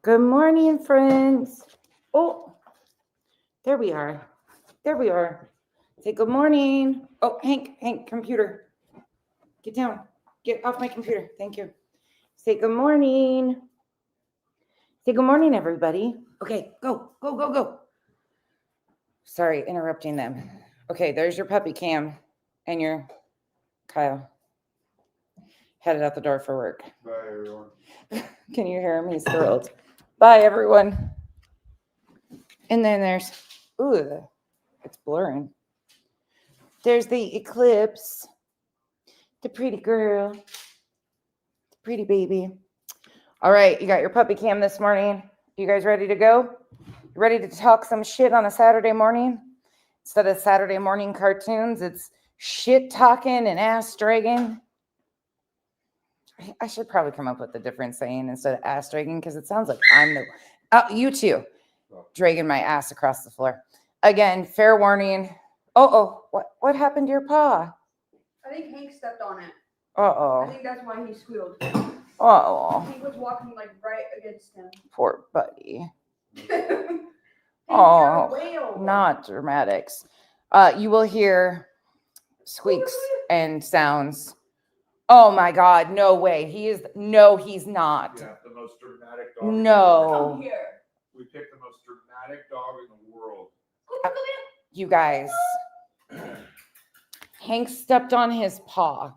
Good morning, friends. Oh, there we are. There we are. Say good morning. Oh, Hank, computer. Get down. Get off my computer. Thank you. Say good morning. Say good morning, everybody. Okay, go. Sorry, interrupting them. Okay, there's your puppy Cam and your Kyle. Headed out the door for work. Bye, everyone. Can you hear him? He's thrilled. Bye, everyone. And then there's, ooh, it's blurring. There's the eclipse, the pretty girl, the pretty baby. All right, you got your puppy Cam this morning. You guys ready to go? Ready to talk some shit on a Saturday morning? Instead of Saturday morning cartoons, it's shit talking and ass dragging. I should probably come up with a different saying instead of ass dragging because it sounds like I'm the, you two, dragging my ass across the floor. Again, fair warning. What happened to your paw? I think Hank stepped on it. Uh-oh. I think that's why he squealed. Uh-oh. Hank was walking like right against him. Poor buddy. Hank, Oh, you're a whale. not dramatics. You will hear squeaks and sounds. Oh my God, no way. He's not. Yeah, the most dramatic dog. No. Come here. We picked the most dramatic dog in the world. You guys. Hank stepped on his paw.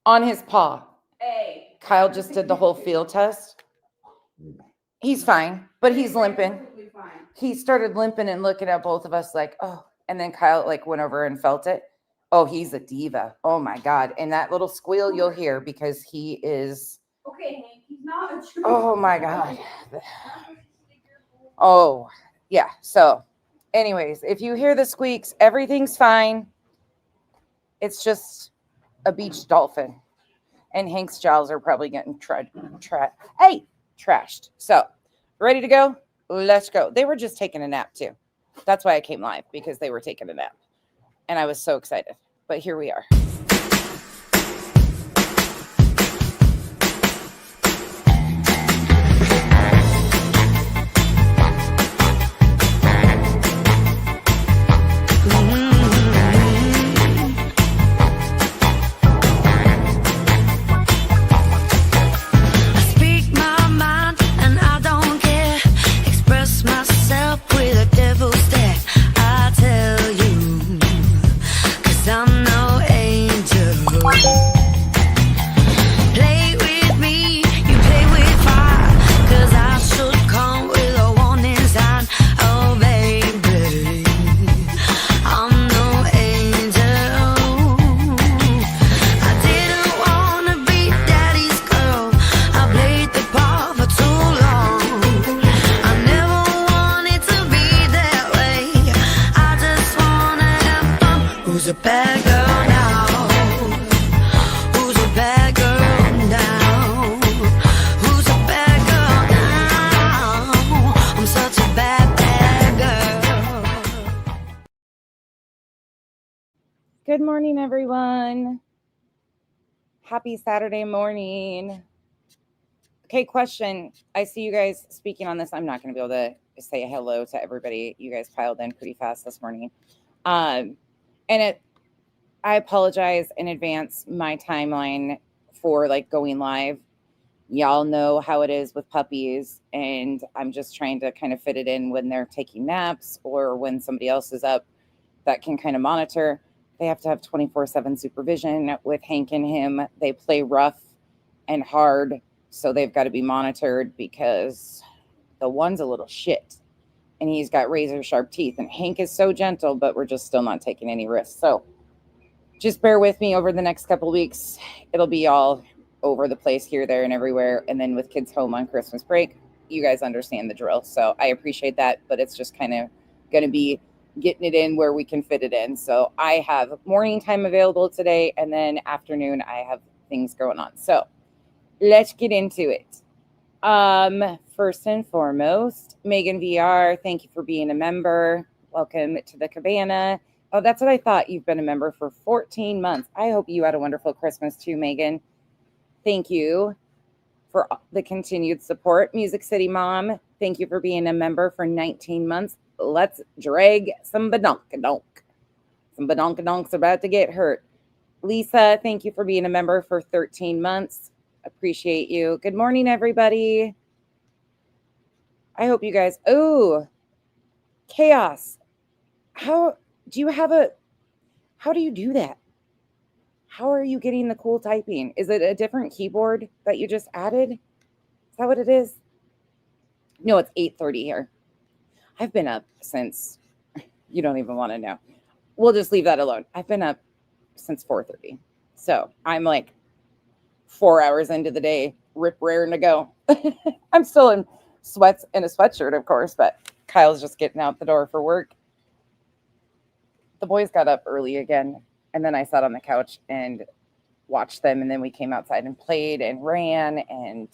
On his paw. Hey. Kyle just did the whole field test. He's fine, but he's limping. Perfectly fine. He started limping and looking at both of us like, oh, and then Kyle like went over and felt it. Oh, he's a diva. Oh my God. And that little squeal you'll hear because he is. Okay, Hank, he's not a true. Oh my God. Oh, yeah. So, anyways, if you hear the squeaks, everything's fine. It's just a beach dolphin. And Hank's jaws are probably getting trashed. So, ready to go? Let's go. They were just taking a nap too. That's why I came live, because they were taking a nap. And I was so excited. But here we are. Who's a bad girl now? Who's a bad girl now? Who's a bad girl now? I'm such a bad girl. Good morning, everyone. Happy Saturday morning. Okay, question. I see you guys speaking on this. I'm not going to be able to say hello to everybody. You guys piled in pretty fast this morning. I apologize in advance, my timeline for like going live. Y'all know how it is with puppies, and I'm just trying to kind of fit it in when they're taking naps or when somebody else is up that can kind of monitor. They have to have 24/7 supervision with Hank and him. They play rough and hard, so they've got to be monitored because the one's a little shit. And he's got razor sharp teeth, and Hank is so gentle, but we're just still not taking any risks. So just bear with me over the next couple of weeks. It'll be all over the place here, there, and everywhere. And then with kids home on Christmas break, you guys understand the drill. So I appreciate that, but it's just kind of going to be getting it in where we can fit it in. So I have morning time available today, and then afternoon I have things going on. So let's get into it. First and foremost, Megan VR, thank you for being a member. Welcome to the cabana. Oh, that's what I thought. You've been a member for 14 months. I hope you had a wonderful Christmas too, Megan. Thank you for the continued support. Music City Mom, thank you for being a member for 19 months. Let's drag some badonkadonk. Some badonkadonks about to get hurt. Lisa, thank you for being a member for 13 months. Appreciate you. Good morning, everybody. I hope you guys, oh, Chaos. How do you do that? How are you getting the cool typing? Is it a different keyboard that you just added? Is that what it is? No, it's 8:30 here. I've been up since, you don't even want to know. We'll just leave that alone. I've been up since 4:30. So I'm like 4 hours into the day, rip raring to go. I'm still in sweats and a sweatshirt, of course, but Kyle's just getting out the door for work. The boys got up early again, and then I sat on the couch and watched them, and then we came outside and played and ran and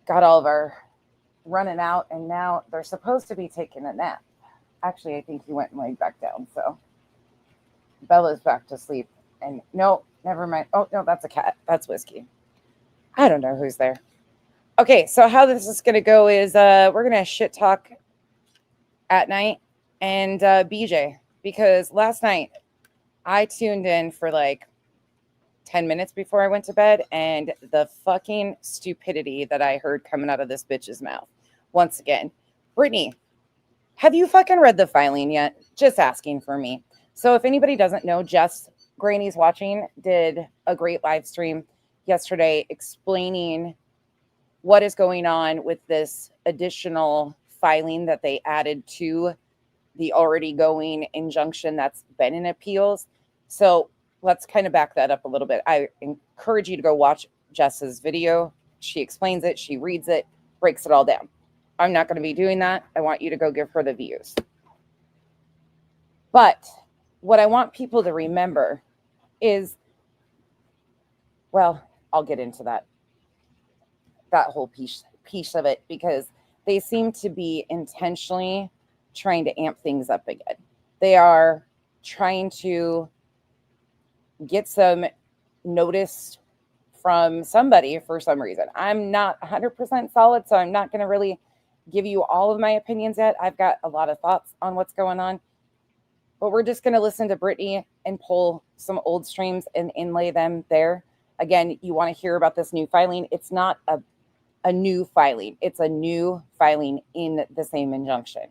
got all of our running out, and now they're supposed to be taking a nap. Actually, I think he went and laid back down, so Bella's back to sleep. And no, never mind. Oh, no, that's a cat. That's Whiskey. I don't know who's there. Okay, so how this is going to go is we're going to shit talk at night and BJ, because last night I tuned in for like 10 minutes before I went to bed, and the fucking stupidity that I heard coming out of this bitch's mouth. Once again, Brittany, have you fucking read the filing yet? Just asking for me. So if anybody doesn't know, Jess, Granny's Watching, did a great live stream yesterday explaining what is going on with this additional filing that they added to the already going injunction that's been in appeals. So let's kind of back that up a little bit. I encourage you to go watch Jess's video. She explains it, she reads it, breaks it all down. I'm not going to be doing that. I want you to go give her the views. But what I want people to remember is, well, I'll get into that whole piece of it, because they seem to be intentionally trying to amp things up again. They are trying to get some notice from somebody for some reason. I'm not 100% solid, so I'm not going to really give you all of my opinions yet. I've got a lot of thoughts on what's going on, but we're just going to listen to Brittany and pull some old streams and inlay them there. Again, you want to hear about this new filing. It's not a new filing. It's a new filing in the same injunction.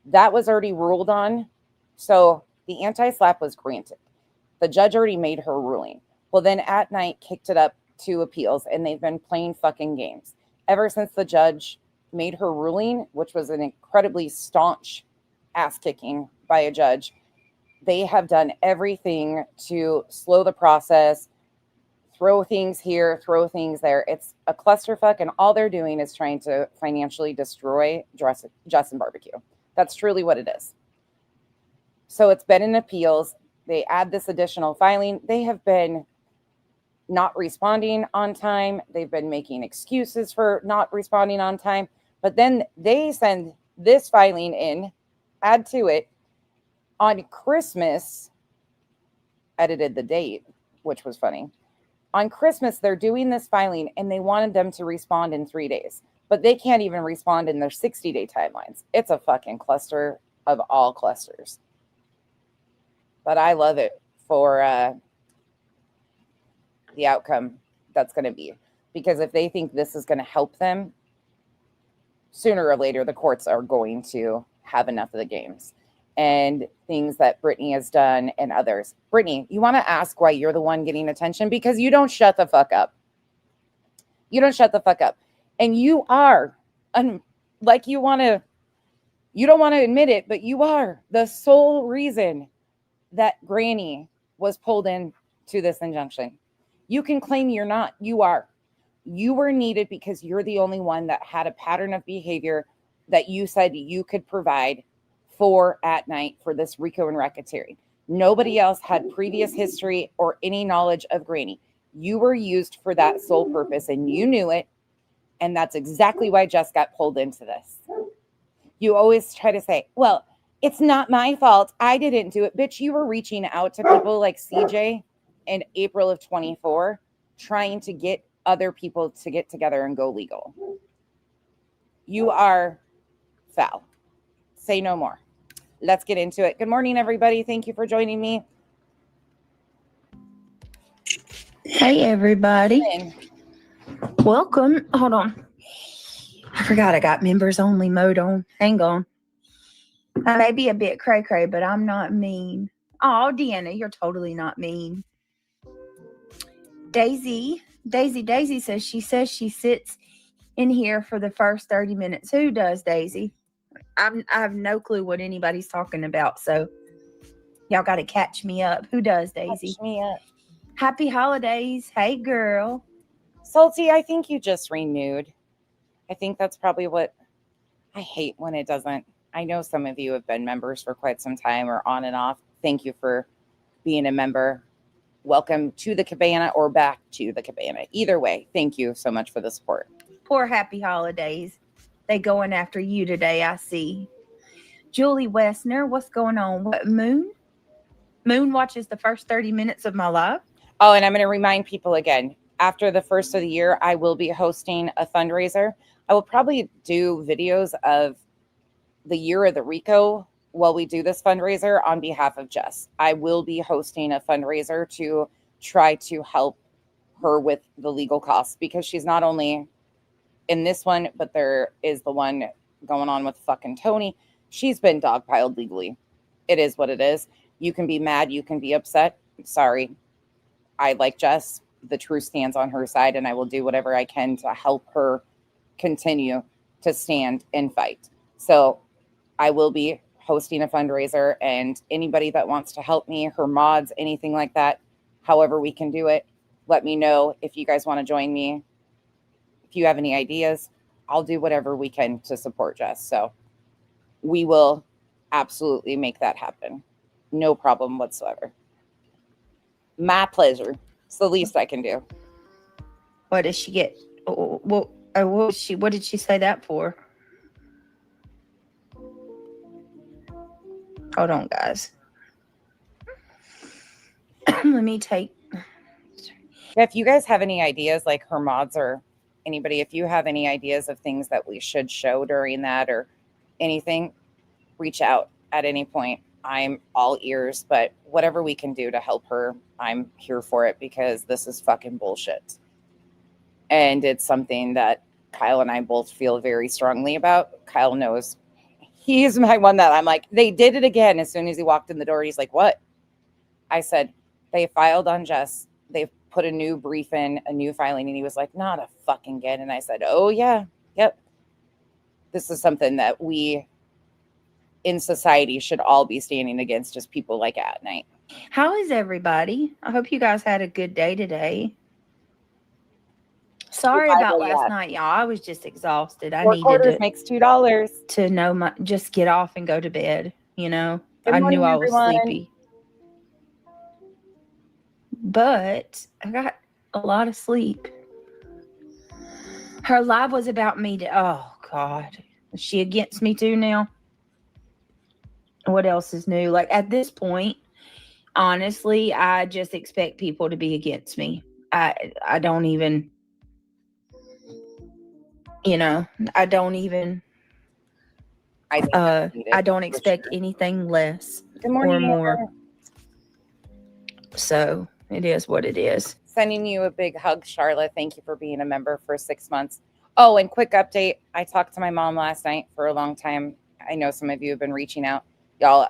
That was already ruled on. So the anti-slap was granted. The judge already made her ruling. Well, then at night kicked it up to appeals, and they've been playing fucking games ever since the judge made her ruling, which was an incredibly staunch ass kicking by a judge. They have done everything to slow the process, throw things here, throw things there. It's a clusterfuck, and all they're doing is trying to financially destroy Justin Barbecue. That's truly what it is. So it's been in appeals. They add this additional filing. They have been not responding on time. They've been making excuses for not responding on time. But then they send this filing in, add to it, on Christmas, edited the date, which was funny. On Christmas, they're doing this filing, and they wanted them to respond in 3 days. But they can't even respond in their 60-day timelines. It's a fucking cluster of all clusters. But I love it for the outcome that's going to be. Because if they think this is going to help them, sooner or later, the courts are going to have enough of the games. And things that Brittany has done and others. Brittany, you want to ask why you're the one getting attention? Because you don't shut the fuck up. You don't shut the fuck up. And you are, like you don't want to admit it, but you are the sole reason that Granny was pulled into this injunction. You can claim you're not. You are. You were needed because you're the only one that had a pattern of behavior that you said you could provide for at night for this RICO and racketeering. Nobody else had previous history or any knowledge of Granny. You were used for that sole purpose, and you knew it. And that's exactly why Jess got pulled into this. You always try to say, well, it's not my fault. I didn't do it. Bitch, you were reaching out to people like CJ in April of 24, trying to get other people to get together and go legal. You are foul. Say no more. Let's get into it. Good morning, everybody. Thank you for joining me. Hey, everybody. Welcome. Hold on. I forgot I got members only mode on. Hang on. I may be a bit cray-cray, but I'm not mean. Oh, Deanna, you're totally not mean. Daisy says she sits in here for the first 30 minutes. Who does, Daisy? I have no clue what anybody's talking about, so y'all got to catch me up. Who does, Daisy? Catch me up. Happy holidays. Hey, girl. Salty, I think you just renewed. I think that's probably what I hate when it doesn't. I know some of you have been members for quite some time or on and off. Thank you for being a member. Welcome to the cabana or back to the cabana. Either way, thank you so much for the support. Poor happy holidays. They going after you today, I see. Julie Westner, what's going on? What, Moon? Moon watches the first 30 minutes of my live. Oh, and I'm going to remind people again, after the first of the year, I will be hosting a fundraiser. I will probably do videos of the year of the Rico while we do this fundraiser on behalf of Jess. I will be hosting a fundraiser to try to help her with the legal costs because she's not only in this one, but there is the one going on with fucking Tony. She's been dogpiled legally. It is what it is. You can be mad. You can be upset. Sorry. I like Jess. The truth stands on her side, and I will do whatever I can to help her continue to stand and fight. So I will be hosting a fundraiser, and anybody that wants to help me, her mods, anything like that, however we can do it, let me know. If you guys want to join me, if you have any ideas, I'll do whatever we can to support Jess. So we will absolutely make that happen. No problem whatsoever. My pleasure. It's the least I can do. What does she get? What did she say that for? Hold on, guys. Let me take. If you guys have any ideas, like her mods or anybody, if you have any ideas of things that we should show during that or anything, reach out at any point. I'm all ears, but whatever we can do to help her, I'm here for it because this is fucking bullshit. And it's something that Kyle and I both feel very strongly about. Kyle knows he's my one that I'm like, they did it again. As soon as he walked in the door, he's like, what? I said, they filed on Jess. They put a new brief in, a new filing. And he was like, not a fucking again. And I said, oh yeah, yep. This is something that we in society should all be standing against, just people like at night. How is everybody? I hope you guys had a good day today. Sorry about last night, y'all. I was just exhausted. I needed to makes $2 to know just get off and go to bed. You know, Good I morning, knew I was everyone. sleepy, but I got a lot of sleep. Her live was about me. Oh God, is she against me too now? What else is new? Like at this point, honestly, I just expect people to be against me. I don't even, I don't even, I don't expect anything less Good morning, or more. Amber. So it is what it is. Sending you a big hug, Charlotte. Thank you for being a member for 6 months. Oh, and quick update. I talked to my mom last night for a long time. I know some of you have been reaching out. Y'all,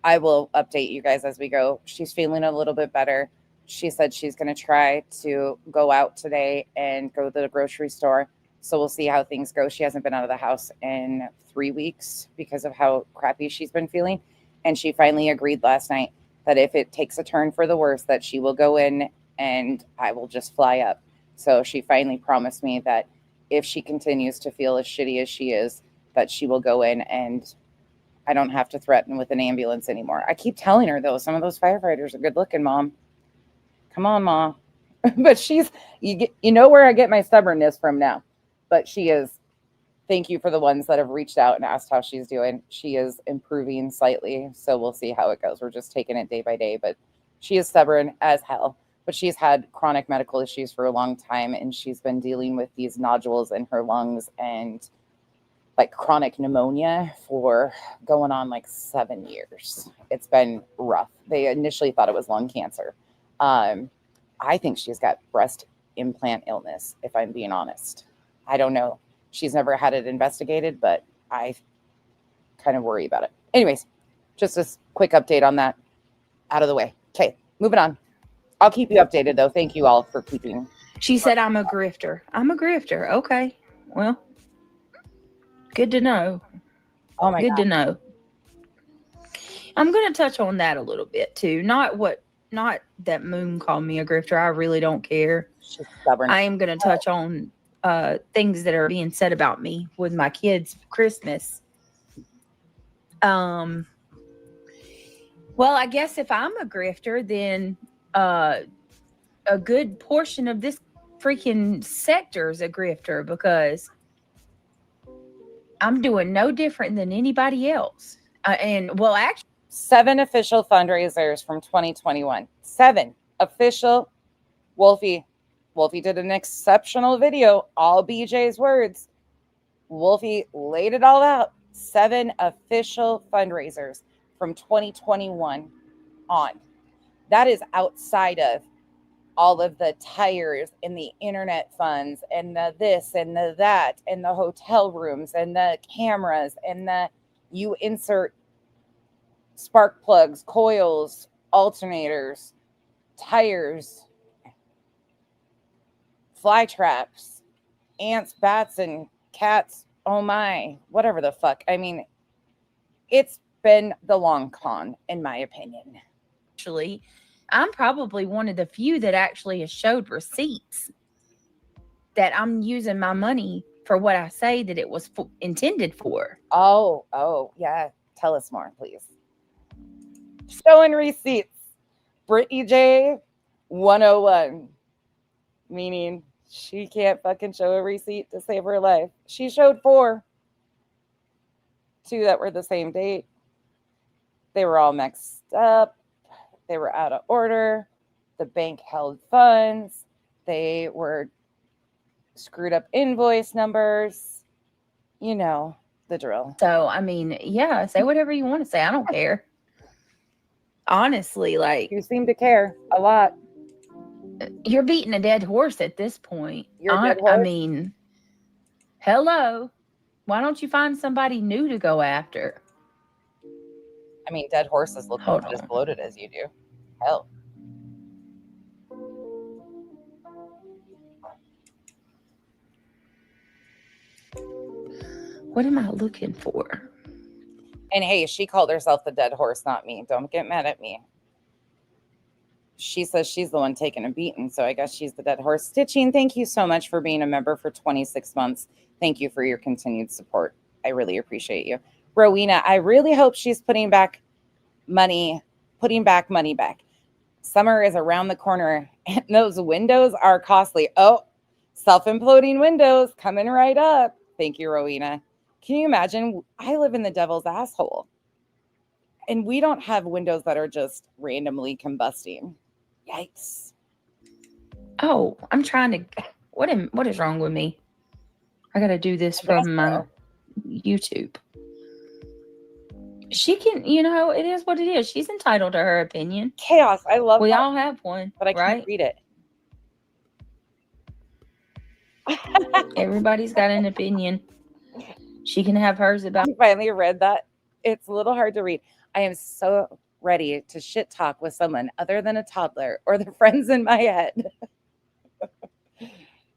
I will update you guys as we go. She's feeling a little bit better. She said she's going to try to go out today and go to the grocery store. So we'll see how things go. She hasn't been out of the house in 3 weeks because of how crappy she's been feeling. And she finally agreed last night that if it takes a turn for the worse, that she will go in and I will just fly up. So she finally promised me that if she continues to feel as shitty as she is, that she will go in and I don't have to threaten with an ambulance anymore. I keep telling her, though, some of those firefighters are good looking, Mom. Come on, Ma. But she's, you know where I get my stubbornness from now. But she is, thank you for the ones that have reached out and asked how she's doing. She is improving slightly. So we'll see how it goes. We're just taking it day by day. But she is stubborn as hell. but she's had chronic medical issues for a long time, and she's been dealing with these nodules in her lungs and like chronic pneumonia for going on like 7 years. It's been rough. They initially thought it was lung cancer. I think she's got breast implant illness, if I'm being honest. I don't know. She's never had it investigated, but I kind of worry about it. Anyways, just a quick update on that out of the way. Okay, moving on. I'll keep you updated, though. Thank you all for keeping. She said, I'm a grifter. I'm a grifter. Okay. Well, good to know. Oh, my Good God. to know. I'm going to touch on that a little bit, too. Not that Moon called me a grifter. I really don't care. She's stubborn. I am going to touch on things that are being said about me with my kids' Christmas. Well, I guess if I'm a grifter, then a good portion of this freaking sector is a grifter, because I'm doing no different than anybody else. And well, actually, 7 official fundraisers from 2021. 7 official. Wolfie did an exceptional video. All BJ's words. Wolfie laid it all out. 7 official fundraisers from 2021 on. That is outside of all of the tires and the internet funds and the this and the that and the hotel rooms and the cameras and the you insert spark plugs, coils, alternators, tires, fly traps, ants, bats, and cats. Oh my, whatever the fuck. I mean, it's been the long con, in my opinion. I'm probably one of the few that actually has showed receipts that I'm using my money for what I say that it was intended for. Oh, yeah. Tell us more, please. Showing receipts. Brittany J 101. Meaning she can't fucking show a receipt to save her life. She showed 4. 2 that were the same date. They were all mixed up. They were out of order. The bank held funds. They were screwed up invoice numbers. You know, the drill. So, I mean, yeah, say whatever you want to say. I don't care. Honestly, like, You seem to care a lot. you're beating a dead horse at this point. You're a dead horse? I mean, hello. Why don't you find somebody new to go after? I mean, dead horses look Hold as on. bloated as you do. Hell. What am I looking for? And hey, she called herself the dead horse, not me. Don't get mad at me. She says she's the one taking a beating, so I guess she's the dead horse. Stitching, thank you so much for being a member for 26 months. Thank you for your continued support. I really appreciate you. Rowena, I really hope she's putting back money back. Summer is around the corner, and those windows are costly. Oh, self-imploding windows coming right up. Thank you, Rowena. Can you imagine? I live in the devil's asshole, and we don't have windows that are just randomly combusting. Yikes. Oh, I'm trying to. What is wrong with me? I got to do this I guess from my so. YouTube. She can, it is what it is. She's entitled to her opinion. Chaos. I love We that, all have one, but I right? can't read it. Everybody's got an opinion. She can have hers about. I finally read that. It's a little hard to read. I am so ready to shit talk with someone other than a toddler or the friends in my head.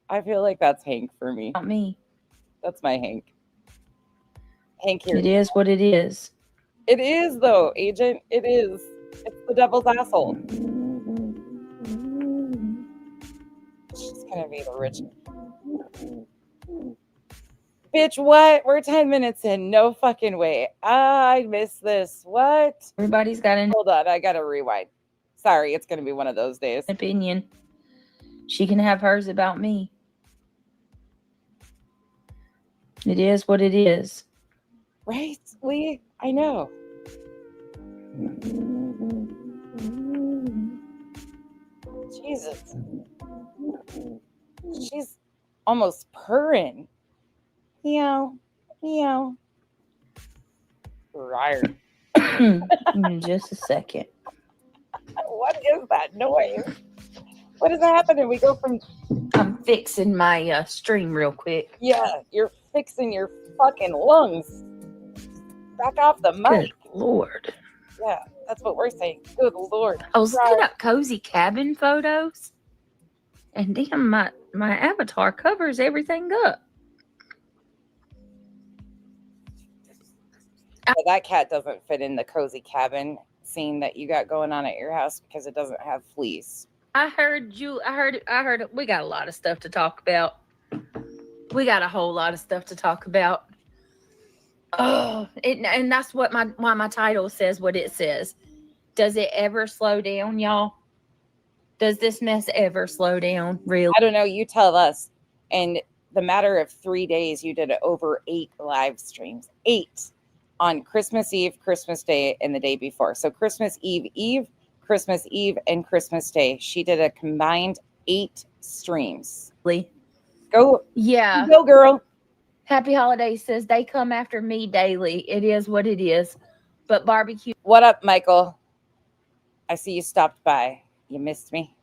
I feel like that's Hank for me. Not me. That's my Hank. Hank here. It is what it is. It is, though, Agent. It is. It's the devil's asshole. She's going to be the rich. Bitch, what? We're 10 minutes in. No fucking way. I missed this. What? Everybody's got an Hold on. I got to rewind. Sorry. It's going to be one of those days. opinion. She can have hers about me. It is what it is. Right, Lee? I know. Jesus. She's almost purring. Meow. Meow. Right. In just a second. What is that noise? What is happening? We go from, I'm fixing my stream real quick. yeah, you're fixing your fucking lungs. Back off the mic. Good Lord. Yeah, that's what we're saying. Good Lord. I was Right. looking up cozy cabin photos, and damn, my avatar covers everything up. Well, that cat doesn't fit in the cozy cabin scene that you got going on at your house because it doesn't have fleece. I heard we got a lot of stuff to talk about. We got a whole lot of stuff to talk about. Oh, and that's what why my title says what it says. Does it ever slow down, y'all? Does this mess ever slow down? Really? I don't know. You tell us. And the matter of 3 days, you did over 8 live streams. 8 on Christmas Eve, Christmas Day, and the day before. So Christmas Eve, Christmas Eve, and Christmas Day. She did a combined 8 streams. Go. Yeah. Go, girl. Happy Holidays says they come after me daily. It is what it is. But barbecue. What up, Michael? I see you stopped by. You missed me.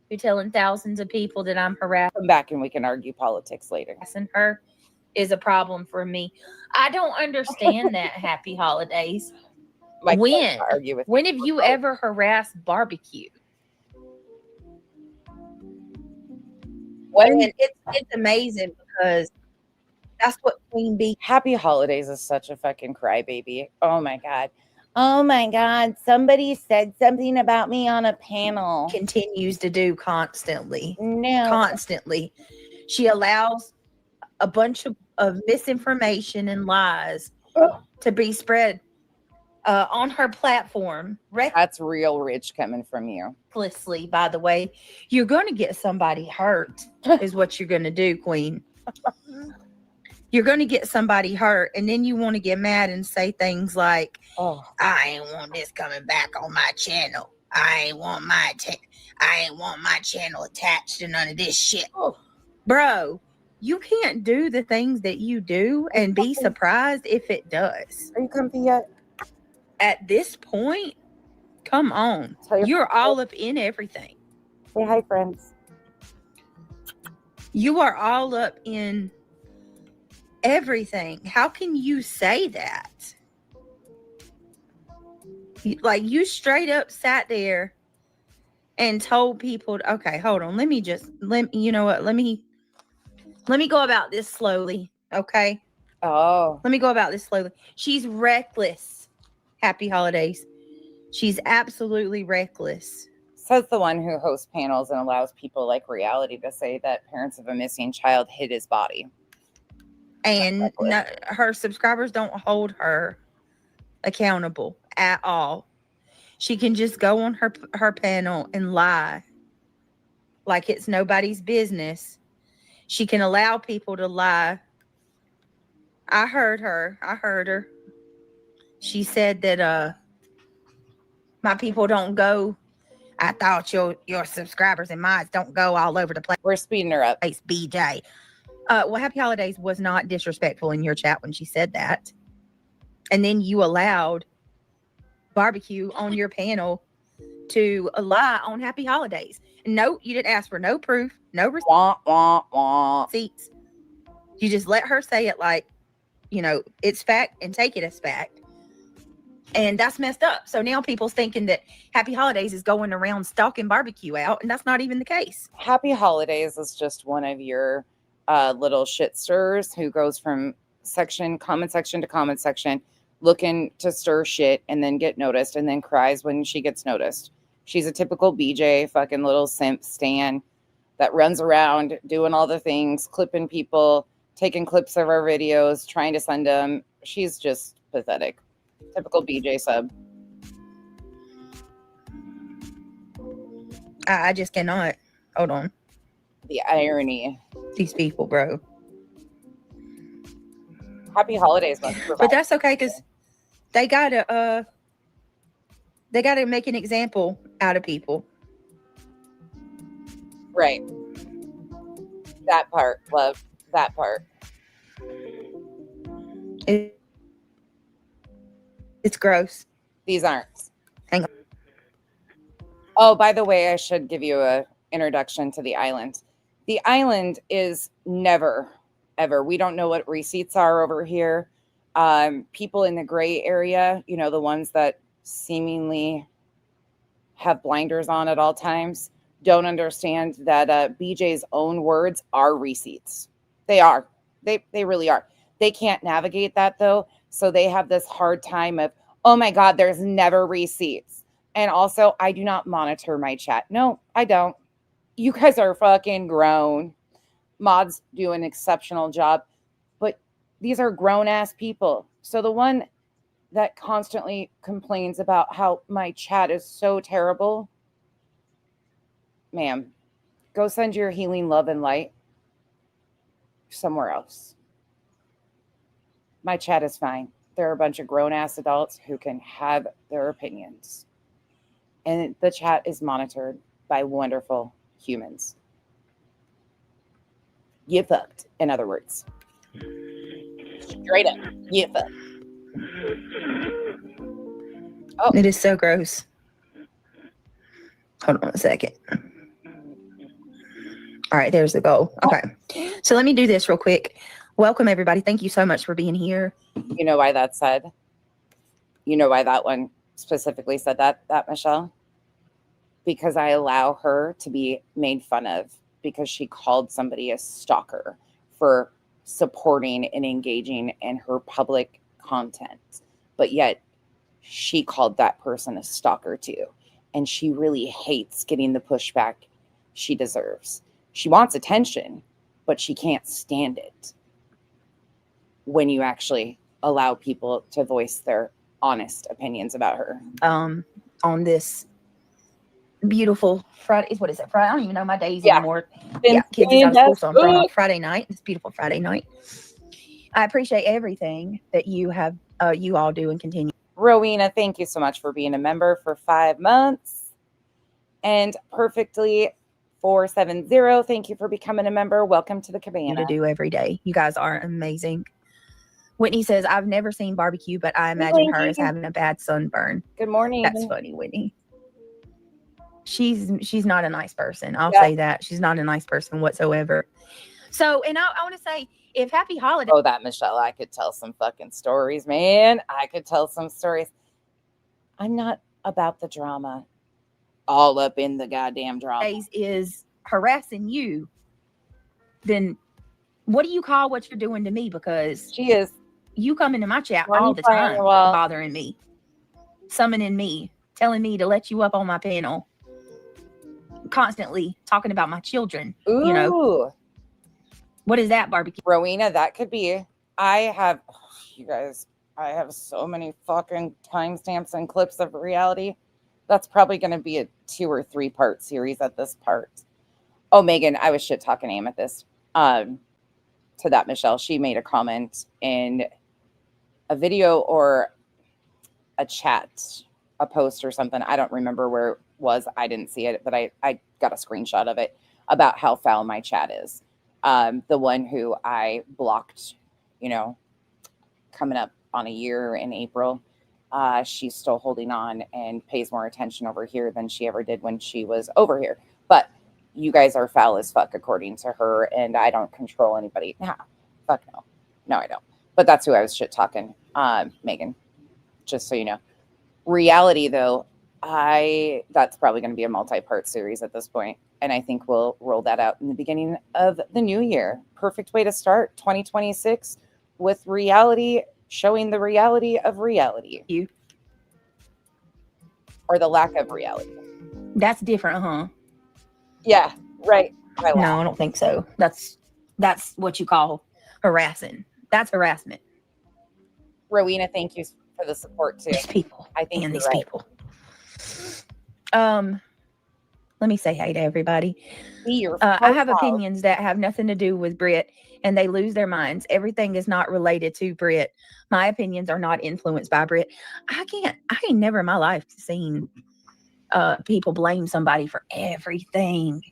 You're telling thousands of people that I'm harassing Come back and we can argue politics later. her is a problem for me. I don't understand that. Happy Holidays. Michael When? wants to argue with When me. have you ever harassed barbecue? When? And it's amazing because that's what Queen Bee Happy Holidays is such a fucking crybaby. Oh my God. Oh my God. Somebody said something about me on a panel. continues to do constantly. No. Constantly. She allows a bunch of misinformation and lies to be spread on her platform That's real rich coming from you. recklessly, by the way. You're going to get somebody hurt, is what you're going to do, Queen. You're going to get somebody hurt, and then you want to get mad and say things like, Oh, I ain't want this coming back on my channel. I ain't want my channel attached to none of this shit. Oh. Bro, you can't do the things that you do and be surprised if it does. are you comfy yet? At this point, come on. Tell your You're all up in everything. Say hi, friends. You are all up in everything. How can you say that? Like, you straight up sat there and told people, okay, hold on. Let me go about this slowly. Okay. Oh, Let me go about this slowly. She's reckless. Happy Holidays. She's absolutely reckless. says the one who hosts panels and allows people like reality to say that parents of a missing child hid his body. And no, her subscribers don't hold her accountable at all. She can just go on her panel and lie like it's nobody's business. She can allow people to lie. I heard her. She said that my people don't go. I thought your subscribers and mine don't go all over the place. We're speeding her up. BJ. Well, Happy Holidays was not disrespectful in your chat when she said that. And then you allowed barbecue on your panel to lie on Happy Holidays. No, you didn't ask for no proof, no Wah, wah, wah. receipts. You just let her say it like, it's fact and take it as fact. And that's messed up. So now people's thinking that Happy Holidays is going around stalking barbecue out, and that's not even the case. Happy Holidays is just one of your little shit stirrers who goes from comment section to comment section, looking to stir shit and then get noticed and then cries when she gets noticed. She's a typical BJ, fucking little simp stan that runs around doing all the things, clipping people, taking clips of our videos, trying to send them. She's just pathetic. Typical BJ sub. I just cannot. Hold on. The irony. These people, bro. Happy Holidays, must provide. But that's okay because they gotta make an example out of people. Right. That part, love. That part. It's gross. These aren't. Hang on. Oh, by the way, I should give you a introduction to the island. The island is never, ever. We don't know what receipts are over here. People in the gray area, you know, the ones that seemingly have blinders on at all times, don't understand that BJ's own words are receipts. They are. They really are. They can't navigate that though. So they have this hard time of, oh my God, there's never receipts. And also, I do not monitor my chat. No, I don't. You guys are fucking grown. Mods do an exceptional job, but these are grown ass people. So the one that constantly complains about how my chat is so terrible, ma'am, go send your healing love and light somewhere else. My chat is fine. They're a bunch of grown ass adults who can have their opinions. And the chat is monitored by wonderful humans. You fucked, in other words. Straight up, you fucked. Oh. It is so gross. Hold on a second. All right, there's the goal. Okay. So let me do this real quick. Welcome, everybody. Thank you so much for being here. You know why that said? You know why that one specifically said that, Michelle? Because I allow her to be made fun of because she called somebody a stalker for supporting and engaging in her public content. But yet she called that person a stalker too. And she really hates getting the pushback she deserves. She wants attention, but she can't stand it when you actually allow people to voice their honest opinions about her. On this beautiful Friday, what is it? Friday? I don't even know my days anymore. Yeah, kids is out of school, so I'm throwing on Friday night. It's beautiful Friday night. I appreciate everything that you have, you all do and continue. Rowena, thank you so much for being a member for 5 months. And Perfectly 470, thank you for becoming a member. Welcome to the cabana. To do every day. You guys are amazing. Whitney says, I've never seen barbecue, but I imagine her as having a bad sunburn. Good morning. That's funny, Whitney. She's not a nice person. I'll say that. She's not a nice person whatsoever. So, and I want to say, if happy holiday. Oh, that Michelle, I could tell some fucking stories, man. I could tell some stories. I'm not about the drama. All up in the goddamn drama. Is harassing you, then what do you call what you're doing to me? Because she is. You come into my chat all the time, bothering me, summoning me, telling me to let you up on my panel, constantly talking about my children. Ooh. You know, what is that, barbecue? Rowena, that could be. I have so many fucking timestamps and clips of reality. That's probably going to be a 2 or 3 part series at this part. Oh, Megan, I was shit talking Amethyst. To that, Michelle, she made a comment in a video or a chat, a post or something. I don't remember where it was. I didn't see it, but I got a screenshot of it about how foul my chat is. The one who I blocked, you know, coming up on a year in April. She's still holding on and pays more attention over here than she ever did when she was over here. But you guys are foul as fuck according to her, and I don't control anybody. Nah, fuck no. No, I don't. But that's who I was shit talking, Megan, just so you know. Reality, though, that's probably going to be a multi-part series at this point, and I think we'll roll that out in the beginning of the new year. Perfect way to start 2026 with reality, showing the reality of reality. Or the lack of reality. That's different, huh? Yeah, right. No, I don't think so. That's what you call harassing. That's harassment. Rowena, thank you for the support too. These people. I think and these right. people. Let me say hey to everybody. I have opinions that have nothing to do with Brit, and they lose their minds. Everything is not related to Brit. My opinions are not influenced by Brit. I ain't never in my life seen people blame somebody for everything.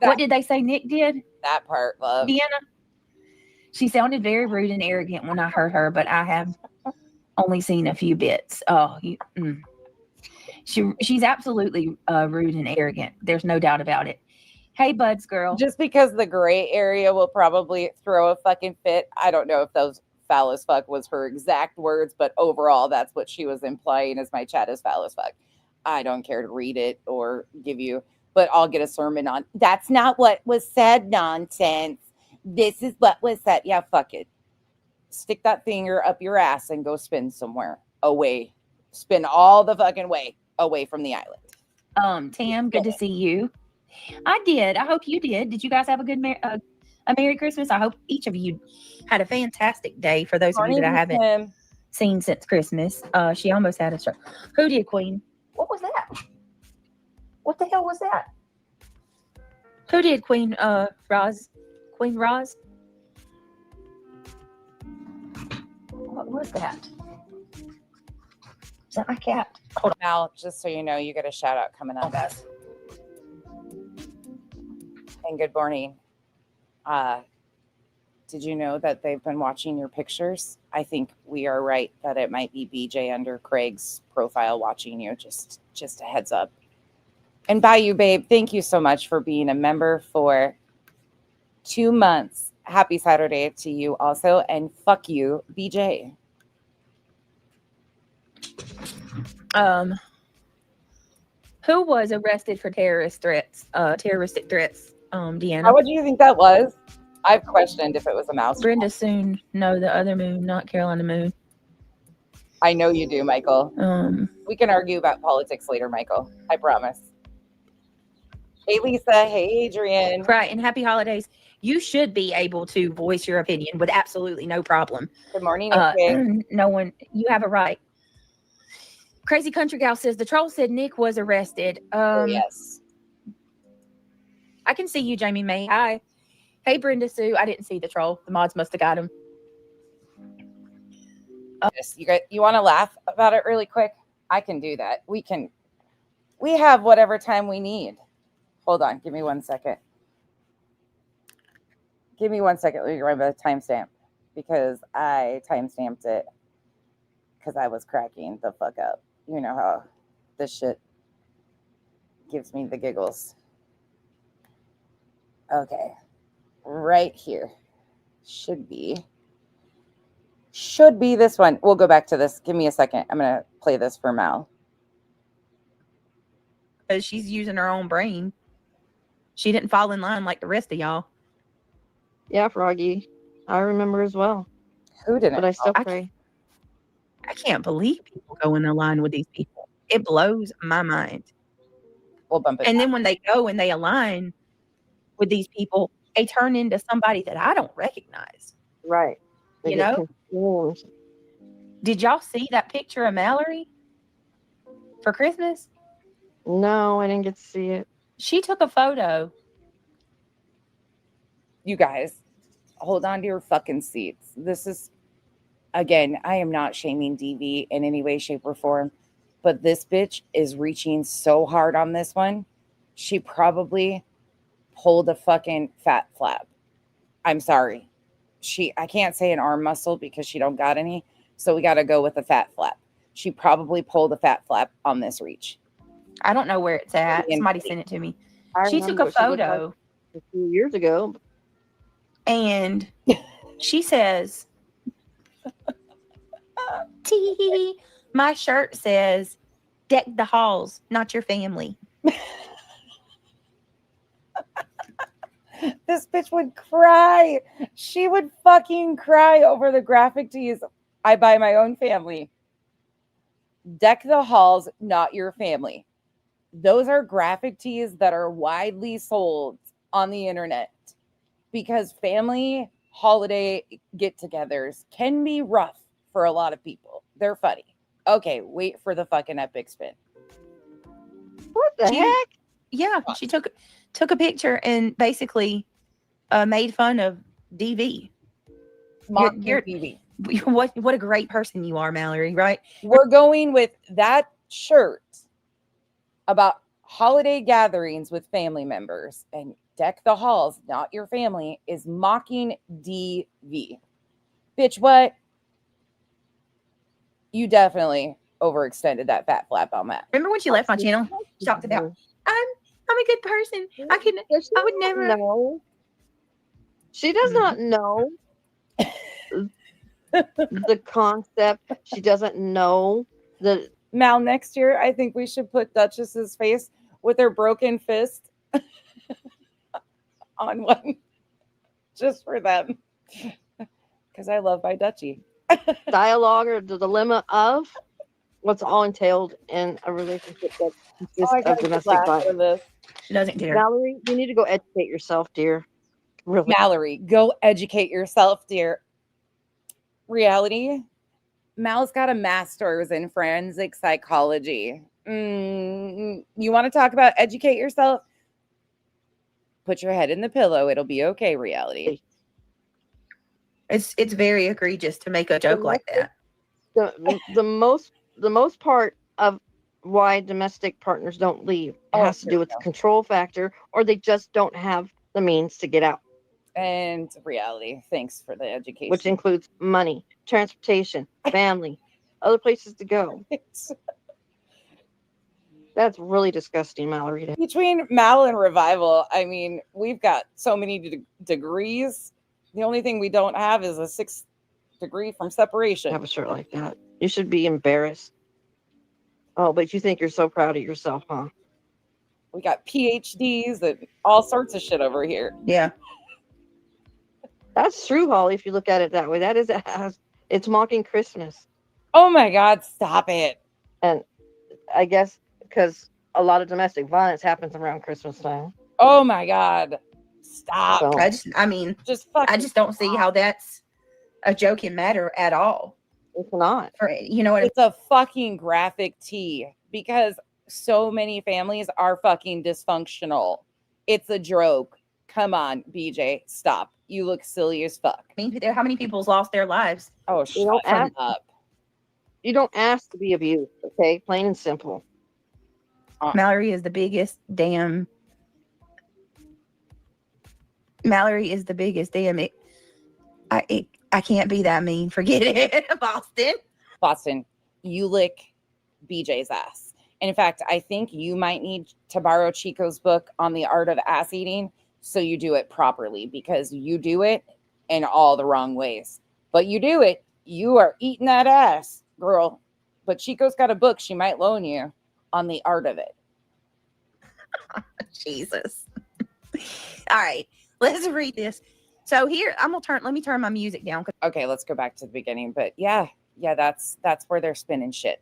What did they say Nick did? That part, love. Deanna? She sounded very rude and arrogant when I heard her, but I have only seen a few bits. She's absolutely rude and arrogant. There's no doubt about it. Hey, Buds girl. Just because the gray area will probably throw a fucking fit. I don't know if those foul as fuck was her exact words, but overall, that's what she was implying as my chat is foul as fuck. I don't care to read it or give you, but I'll get a sermon on. That's not what was said, nonsense. This is what was said. Yeah, fuck it. Stick that finger up your ass and go spin somewhere away. Spin all the fucking way away from the island. Tam, good to see you. I did. I hope you did. Did you guys have a good a Merry Christmas? I hope each of you had a fantastic day. For those of you that I haven't seen since Christmas, she almost had a stroke. Who did, Queen? What was that? What the hell was that? Who did, Queen Roz? Queen Roz? What was that? Is that my cat? Hold on. Mal, just so you know, you get a shout out coming up. guys. And good morning. Did you know that they've been watching your pictures? I think we are right that it might be BJ under Craig's profile watching you. Just a heads up. And bye, you babe. Thank you so much for being a member for 2 months. Happy Saturday to you also. And fuck you, BJ. Who was arrested for terroristic threats? Deanna. How would you think that was? I've questioned if it was a mouse. Brenda Soon. No, the other Moon, not Carolina Moon. I know you do, Michael. Um, We can argue about politics later, Michael. I promise. Hey, Lisa. Hey, Adrian. right, and happy holidays. You should be able to voice your opinion with absolutely no problem. Good morning. Okay. No one, you have a right. Crazy Country Gal says the troll said Nick was arrested. Yes. I can see you, Jamie May. Hi. Hey, Brenda Sue. I didn't see the troll. The mods must have got him. Yes. You want to laugh about it really quick? I can do that. We have whatever time we need. Hold on. Give me 1 second. Give me 1 second. Let me remember the timestamp because I timestamped it because I was cracking the fuck up. You know how this shit gives me the giggles. Okay. Right here. Should be this one. We'll go back to this. Give me a second. I'm going to play this for Mal. Because she's using her own brain. She didn't fall in line like the rest of y'all. Yeah, Froggy. I remember as well. Who didn't? But I still I pray. I can't believe people go in the line with these people. It blows my mind. We'll bump it. And then when they go and they align with these people, they turn into somebody that I don't recognize. Right. They You get know? confused. Did y'all see that picture of Mallory for Christmas? No, I didn't get to see it. She took a photo. You guys, hold on to your fucking seats. This is, again, I am not shaming DV in any way, shape, or form, but this bitch is reaching so hard on this one. She probably pulled a fucking fat flap. I'm sorry. I can't say an arm muscle because she don't got any, so we got to go with a fat flap. She probably pulled a fat flap on this reach. I don't know where it's at. Yeah. Somebody sent it to me. I She took remember a what she looked photo. like a few years ago. And she says, "Tee, my shirt says, deck the halls, not your family." This bitch would cry. She would fucking cry over the graphic tees. I buy my own family. Deck the halls, not your family. Those are graphic tees that are widely sold on the internet because family holiday get-togethers can be rough for a lot of people. They're funny. Okay, wait for the fucking epic spin. What the She- heck? Yeah, she took a picture and basically made fun of DV. Mom You're- TV. What a great person you are, Mallory, right? We're going with that shirt about holiday gatherings with family members. And deck the halls, not your family, is mocking DV. Bitch, what? You definitely overextended that fat flap on that. Remember when she left my channel? She talked about, I'm a good person. I would never. know. She does not know the concept. She doesn't know the. Mal, next year, I think we should put Duchess's face with her broken fist on one just for them. Because I love my Dutchie. dialogue or the dilemma of what's all entailed in a relationship that consists of domestic violence. She doesn't care. Valerie, you need to go educate yourself, dear. Really. Mallory, go educate yourself, dear. Reality, Mal's got a master's in forensic psychology. You want to talk about educate yourself? Put your head in the pillow. It'll be okay, reality. It's very egregious to make a joke like that. The most part of why domestic partners don't leave has to do with the control factor, or they just don't have the means to get out. And reality, thanks for the education. Which includes money, transportation, family, other places to go. That's really disgusting, Mallory. Between Mal and Revival, I mean, we've got so many degrees. The only thing we don't have is a 6th degree from separation. Have a shirt like that. You should be embarrassed. Oh, but you think you're so proud of yourself, huh? We got PhDs and all sorts of shit over here. Yeah. That's true, Holly, if you look at it that way. That is, it's mocking Christmas. Oh my God, stop it. And I guess because a lot of domestic violence happens around Christmas time. Oh my God. Stop. So, I just don't see how that's a joking matter at all. it's not. You know what? It's a fucking graphic tee because so many families are fucking dysfunctional. It's a joke. Come on, BJ, stop. You look silly as fuck. I mean, how many people's lost their lives? Oh, shut up. You don't ask to be abused, okay? Plain and simple. Mallory is the biggest damn. Mallory is the biggest damn. I can't be that mean. Forget it, Boston, you lick BJ's ass. And in fact, I think you might need to borrow Chico's book on the art of ass eating so you do it properly, because you do it in all the wrong ways. But you do it. You are eating that ass, girl. But Chico's got a book she might loan you on the art of it. Jesus. All right, let's read this. So here, let me turn my music down. Okay, let's go back to the beginning. But yeah, that's where they're spinning shit.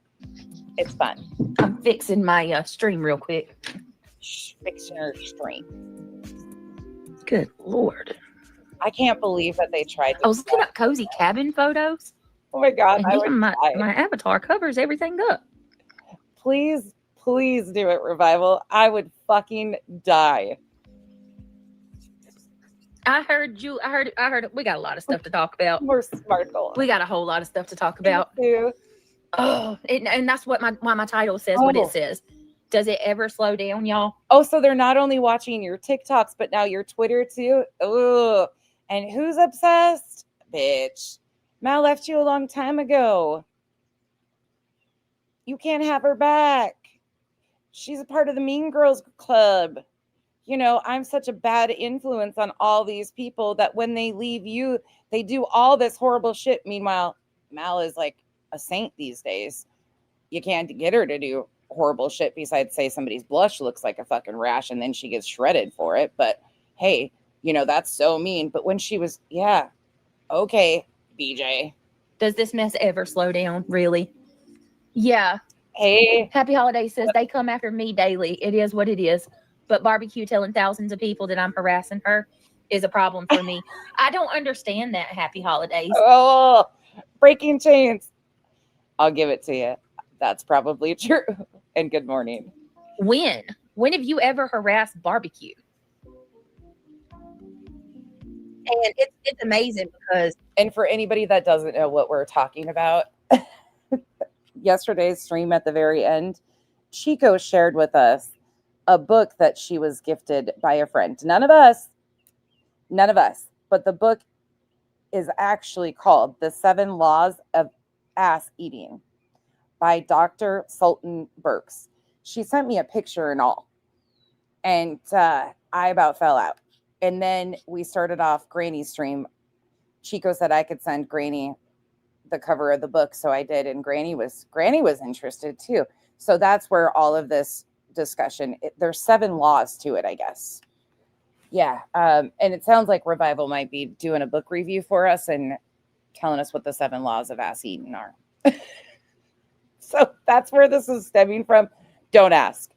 It's fun. I'm fixing my stream real quick. Fixing your stream. Good Lord. I can't believe that they tried to. I was looking up cozy cabin photos. Oh my God. And even my avatar covers everything up. Please do it, Revival. I would fucking die. I heard we got a lot of stuff to talk about. More sparkle. We got a whole lot of stuff to talk about. Too. Oh, and that's what my title says, what it says. Does it ever slow down, y'all? Oh, so they're not only watching your TikToks, but now your Twitter too? Ugh. And who's obsessed? Bitch. Mal left you a long time ago. You can't have her back. She's a part of the Mean Girls Club. You know, I'm such a bad influence on all these people that when they leave you, they do all this horrible shit. Meanwhile, Mal is like a saint these days. You can't get her to do horrible shit besides say somebody's blush looks like a fucking rash and then she gets shredded for it. But hey, you know, that's so mean. But when she was, yeah, okay, BJ. Does this mess ever slow down? Really? Yeah. Hey. Happy Holidays says they come after me daily. It is what it is. But barbecue telling thousands of people that I'm harassing her is a problem for me. I don't understand that. Happy Holidays. Oh, breaking chains. I'll give it to you. That's probably true. And good morning. When have you ever harassed barbecue? And it's amazing because. And for anybody that doesn't know what we're talking about, yesterday's stream at the very end, Chico shared with us a book that she was gifted by a friend. None of us, but the book is actually called The 7 Laws of Ass Eating by Dr. Sultan Burks. She sent me a picture and all, and I about fell out. And then we started off Granny's stream. Chico said I could send Granny the cover of the book, so I did, and Granny was interested too. So that's where all of this discussion, there's 7 laws to it, I guess. Yeah. And it sounds like Revival might be doing a book review for us and telling us what the 7 laws of ass eating are. So that's where this is stemming from. Don't ask.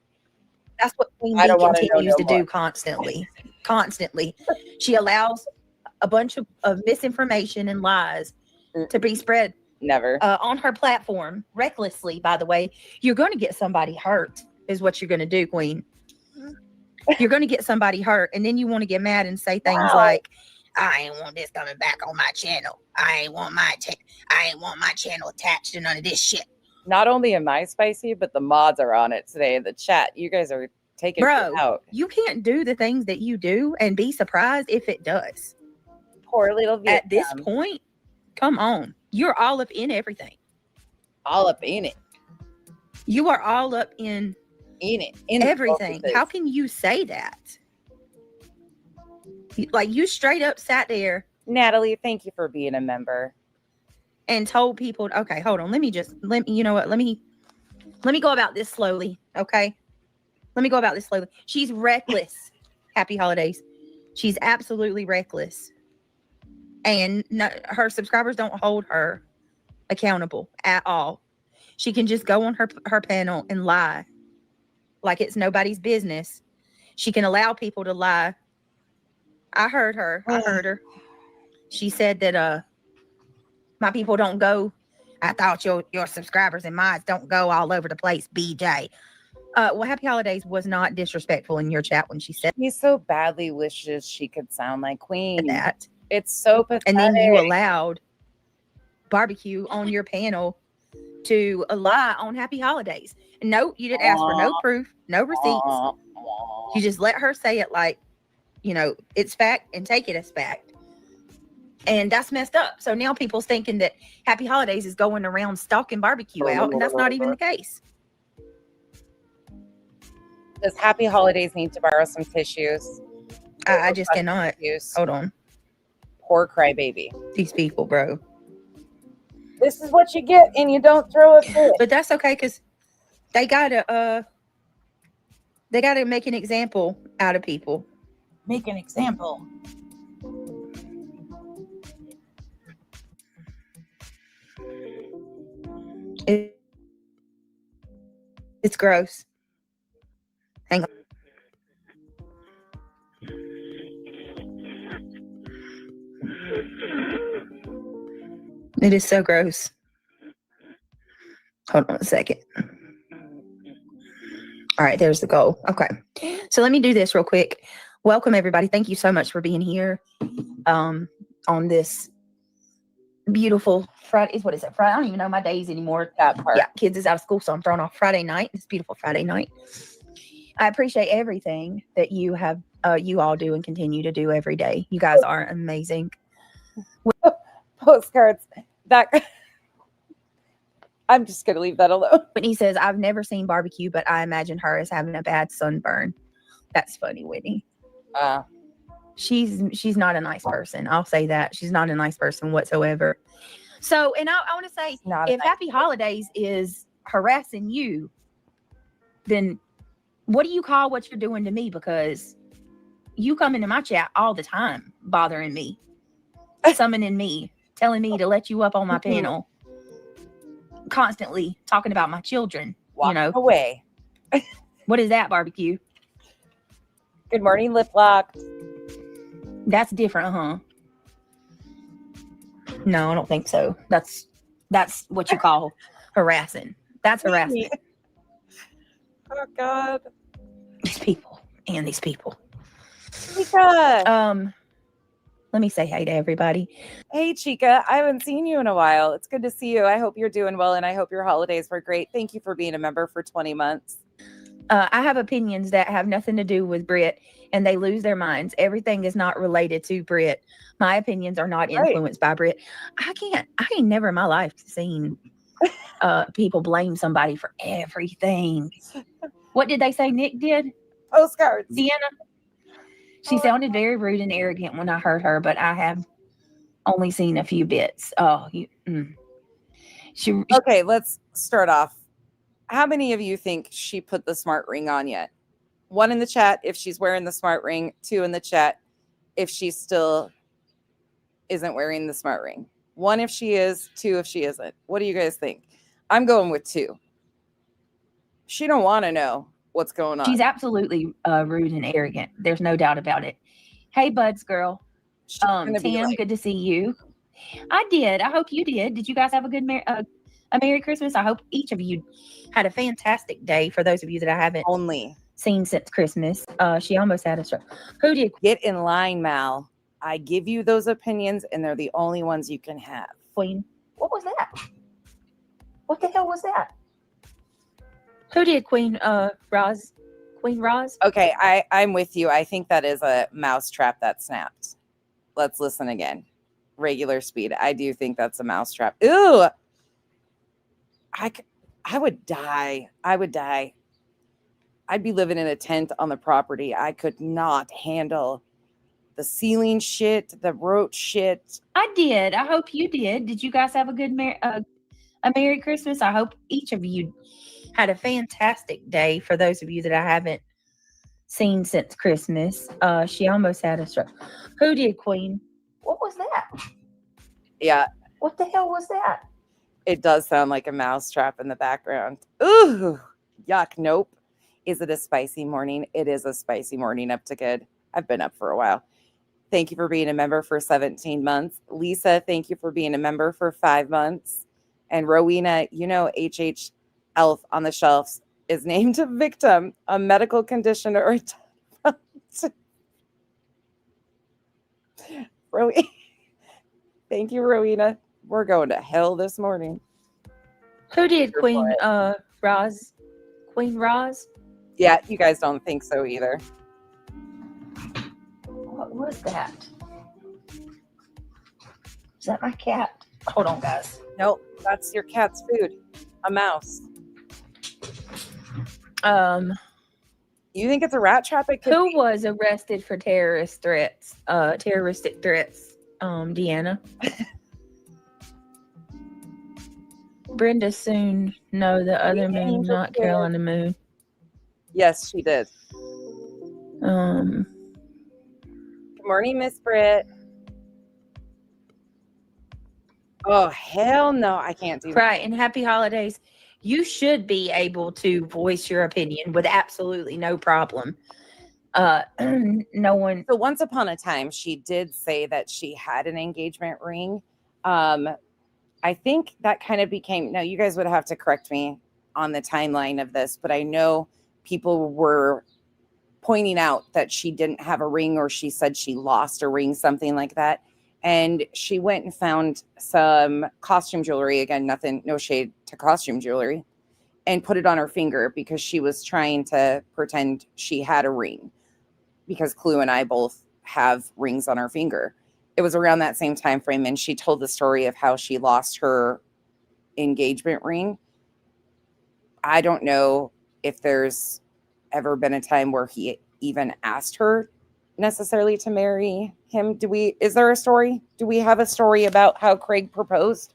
That's what Queen I Bee don't wanna know continues no to do more. constantly. She allows a bunch of misinformation and lies to be spread Never. on her platform recklessly. By the way, you're going to get somebody hurt is what you're going to do, Queen. You're going to get somebody hurt, and then you want to get mad and say things like, I ain't want this coming back on my channel. I ain't want my channel attached to none of this shit. Not only am I spicy, but the mods are on it today in the chat. You guys are taking Bro, it out. you can't do the things that you do and be surprised if it does. Poor little Vietnam. At this point, come on. You're all up in everything. All up in it. You are all up in In everything. How can you say that? Like, you straight up sat there Natalie, thank you for being a member. and told people, okay, hold on. Let me you know what? Let me go about this slowly. Okay. Let me go about this slowly. She's reckless. Happy holidays. She's absolutely reckless. And her subscribers don't hold her accountable at all. She can just go on her panel and lie like it's nobody's business. She can allow people to lie. I heard her. She said that my people don't go. I thought your subscribers and mine don't go all over the place, BJ. Well, Happy Holidays was not disrespectful in your chat when she said He so badly wishes she could sound like Queen. that. It's so pathetic. And then you allowed Barbecue on your panel to lie on Happy Holidays. And no, you didn't ask for no proof, no receipts. You just let her say it like, you know, it's fact and take it as fact. And that's messed up. So now people's thinking that Happy Holidays is going around stalking Barbecue out, and that's not even the case. Does Happy Holidays need to borrow some tissues? I just cannot. Tissues. Hold on. Poor crybaby. These people, bro. This is what you get, and you don't throw a fit. But that's okay, because they gotta make an example out of people. Make an example. It's gross. Hang on. It is so gross. Hold on a second. All right, there's the goal. Okay. So let me do this real quick. Welcome, everybody. Thank you so much for being here on this beautiful Friday. What is it? Friday? I don't even know my days anymore. That part. Yeah, kids is out of school, so I'm thrown off Friday night. It's beautiful Friday night. I appreciate everything that you have, you all do and continue to do every day. You guys are amazing. Postcards. That I'm just gonna leave that alone. Whitney says, I've never seen Barbecue, but I imagine her as having a bad sunburn. That's funny, Whitney. She's not a nice person. I'll say that. She's not a nice person whatsoever. So, and I want to say, if Happy Holidays is harassing you, then what do you call what you're doing to me? Because you come into my chat all the time, bothering me, summoning me, telling me to let you up on my panel, constantly talking about my children. Walk you know, away. What is that, Barbecue? Good morning, lip lock. That's different, huh? No, I don't think so. That's what you call harassing. That's harassment. Oh God. These people. Chica. Let me say hey to everybody. Hey, Chica. I haven't seen you in a while. It's good to see you. I hope you're doing well, and I hope your holidays were great. Thank you for being a member for 20 months. I have opinions that have nothing to do with Brit, and they lose their minds. Everything is not related to Brit. My opinions are not influenced by Brit. I ain't never in my life seen people blame somebody for everything. What did they say Nick did? Postcards. Deanna? She sounded very rude and arrogant when I heard her, but I have only seen a few bits. Okay, let's start off. How many of you think she put the smart ring on yet? 1 in the chat if she's wearing the smart ring. 2 in the chat if she still isn't wearing the smart ring. 1 if she is, 2 if she isn't. What do you guys think? I'm going with 2. She don't want to know what's going on. She's absolutely rude and arrogant. There's no doubt about it. Hey, Buds girl. She's gonna be Tim, like, good to see you. I did. I hope you did. Did you guys have a good a Merry Christmas? I hope each of you had a fantastic day. For those of you that I haven't only seen since Christmas, she almost had a stroke. Who did? get in line, Mal. I give you those opinions, and they're the only ones you can have. Queen. What was that? What the hell was that? Who did Queen Roz? Queen Roz? Okay, I'm with you. I think that is a mouse trap that snapped. Let's listen again. Regular speed. I do think that's a mouse trap. Ooh. I would die. I would die. I'd be living in a tent on the property. I could not handle the ceiling shit, the roach shit. I did. I hope you did. Did you guys have a good a Merry Christmas? I hope each of you had a fantastic day. For those of you that I haven't seen since Christmas, she almost had a stroke. Who did, Queen? What was that? Yeah, What the hell was that? it does sound like a mouse trap in the background. Ooh, yuck. Nope. Is it a spicy morning? It is a spicy morning up to good. I've been up for a while. Thank you for being a member for 17 months. Lisa, thank you for being a member for 5 months. And Rowena, you know, HH Elf on the Shelves is named a victim, a medical condition, or a Rowena. Thank you, Rowena. We're going to hell this morning. Who did, Queen Roz? Queen Roz? Yeah, you guys don't think so either. What was that? Is that my cat? Hold on, guys. Nope, that's your cat's food. A mouse. You think it's a rat trap? It could Who be. was arrested for terroristic threats? Deanna. Brenda soon. No, the other moon, Angel not Kid. Carolina Moon. Yes, she did. Um, Good morning, Miss Britt. Oh, hell no. I can't do that. right. And happy holidays. You should be able to voice your opinion with absolutely no problem. No one. So once upon a time, she did say that she had an engagement ring. I think that kind of became, now you guys would have to correct me on the timeline of this, but I know people were pointing out that she didn't have a ring, or she said she lost a ring, something like that. And she went and found some costume jewelry. Again, nothing, no shade to costume jewelry, and put it on her finger because she was trying to pretend she had a ring, because Clue and I both have rings on our finger. It was around that same time frame, and she told the story of how she lost her engagement ring. I don't know if there's ever been a time where he even asked her necessarily to marry him. Is there a story? Do we have a story about how Craig proposed?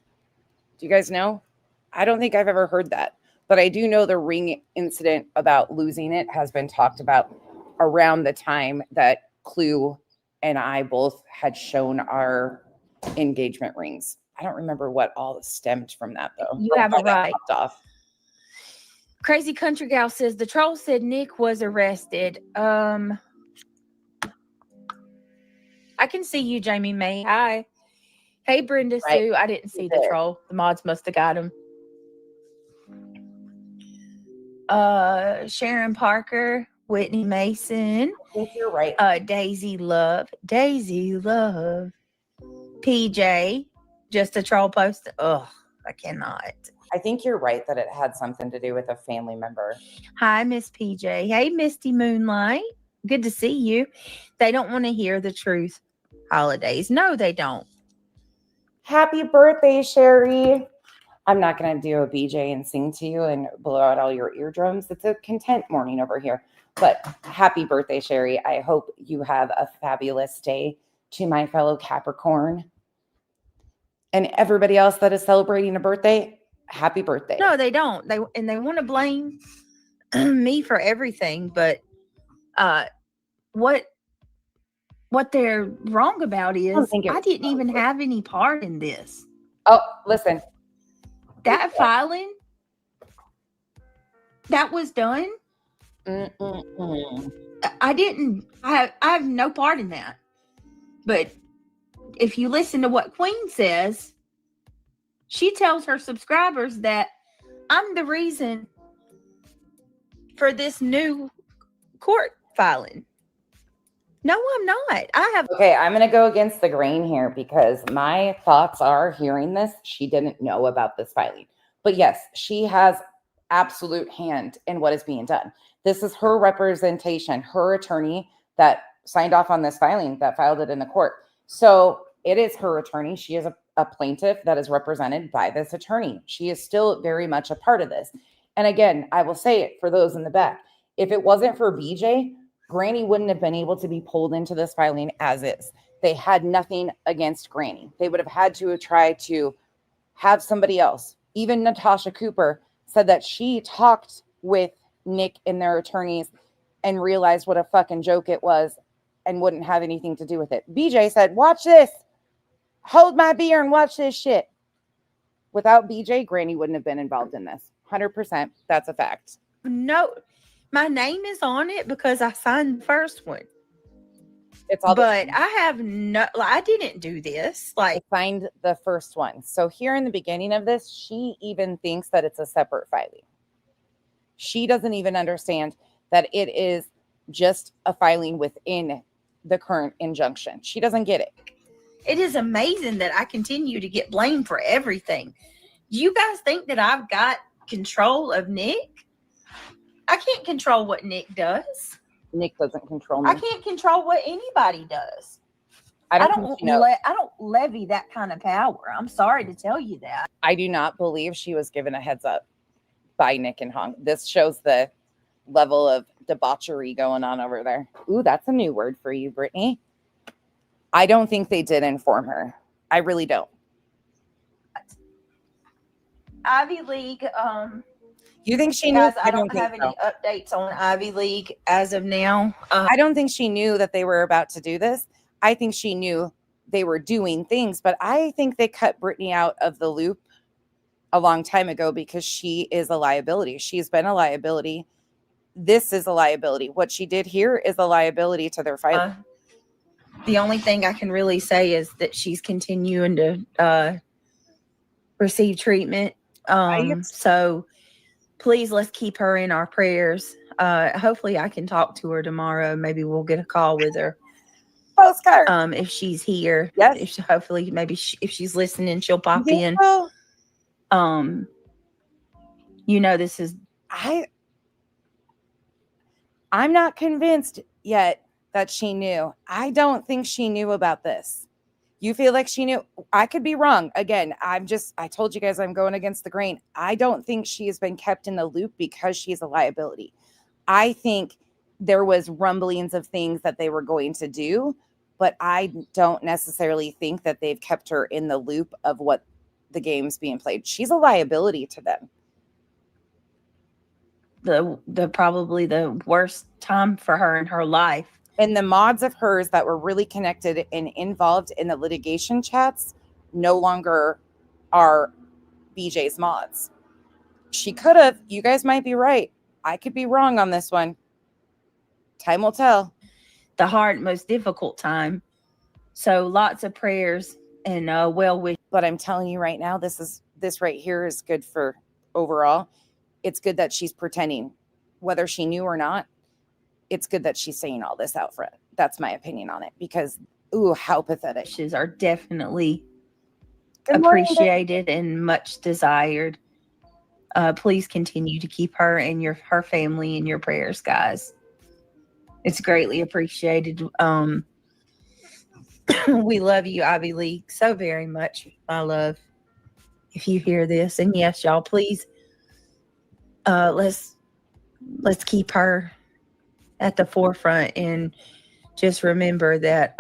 Do you guys know? I don't think I've ever heard that, but I do know the ring incident about losing it has been talked about around the time that Clue and I both had shown our engagement rings. I don't remember what all stemmed from that, though. You have it right. Off. Crazy Country Gal says the troll said Nick was arrested. I can see you, Jamie May. Hi. Hey, Brenda Right. Sue. I didn't see the troll. The mods must have got him. Sharon Parker, Whitney Mason. I think you're right. Daisy Love, PJ, just a troll post. Ugh, I cannot. I think you're right that it had something to do with a family member. Hi, Miss PJ. Hey, Misty Moonlight. Good to see you. They don't want to hear the truth. Holidays. No, they don't. Happy birthday, Sherry. I'm not going to do a BJ and sing to you and blow out all your eardrums. It's a content morning over here. But happy birthday, Sherry. I hope you have a fabulous day. To my fellow Capricorn and everybody else that is celebrating a birthday, happy birthday. No, they don't. They want to blame me for everything, but what they're wrong about is I didn't even have any part in this. Oh, listen. That filing that was done. Mm-mm-mm. I have no part in that. But if you listen to what Queen says, she tells her subscribers that I'm the reason for this new court filing. No, I'm not. Okay, I'm going to go against the grain here because my thoughts are hearing this. She didn't know about this filing. But yes, she has absolute hand in what is being done. This is her representation, her attorney that signed off on this filing, that filed it in the court. So it is her attorney. She is a plaintiff that is represented by this attorney. She is still very much a part of this. And again, I will say it for those in the back. If it wasn't for BJ, Granny wouldn't have been able to be pulled into this filing as is. They had nothing against Granny. They would have had to try to have somebody else. Even Natasha Cooper said that she talked with Nick and their attorneys and realized what a fucking joke it was and wouldn't have anything to do with it. BJ said, watch this. Hold my beer and watch this shit. Without BJ, Granny wouldn't have been involved in this. 100%. That's a fact. No, my name is on it because I signed the first one. It's all but I didn't do this. I signed the first one. So here in the beginning of this, she even thinks that it's a separate filing. She doesn't even understand that it is just a filing within the current injunction. She doesn't get it. It is amazing that I continue to get blamed for everything. You guys think that I've got control of Nick? I can't control what Nick does. Nick doesn't control me. I can't control what anybody does. I don't levy that kind of power. I'm sorry to tell you that. I do not believe she was given a heads up by Nick and Hong. This shows the level of debauchery going on over there. Ooh, that's a new word for you, Brittany. I don't think they did inform her. I really don't. Ivy League. You think she knew? Guys, I don't have any updates on Ivy League as of now. I don't think she knew that they were about to do this. I think she knew they were doing things, but I think they cut Brittany out of the loop a long time ago because she is a liability. She's been a liability. This is a liability. What she did here is a liability to their fight. The only thing I can really say is that she's continuing to receive treatment. So please, let's keep her in our prayers. Hopefully I can talk to her tomorrow. Maybe we'll get a call with her. Postcard. If she's here. Yes. Hopefully, maybe if she's listening, she'll pop in. So? This is. I'm not convinced yet that she knew. I don't think she knew about this. You feel like she knew? I could be wrong. Again, I told you guys I'm going against the grain. I don't think she has been kept in the loop because she's a liability. I think there was rumblings of things that they were going to do, but I don't necessarily think that they've kept her in the loop of what the game's being played. She's a liability to them. The probably the worst time for her in her life. And the mods of hers that were really connected and involved in the litigation chats no longer are BJ's mods. She could have. You guys might be right. I could be wrong on this one. Time will tell. The hard, most difficult time. So lots of prayers and well wishes. But I'm telling you right now, this right here is good for overall. It's good that she's pretending, whether she knew or not. It's good that she's saying all this out front. That's my opinion on it because, ooh, how pathetic. Wishes are definitely Good morning, appreciated and much desired. Please continue to keep her and her family in your prayers, guys. It's greatly appreciated. We love you, Ivy League, so very much, my love. If you hear this, and yes, y'all, please, let's keep her at the forefront, and just remember that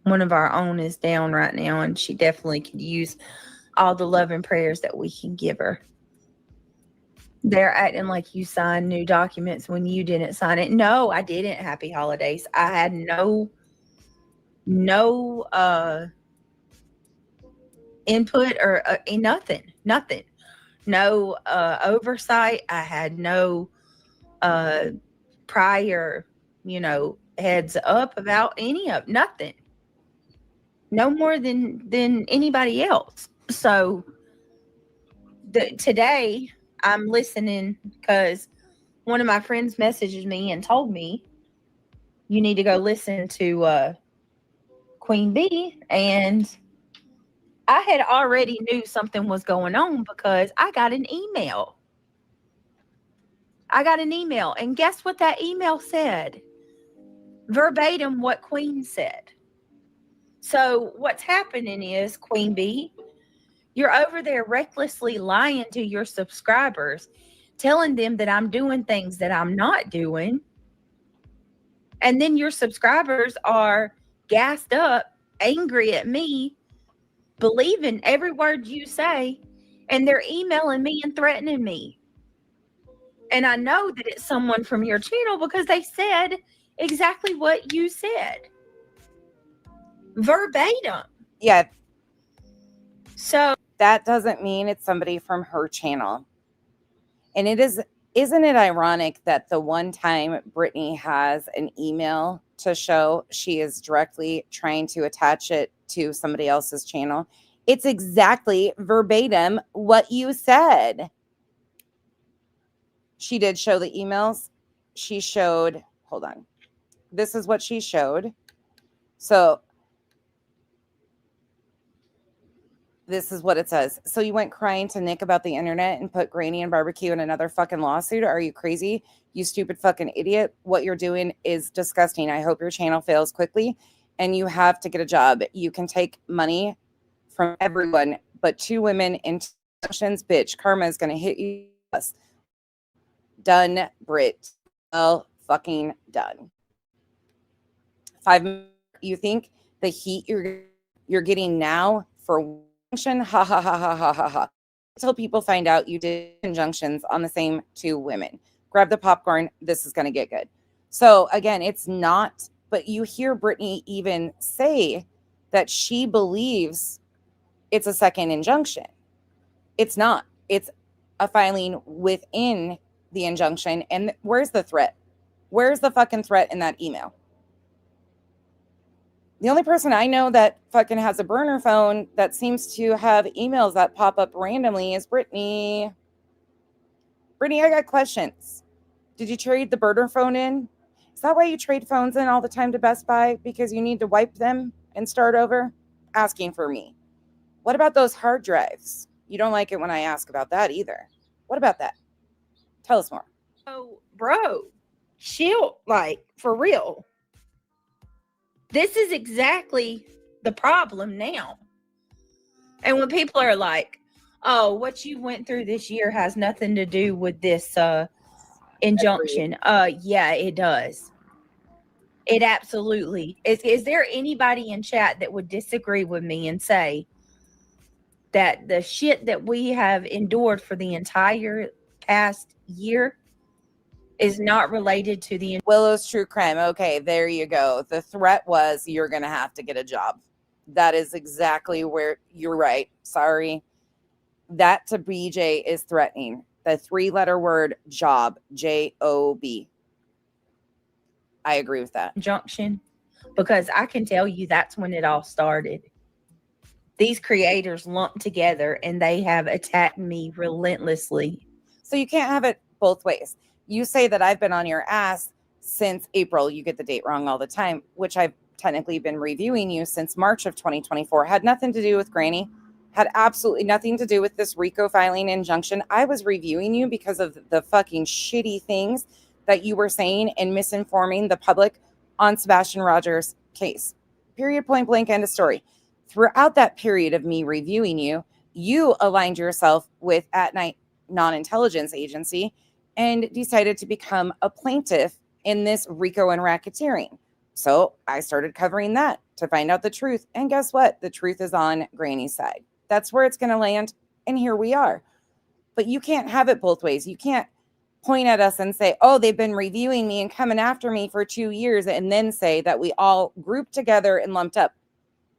one of our own is down right now, and she definitely could use all the love and prayers that we can give her. They're acting like you signed new documents when you didn't sign it. No, I didn't. Happy holidays. I had no input or nothing. No oversight. I had no prior, heads up about any of nothing. No more than anybody else. So today I'm listening because one of my friends messaged me and told me you need to go listen to Queen Bee, and I had already knew something was going on because I got an email. And guess what that email said? Verbatim what Queen said. So what's happening is, Queen Bee, you're over there recklessly lying to your subscribers, telling them that I'm doing things that I'm not doing. And then your subscribers are gassed up, angry at me, believing every word you say, and they're emailing me and threatening me. And I know that it's someone from your channel because they said exactly what you said. Verbatim. Yeah. So that doesn't mean it's somebody from her channel. And isn't it ironic that the one time Brittany has an email to show, she is directly trying to attach it to somebody else's channel? It's exactly verbatim what you said. She did show the emails. She showed, hold on. This is what she showed. So this is what it says. So you went crying to Nick about the internet and put Granny and Barbecue in another fucking lawsuit? Are you crazy? You stupid fucking idiot. What you're doing is disgusting. I hope your channel fails quickly and you have to get a job. You can take money from everyone, but two women in tensions, bitch. Karma is going to hit you. Done, Brit. Well, fucking done. 5 minutes. You think the heat you're getting now for ha ha ha ha ha ha ha. Until people find out you did conjunctions on the same two women. Grab the popcorn. This is going to get good. So again, it's not, but you hear Brittany even say that she believes it's a second injunction. It's not. It's a filing within the injunction. And where's the threat? Where's the fucking threat in that email? The only person I know that fucking has a burner phone that seems to have emails that pop up randomly is Brittany. Brittany, I got questions. Did you trade the burner phone in? Is that why you trade phones in all the time to Best Buy? Because you need to wipe them and start over? Asking for me. What about those hard drives? You don't like it when I ask about that either. What about that? Tell us more. Oh, bro, chill, like, for real. This is exactly the problem now. And when people are like, oh, what you went through this year has nothing to do with this injunction. Yeah, it does. It absolutely is. Is there anybody in chat that would disagree with me and say that the shit that we have endured for the entire past year is not related to the Willow's true crime? Okay, there you go. The threat was you're going to have to get a job. That is exactly where you're right. Sorry. That to BJ is threatening. The 3-letter word job, J-O-B. I agree with that. injunction, because I can tell you that's when it all started. These creators lumped together and they have attacked me relentlessly. So you can't have it both ways. You say that I've been on your ass since April. You get the date wrong all the time, which I've technically been reviewing you since March of 2024. Had nothing to do with Granny. Had absolutely nothing to do with this RICO filing injunction. I was reviewing you because of the fucking shitty things that you were saying and misinforming the public on Sebastian Rogers' case. Period, point blank, end of story. Throughout that period of me reviewing you, you aligned yourself with At Night Non-Intelligence Agency and decided to become a plaintiff in this RICO and racketeering. So I started covering that to find out the truth. And guess what? The truth is on Granny's side. That's where it's going to land. And here we are. But you can't have it both ways. You can't point at us and say, oh, they've been reviewing me and coming after me for 2 years, and then say that we all grouped together and lumped up.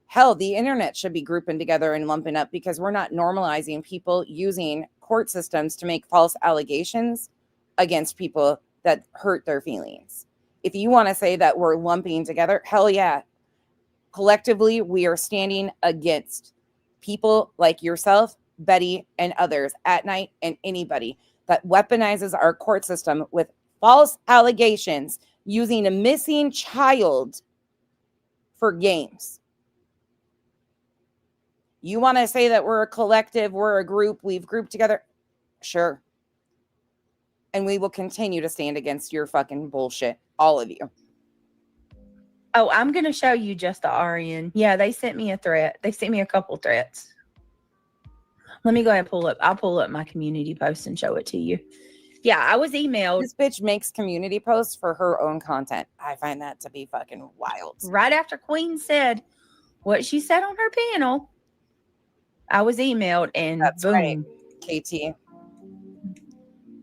Hell, the internet should be grouping together and lumping up because we're not normalizing people using court systems to make false allegations against people that hurt their feelings. If you want to say that we're lumping together, hell yeah. Collectively, we are standing against people like yourself, Betty, and others, At Night, and anybody that weaponizes our court system with false allegations using a missing child for games. You want to say that we're a collective, we're a group, we've grouped together? Sure. And we will continue to stand against your fucking bullshit, all of you. Oh, I'm going to show you just the RN. Yeah, they sent me a threat. They sent me a couple threats. Let me go ahead and pull up. I'll pull up my community post and show it to you. Yeah, I was emailed. This bitch makes community posts for her own content. I find that to be fucking wild. Right after Queen said what she said on her panel, I was emailed and That's boom. right, KT.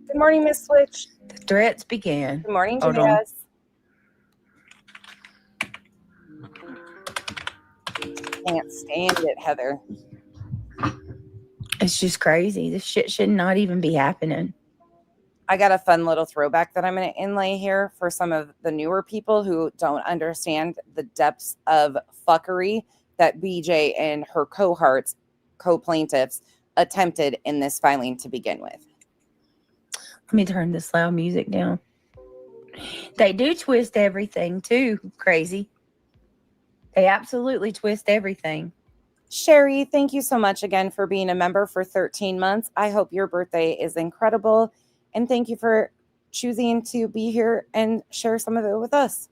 Good morning, Miss Switch. The threats began. Good morning, Hold on. Jazz. Can't stand it, Heather. It's just crazy. This shit should not even be happening. I got a fun little throwback that I'm going to inlay here for some of the newer people who don't understand the depths of fuckery that BJ and her cohorts, co-plaintiffs, attempted in this filing to begin with. Let me turn this loud music down. They do twist everything too, crazy. They absolutely twist everything. Sherry, thank you so much again for being a member for 13 months. I hope your birthday is incredible. And thank you for choosing to be here and share some of it with us.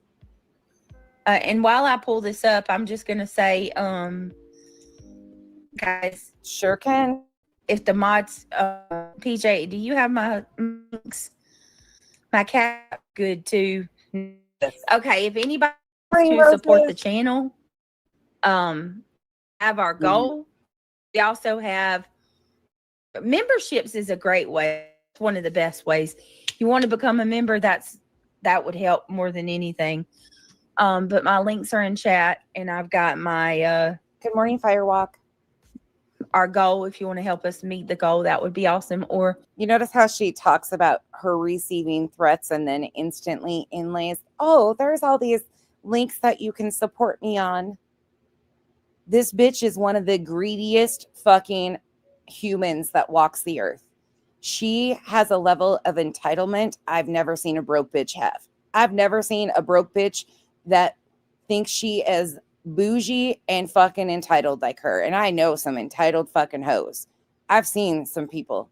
And while I pull this up, I'm just going to say, guys, Sure can. if the mods, PJ, do you have my links? My cat, good too. Okay, if anybody wants to support the channel, have our goal. We also have memberships is a great way. It's one of the best ways. You want to become a member, that would help more than anything. But my links are in chat, and I've got my Good morning, Firewalk. our goal. If you want to help us meet the goal, that would be awesome. Or You notice how she talks about her receiving threats and then instantly inlays, oh, there's all these links that you can support me on. This bitch is one of the greediest fucking humans that walks the earth. She has a level of entitlement I've never seen a broke bitch have. I've never seen a broke bitch that thinks she is bougie and fucking entitled like her. And I know some entitled fucking hoes. I've seen some people.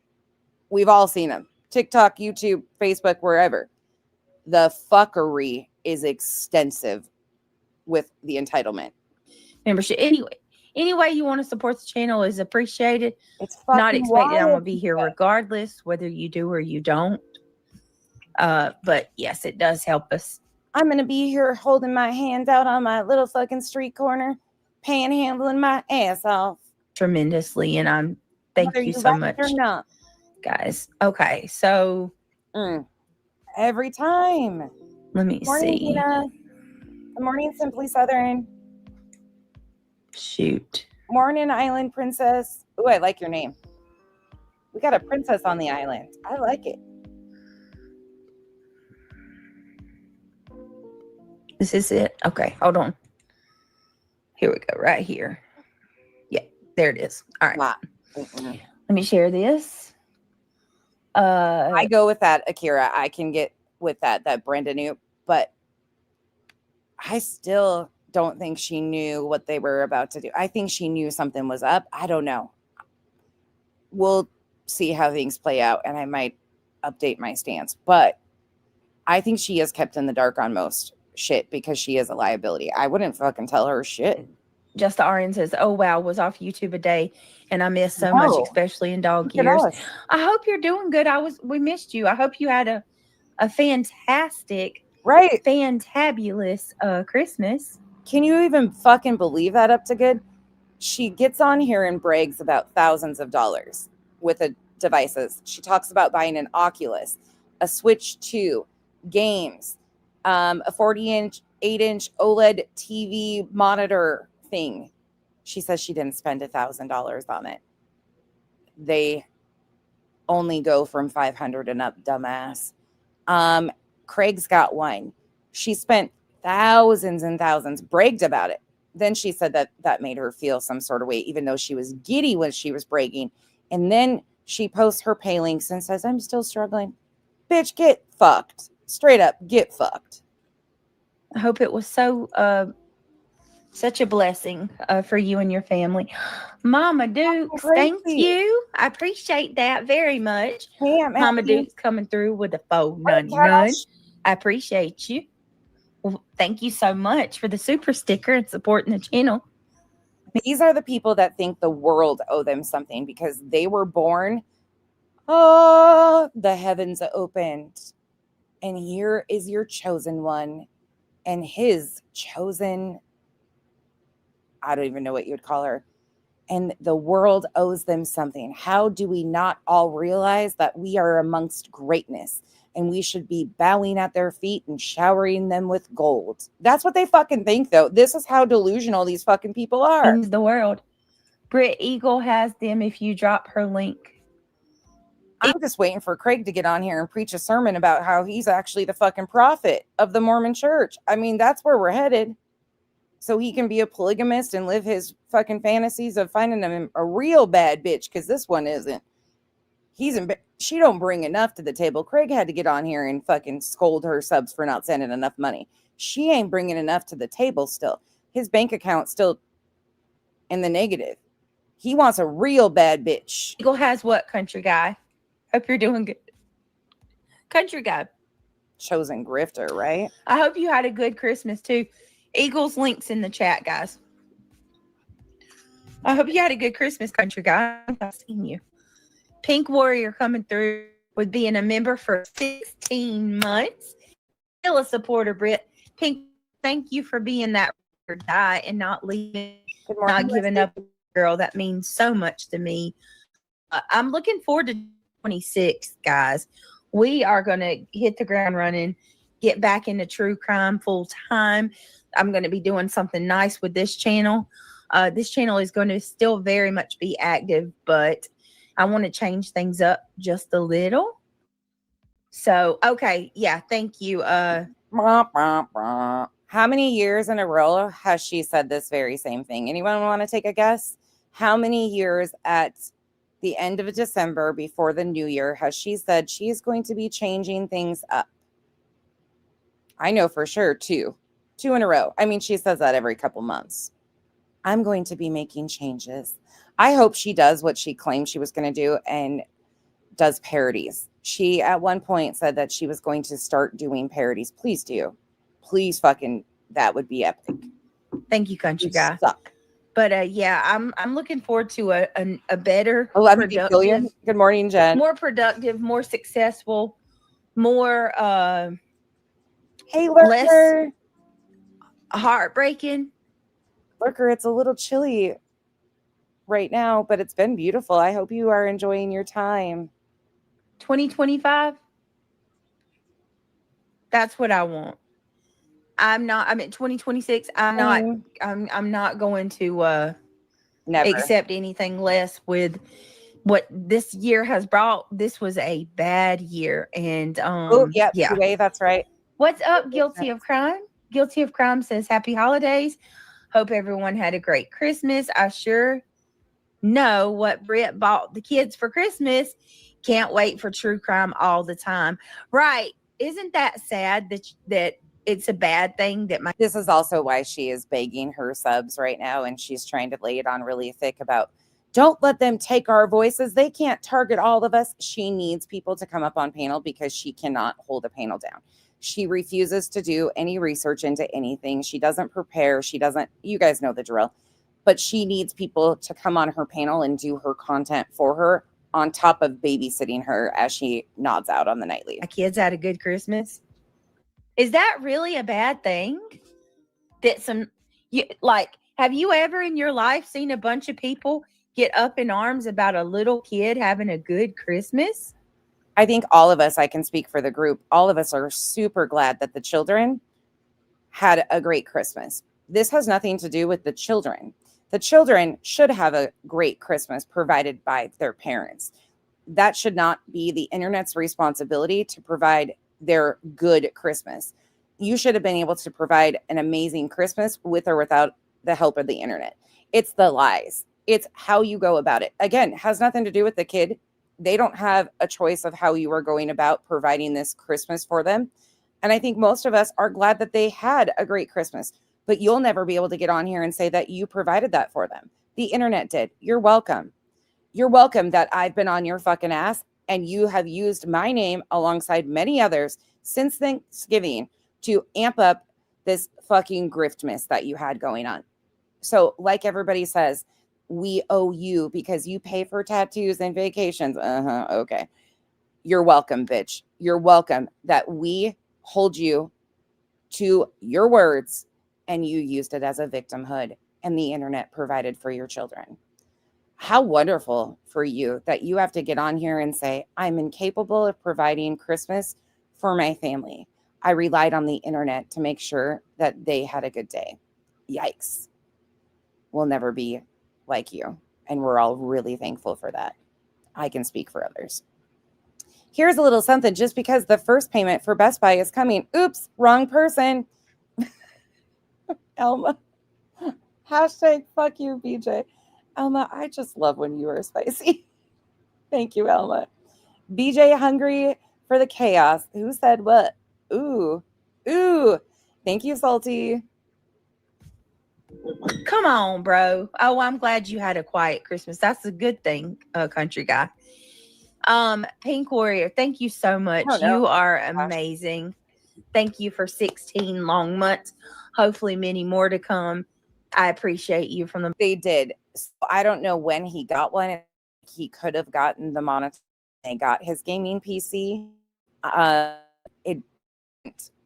We've all seen them. TikTok, YouTube, Facebook, wherever. The fuckery is extensive with the entitlement. membership. Any way you want to support the channel is appreciated. It's Not expected I'm wild. gonna be here regardless, whether you do or you don't. But yes, it does help us. I'm going to be here holding my hands out on my little fucking street corner, panhandling my ass off. Tremendously, and I'm thank Whether you so like much, it or not. guys. Okay, so Every time. let me Morning, see. Tina. Good morning, Simply Southern. Shoot. Morning, Island Princess. Ooh, I like your name. We got a princess on the island. I like it. This is it. Okay, hold on. Here we go, right here. Yeah, there it is. All right. Wow. Let me share this. I go with that, Akira. I can get with that Brenda knew, but I still don't think she knew what they were about to do. I think she knew something was up. I don't know. We'll see how things play out, and I might update my stance. But I think she is kept in the dark on most shit because she is a liability. I wouldn't fucking tell her shit. Just the RN says, "Oh wow, was off YouTube a day, and I missed so much, No. especially in dog Look at years. us. I hope you're doing good. We missed you. I hope you had a fantastic, Right. fantabulous Christmas." Can you even fucking believe that up to good? She gets on here and brags about thousands of dollars with the devices. She talks about buying an Oculus, a Switch 2, games, a 40-inch, 8-inch OLED TV monitor thing. She says she didn't spend $1,000 on it. They only go from 500 and up, dumbass. Craig's got one. She spent thousands and thousands, bragged about it. Then she said that made her feel some sort of way, even though she was giddy when she was bragging. And then she posts her pay links and says, I'm still struggling. Bitch, get fucked. Straight up, get fucked. I hope it was such a blessing for you and your family. Mama Dukes, thank crazy. you. I appreciate that very much. Damn, Mama Abby. Dukes coming through with a Right, 4.99. cash. I appreciate you. Well, thank you so much for the super sticker and supporting the channel. These are the people that think the world owe them something because they were born. Oh, the heavens opened. And here is your chosen one and his chosen, I don't even know what you would call her. And the world owes them something. How do we not all realize that we are amongst greatness and we should be bowing at their feet and showering them with gold? That's what they fucking think, though. This is how delusional these fucking people are. Means the world. Britt Eagle has them if you drop her link. I'm just waiting for Craig to get on here and preach a sermon about how he's actually the fucking prophet of the Mormon church. I mean, that's where we're headed. So he can be a polygamist and live his fucking fantasies of finding him a real bad bitch, because this one isn't. She don't bring enough to the table. Craig had to get on here and fucking scold her subs for not sending enough money. She ain't bringing enough to the table still. His bank account's still in the negative. He wants a real bad bitch. Eagle has what, country guy? Hope you're doing good. Country guy. Chosen grifter, right? I hope you had a good Christmas too. Eagles links in the chat, guys. I hope you had a good Christmas, country guy. I've seen you. Pink Warrior coming through with being a member for 16 months. Still a supporter, Britt. Pink, thank you for being that or die and not leaving, Good morning, not giving Leslie. up, girl. That means so much to me. I'm looking forward to 26, guys. We are going to hit the ground running, get back into true crime full time. I'm going to be doing something nice with this channel. This channel is going to still very much be active, but I want to change things up just a little. So, okay. Yeah. Thank you. How many years in a row has she said this very same thing? Anyone want to take a guess? How many years at the end of December before the new year has she said she's going to be changing things up? I know for sure two in a row. I mean, she says that every couple months. I'm going to be making changes. I hope she does what she claimed she was going to do and does parodies. She at one point said that she was going to start doing parodies. Please do. Please fucking, that would be epic. Thank you, country You guy. suck. But yeah, I'm looking forward to a better, 11 billion. Good morning, Jen. more productive, more successful, more Hey, Lurker. heartbreaking. Lurker, it's a little chilly right now, but it's been beautiful. I hope you are enjoying your time. 2025. That's what I want. I'm in 2026. I'm not going to Never. accept anything less with what this year has brought. This was a bad year. And Yeah. That's right. What's up, Guilty of Crime? Guilty of Crime says happy holidays. Hope everyone had a great Christmas. I sure know what Britt bought the kids for Christmas. Can't wait for true crime all the time. Right. Isn't that sad that it's a bad thing that my This is also why she is begging her subs right now, and she's trying to lay it on really thick about don't let them take our voices. They can't target all of us. She needs people to come up on panel because she cannot hold a panel down. She refuses to do any research into anything. She doesn't prepare. She doesn't, you guys know the drill, but she needs people to come on her panel and do her content for her on top of babysitting her as she nods out on the nightly. kids had a good Christmas. Is that really a bad thing? That have you ever in your life seen a bunch of people get up in arms about a little kid having a good Christmas? I think all of us, I can speak for the group, all of us are super glad that the children had a great Christmas. This has nothing to do with the children. The children should have a great Christmas provided by their parents. That should not be the internet's responsibility to provide their good Christmas. You should have been able to provide an amazing Christmas with or without the help of the internet. It's the lies. It's how you go about it. Again, has nothing to do with the kid. They don't have a choice of how you are going about providing this Christmas for them. And I think most of us are glad that they had a great Christmas, but you'll never be able to get on here and say that you provided that for them. The internet did. You're welcome. You're welcome that I've been on your fucking ass and you have used my name alongside many others since Thanksgiving to amp up this fucking griftmas that you had going on. So like everybody says, we owe you because you pay for tattoos and vacations. Okay. You're welcome, bitch. You're welcome that we hold you to your words and you used it as a victimhood and the internet provided for your children. How wonderful for you that you have to get on here and say, I'm incapable of providing Christmas for my family. I relied on the internet to make sure that they had a good day. Yikes. We'll never be like you. And we're all really thankful for that. I can speak for others. Here's a little something. Just because the first payment for Best Buy is coming. Oops, wrong person. Elma. Hashtag fuck you, BJ. Elma, I just love when you are spicy. Thank you, Elma. BJ hungry for the chaos. Who said what? Ooh. Thank you, Salty. Come on, bro. Oh, I'm glad you had a quiet Christmas. That's a good thing, country guy. Pink Warrior, thank you so much. You are amazing. Thank you for 16 long months. Hopefully many more to come. I appreciate you from the They did. So I don't know when he got one. He could have gotten the monitor. They got his gaming PC. It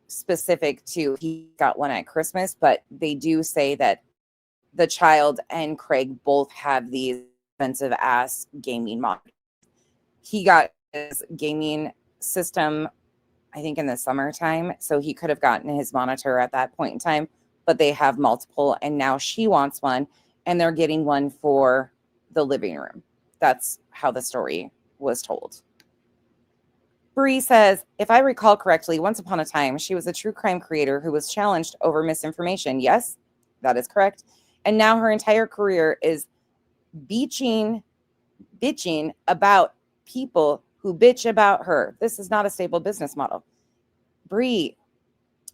specific to he got one at Christmas, but they do say that the child and Craig both have these expensive ass gaming monitors. He got his gaming system, I think, in the summertime, so he could have gotten his monitor at that point in time, but they have multiple, and now she wants one, and they're getting one for the living room. That's how the story was told. Bree says, if I recall correctly, once upon a time, she was a true crime creator who was challenged over misinformation. Yes, that is correct. And now her entire career is bitching about people who bitch about her. This is not a stable business model. Bree,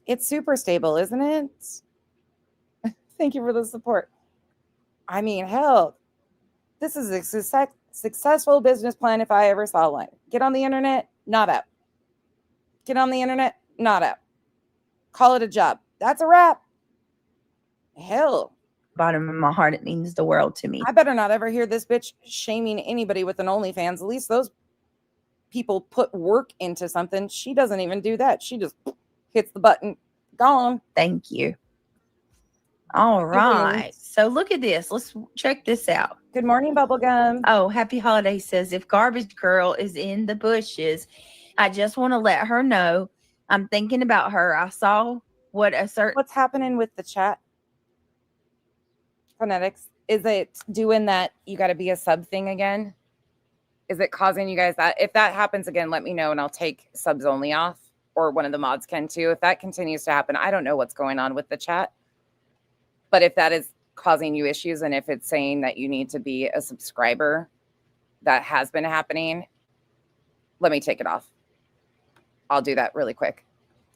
it's super stable, isn't it? Thank you for the support. I mean, hell, this is a successful business plan if I ever saw one. Get on the internet, not out. Get on the internet, not out. Call it a job. That's a wrap. Hell. bottom of my heart, it means the world to me. I better not ever hear this bitch shaming anybody with an OnlyFans. At least those people put work into something. She doesn't even do that. She just hits the button. Gone. Thank you. All right. So look at this. Let's check this out. Good morning, Bubblegum. Oh, Happy Holiday says, if Garbage Girl is in the bushes, I just want to let her know I'm thinking about her. I saw what's happening with the chat. Phonetics. Is it doing that you got to be a sub thing again? Is it causing you guys that? If that happens again, let me know and I'll take subs only off, or one of the mods can too. If that continues to happen, I don't know what's going on with the chat. But if that is causing you issues and if it's saying that you need to be a subscriber, that has been happening, let me take it off. I'll do that really quick.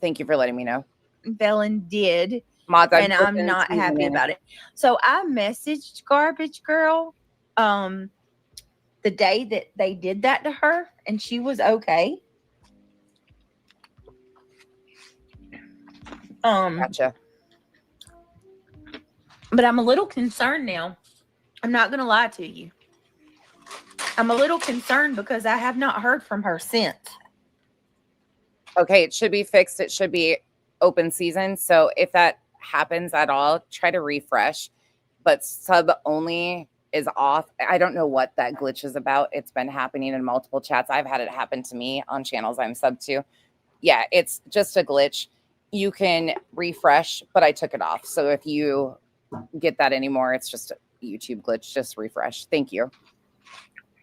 Thank you for letting me know. Felon did, Mods, and I'm flipping not to happy the about it. So I messaged Garbage Girl the day that they did that to her, and she was okay. Gotcha. But I'm a little concerned now. I'm not gonna lie to you. I'm a little concerned because I have not heard from her since. Okay, it should be fixed. It should be open season. So if that happens at all, try to refresh. But sub only is off. I don't know what that glitch is about. It's been happening in multiple chats. I've had it happen to me on channels I'm sub to. Yeah, it's just a glitch. You can refresh, but I took it off. So if you get that anymore, it's just a YouTube glitch. Just refresh. Thank you.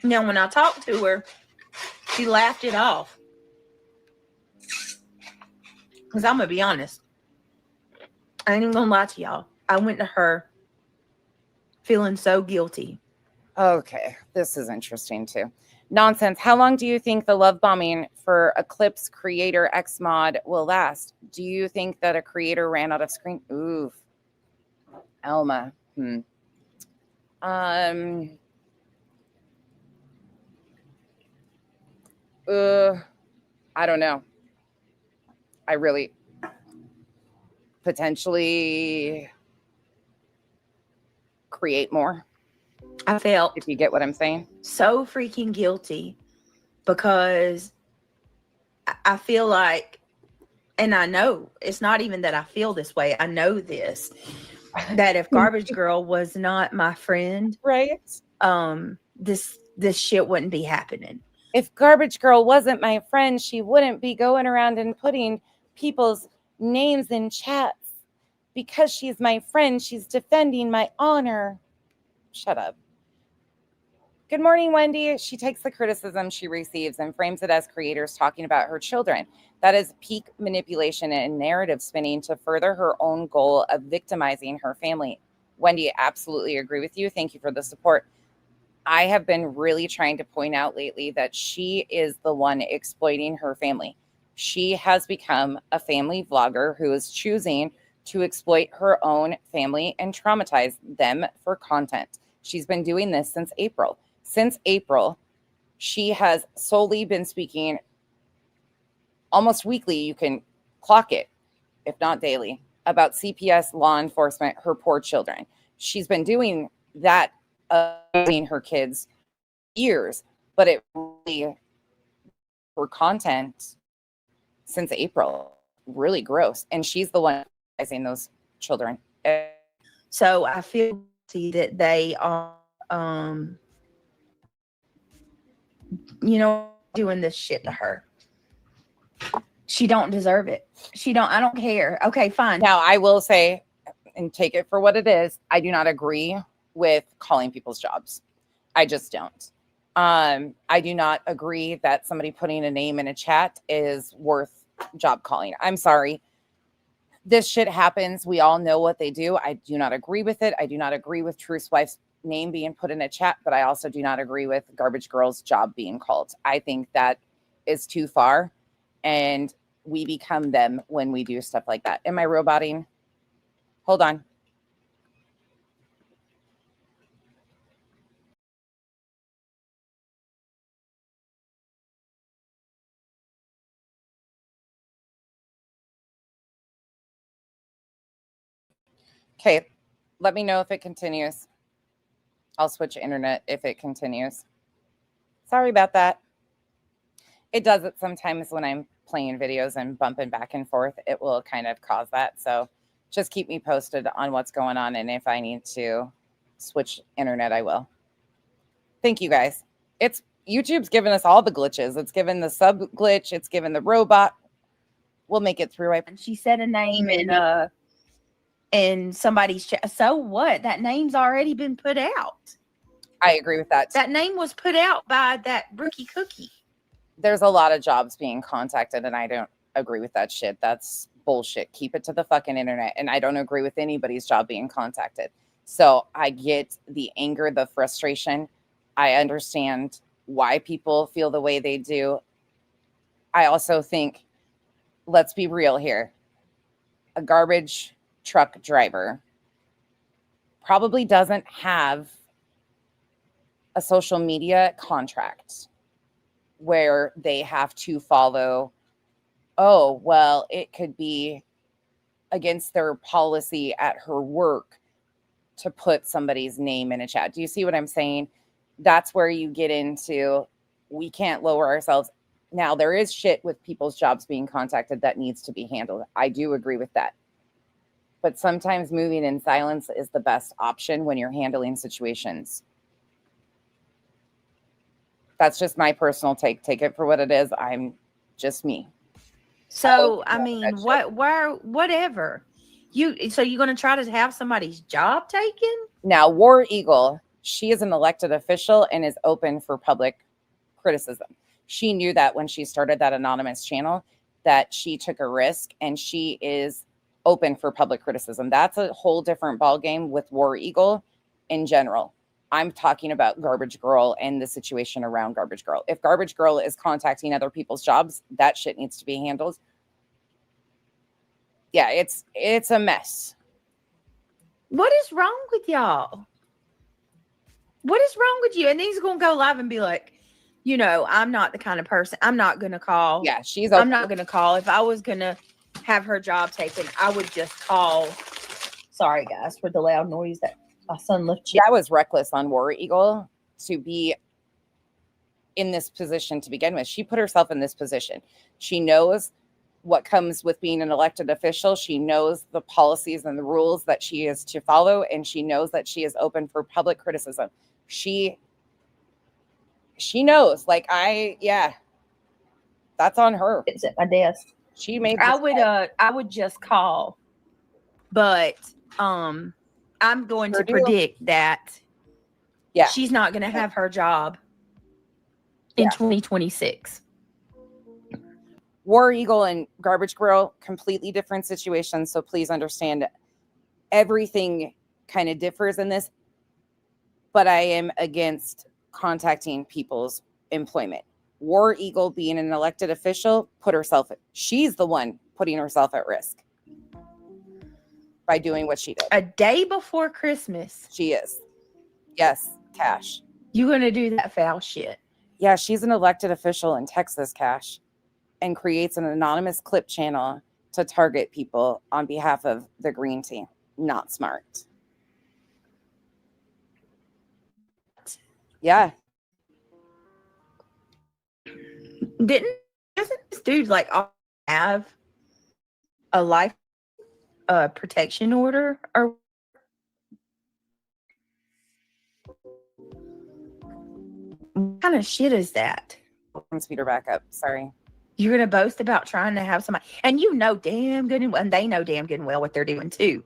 Now, when I talked to her, she laughed it off. Because I'm going to be honest. I ain't even going to lie to y'all. I went to her feeling so guilty. Okay, this is interesting too. Nonsense. How long do you think the love bombing for Eclipse Creator X mod will last? Do you think that a creator ran out of screen? Ooh, Elma. I don't know. I really potentially create more. I felt If you get what I'm saying. so freaking guilty because I feel like, and I know it's not even that I feel this way. I know this, that if Garbage Girl was not my friend, Right? this shit wouldn't be happening. If Garbage Girl wasn't my friend, she wouldn't be going around and putting people's names in chats. Because she's my friend, she's defending my honor. Shut up. Good morning, Wendy. She takes the criticism she receives and frames it as creators talking about her children. That is peak manipulation and narrative spinning to further her own goal of victimizing her family. Wendy, absolutely agree with you. Thank you for the support. I have been really trying to point out lately that she is the one exploiting her family. She has become a family vlogger who is choosing to exploit her own family and traumatize them for content. She's been doing this since April. Since April, she has solely been speaking almost weekly. You can clock it, if not daily, about CPS, law enforcement, her poor children. She's been doing that, her kids years, but it really for content since April, really gross. And she's the one raising those children. So I feel that they are, doing this shit to her. She don't deserve it. I don't care. Okay, fine. Now I will say, and take it for what it is, I do not agree with calling people's jobs. I just don't. I do not agree that somebody putting a name in a chat is worth job calling. I'm sorry. This shit happens. We all know what they do. I do not agree with it. I do not agree with Truth's wife's name being put in a chat, but I also do not agree with Garbage Girl's job being called. I think that is too far, and we become them when we do stuff like that. Am I roboting? Hold on. Okay, let me know if it continues. I'll switch internet if it continues. Sorry about that. It does it sometimes when I'm playing videos and bumping back and forth. It will kind of cause that. So just keep me posted on what's going on. And if I need to switch internet, I will. Thank you, guys. YouTube's given us all the glitches. It's given the sub glitch. It's given the robot. We'll make it through. And she said a name in somebody's chat. So what? That name's already been put out. I agree with that. That name was put out by that rookie cookie. There's a lot of jobs being contacted, and I don't agree with that shit. That's bullshit. Keep it to the fucking internet. And I don't agree with anybody's job being contacted. So I get the anger, the frustration. I understand why people feel the way they do. I also think, let's be real here. a garbage truck driver probably doesn't have a social media contract where they have to follow, oh, well, it could be against their policy at her work to put somebody's name in a chat. Do you see what I'm saying? That's where you get into, we can't lower ourselves. Now, there is shit with people's jobs being contacted that needs to be handled. I do agree with that. But sometimes moving in silence is the best option when you're handling situations. That's just my personal take. Take it for what it is. I'm just me. So, I mean, whatever. So you're going to try to have somebody's job taken? Now, War Eagle, she is an elected official and is open for public criticism. She knew that when she started that anonymous channel, that she took a risk, and she is open for public criticism. That's a whole different ballgame with War Eagle in general. I'm talking about Garbage Girl and the situation around Garbage Girl. If Garbage Girl is contacting other people's jobs, that shit needs to be handled. Yeah, it's a mess. What is wrong with y'all? What is wrong with you? And he's going to go live and be like, you know, I'm not the kind of person, I'm not going to call. Yeah, she's I'm not going to call. If I was going to have her job taken, I would just call. Sorry, guys, for the loud noise that my son left. That was reckless on War Eagle to be in this position to begin with. She put herself in this position. She knows what comes with being an elected official. She knows the policies and the rules that she is to follow, and she knows that she is open for public criticism. She knows, like, that's on her. It's at my desk. She made I would just call, but I'm going to predict that she's not going to have her job in 2026. War Eagle and Garbage Girl, completely different situations. So please understand, everything kind of differs in this, but I am against contacting people's employment. War Eagle, being an elected official, she's the one putting herself at risk by doing what she did. A day before Christmas. She is. Yes, Cash. You're going to do that foul shit. Yeah, she's an elected official in Texas, Cash, and creates an anonymous clip channel to target people on behalf of the Green Team. Not smart. Yeah. Doesn't this dude like have a life protection order, or what kind of shit is that? Speed her back up. Sorry. You're gonna boast about trying to have somebody, and you know damn good and well, and they know damn good and well what they're doing too.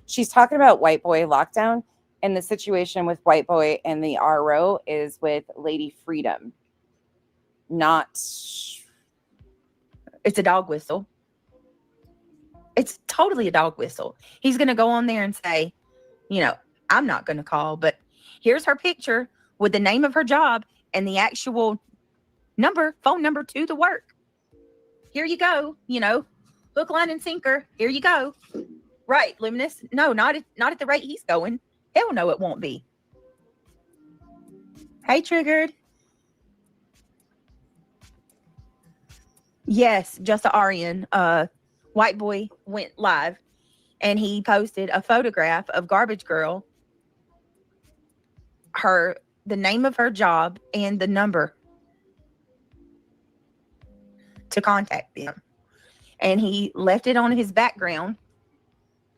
She's talking about White Boy lockdown, and the situation with White Boy and the RO is with Lady Freedom. It's a dog whistle. It's totally a dog whistle. He's going to go on there and say, you know, I'm not going to call, but here's her picture with the name of her job and the actual phone number to the work. Here you go. You know, hook, line, and sinker. Here you go. Right, Luminous? No, not at the rate he's going. Hell no, it won't be. Hey, Triggered. Yes, just a Aryan. White Boy went live and he posted a photograph of Garbage Girl, the name of her job and the number to contact them. And he left it on his background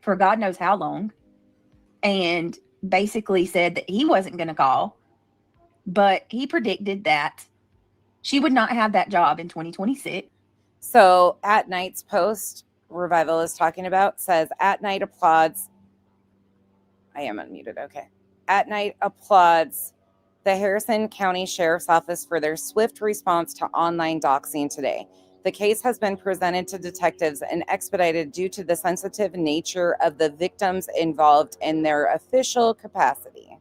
for God knows how long, and basically said that he wasn't going to call, but he predicted that she would not have that job in 2026. So At Night's post, Revival is talking about, says, At Night applauds. I am unmuted. Okay. At Night applauds the Harrison County Sheriff's Office for their swift response to online doxing today. The case has been presented to detectives and expedited due to the sensitive nature of the victims involved in their official capacity.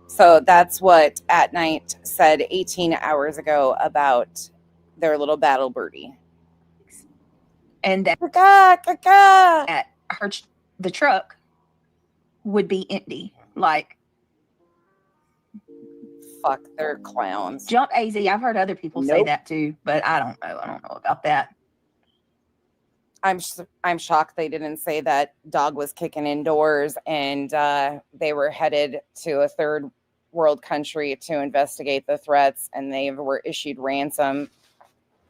So that's what At Night said 18 hours ago about their little battle birdie. and that Caca. at the truck would be empty. Like, Fuck, they're clowns. jump AZ. I've heard other people say Nope. that too, but I don't know. I don't know about that. I'm shocked they didn't say that dog was kicking indoors and they were headed to a third world country to investigate the threats, and they were issued ransom.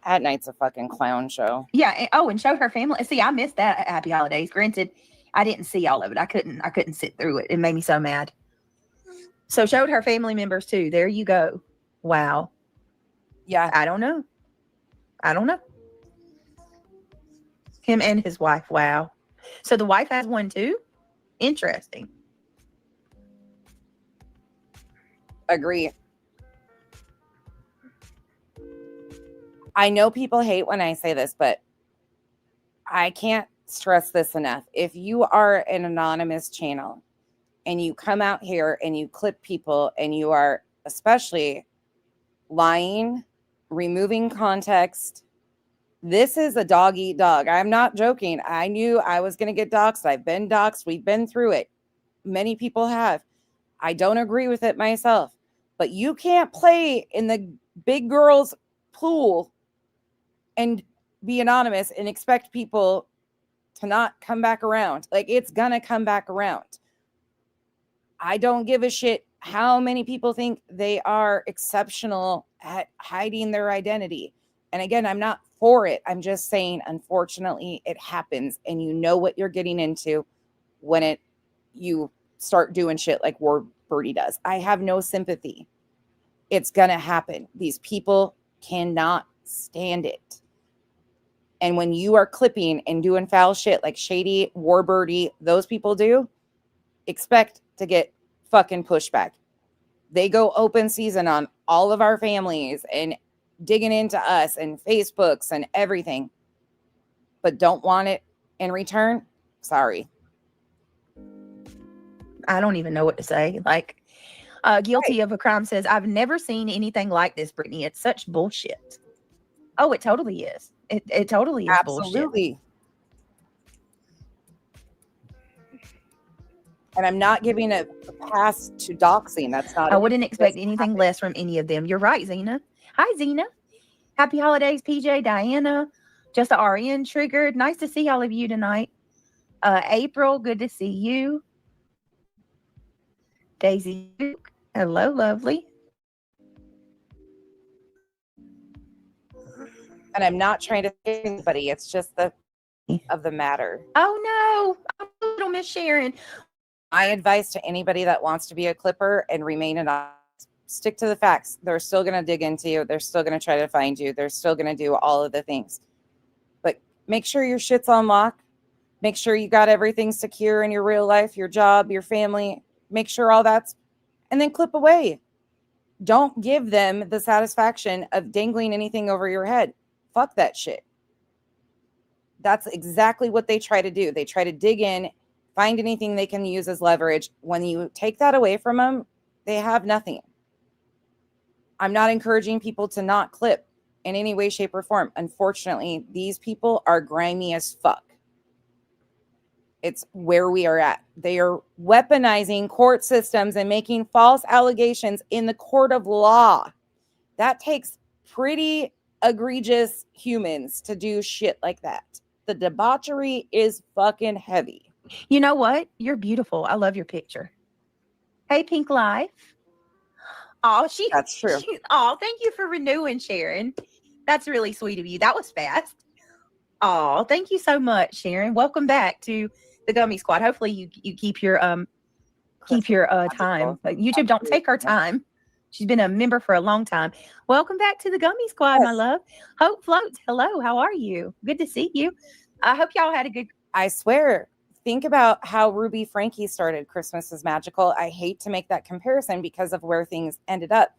That night's a fucking clown show. Yeah. And showed her family. See, I missed that at Happy Holidays. Granted, I didn't see all of it. I couldn't sit through it. It made me so mad. So showed her family members too. There you go. Wow. Yeah. I don't know. Him and his wife. Wow. So the wife has one too? Interesting. Agree. I know people hate when I say this, but I can't stress this enough. If you are an anonymous channel and you come out here and you clip people and you are especially lying, removing context, this is a dog eat dog. I'm not joking. I knew I was going to get doxxed. I've been doxxed. We've been through it. Many people have. I don't agree with it myself, but you can't play in the big girls pool and be anonymous and expect people to not come back around. Like, it's going to come back around. I don't give a shit how many people think they are exceptional at hiding their identity. And again, I'm not for it. I'm just saying, unfortunately, it happens, and you know what you're getting into when you start doing shit like War Birdie does. I have no sympathy. It's going to happen. These people cannot stand it. And when you are clipping and doing foul shit like Shady, War Birdie, those people do, expect to get fucking pushback. They go open season on all of our families and digging into us and Facebooks and everything, but don't want it in return. Sorry. I don't even know what to say. Like, guilty of a crime says, I've never seen anything like this, Brittany. It's such bullshit. Oh, it totally is. It totally is bullshit. Absolutely. And I'm not giving a pass to doxing. That's not. I wouldn't expect anything less from any of them. You're right, Zena. Hi, Zena. Happy holidays, PJ, Diana, just a RN triggered. Nice to see all of you tonight. April, good to see you. Daisy, hello, lovely. And I'm not trying to say anybody. It's just the of the matter. Oh no, little Miss Sharon. My advice to anybody that wants to be a clipper and remain anonymous, stick to the facts. They're still going to dig into you. They're still going to try to find you. They're still going to do all of the things. But make sure your shit's on lock. Make sure you got everything secure in your real life, your job, your family. Make sure all that's, and then clip away. Don't give them the satisfaction of dangling anything over your head. Fuck that shit. That's exactly what they try to do. They try to dig in, find anything they can use as leverage. When you take that away from them, they have nothing. I'm not encouraging people to not clip in any way, shape, or form. Unfortunately, these people are grimy as fuck. It's where we are at. They are weaponizing court systems and making false allegations in the court of law. That takes pretty egregious humans to do shit like that. The debauchery is fucking heavy. You know what? You're beautiful. I love your picture. Hey, Pink Life. Oh, That's true. Oh, thank you for renewing, Sharon. That's really sweet of you. That was fast. Oh, thank you so much, Sharon. Welcome back to the Gummy Squad. Hopefully you keep your time. But YouTube don't take her time. She's been a member for a long time. Welcome back to the Gummy Squad, my love. Hope Floats. Hello, how are you? Good to see you. I hope y'all had a good. I swear, think about how Ruby Frankie started Christmas is Magical. I hate to make that comparison because of where things ended up,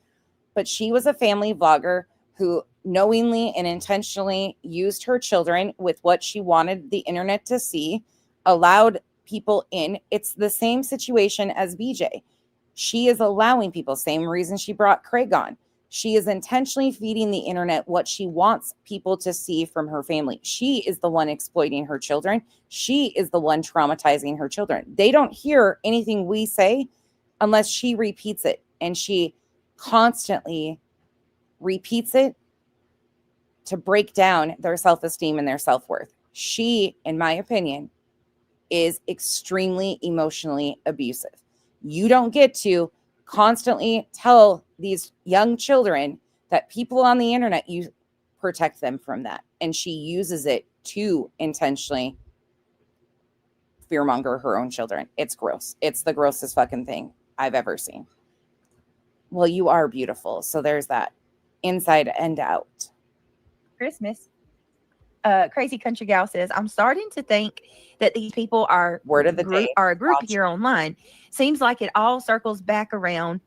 but she was a family vlogger who knowingly and intentionally used her children with what she wanted the internet to see, allowed people in. It's the same situation as BJ. She is allowing people, same reason she brought Craig on. She is intentionally feeding the internet what she wants people to see from her family. She is the one exploiting her children. She is the one traumatizing her children. They don't hear anything we say unless she repeats it. And she constantly repeats it to break down their self-esteem and their self-worth. She, in my opinion, is extremely emotionally abusive. You don't get to constantly tell these young children that people on the internet, you protect them from that. And she uses it to intentionally fearmonger her own children. It's gross. It's the grossest fucking thing I've ever seen. Well, you are beautiful. So there's that, inside and out. Christmas. Crazy Country Gal says, I'm starting to think that these people are Word of the day. are a group Watch. here online. Seems like it all circles back around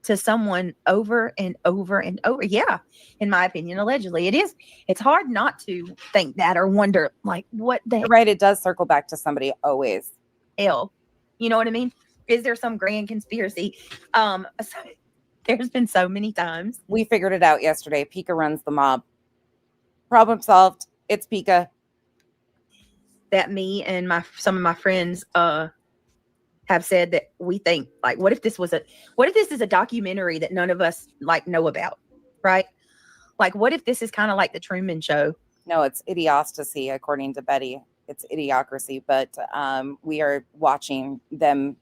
to someone over and over and over. Yeah, in my opinion, allegedly. It is. It's hard not to think that or wonder, like, what the You're right. It does circle back to somebody always. hell? You know what I mean? Is there some grand conspiracy? There's been so many times. We figured it out yesterday. Pika runs the mob. Problem solved. It's Pika. That me and some of my friends have said that we think, like, what if this is a documentary that none of us like know about, right? Like, what if this is kind of like the Truman Show? No, it's idiocracy, according to Betty. It's idiocracy, but we are watching them.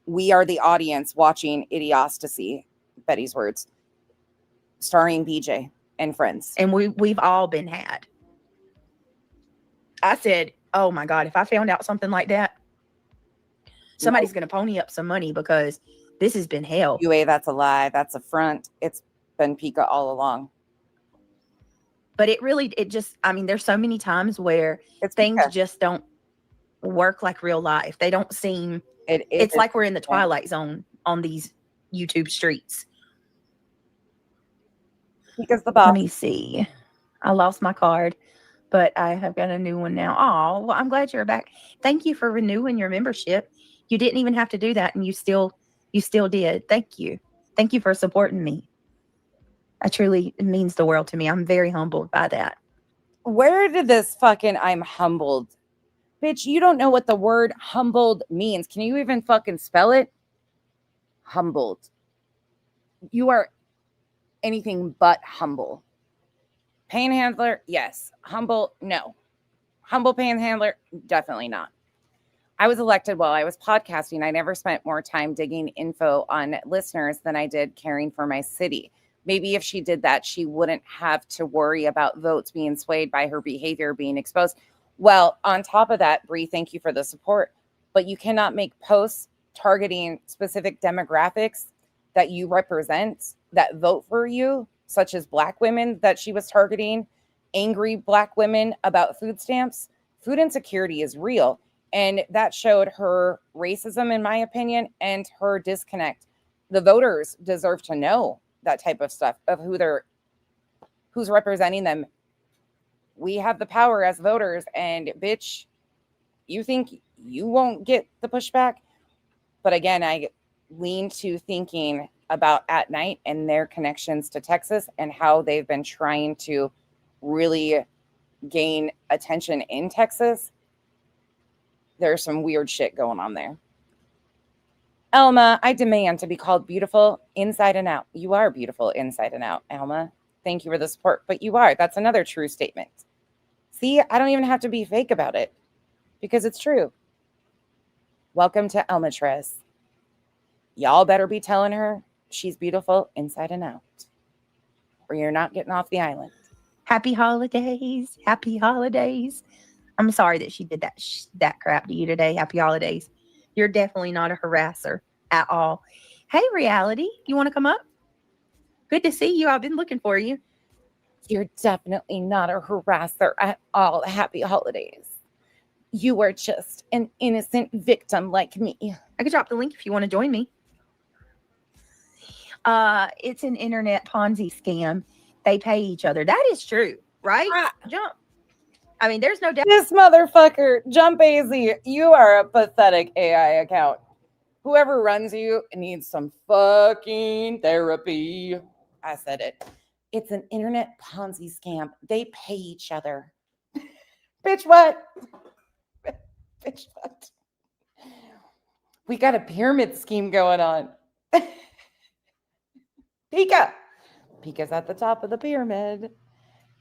We are the audience watching idiocracy, Betty's words, starring BJ and friends. And we've all been had. I said, oh my God, if I found out something like that, somebody's going to pony up some money because this has been hell. UA, that's a lie. That's a front. It's been Pika all along. But there's so many times where things just don't work like real life. They don't seem, it's like we're in the Twilight Zone on these YouTube streets. Pika's the boss. Let me see. I lost my card, but I have got a new one now. Oh, well, I'm glad you're back. Thank you for renewing your membership. You didn't even have to do that, and you still did. Thank you. Thank you for supporting me. It means the world to me. I'm very humbled by that. Where did this fucking I'm humbled? Bitch, you don't know what the word humbled means. Can you even fucking spell it? Humbled. You are anything but humble. Panhandler, yes. Humble, no. Humble panhandler, definitely not. I was elected while I was podcasting. I never spent more time digging info on listeners than I did caring for my city. Maybe if she did that, she wouldn't have to worry about votes being swayed by her behavior being exposed. Well, on top of that, Bree, thank you for the support. But you cannot make posts targeting specific demographics that you represent that vote for you, such as Black women that she was targeting, angry Black women about food stamps. Food insecurity is real. And that showed her racism, in my opinion, and her disconnect. The voters deserve to know that type of stuff, of who's representing them. We have the power as voters, and bitch, you think you won't get the pushback? But again, I lean to thinking about At Night and their connections to Texas and how they've been trying to really gain attention in Texas. There's some weird shit going on there. Elma, I demand to be called beautiful inside and out. You are beautiful inside and out, Elma. Thank you for the support, but you are. That's another true statement. See, I don't even have to be fake about it because it's true. Welcome to Mattress. Y'all better be telling her she's beautiful inside and out, or you're not getting off the island. Happy holidays. Happy holidays. I'm sorry that she did that crap to you today. Happy holidays. You're definitely not a harasser at all. Hey, Reality, you want to come up? Good to see you. I've been looking for you. You're definitely not a harasser at all. Happy holidays. You are just an innocent victim like me. I could drop the link if you want to join me. It's an internet Ponzi scam. They pay each other. That is true, right? Jump. I mean, there's no doubt. This motherfucker, Jump AZ, you are a pathetic AI account. Whoever runs you needs some fucking therapy. I said it. It's an internet Ponzi scam. They pay each other. Bitch, what? Bitch, what? We got a pyramid scheme going on. Pika. Pika's at the top of the pyramid.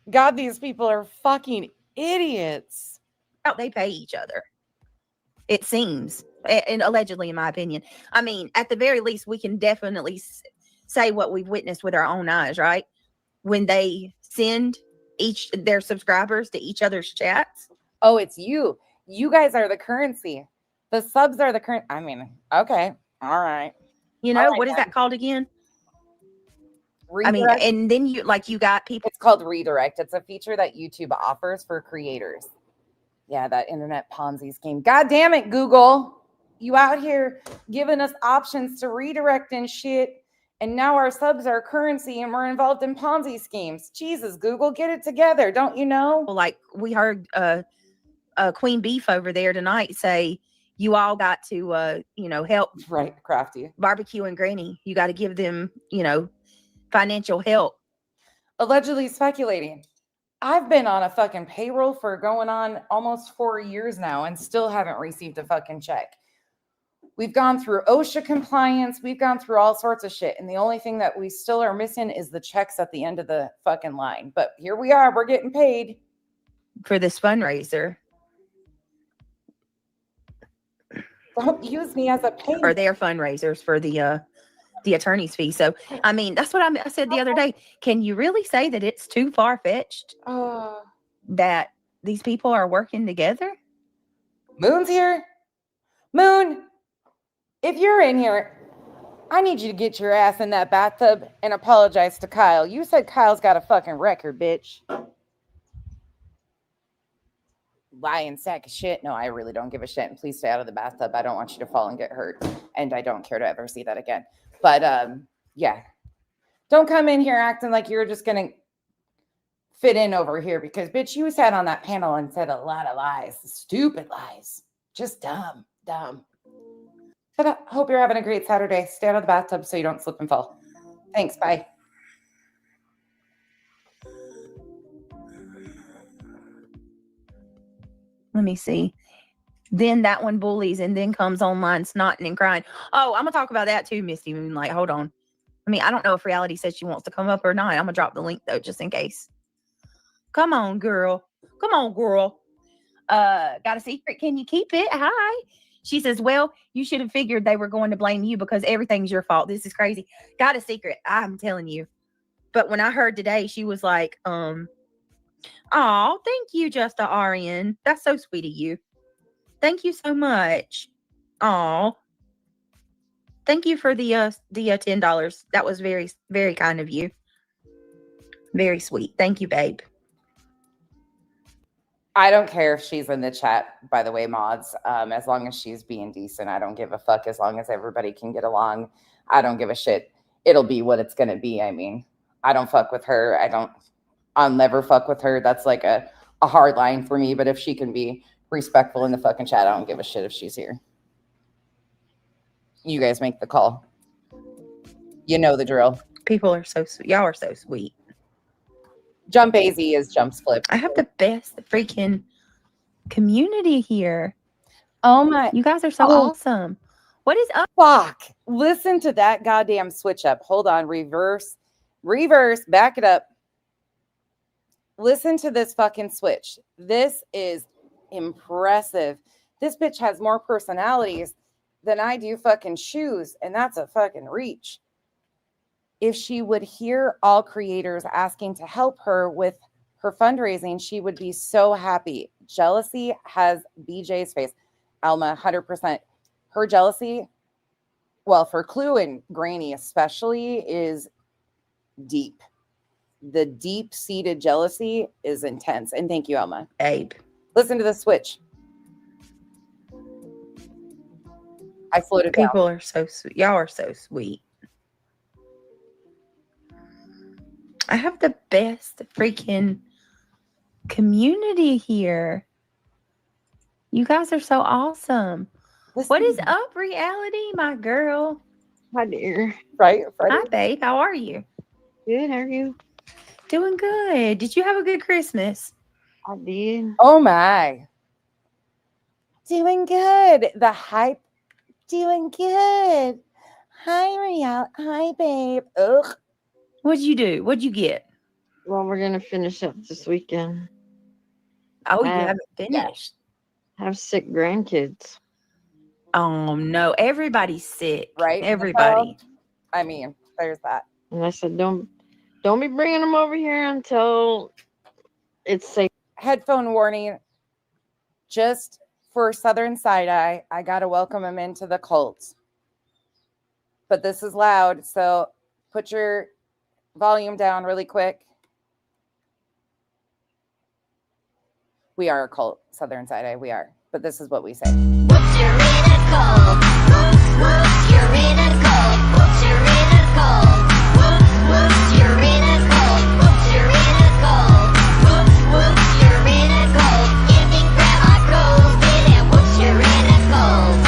God, these people are fucking idiots. Oh, they pay each other. It seems, and allegedly, in my opinion. I mean, at the very least, we can definitely say what we've witnessed with our own eyes, right? When they send their subscribers to each other's chats. Oh, it's you. You guys are the currency. The subs are the current. I mean, okay. All right. You know, All right, what is that called again? Redirect. I mean, and then you got people. It's called Redirect. It's a feature that YouTube offers for creators. Yeah, that internet Ponzi scheme. God damn it, Google. You out here giving us options to redirect and shit. And now our subs are currency and we're involved in Ponzi schemes. Jesus, Google, get it together. Don't you know? Like we heard Queen Beef over there tonight say, you all got to, help. Right, Crafty. Barbecue and Granny. You got to give them, financial help. Allegedly speculating. I've been on a fucking payroll for going on almost 4 years now and still haven't received a fucking check. We've gone through OSHA compliance. We've gone through all sorts of shit. And the only thing that we still are missing is the checks at the end of the fucking line. But here we are. We're getting paid. For this fundraiser. Don't use me as a payment. Or their fundraisers for the attorney's fee. So, I mean, that's what I said the other day. Can you really say that it's too far-fetched that these people are working together? Moon's here. Moon, if you're in here, I need you to get your ass in that bathtub and apologize to Kyle. You said Kyle's got a fucking record, bitch. Lying sack of shit. No, I really don't give a shit. And please stay out of the bathtub. I don't want you to fall and get hurt. And I don't care to ever see that again. But yeah. Don't come in here acting like you're just going to fit in over here because, bitch, you sat on that panel and said a lot of lies. Stupid lies. Just dumb. But I hope you're having a great Saturday. Stay out of the bathtub so you don't slip and fall. Thanks. Bye. Let me see. Then that one bullies and then comes online snotting and crying. Oh, I'm going to talk about that too, Misty Moonlight. Hold on. I mean, I don't know if Reality says she wants to come up or not. I'm going to drop the link, though, just in case. Come on, girl. Got a secret? Can you keep it? Hi. She says, well, you should have figured they were going to blame you because everything's your fault. This is crazy. Got a secret. I'm telling you. But when I heard today, she was like, oh, thank you, Justa Arian. That's so sweet of you. Thank you so much. Oh, thank you for the $10. That was very, very kind of you. Very sweet. Thank you, babe. I don't care if she's in the chat, by the way, mods. As long as she's being decent, I don't give a fuck. As long as everybody can get along, I don't give a shit. It'll be what it's gonna be. I mean, I don't fuck with her. I'll never fuck with her. That's like a hard line for me. But if she can be respectful in the fucking chat, I don't give a shit if she's here. You guys make the call. You know the drill. People are so sweet. Y'all are so sweet. Jump AZ is Jump's Flip. I have the best freaking community here. Oh my. You guys are so awesome. What is up? Fuck. Listen to that goddamn switch up. Hold on. Reverse. Back it up. Listen to this fucking switch. This is impressive. This bitch has more personalities than I do fucking shoes. And that's a fucking reach. If she would hear all creators asking to help her with her fundraising, she would be so happy. Jealousy has BJ's face. Alma, 100%. Her jealousy, well, for Clue and Granny especially, is deep. The deep-seated jealousy is intense. And thank you, Alma. Babe. Listen to the switch. I floated down. People are so sweet. Y'all are so sweet. I have the best freaking community here. You guys are so awesome. Listen. What is up, Reality, my girl? Hi, dear. Right? Hi, babe. How are you? Good. How are you? Doing good. Did you have a good Christmas? I did. Oh my. Doing good. The hype. Doing good. Hi, Real. Hi, babe. Ugh. What'd you do? What'd you get? Well, we're gonna finish up this weekend. Oh, you Uh, haven't finished. Have sick grandkids. Oh no, everybody's sick. Right? Everybody. I mean, there's that. And I said, don't be bringing them over here until it's safe. Headphone warning. Just for Southern Side Eye, I got to welcome him into the cult. But this is loud, so put your volume down really quick. We are a cult, Southern Side Eye. We are. But this is what we say. Whoops, you're in a cult. Whoops, whoops, you're in a cult. Whoops, you're in a cult. Whoops, whoops, you're in a cult. Whoops, you're in a cult. Whoops, whoops, you're in a cult. Giving grandma COVID and whoops, you're in a cult.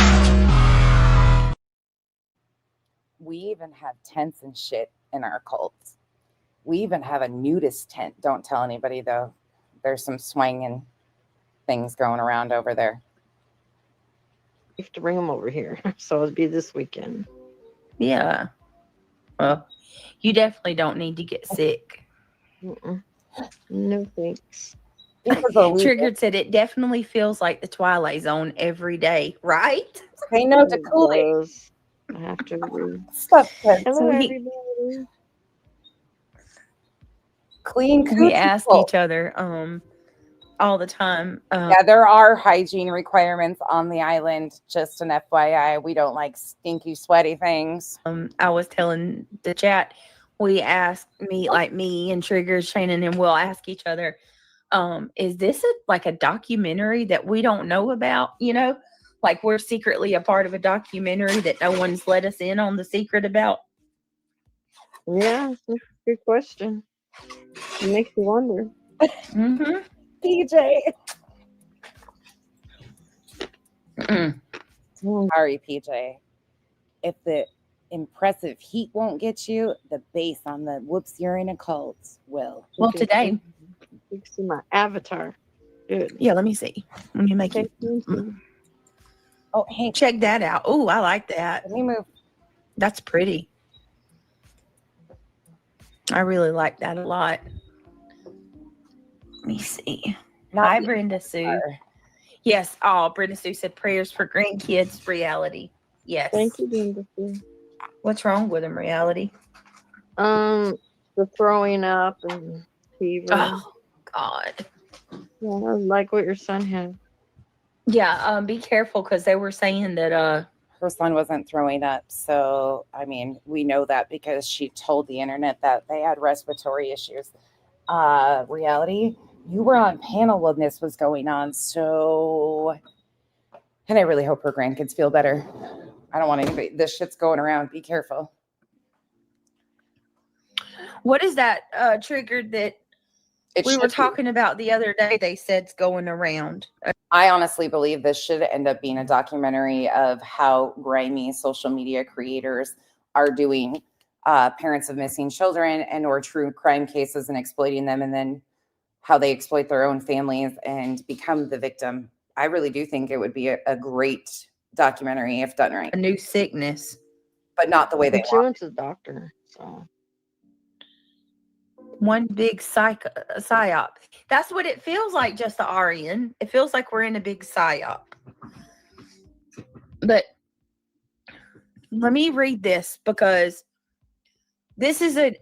We even have tents and shit in our cults. We even have a nudist tent. Don't tell anybody, though. There's some swinging things going around over there. You have to bring them over here. So it'll be this weekend. Yeah. Well, you definitely don't need to get sick. Mm-mm. No thanks. Triggered said it definitely feels like the Twilight Zone every day, right? Say no to It Kool-Aid. does. I have to agree. Stuff good. Hello, So everybody. Clean We coochie ask hole. each other all the time. Yeah, there are hygiene requirements on the island. Just an FYI, we don't like stinky, sweaty things. I was telling the chat, we ask me and Triggers, Shannon, and we'll ask each other, is this like a documentary that we don't know about? You know, like we're secretly a part of a documentary that no one's let us in on the secret about. Yeah, that's a good question. It makes you wonder. Mm-hmm. PJ. Mm. Sorry, PJ. If the impressive heat won't get you, the bass on the whoops, you're in a cult will. Well, today, You can see my avatar. Good. yeah, let me see. Let me make Okay. you Oh, Hank, check that out. Oh, I like that. let me move. That's pretty. I really like that a lot. Let me see. Hi, Not Brenda Sue. Yes. Oh, Brenda Sue said prayers for grandkids reality. Yes. Thank you, Brenda. What's wrong with them, reality? The throwing up and fever. Oh, God. Yeah, like what your son had. Yeah. Be careful because they were saying that her son wasn't throwing up. So, I mean, we know that because she told the internet that they had respiratory issues. Reality, you were on panel when this was going on. So, and I really hope her grandkids feel better. I don't want anybody, this shit's going around. Be careful. what is that triggered that we were should be. talking about the other day? They said's going around. I honestly believe this should end up being a documentary of how grimy social media creators are doing parents of missing children and or true crime cases and exploiting them, and then how they exploit their own families and become the victim. I really do think it would be a great documentary if done right, A new sickness. but not the way they But she want. went to the doctor. So One big psyop. That's what it feels like, just the RN. It feels like we're in a big psyop. But let me read this because this is an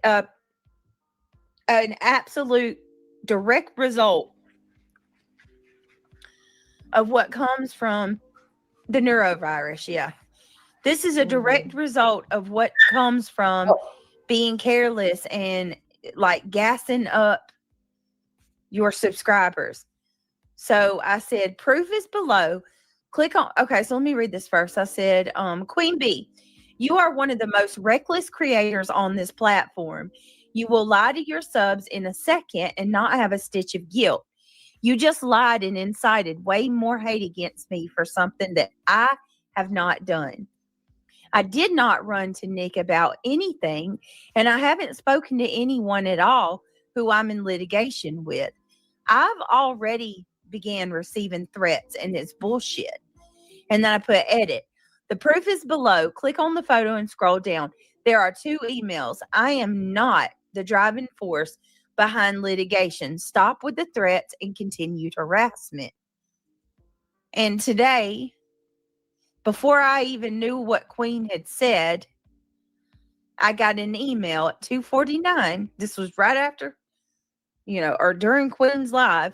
absolute direct result of what comes from the neurovirus. Yeah. This is a direct result of what comes from being careless and like gassing up your subscribers. So I said, proof is below. Click on, okay, so let me read this first. I said, Queen Bee, you are one of the most reckless creators on this platform. You will lie to your subs in a second and not have a stitch of guilt. You just lied and incited way more hate against me for something that I have not done. I did not run to Nick about anything, and I haven't spoken to anyone at all who I'm in litigation with. I've already began receiving threats, and it's bullshit. And then I put edit. The proof is below. Click on the photo and scroll down. There are 2 emails. I am not the driving force behind litigation. Stop with the threats and continued harassment. And today, before I even knew what Queen had said, I got an email at 2:49. This was right after, or during Queen's live.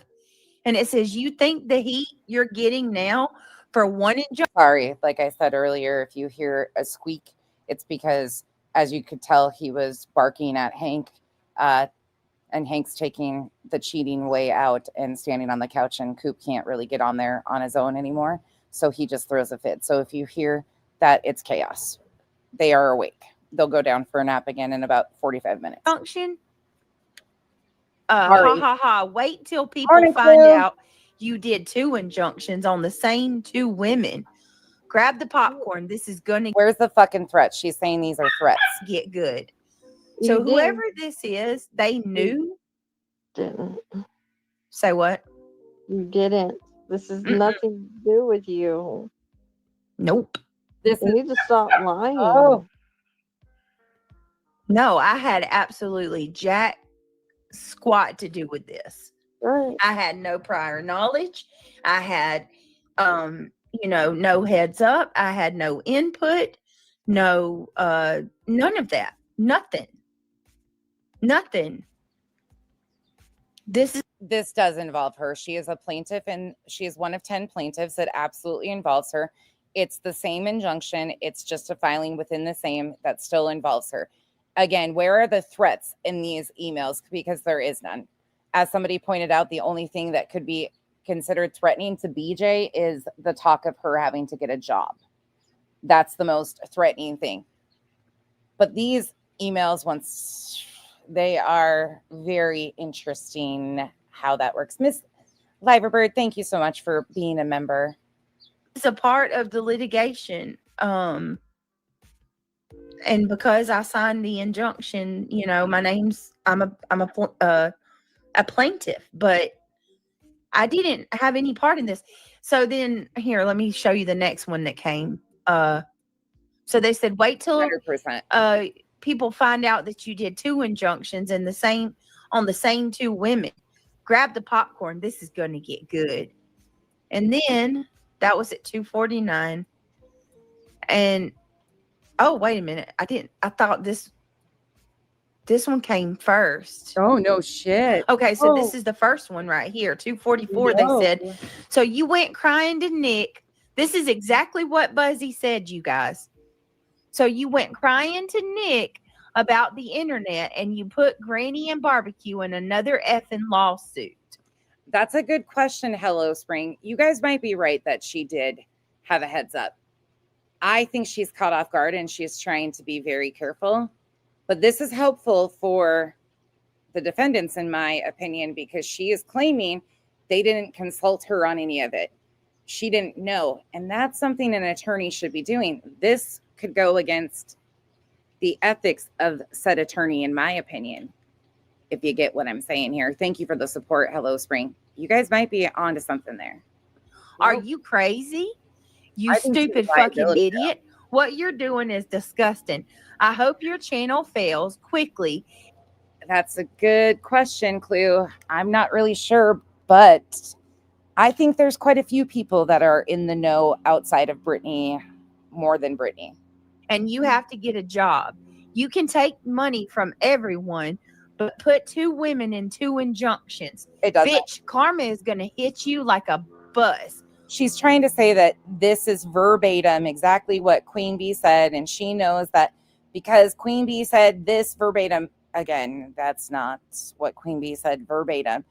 And it says, you think the heat you're getting now for one injunction? Sorry, like I said earlier, if you hear a squeak, it's because, as you could tell, he was barking at Hank, and Hank's taking the cheating way out and standing on the couch, and Coop can't really get on there on his own anymore. So he just throws a fit. So if you hear that, it's chaos. They are awake. They'll go down for a nap again in about 45 minutes. Function. Sorry. Wait till people Morning, find Clue. out you did 2 injunctions on the same 2 women. Grab the popcorn. This is gonna Where's the fucking threat? She's saying these are threats. get good. You So did. whoever this is, they knew. Didn't. Say what? You didn't. This has Mm-mm. nothing to do with you. Nope. This You is need to stop lying. Oh. No, I had absolutely jack squat to do with this. Right. I had no prior knowledge. I had, no heads up. I had no input. No, none of that. Nothing. this does involve her. She is a plaintiff, and she is one of 10 plaintiffs. It absolutely involves her. It's the same injunction. It's just a filing within the same that still involves her. Again, where are the threats in these emails? Because there is none. As somebody pointed out, the only thing that could be considered threatening to BJ is the talk of her having to get a job. That's the most threatening thing. But these emails, once they are very interesting how that works. Miss Liverbird, thank you so much for being a member. It's a part of the litigation. And because I signed the injunction, my name's I'm a plaintiff, but I didn't have any part in this. So then here, let me show you the next one that came. So they said, wait till 100%. People find out that you did 2 injunctions and on the same 2 women. Grab the popcorn. This is going to get good. And then that was at 2:49. And oh, wait a minute. I thought this one came first. Oh, no shit. Okay, so this is the first one right here. 2:44. No. They said, so you went crying to Nick. This is exactly what Buzzy said, you guys. So you went crying to Nick about the internet, and you put Granny and Barbecue in another effing lawsuit. That's a good question, Hello Spring. You guys might be right that she did have a heads up. I think she's caught off guard and she's trying to be very careful. But this is helpful for the defendants, in my opinion, because she is claiming they didn't consult her on any of it. She didn't know. And that's something an attorney should be doing. This could go against the ethics of said attorney, in my opinion, if you get what I'm saying here. Thank you for the support, Hello Spring. You guys might be onto something there. Are you crazy? You I think she's stupid a fucking liability, idiot. What you're doing is disgusting. I hope your channel fails quickly. That's a good question, Clue. I'm not really sure, but I think there's quite a few people that are in the know outside of Brittany, more than Brittany. And you have to get a job. You can take money from everyone, but put 2 women in 2 injunctions. It doesn't. Bitch, karma is going to hit you like a bus. She's trying to say that this is verbatim exactly what Queen Bee said, and she knows that because Queen Bee said this verbatim, again, that's not what Queen Bee said verbatim.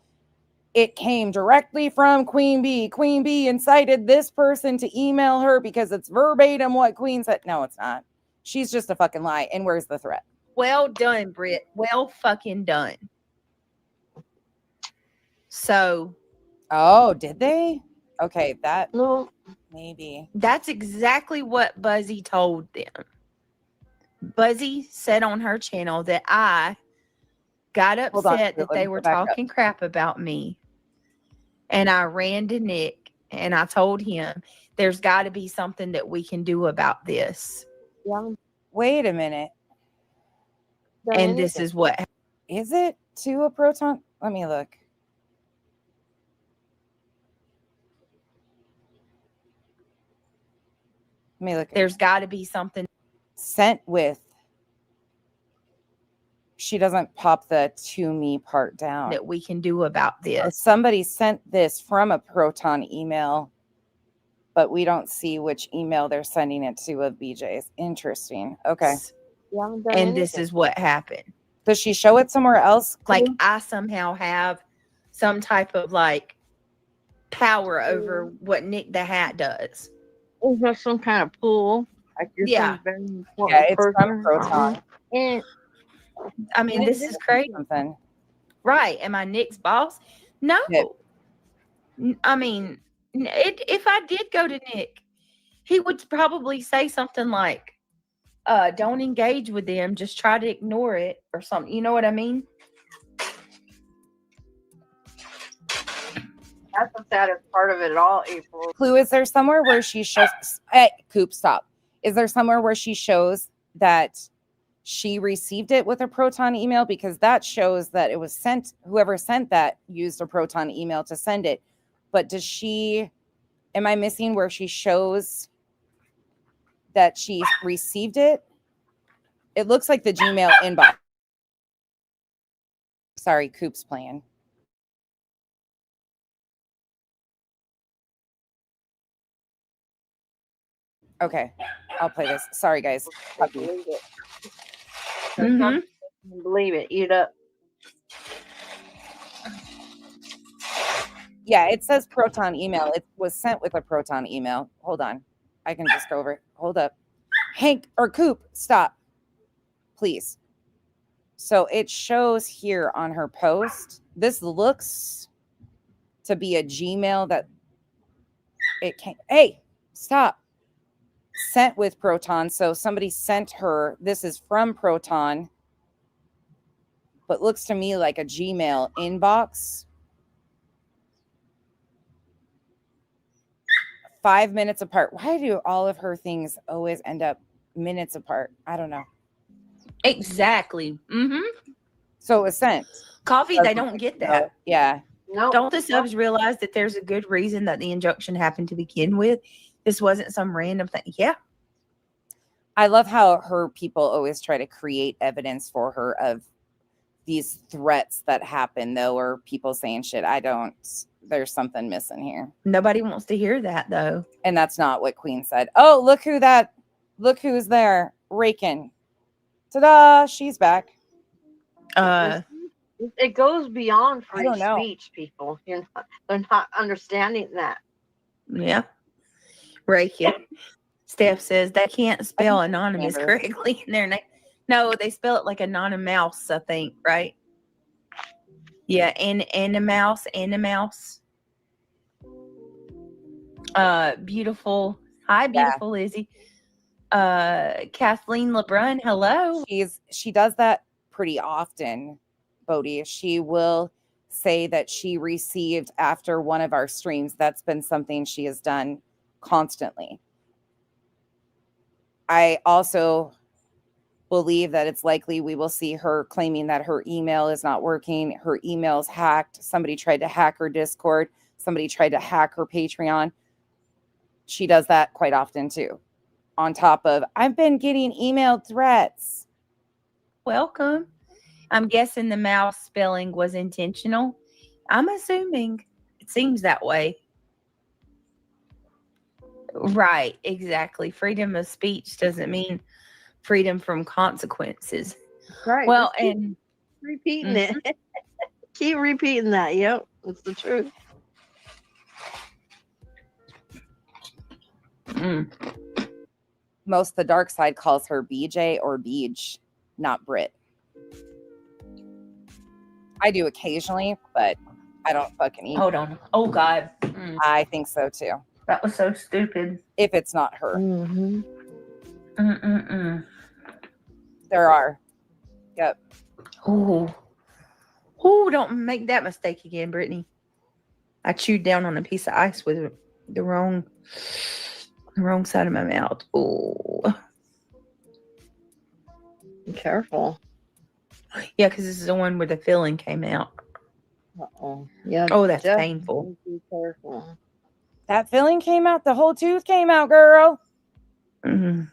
It came directly from Queen Bee. Queen Bee incited this person to email her because it's verbatim what Queen said. No, it's not. She's just a fucking lie. And where's the threat? Well done, Britt. Well fucking done. So. Oh, did they? Okay, that No. maybe. That's exactly what Buzzy told them. Buzzy said on her channel that I got Hold on, upset that let they me were go back up. talking crap about me. And I ran to Nick and I told him there's got to be something that we can do about this. Yeah, Wait a minute. And this is what Is it to a proton? Let me look. Let me look. there's got to be something Sent with. She doesn't pop the to me part down. that we can do about Oh, this. somebody sent this from a proton email, but we don't see which email they're sending it to of BJ's. Interesting. Okay. you haven't done And this anything. is what happened. Does she show it somewhere else? Like I somehow have some type of like power over what Nick the Hat does. Is there some kind of pool? Like you're Yeah. some very important Yeah, it's from person? Proton. And I mean, this is crazy. Something. Right. Am I Nick's boss? No. Yep. I mean, if I did go to Nick, he would probably say something like, don't engage with them, just try to ignore it or something. You know what I mean? that's the saddest part of it all, April. Clue, is there somewhere where she shows hey, Coop, stop. Is there somewhere where she shows that she received it with a Proton email? Because that shows that it was sent, whoever sent that used a Proton email to send it. But does she, am I missing where she shows that she received it? It looks like the Gmail inbox. Sorry, Coop's playing. Okay, I'll play this. Sorry, guys. Puppy. Believe it. Mhm. Believe it. Eat up. Yeah, it says Proton email. It was sent with a Proton email. Hold on. I can just go over it. Hold up. Hank or Coop, stop. Please. So it shows here on her post. This looks to be a Gmail that it can't. Hey, stop. Sent with Proton. So somebody sent her. This is from Proton, but looks to me like a Gmail inbox. 5 minutes apart. Why do all of her things always end up minutes apart? I don't know. Exactly. So it was sent. Coffee, they don't get that. Yeah. No. Don't the subs realize that there's a good reason that the injunction happened to begin with? This wasn't some random thing. Yeah. I love how her people always try to create evidence for her of these threats that happen, though, or people saying shit. There's something missing here. Nobody wants to hear that, though. And that's not what Queen said. Oh, look who's there. Raking. Ta-da! She's back. It goes beyond I free don't know. speech, people. They're not understanding that. Yeah. Right here. Steph says they can't spell anonymous remember. correctly in their name. No, they spell it like anonymous, I think, right? Yeah, and a mouse. Beautiful. Hi, beautiful Lizzie. Kathleen LeBrun, hello. She does that pretty often, Bodhi. She will say that she received after one of our streams. That's been something she has done constantly. I also believe that it's likely we will see her claiming that her email is not working. Her email's hacked. Somebody tried to hack her Discord. Somebody tried to hack her Patreon. She does that quite often too. On top of, I've been getting email threats. Welcome. I'm guessing the mouse spelling was intentional. I'm assuming it seems that way. Right, exactly. Freedom of speech doesn't mean freedom from consequences. Right. Well, Just keep and repeating it. Keep repeating that. Yep. It's the truth. Most the dark side calls her BJ or Beej, not Brit. I do occasionally, but I don't fucking eat. hold on. Oh God. I think so too. That was so stupid. If it's not her. Mm-hmm. There are. Yep. Oh, oh! Don't make that mistake again, Brittany. I chewed down on a piece of ice with the wrong side of my mouth. Oh, Be careful. yeah, because this is the one where the filling came out. Uh-oh. Yeah. Oh, that's definitely painful. Be careful. That filling came out. The whole tooth came out, girl. Mhm.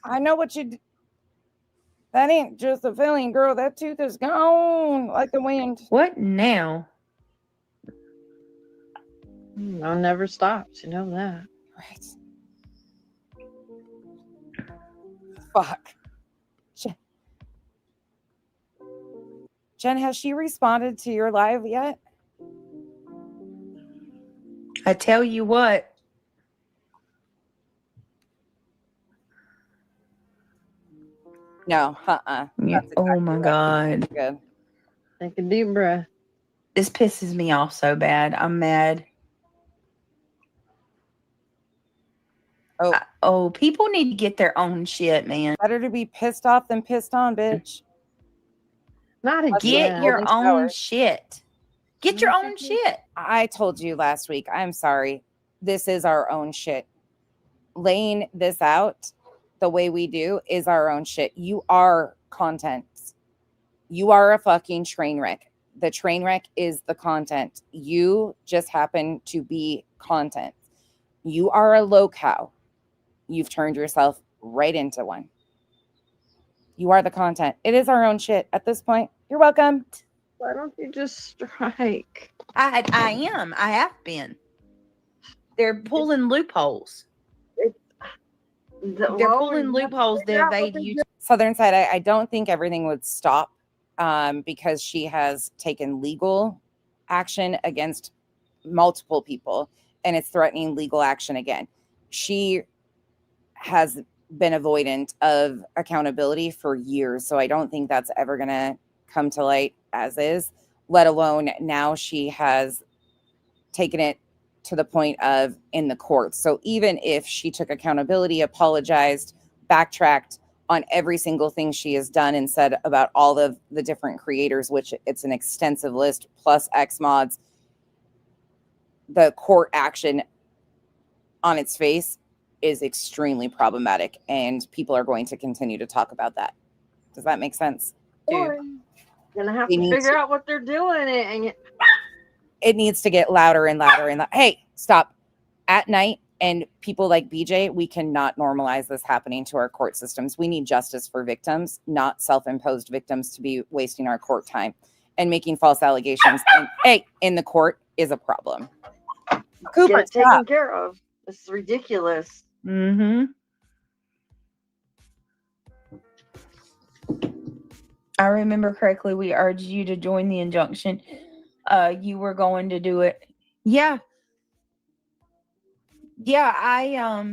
I know what you. That ain't just a filling, girl. That tooth is gone like the wind. What now? No, never stops. You know that. Right. Fuck. Jen, has she responded to your live yet? I tell you what. No. Yeah. That's Oh my exactly right. God. Good. Take a deep breath. This pisses me off so bad. I'm mad. Oh. People need to get their own shit, man. Better to be pissed off than pissed on, bitch. Not again. Get your Golden own shower. shit. Get your Not own again. shit. I told you last week. I'm sorry. This is our own shit. Laying this out the way we do is our own shit. You are content. You are a fucking train wreck. The train wreck is the content. You just happen to be content. You are a locale. You've turned yourself right into one. You are the content. It is our own shit at this point. You're welcome. Why don't you just strike? I am. I have been. They're pulling loopholes. They're pulling loopholes to evade you. Southern side, I don't think everything would stop because she has taken legal action against multiple people and it's threatening legal action again. She has been avoidant of accountability for years. So I don't think that's ever going to come to light as is, let alone now she has taken it to the point of in the courts. So even if she took accountability, apologized, backtracked on every single thing she has done and said about all of the different creators, which it's an extensive list plus X mods, the court action on its face is extremely problematic and people are going to continue to talk about that. Does that make sense? You're gonna have They to need figure to- out what they're doing and It needs to get louder and louder and hey, stop. At night, and people like BJ, we cannot normalize this happening to our court systems. We need justice for victims, not self-imposed victims to be wasting our court time and making false allegations. And, in the court is a problem. Cooper, get it taken care of. It's ridiculous. Mm-hmm. I remember correctly, we urged you to join the injunction. You were going to do it. Yeah. Yeah,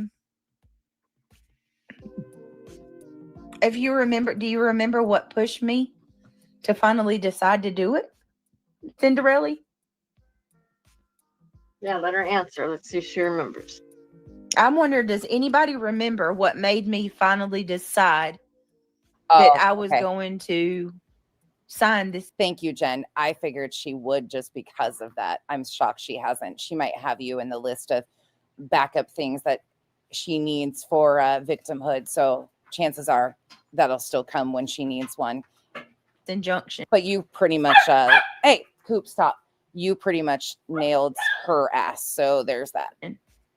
if you remember, do you remember what pushed me to finally decide to do it, Cinderella? Yeah, let her answer. Let's see if she remembers. I wonder, does anybody remember what made me finally decide that I was going to sign this? Thank you, Jen. I figured she would just because of that. I'm shocked she hasn't. She might have you in the list of backup things that she needs for victimhood. So chances are that'll still come when she needs one. Injunction. But you pretty much, hey, Coop, stop. You pretty much nailed her ass. So there's that.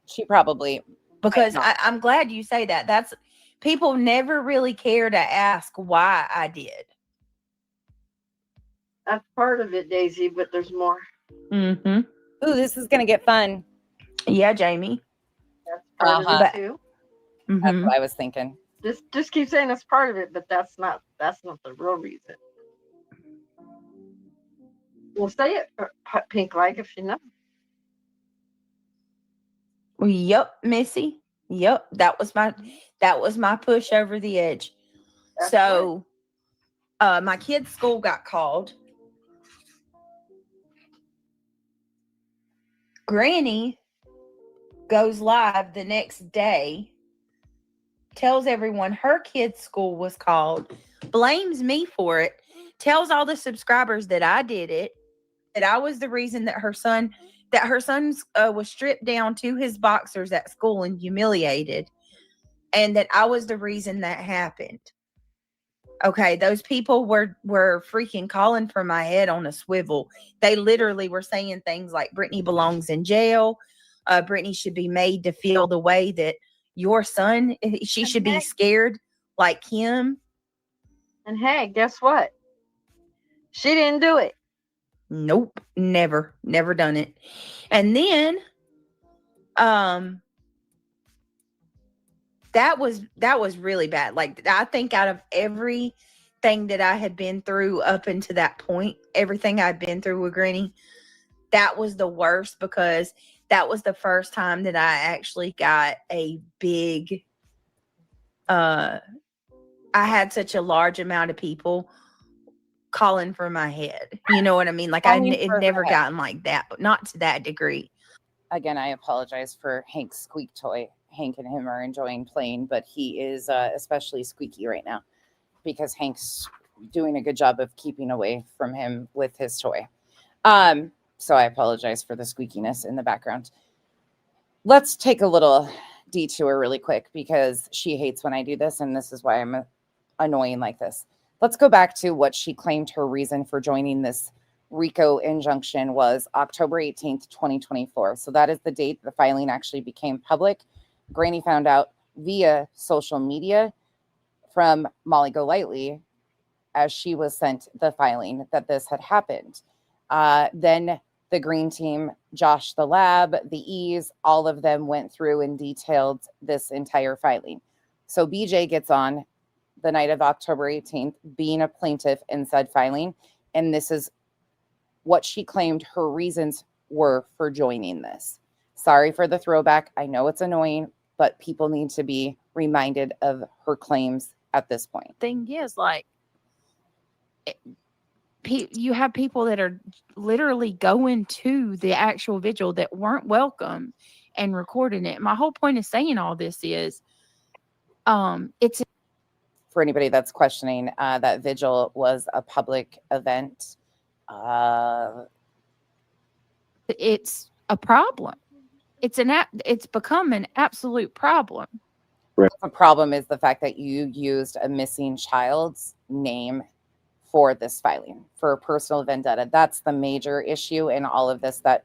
She probably. Because I'm glad you say that. That's people never really care to ask why I did. That's part of it, Daisy, but there's more. Mm-hmm. Ooh, this is going to get fun. Yeah, Jamie. That's part of it too. Mm-hmm. That's what I was thinking. Just keep saying that's part of it, but that's not the real reason. Well, say it, Pink, like if you know. Yep, Missy. Yep, that was my push over the edge. That's so, my kid's school got called. Granny goes live the next day tells everyone her kid's school was called, blames me for it, tells all the subscribers that I did it, that I was the reason that her son was stripped down to his boxers at school and humiliated, and that I was the reason that happened. Okay, those people were freaking calling for my head on a swivel. They literally were saying things like Brittany belongs in jail. Brittany should be made to feel the way that your son, she should be scared like him. And hey, guess what? She didn't do it. Nope, never done it. And then that was really bad. Like, I think out of everything that I had been through up until that point, everything I'd been through with Granny, that was the worst, because that was the first time that I actually got a big I had such a large amount of people calling for my head. You know what I mean? Like, Calling for I'd her never head. gotten like that, but not to that degree. Again, I apologize for Hank's squeak toy. Hank and him are enjoying playing, but he is especially squeaky right now because Hank's doing a good job of keeping away from him with his toy. So I apologize for the squeakiness in the background. Let's take a little detour really quick because she hates when I do this, and this is why I'm annoying like this. Let's go back to what she claimed her reason for joining this RICO injunction was October 18th, 2024. So that is the date the filing actually became public. Granny found out via social media from Molly Golightly as she was sent the filing that this had happened. Then the green team, Josh the Lab, the E's, all of them went through and detailed this entire filing. So BJ gets on the night of October 18th, being a plaintiff in said filing, and this is what she claimed her reasons were for joining this. Sorry for the throwback. I know it's annoying, but people need to be reminded of her claims at this point. Thing is, like, you have people that are literally going to the actual vigil that weren't welcome and recording it. My whole point of saying all this is, it's for anybody that's questioning, that vigil was a public event. It's a problem. It's become an absolute problem. The problem is the fact that you used a missing child's name for this filing, for a personal vendetta. That's the major issue in all of this that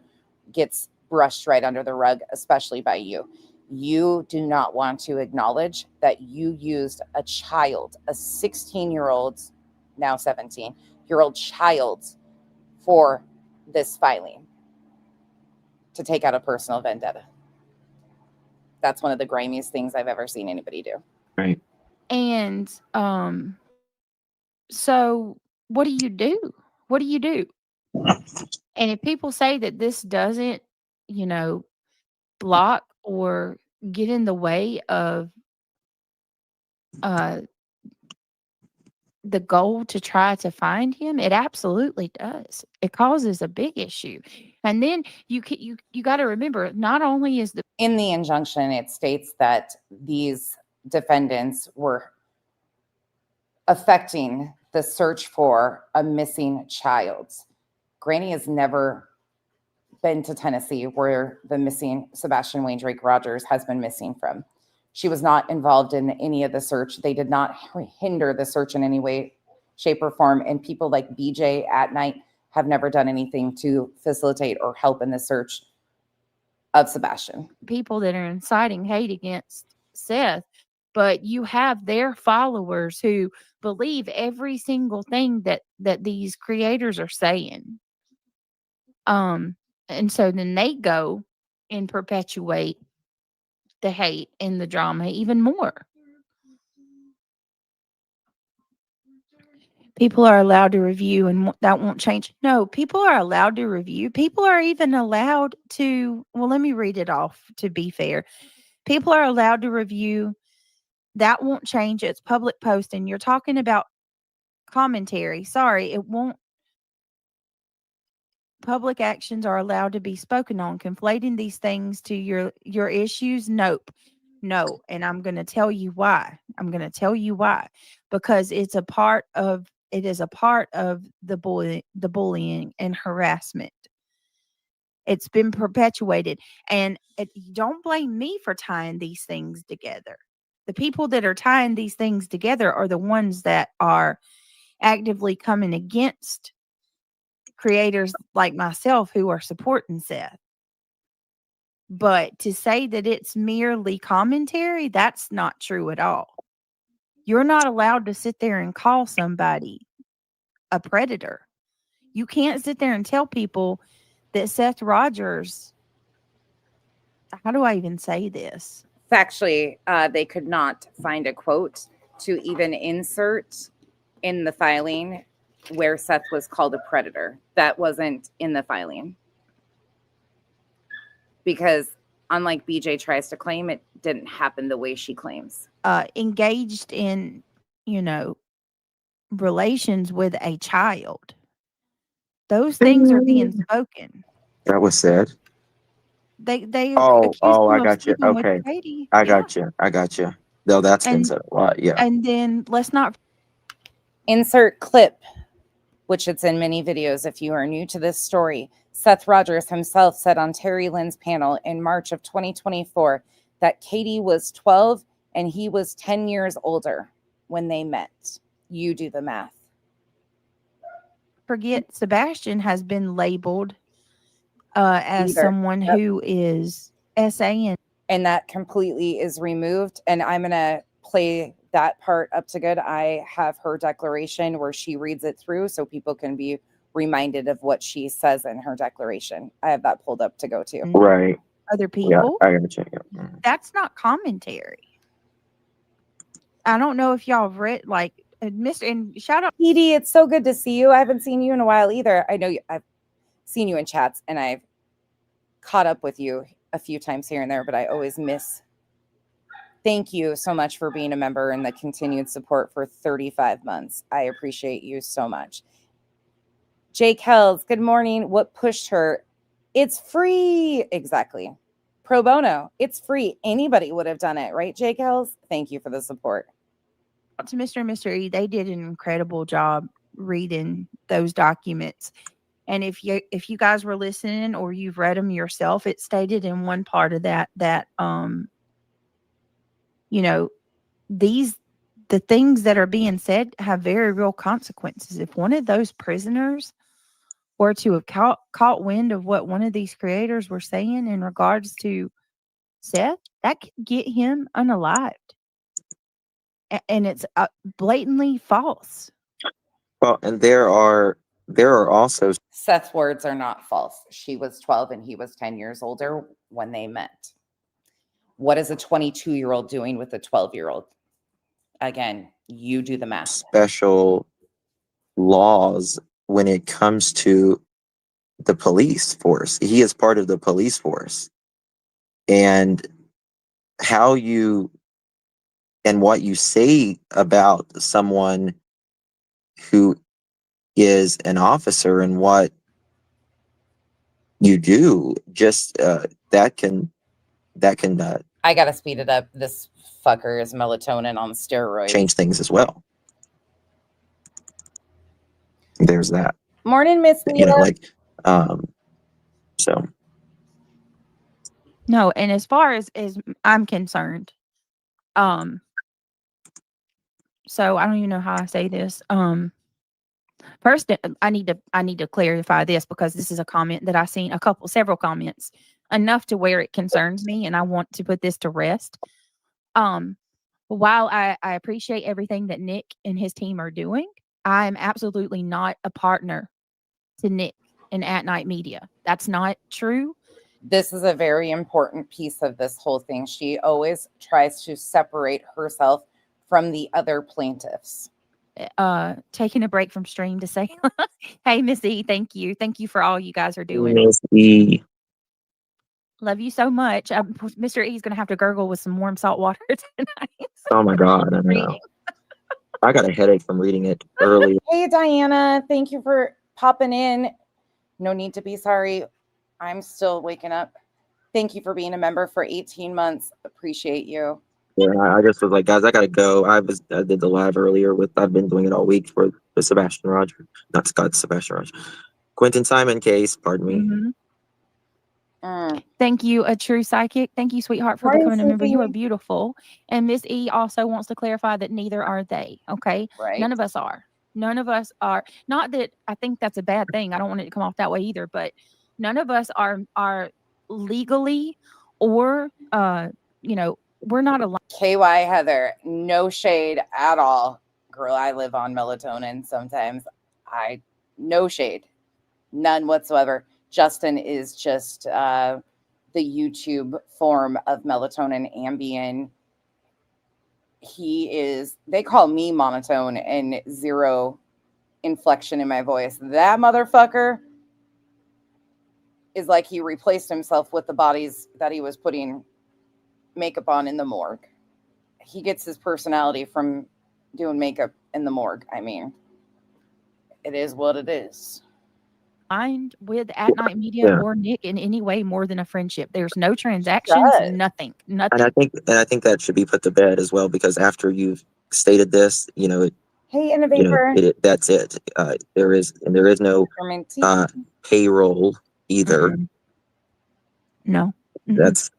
gets brushed right under the rug, especially by you. You do not want to acknowledge that you used a child, a 16-year-old, now 17-year-old child, for this filing to take out a personal vendetta. That's one of the grimiest things I've ever seen anybody do. Right. And so what do you do? What do you do? And if people say that this doesn't, block or get in the way of the goal to try to find him, it absolutely does. It causes a big issue. And then you got to remember, not only is in the injunction, it states that these defendants were affecting the search for a missing child. Granny has never been to Tennessee, where the missing Sebastian Wayne Drake Rogers has been missing from. She was not involved in any of the search. They did not hinder the search in any way, shape, or form. And people like BJ at night have never done anything to facilitate or help in the search of Sebastian. people that are inciting hate against Seth, but you have their followers who believe every single thing that these creators are saying. And so then they go and perpetuate the hate and the drama even more. People are allowed to review, and that won't change. No, people are allowed to review. People are even allowed to, well, let me read it off to be fair. People are allowed to review. That won't change. It's public posting. You're talking about commentary. Sorry, it won't. Public actions are allowed to be spoken on. Conflating these things to your issues, nope. No, and I'm going to tell you why. Because it is a part of the bullying and harassment. It's been perpetuated, and don't blame me for tying these things together. The people that are tying these things together are the ones that are actively coming against creators like myself who are supporting Seth. But to say that it's merely commentary, that's not true at all. You're not allowed to sit there and call somebody a predator. You can't sit there and tell people that Seth Rogers, how do I even say this? Factually, they could not find a quote to even insert in the filing where Seth was called a predator. That wasn't in the filing. Because unlike BJ tries to claim, it didn't happen the way she claims. Engaged in, relations with a child. Those things are being spoken. That was said. They Oh, accused him I of got you. sleeping with Okay. Katie. I Yeah. got you. No, that's been And- said a lot. Yeah. And then let's not Insert clip, which it's in many videos if you are new to this story. Seth Rogers himself said on Terry Lynn's panel in March of 2024 that Katie was 12 and he was 10 years older when they met. You do the math. forget Sebastian has been labeled as Leader. someone who is saying. And that completely is removed. And I'm going to play that part up to good. I have her declaration where she reads it through so people can be reminded of what she says in her declaration. I have that pulled up to go to. Right. Other Yeah. people. I got you. Yeah. That's not commentary. I don't know if y'all have read, like, Mr. and shout out Edie, it's so good to see you. I haven't seen you in a while either. I know I've seen you in chats and I've caught up with you a few times here and there, but I always miss. Thank you so much for being a member and the continued support for 35 months. I appreciate you so much. Jake Hells, good morning. What pushed her? It's free. Exactly. Pro bono. It's free. Anybody would have done it, right, Jake Hells? Thank you for the support. to Mr. and Mr. E. They did an incredible job reading those documents. And if you guys were listening or you've read them yourself, it stated in one part of that the things that are being said have very real consequences. If one of those prisoners were to have caught wind of what one of these creators were saying in regards to Seth, that could get him unalived. And it's blatantly false. Well, and there are also Seth's words are not false. She was 12 and he was 10 years older when they met. What is a 22-year-old doing with a 12-year-old? Again, you do the math. special laws when it comes to the police force. He is part of the police force. And how you and what you say about someone who is an officer and what you do, just that can I gotta speed it up. This fucker is melatonin on steroids. change things as well. There's that. Morning, Miss Leela. So No, and as far as I'm concerned, so I don't even know how I say this. First, I need to clarify this because this is a comment that I've seen several comments, enough to where it concerns me, and I want to put this to rest. While I appreciate everything that Nick and his team are doing, I'm absolutely not a partner to Nick and At Night Media. That's not true. This is a very important piece of this whole thing. She always tries to separate herself from the other plaintiffs. Taking a break from stream to say, hey, Missy, thank you for all you guys are doing. Missy. Love you so much. Mr. E's gonna have to gurgle with some warm salt water tonight. Oh my God, I know. I got a headache from reading it early. Hey, Diana, thank you for popping in. No need to be sorry. I'm still waking up. Thank you for being a member for 18 months. Appreciate you. Yeah, I just was like, guys, I gotta go. I did the live earlier I've been doing it all week for the Sebastian Roger, not Scott, Sebastian Roger. Quentin Simon case, pardon me. Mhm. Mm. Thank you, a true psychic. Thank you, sweetheart, for Hi, becoming a member. You are sweetie. beautiful. And Miss E also wants to clarify that neither are they. Okay. Right. None of us are. None of us are. Not that I think that's a bad thing. I don't want it to come off that way either. But none of us are legally or we're not aligned. KY Heather, no shade at all. Girl, I live on melatonin sometimes. No shade. None whatsoever. Justin is just the YouTube form of melatonin Ambien. They call me monotone and zero inflection in my voice. That motherfucker is like he replaced himself with the bodies that he was putting makeup on in the morgue. He gets his personality from doing makeup in the morgue. I mean, it is what it is. With At Night Media Yeah. or Nick in any way more than a friendship. There's no transactions, Does. nothing. And I think that should be put to bed as well, because after you've stated this, Hey, Innovator. That's it. There is no payroll either. Mhm. No. Mhm. That's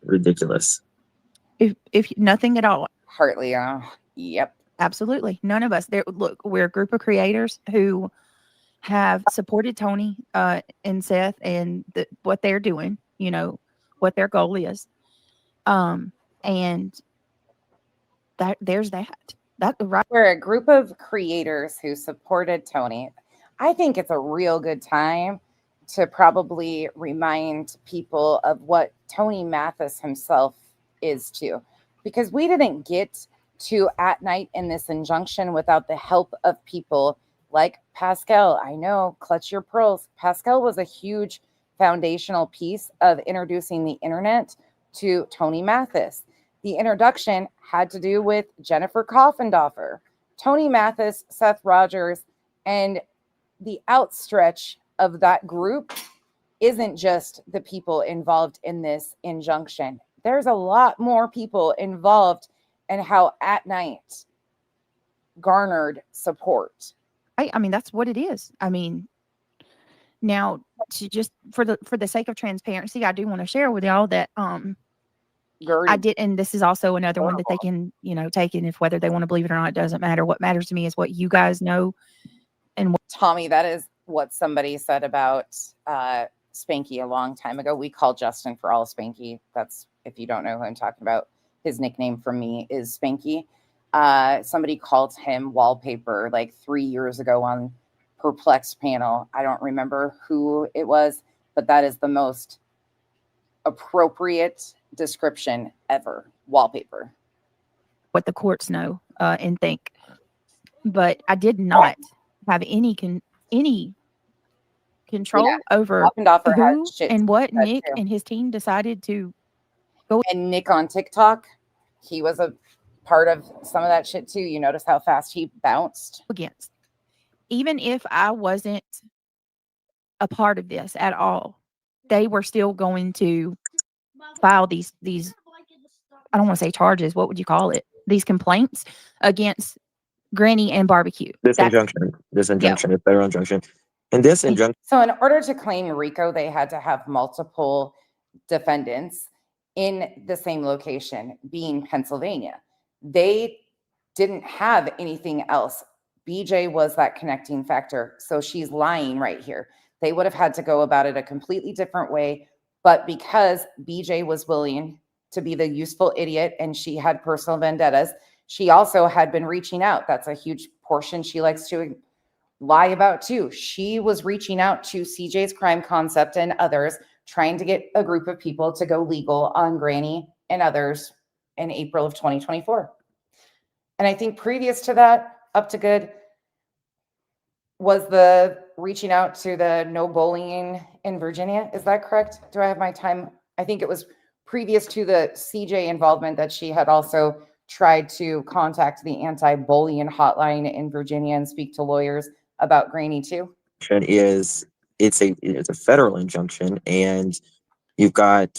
ridiculous. If nothing at all. Hartley, yep. Absolutely. None of us. Look, we're a group of creators who have supported Tony and Seth and what they're doing, what their goal is. And there's that. Right. We're a group of creators who supported Tony. I think it's a real good time to probably remind people of what Tony Mathis himself is too, because we didn't get to At Night in this injunction without the help of people like Pascal. I know, clutch your pearls. Pascal was a huge foundational piece of introducing the internet to Tony Mathis. The introduction had to do with Jennifer Coffendorfer, Tony Mathis, Seth Rogers, and the outstretch of that group isn't just the people involved in this injunction. There's a lot more people involved in how At Night garnered support. I mean, that's what it is. I mean, now to just for the sake of transparency, I do want to share with y'all that I did, and this is also another one that they can, take in if whether they want to believe it or not, it doesn't matter. What matters to me is what you guys know. And Tommy, that is what somebody said about Spanky a long time ago. We call Justin for all Spanky. That's, if you don't know who I'm talking about, his nickname from me is Spanky. Somebody called him Wallpaper like 3 years ago on Perplexed panel. I don't remember who it was, but that is the most appropriate description ever. Wallpaper. What the courts know and think. But I did not have any control over who and what Nick and his team decided to go. And Nick on TikTok, he was a part of some of that shit too. You notice how fast he bounced against. Even if I wasn't a part of this at all, they were still going to file these I don't want to say charges. What would you call it? These complaints against Granny and Barbecue. This injunction is federal injunction. And this injunction. So in order to claim RICO, they had to have multiple defendants in the same location, being Pennsylvania. They didn't have anything else. BJ was that connecting factor. So she's lying right here. They would have had to go about it a completely different way. But because BJ was willing to be the useful idiot and she had personal vendettas, she also had been reaching out. That's a huge portion she likes to lie about too. She was reaching out to CJ's Crime Concept and others, trying to get a group of people to go legal on Granny and others in April of 2024. And I think previous to that, up to good, was the reaching out to the no bullying in Virginia. Is that correct? Do I have my time? I think it was previous to the CJ involvement that she had also tried to contact the anti-bullying hotline in Virginia and speak to lawyers about Granny too. It's a federal injunction, and You've got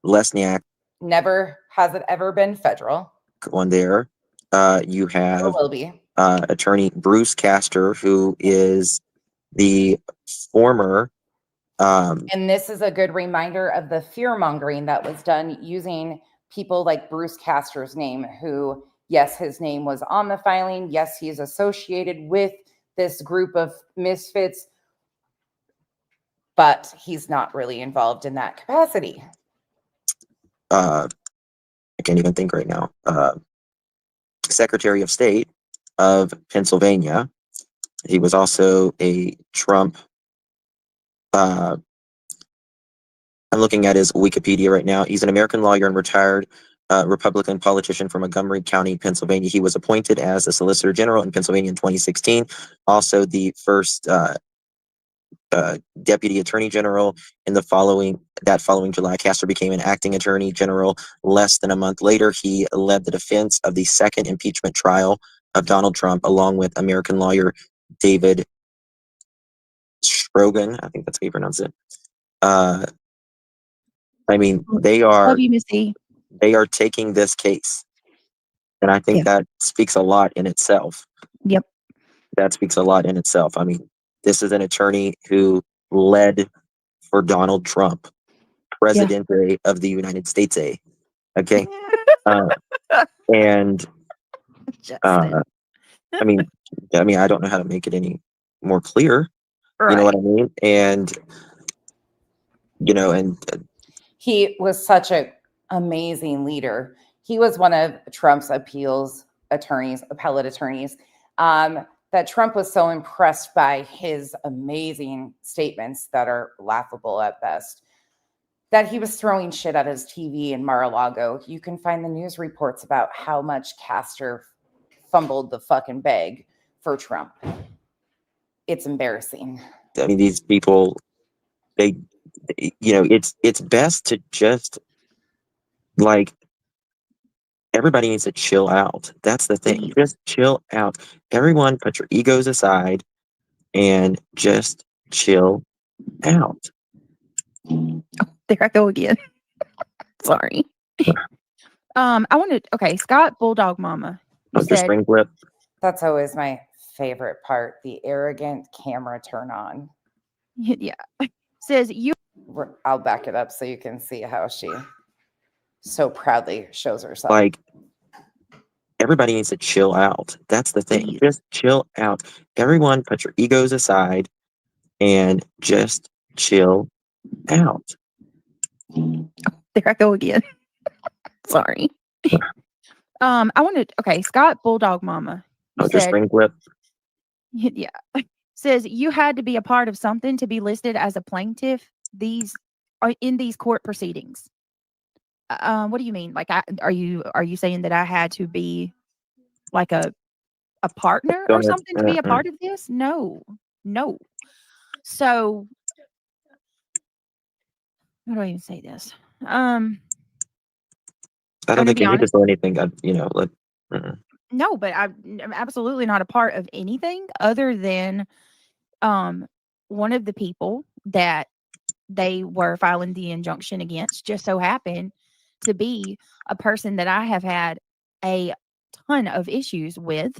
Lesniak Never has it ever been federal. on there. You Never have will be. attorney Bruce Castor, who is the former. And this is a good reminder of the fear mongering that was done using people like Bruce Castor's name, who, yes, his name was on the filing. Yes, he is associated with this group of misfits, but he's not really involved in that capacity. I can't even think right now. Secretary of State of Pennsylvania. He was also a Trump. I'm looking at his Wikipedia right now. He's an American lawyer and retired Republican politician from Montgomery County, Pennsylvania. He was appointed as a Solicitor General in Pennsylvania in 2016. Also, the first Deputy Attorney General in the following July. Castor became an acting Attorney General less than a month later. He led the defense of the second impeachment trial of Donald Trump, along with American lawyer David Strogan. I think that's how you pronounce it. I mean, they are Love you, Missy. they are taking this case, and I think that speaks a lot in itself. Yep. That speaks a lot in itself. I mean, this is an attorney who led for Donald Trump, President of the United States. Okay. And Justin. I mean, I don't know how to make it any more clear. Right. You know what I mean? And He was such an amazing leader. He was one of Trump's appellate attorneys, that Trump was so impressed by his amazing statements that are laughable at best, that he was throwing shit at his TV in Mar-a-Lago. You can find the news reports about how much Castor fumbled the fucking bag for Trump. It's embarrassing. I mean, these people, it's best to just, like, everybody needs to chill out. That's the thing. Just chill out. Everyone put your egos aside and just chill out. There I go again. Sorry. Scott Bulldog Mama. Your spring flip. That's always my favorite part, the arrogant camera turn on. Yeah. Says I'll back it up so you can see how she so proudly shows herself. Like, everybody needs to chill out. That's the thing. Just chill out. Everyone put your egos aside and just chill out. There I go again. Sorry. Scott Bulldog Mama. Your spring flip. Yeah. Says you had to be a part of something to be listed as a plaintiff in these court proceedings. What do you mean? Like, are you saying that I had to be like a partner or something to be a part of this? No. So how do I even say this? I don't think you need to say anything. No, but I'm absolutely not a part of anything other than one of the people that they were filing the injunction against just so happened to be a person that I have had a ton of issues with.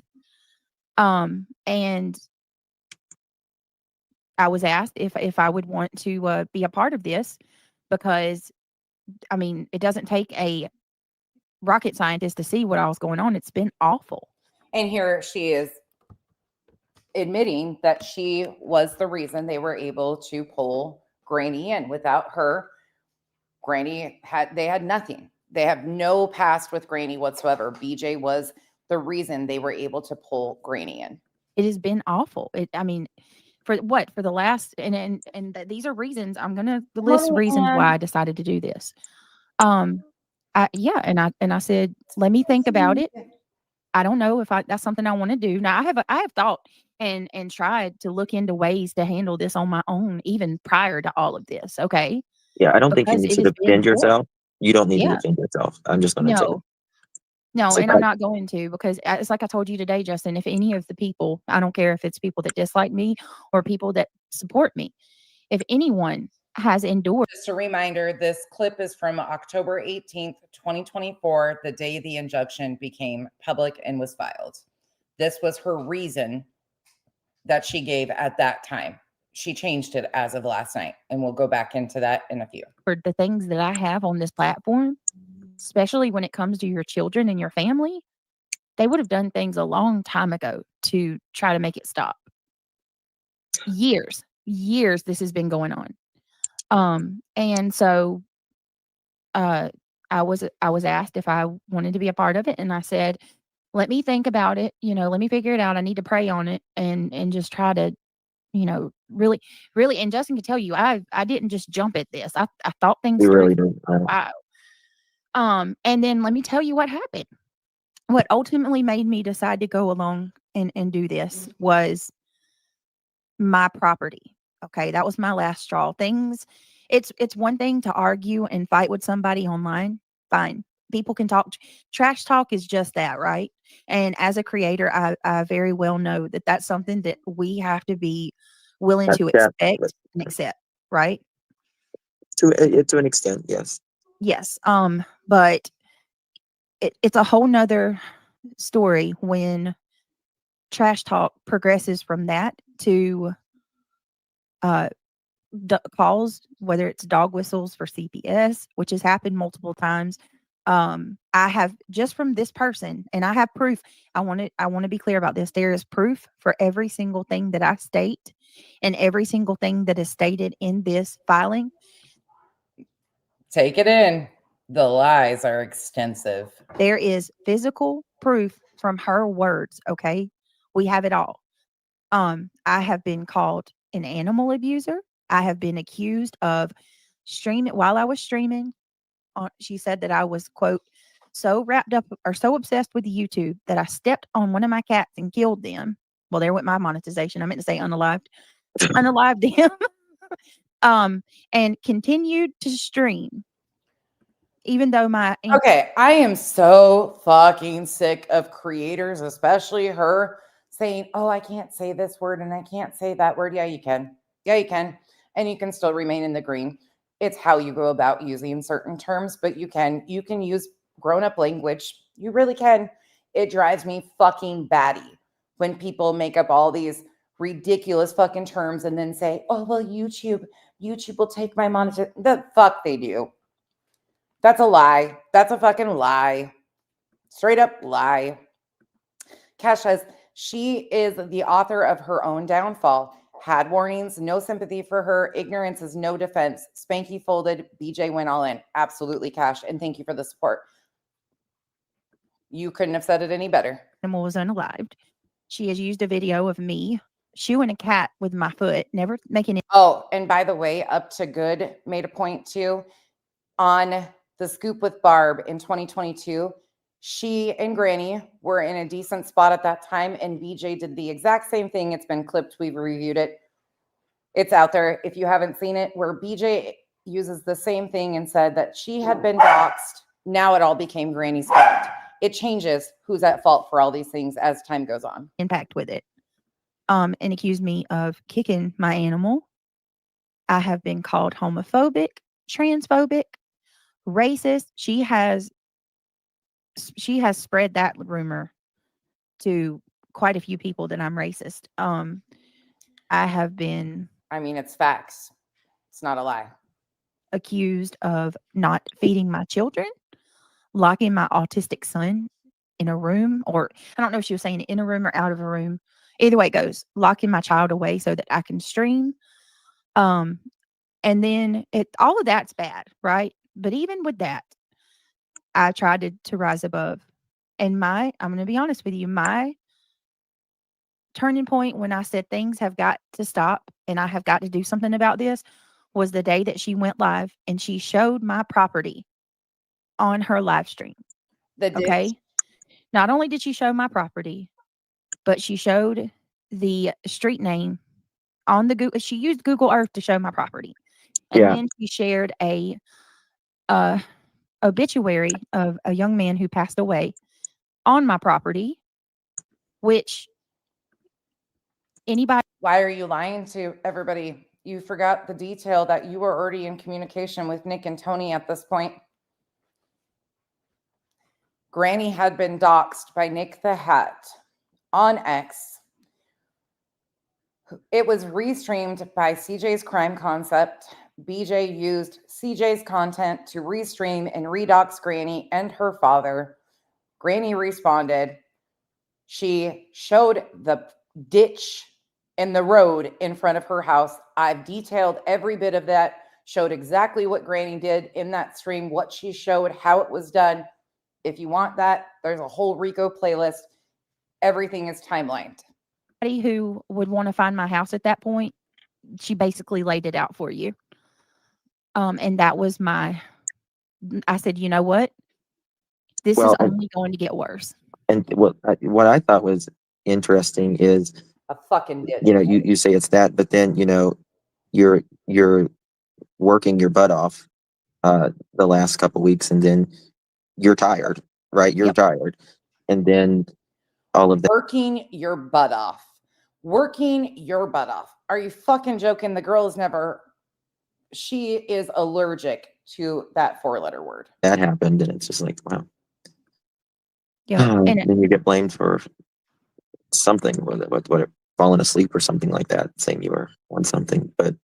And I was asked if I would want to be a part of this because, I mean, it doesn't take a rocket scientist to see what all was going on. It's been awful. And here she is admitting that she was the reason they were able to pull Granny in. Without her, Granny had nothing. They have no past with Granny whatsoever. BJ was the reason they were able to pull Granny in. It has been awful. For the last, and these are reasons I'm going to list reasons why I decided to do this. I said, let me think about it. I don't know if that's something I want to do. Now I have thought and tried to look into ways to handle this on my own, even prior to all of this. Okay. Yeah, I don't think you need to defend yourself. You don't need to defend yourself. I'm just going to say. No, and I'm not going to, because it's like I told you today, Justin, if any of the people, I don't care if it's people that dislike me or people that support me, if anyone has endured. Just a reminder, this clip is from October 18th, 2024, the day the injunction became public and was filed. This was her reason that she gave at that time. She changed it as of last night, and we'll go back into that in a few. For the things that I have on this platform, especially when it comes to your children and your family, they would have done things a long time ago to try to make it stop. Years this has been going on. And so I was asked if I wanted to be a part of it, and I said, let me think about it, let me figure it out. I need to pray on it and just try to, really, and Justin can tell you, I didn't just jump at this. I thought things We through really for don't. a while. And then let me tell you what happened. What ultimately made me decide to go along and do this was my property. Okay, that was my last straw. It's one thing to argue and fight with somebody online. Fine. People can talk. Trash talk is just that, right? And as a creator, I very well know that that's something that we have to be willing to expect and accept, right? To an extent, yes. Yes. But it's a whole nother story when trash talk progresses from that to calls, whether it's dog whistles for CPS, which has happened multiple times. I have, just from this person, and I have proof. I want to be clear about this. There is proof for every single thing that I state and every single thing that is stated in this filing. Take it in. The lies are extensive. There is physical proof from her words. Okay. We have it all. I have been called an animal abuser. I have been accused of streaming while I was streaming. She said that I was, quote, so wrapped up or so obsessed with YouTube that I stepped on one of my cats and killed them. Well, there went my monetization. I meant to say unalived them. And continued to stream. Even though okay, I am so fucking sick of creators, especially her, saying, oh, I can't say this word and I can't say that word. Yeah, you can. Yeah, you can. And you can still remain in the green. It's how you go about using certain terms, but you can use grown-up language. You really can. It drives me fucking batty when people make up all these ridiculous fucking terms and then say, oh, well, YouTube will take my monetization. The fuck they do. That's a lie. That's a fucking lie. Straight up lie. Cash says she is the author of her own downfall. Had warnings, no sympathy for her. Ignorance is no defense. Spanky folded. BJ went all in. Absolutely, Cash. And thank you for the support. You couldn't have said it any better. Animal was unalived. She has used a video of me shooing a cat with my foot, never making it. Oh, and by the way, Up to Good made a point too on the Scoop with Barb in 2022. She and Granny were in a decent spot at that time, and BJ did the exact same thing. It's been clipped. We've reviewed it. It's out there if you haven't seen it, where BJ uses the same thing and said that she had been doxxed. Now it all became Granny's fault. It changes who's at fault for all these things as time goes on. Impact with it. And accused me of kicking my animal. I have been called homophobic, transphobic, racist. She has spread that rumor to quite a few people that I'm racist. I have been, I mean, it's facts. It's not a lie. Accused of not feeding my children, locking my autistic son in a room, or I don't know if she was saying in a room or out of a room. Either way it goes, locking my child away so that I can stream. And then all of that's bad, right? But even with that, I tried to rise above. And I'm going to be honest with you, my turning point when I said things have got to stop and I have got to do something about this was the day that she went live and she showed my property on her live stream. Okay. Not only did she show my property, but she showed the street name on the Google. She used Google Earth to show my property. And then she shared a obituary of a young man who passed away on my property, which anybody. Why are you lying to everybody? you forgot the detail that you were already in communication with Nick and Tony at this point. Granny had been doxxed by Nick the Hat on X. It was restreamed by CJ's Crime Concept. BJ used CJ's content to restream and redox Granny and her father. Granny responded. She showed the ditch in the road in front of her house. I've detailed every bit of that, showed exactly what Granny did in that stream, what she showed, how it was done. If you want that, there's a whole Rico playlist. Everything is timelined. Who would want to find my house at that point, she basically laid it out for you. And that was I said, you know what? This is only going to get worse. And what I thought was interesting is A fucking ditch. you know, you say it's that, but then, you know, you're working your butt off the last couple weeks, and then you're tired, right? You're tired. And then all of that. Working your butt off. Working your butt off. Are you fucking joking? The girl is she is allergic to that 4-letter word. That happened, and it's just like, wow. Yeah. And then you get blamed for something, what falling asleep or something like that, saying you were on something. But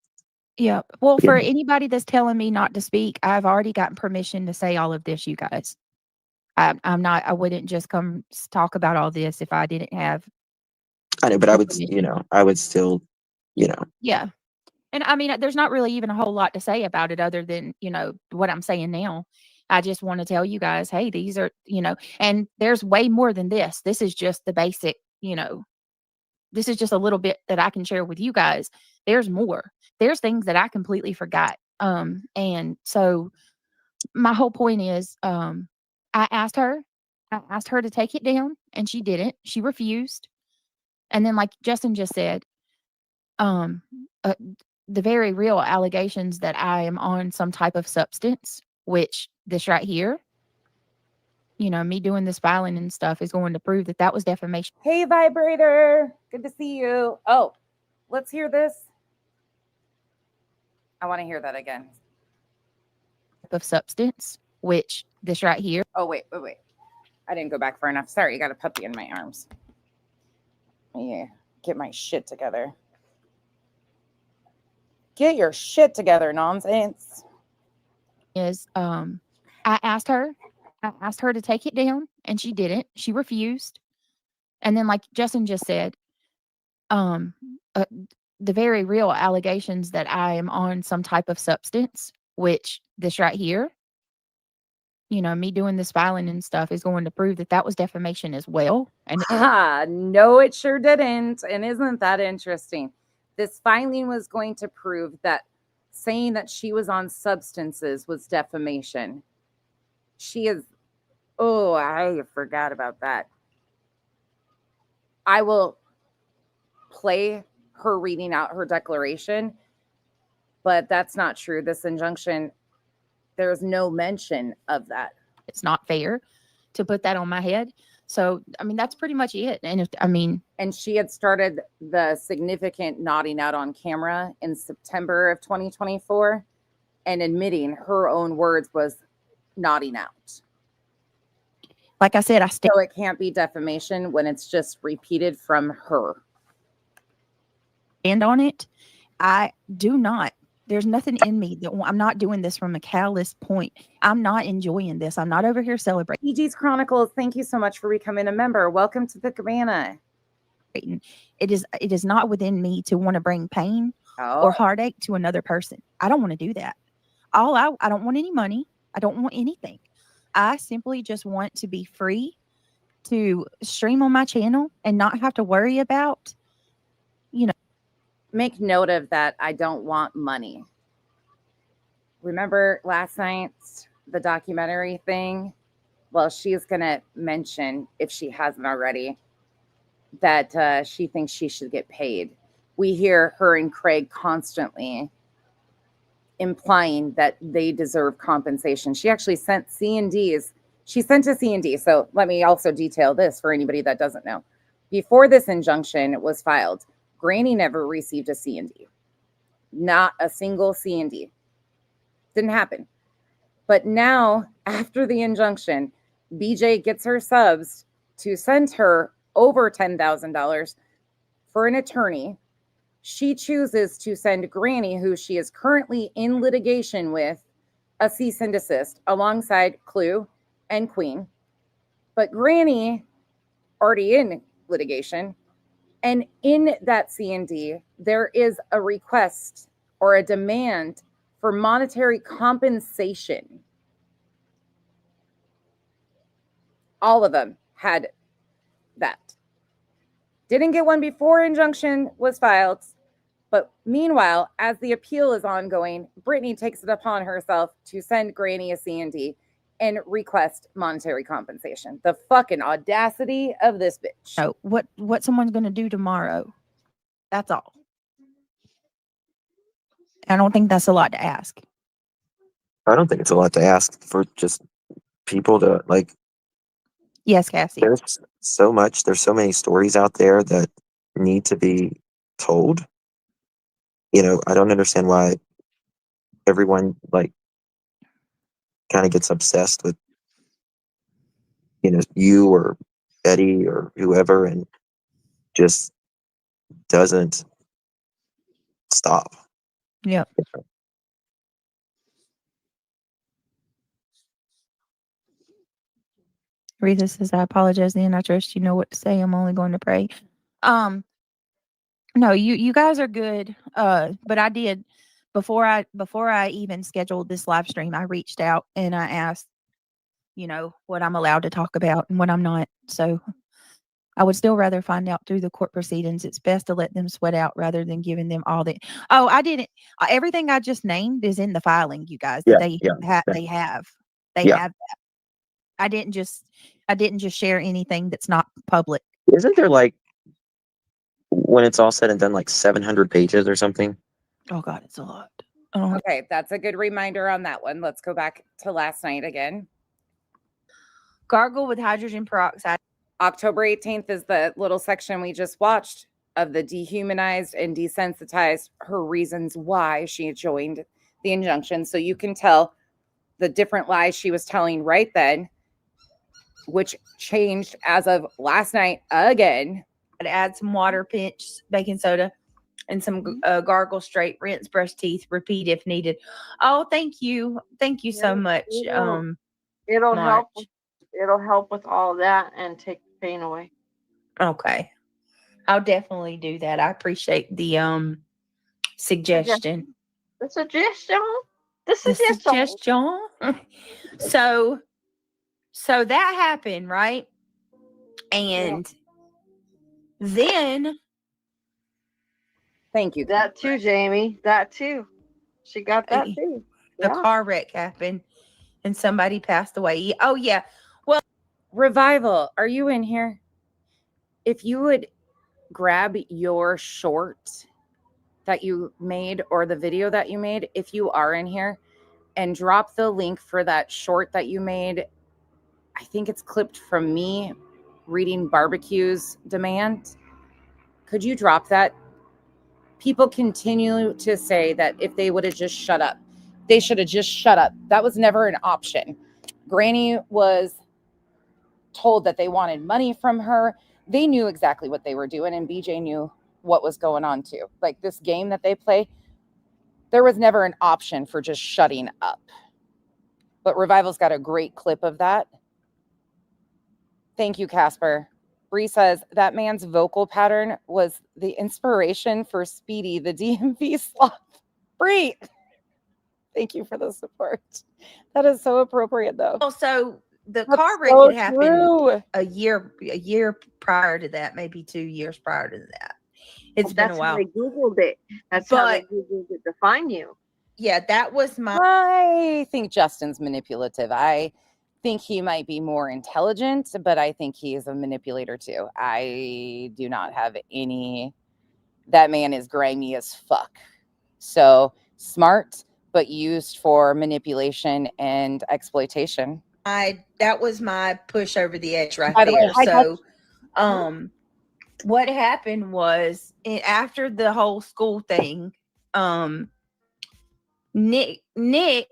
yeah. Well, for anybody that's telling me not to speak, I've already gotten permission to say all of this, you guys. I wouldn't just come talk about all this if I didn't have. I know, but I would still, Yeah. And I mean, there's not really even a whole lot to say about it other than, what I'm saying now. I just want to tell you guys, hey, these are, and there's way more than this. This is just the basic, this is just a little bit that I can share with you guys. There's more. There's things that I completely forgot. And so my whole point is, I asked her to take it down, and she didn't. She refused. And then, like Justin just said, the very real allegations that I am on some type of substance, which this right here, me doing this filing and stuff is going to prove that was defamation. Hey, Vibrator. Good to see you. Oh, let's hear this. I want to hear that again. Of substance, which this right here. Oh, wait. I didn't go back far enough. Sorry, you got a puppy in my arms. Yeah, get my shit together. Get your shit together, nonsense. Is I asked her to take it down, and she didn't. She refused. And then, like Justin just said, the very real allegations that I am on some type of substance, which this right here, me doing this filing and stuff is going to prove that was defamation as well. And no, it sure didn't. And isn't that interesting? This filing was going to prove that saying that she was on substances was defamation. I forgot about that. I will play her reading out her declaration, but that's not true. This injunction, there's no mention of that. It's not fair to put that on my head. So, I mean, that's pretty much it. And and she had started the significant nodding out on camera in September of 2024 and admitting her own words was nodding out. Like I said, so it can't be defamation when it's just repeated from her. And on it, I do not. There's nothing in me that I'm not doing this from a callous point. I'm not enjoying this. I'm not over here celebrating. PG's Chronicles, thank you so much for becoming a member. Welcome to the cabana. It is not within me to want to bring pain or heartache to another person. I don't want to do that. I don't want any money. I don't want anything. I simply just want to be free to stream on my channel and not have to worry about, Make note of that. I don't want money. Remember last night's the documentary thing? Well, she's going to mention, if she hasn't already, that she thinks she should get paid. We hear her and Craig constantly implying that they deserve compensation. She actually sent C&Ds. She sent to C&D. So let me also detail this for anybody that doesn't know. Before this injunction was filed, Granny never received a C&D. Not a single C&D. Didn't happen. But now, after the injunction, BJ gets her subs to send her over $10,000 for an attorney. She chooses to send Granny, who she is currently in litigation with, a cease and desist alongside Clue and Queen. But Granny, already in litigation, and in that C&D, there is a request or a demand for monetary compensation. All of them had that. Didn't get one before injunction was filed. But meanwhile, as the appeal is ongoing, Brittany takes it upon herself to send Granny a C&D and request monetary compensation. The fucking audacity of this bitch. So what someone's going to do tomorrow. That's all. I don't think that's a lot to ask. I don't think it's a lot to ask for just people to like. Yes, Cassie. There's so many stories out there that need to be told. You know, I don't understand why everyone like kind of gets obsessed with, you know, you or Eddie or whoever and just doesn't stop. Yep. Rita says, I apologize, then I trust you know what to say. I'm only going to pray. No, you guys are good. But I did before I even scheduled this live stream, I reached out and I asked, you know, what I'm allowed to talk about and what I'm not. So I would still rather find out through the court proceedings. It's best to let them sweat out rather than giving them all the. Oh, I didn't. Everything I just named is in the filing, you guys. Yeah, They yeah. have Yeah. that. I didn't just share anything that's not public. Isn't there like, when it's all said and done, like 700 pages or something? Oh God, it's a lot. Oh. Okay, that's a good reminder on that one. Let's go back to last night again. Gargle with hydrogen peroxide. October 18th is the little section we just watched of the dehumanized and desensitized, her reasons why she joined the injunction. So you can tell the different lies she was telling right then, which changed as of last night again. I'd add some water, pinch baking soda, and some gargle straight, rinse, brush teeth, repeat if needed. Oh, thank you so much. It'll March. help. It'll help with all of that and take the pain away. Okay, I'll definitely do that. I appreciate the suggestion. The suggestion. So that happened, right? And then thank you. That too, Jamie. That too. She got that too. The car wreck happened and somebody passed away. Oh yeah. Well, Revival, are you in here? If you would grab your short that you made or the video that you made, if you are in here, and drop the link for that short that you made. I think it's clipped from me reading Barbecue's demand. Could you drop that? People continue to say that if they would have just shut up, they should have just shut up. That was never an option. Granny was told that they wanted money from her. They knew exactly what they were doing, and BJ knew what was going on too. Like this game that they play, there was never an option for just shutting up. But Revival's got a great clip of that. Thank you, Casper. Bree says that man's vocal pattern was the inspiration for Speedy, the DMV sloth. Bree, thank you for the support. That is so appropriate, though. Also, the That's car wreck so had happened true. a year prior to that, maybe 2 years prior to that. It's been a while. That's how they Googled it. That's how they Googled it to find you. Yeah, that was my. I think Justin's manipulative. I think he might be more intelligent, but I think he is a manipulator too. I do not have any. That man is grimy as fuck. So smart, but used for manipulation and exploitation. That was my push over the edge right By the way, there. hi, So, what happened was after the whole school thing, Nick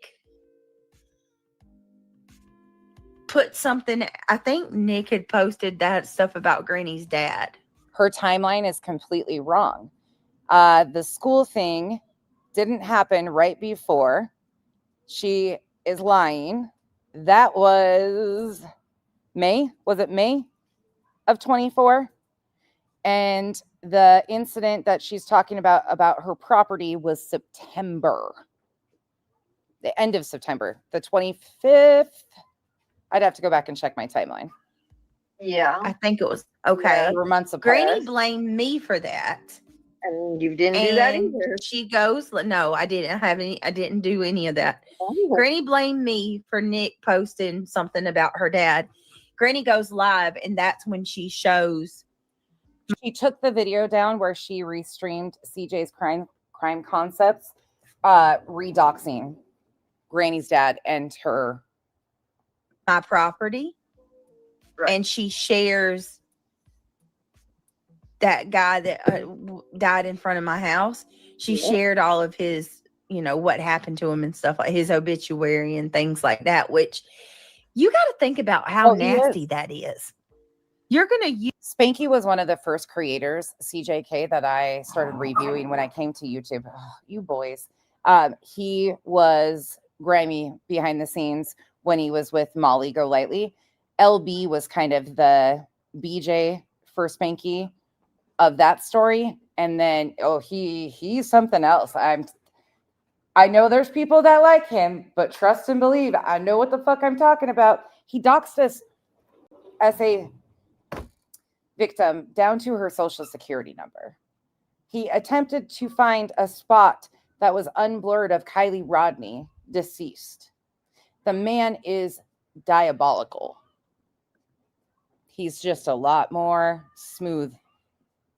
put something. I think Nick had posted that stuff about Granny's dad. Her timeline is completely wrong. The school thing didn't happen right before. She is lying. That was May. Was it May of 24? And the incident that she's talking about her property was September. The end of September, the 25th. I'd have to go back and check my timeline. Yeah. I think it was okay. We were months apart. Granny blamed me for that. And you didn't do that And either. she goes, no, I didn't do any of that. Oh. Granny blamed me for Nick posting something about her dad. Granny goes live, and that's when she shows. She took the video down where she restreamed CJ's crime concepts, redoxing Granny's dad and her. My property. Right. And she shares that guy that died in front of my house. She shared all of his, what happened to him and stuff, like his obituary and things like that, which you got to think about how nasty that is. You're going to use. Spanky was one of the first creators, CJK, that I started reviewing when I came to YouTube. Oh, you boys. He was grimy behind the scenes when he was with Molly Golightly. LB was kind of the BJ for Spanky of that story. And then, he's something else. I know there's people that like him, but trust and believe, I know what the fuck I'm talking about. He doxed us as a victim down to her social security number. He attempted to find a spot that was unblurred of Kylie Rodney, deceased. The man is diabolical. He's just a lot more smooth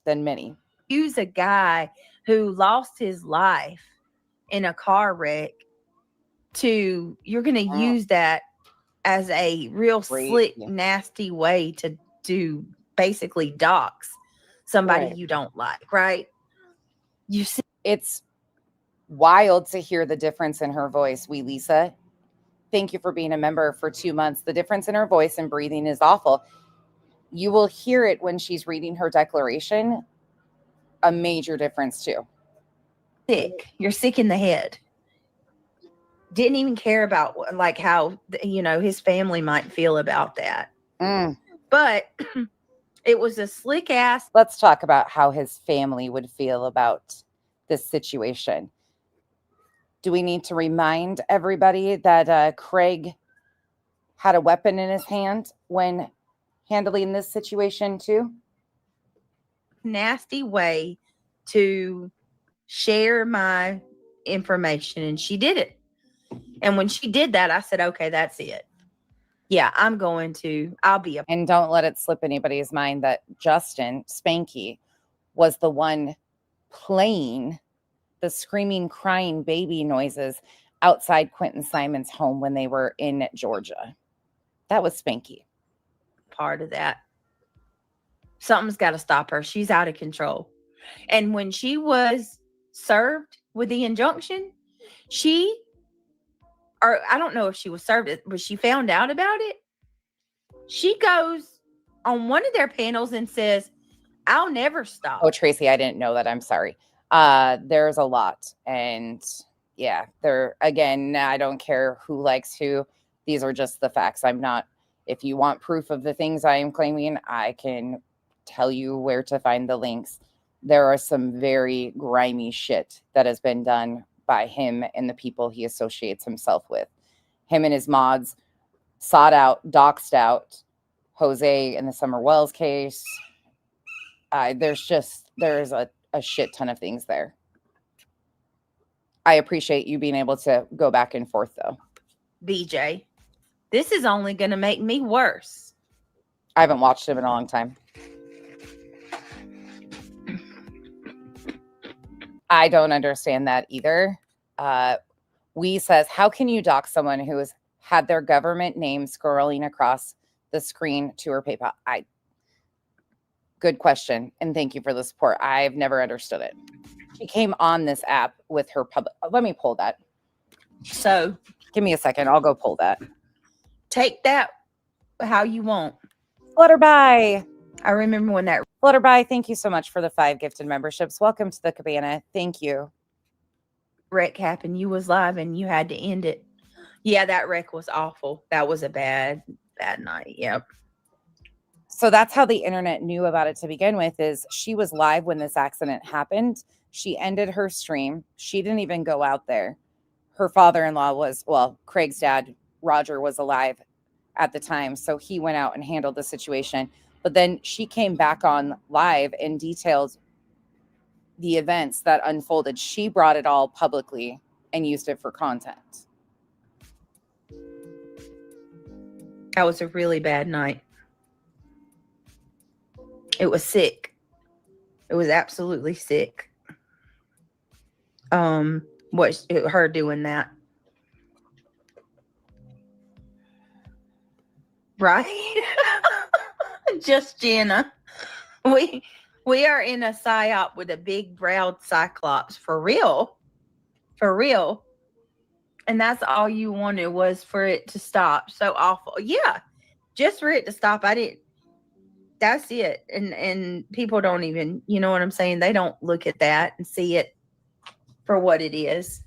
than many. Use a guy who lost his life in a car wreck you're going to use that as a real slick, nasty way to do basically dox somebody you don't like, right? You see, it's wild to hear the difference in her voice. Lisa, thank you for being a member for 2 months. The difference in her voice and breathing is awful. You will hear it when she's reading her declaration. A major difference too. Sick. You're sick in the head. Didn't even care about like how his family might feel about that. But it was a slick ass. Let's talk about how his family would feel about this situation. Do we need to remind everybody that Craig had a weapon in his hand when handling this situation too? Nasty way to share my information, and she did it. And when she did that, I said, okay, that's it. Yeah, I'll be and don't let it slip anybody's mind that Justin Spanky was the one playing the screaming, crying baby noises outside Quentin Simon's home when they were in Georgia. That was Spanky. Part of that. Something's got to stop her. She's out of control. And when she was served with the injunction, I don't know if she was served it, but she found out about it. She goes on one of their panels and says, I'll never stop. Oh, Tracy, I didn't know that. I'm sorry. There's a lot. And yeah, again, I don't care who likes who. These are just the facts. If you want proof of the things I am claiming, I can tell you where to find the links. There are some very grimy shit that has been done by him and the people he associates himself with. Him and his mods sought out, doxed out Jose in the Summer Wells case. There's a shit ton of things there. I appreciate you being able to go back and forth though. BJ, this is only going to make me worse. I haven't watched him in a long time. I don't understand that either. Says, how can you dox someone who has had their government name scrolling across the screen to her PayPal? Good question. And thank you for the support. I've never understood it. She came on this app with her public. Let me pull that. So Give me a second. I'll go pull that. take that how you want. Flutterby. I remember when that Flutterby, thank you so much for the 5 gifted memberships. Welcome to the cabana. Thank you. wreck happened. You was live and you had to end it. Yeah, that wreck was awful. That was a bad night. Yep. So that's how the internet knew about it to begin with, is she was live when this accident happened. She ended her stream. She didn't even go out there. Her father-in-law was, well, Craig's dad, Roger, was alive at the time. So he went out and handled the situation. But then she came back on live and detailed the events that unfolded. She brought it all publicly and used it for content. That was a really bad night. It was sick. It was absolutely sick. Her doing that. Right? Just Jenna. We are in a psyop with a big browed cyclops. For real. For real. And that's all you wanted, was for it to stop. So awful. Yeah. Just for it to stop. That's it. And people don't even, you know what I'm saying? They don't look at that and see it for what it is.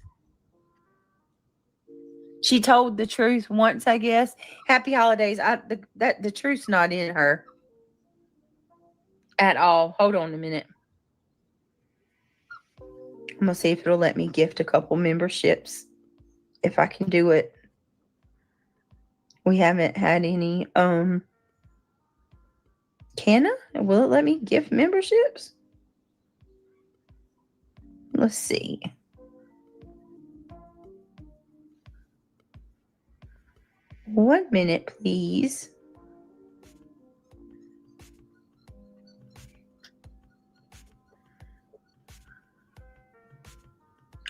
She told the truth once, I guess. Happy holidays. The truth's not in her at all. Hold on a minute. I'm gonna see if it'll let me gift a couple memberships, if I can do it. We haven't had any. Can I? Will it let me gift memberships? Let's see. One minute, please.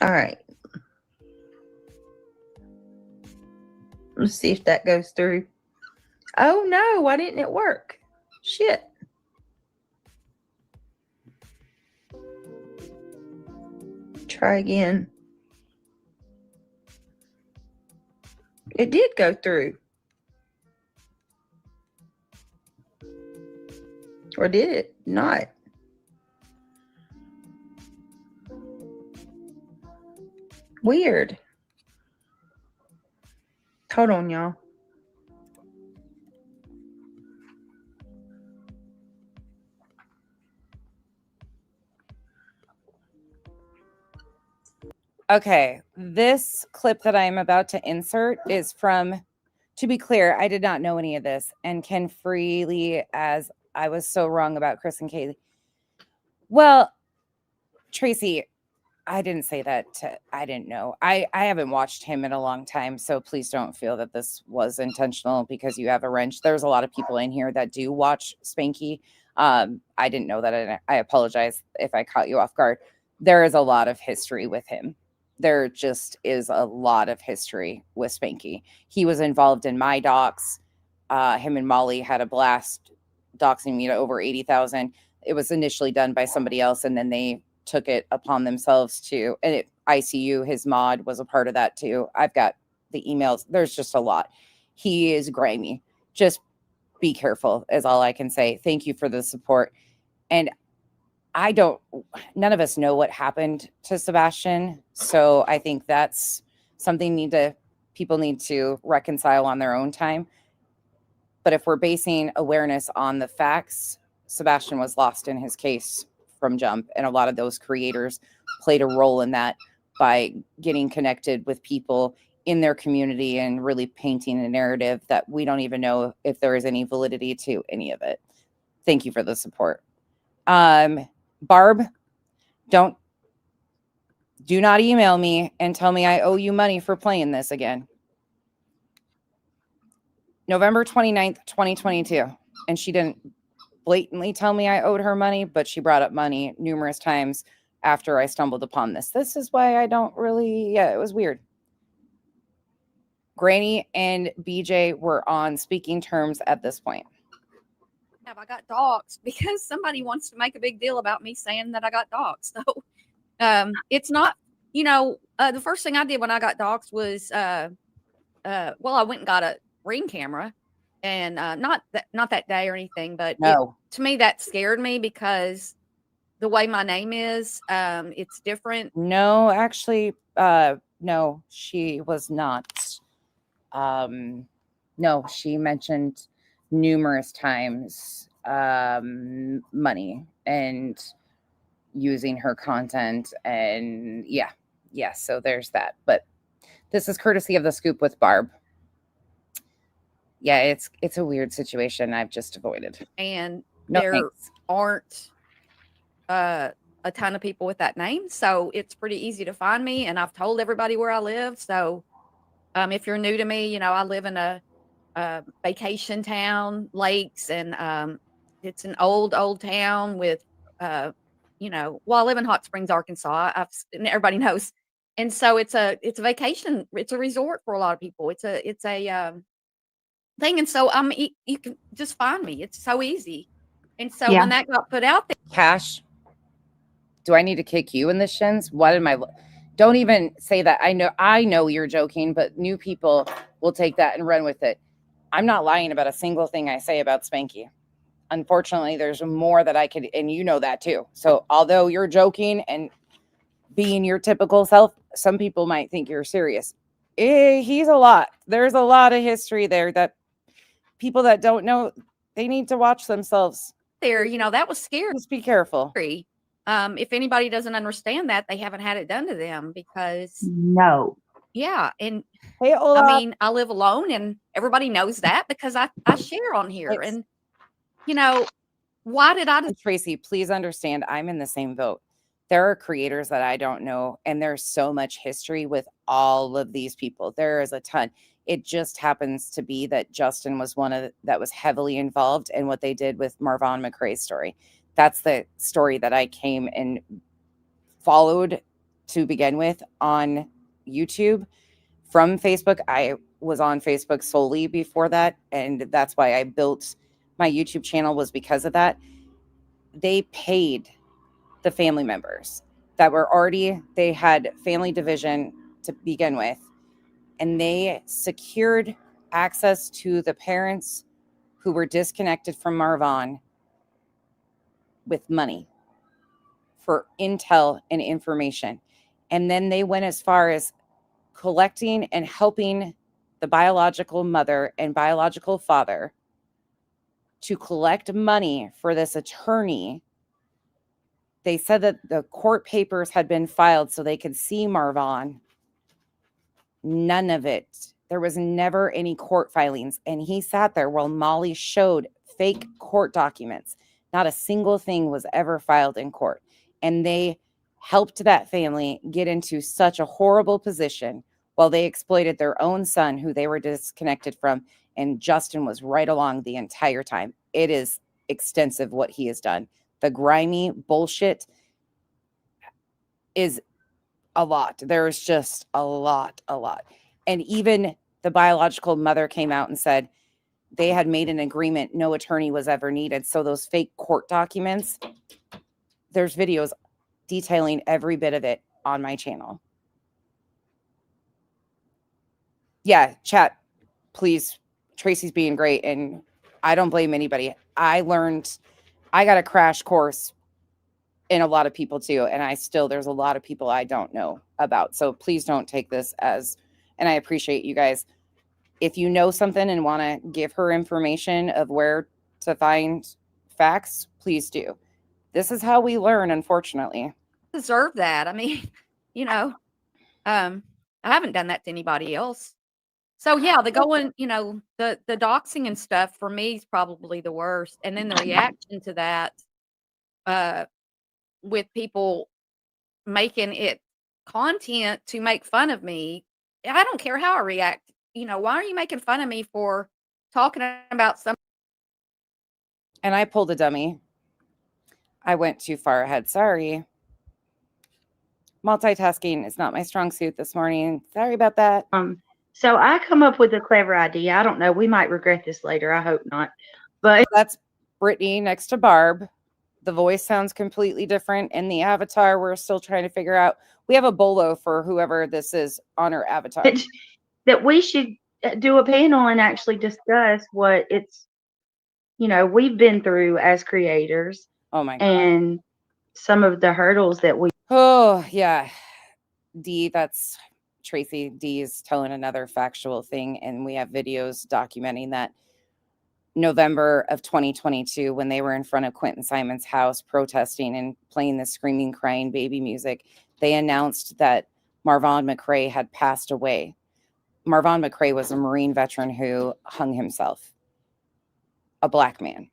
All right. Let's see if that goes through. Oh no, why didn't it work? Shit. Try again. It did go through. Or did it not? Weird. Hold on, y'all. Okay, this clip that I'm about to insert is from, to be clear, I did not know any of this and can freely, as I was so wrong about Chris and Kaylee. Well, Tracy, I didn't say that I didn't know. I haven't watched him in a long time, so please don't feel that this was intentional because you have a wrench. There's a lot of people in here that do watch Spanky. I didn't know that, and I apologize if I caught you off guard. There is a lot of history with him. There just is a lot of history with Spanky. He was involved in my docs. Him and Molly had a blast doxing me to over 80,000. It was initially done by somebody else, and then they took it upon themselves to, and ICU, his mod was a part of that too. I've got the emails. There's just a lot. He is grimy. Just be careful is all I can say. Thank you for the support. And none of us know what happened to Sebastian. So I think that's something people need to reconcile on their own time. But if we're basing awareness on the facts, Sebastian was lost in his case from jump. And a lot of those creators played a role in that by getting connected with people in their community and really painting a narrative that we don't even know if there is any validity to any of it. Thank you for the support. Barb, do not email me and tell me I owe you money for playing this again. November 29th, 2022. And she didn't blatantly tell me I owed her money, but she brought up money numerous times after I stumbled upon this. This is why I don't really, it was weird. Granny and BJ were on speaking terms at this point. I got doxxed because somebody wants to make a big deal about me saying that I got doxxed. So It's not, the first thing I did when I got doxxed was, I went and got a Ring camera, and not that day or anything, but No. to me that scared me because the way my name is, it's different. No, actually, no, she was not. No, she mentioned numerous times money and using her content, and yeah, so there's that. But this is courtesy of The Scoop with Barb. Yeah, it's a weird situation I've just avoided. And No there thanks. aren't a ton of people with that name, so it's pretty easy to find me, and I've told everybody where I live. So if you're new to me, I live in a vacation town, lakes, and it's an old town with I live in Hot Springs, Arkansas. And everybody knows. And so it's a vacation, it's a resort for a lot of people. It's a thing. And so you can just find me. It's so easy. And so when that got put out there, Cash, do I need to kick you in the shins? What am I? Don't even say that. I know you're joking, but new people will take that and run with it. I'm not lying about a single thing I say about Spanky. Unfortunately, there's more that I could, and you know that too. So although you're joking and being your typical self, some people might think you're serious. He's a lot. There's a lot of history there that people that don't know, they need to watch themselves. that was scary. Just be careful. If anybody doesn't understand that, they haven't had it done to them because No. yeah. And Hey, Ola. I mean, I live alone and everybody knows that because I share on here. And, why did I And Tracy, please understand, I'm in the same boat. There are creators that I don't know, and there's so much history with all of these people. There is a ton. It just happens to be that Justin was that was heavily involved in what they did with Marvon McRae's story. That's the story that I came and followed to begin with on YouTube. From Facebook, I was on Facebook solely before that, and that's why I built my YouTube channel, was because of that. They paid the family members that were they had family division to begin with, and they secured access to the parents who were disconnected from Marvon with money for intel and information. And then they went as far as collecting and helping the biological mother and biological father to collect money for this attorney. They said that the court papers had been filed so they could see Marvon. None of it. There was never any court filings. And he sat there while Molly showed fake court documents. Not a single thing was ever filed in court. And they helped that family get into such a horrible position while they exploited their own son, who they were disconnected from. And Justin was right along the entire time. It is extensive what he has done. The grimy bullshit is a lot. There's just a lot. And even the biological mother came out and said they had made an agreement. No attorney was ever needed. So those fake court documents, there's videos detailing every bit of it on my channel. Yeah, chat, please. Tracy's being great, and I don't blame anybody. I got a crash course in a lot of people too, and there's a lot of people I don't know about. So please don't take this as, and I appreciate you guys. If you know something and want to give her information of where to find facts, please do. This is how we learn, unfortunately. deserve that? I mean, I haven't done that to anybody else. So yeah, the doxing and stuff for me is probably the worst. And then the reaction to that, with people making it content to make fun of me. I don't care how I react. Why are you making fun of me for talking about something? And I pulled a dummy. I went too far ahead. Sorry. Multitasking is not my strong suit this morning. Sorry about that. So I come up with a clever idea. I don't know. We might regret this later. I hope not. But that's Brittany next to Barb. The voice sounds completely different. In the avatar, we're still trying to figure out. We have a bolo for whoever this is on her avatar. That we should do a panel and actually discuss what it's, we've been through as creators Oh my God. and some of the hurdles that we. Oh, yeah. D, that's Tracy D is telling another factual thing. And we have videos documenting that November of 2022, when they were in front of Quentin Simon's house protesting and playing the screaming, crying baby music, they announced that Marvon McRae had passed away. Marvon McRae was a Marine veteran who hung himself, a Black man.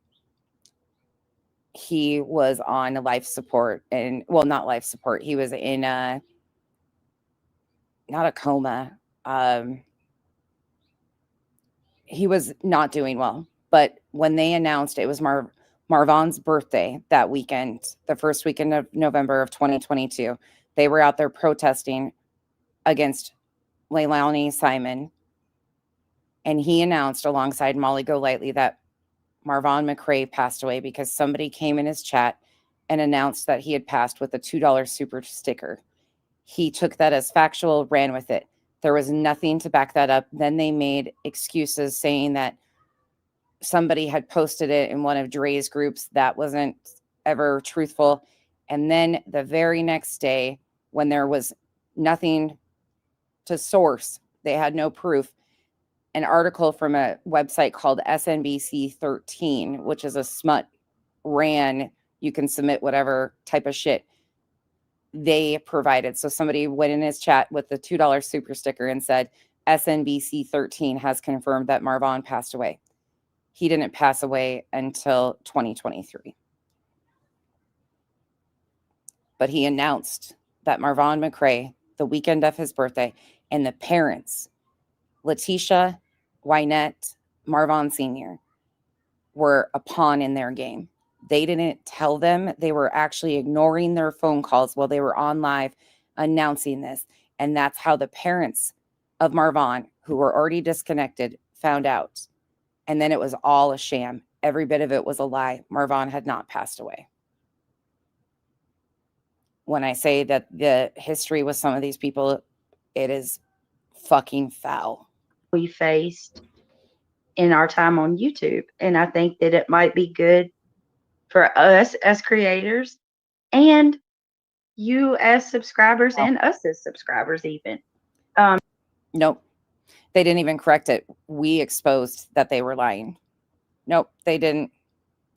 He was on life support and, well, not life support. He was in not a coma. He was not doing well. But when they announced it was Marvon's birthday that weekend, the first weekend of November of 2022, they were out there protesting against Leilani Simon. And he announced alongside Molly Golightly that Marvon McRae passed away because somebody came in his chat and announced that he had passed with a $2 super sticker. He took that as factual, ran with it. There was nothing to back that up. Then they made excuses saying that somebody had posted it in one of Dre's groups that wasn't ever truthful. And then the very next day, when there was nothing to source, they had no proof, an article from a website called SNBC 13, which is a smut ran, you can submit whatever type of shit they provided. So somebody went in his chat with the $2 super sticker and said, SNBC 13 has confirmed that Marvon passed away. He didn't pass away until 2023. But he announced that Marvon McRae, the weekend of his birthday, and the parents, Letitia, Wynette, Marvon Sr., were a pawn in their game. They didn't tell them. They were actually ignoring their phone calls while they were on live announcing this. And that's how the parents of Marvon, who were already disconnected, found out. And then it was all a sham. Every bit of it was a lie. Marvon had not passed away. When I say that the history with some of these people, it is fucking foul. We faced in our time on YouTube. And I think that it might be good for us as creators and you as subscribers and us as subscribers even. Nope. They didn't even correct it. We exposed that they were lying. Nope, they didn't.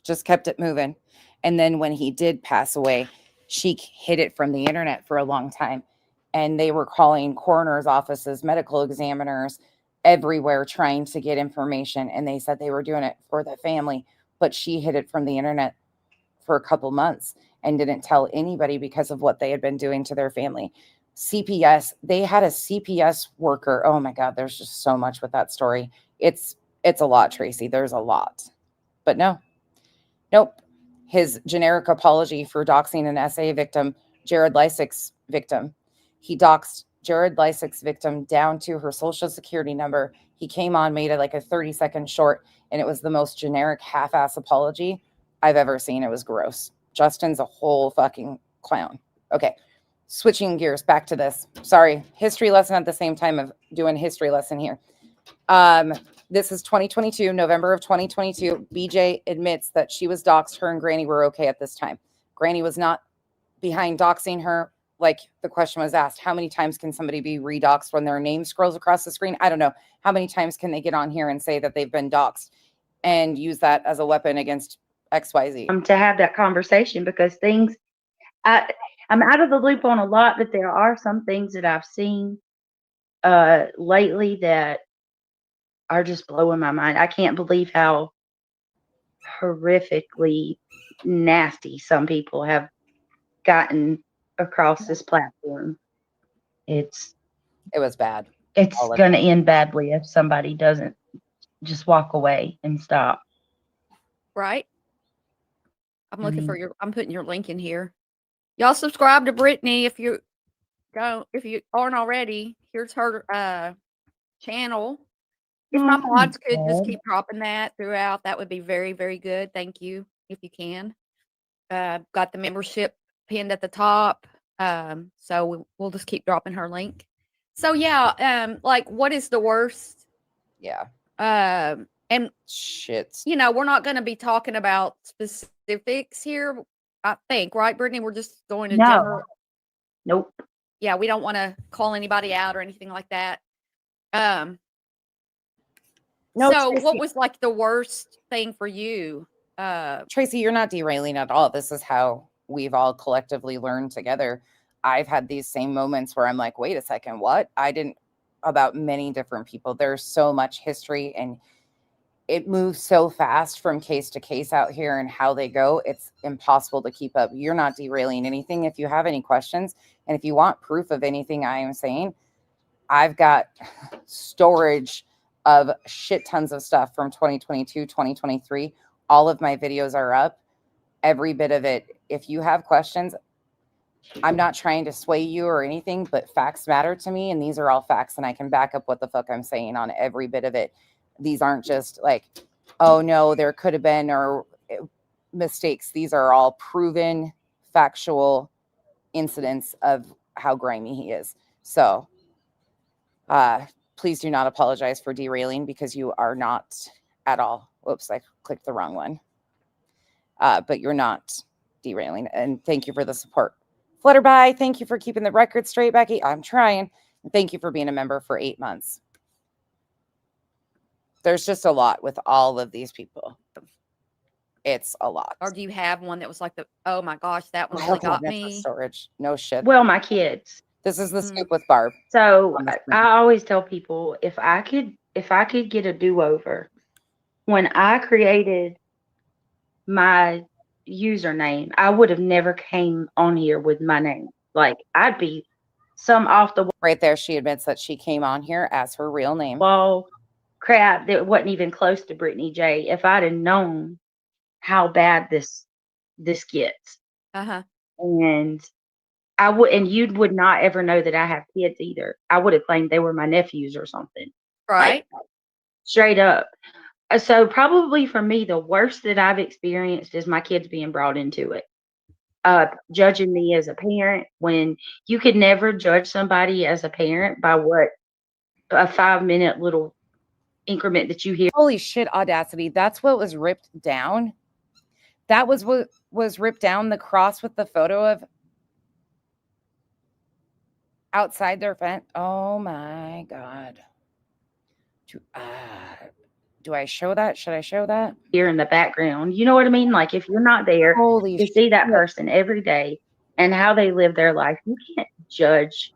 Just kept it moving. And then when he did pass away, she hid it from the internet for a long time. And they were calling coroner's offices, medical examiners, everywhere trying to get information. And they said they were doing it for the family. But she hid it from the internet for a couple months and didn't tell anybody because of what they had been doing to their family. CPS, they had a CPS worker. Oh my God, there's just so much with that story. It's a lot, Tracy. There's a lot. But nope. His generic apology for doxing an SA victim, Jared Lysick's victim. He doxed Jared Lysick's victim down to her social security number. He came on, made it like a 30-second short, and it was the most generic half-ass apology I've ever seen. It was gross. Justin's a whole fucking clown. Okay, switching gears back to this. Sorry, history lesson at the same time of doing history lesson here. This is 2022, November of 2022. BJ admits that she was doxxed. Her and Granny were okay at this time. Granny was not behind doxing her. Like the question was asked, how many times can somebody be redoxed when their name scrolls across the screen? I don't know. How many times can they get on here and say that they've been doxed and use that as a weapon against XYZ? To have that conversation because things, I'm out of the loop on a lot, but there are some things that I've seen lately that are just blowing my mind. I can't believe how horrifically nasty some people have gotten across this platform. It was bad. It's going to end badly if somebody doesn't just walk away and stop. Right. I'm looking for I'm putting your link in here. Y'all subscribe to Brittany if you aren't already. Here's her channel. If my mods could just keep dropping that throughout, that would be very, very good. Thank you, if you can. got the membership pinned at the top. So we'll just keep dropping her link. So yeah, like what is the worst? Yeah. And Shit. you know, we're not going to be talking about specifics here. I think, right, Brittany? We're just going to No. general. Nope. Yeah, we don't want to call anybody out or anything like that. No, So Tracy, what was like the worst thing for you? Tracy, you're not derailing at all. This is how we've all collectively learned together. I've had these same moments where I'm like, wait a second, what? I didn't, about many different people. There's so much history and it moves so fast from case to case out here and how they go. It's impossible to keep up. You're not derailing anything. If you have any questions and if you want proof of anything I am saying, I've got storage of shit tons of stuff from 2022, 2023. All of my videos are up, every bit of it. If you have questions, I'm not trying to sway you or anything, but facts matter to me. And these are all facts. And I can back up what the fuck I'm saying on every bit of it. These aren't just like, oh no, there could have been or mistakes. These are all proven factual incidents of how grimy he is. So please do not apologize for derailing because you are not at all. Whoops, I clicked the wrong one. But you're not derailing. And thank you for the support. Flutterby, thank you for keeping the record straight, Becky. I'm trying. And thank you for being a member for 8 months. There's just a lot with all of these people. It's a lot. Or do you have one that was like oh my gosh, that one I really don't have got enough me? storage. No shit. Well, my kids. This is the scoop with Barb. So on the screen. I always tell people if I could get a do-over, when I created my username, I would have never came on here with my name. Like I'd be some off the Right there, she admits that she came on here as her real name. wall crap that wasn't even close to Brittany J. If I'd have known how bad this gets, Uh-huh. and I would, and you would not ever know that I have kids either. I would have claimed they were my nephews or something. Right. Like, straight up. So probably for me, the worst that I've experienced is my kids being brought into it. Judging me as a parent when you could never judge somebody as a parent by what a 5-minute little increment that you hear. Holy shit, Audacity. That's what was ripped down. That was what was ripped down, the cross with the photo of outside their fence. Oh my God. Do I show that? Should I show that? Here in the background. You know what I mean? Like if you're not there Holy to shit. see that person every day and how they live their life, you can't judge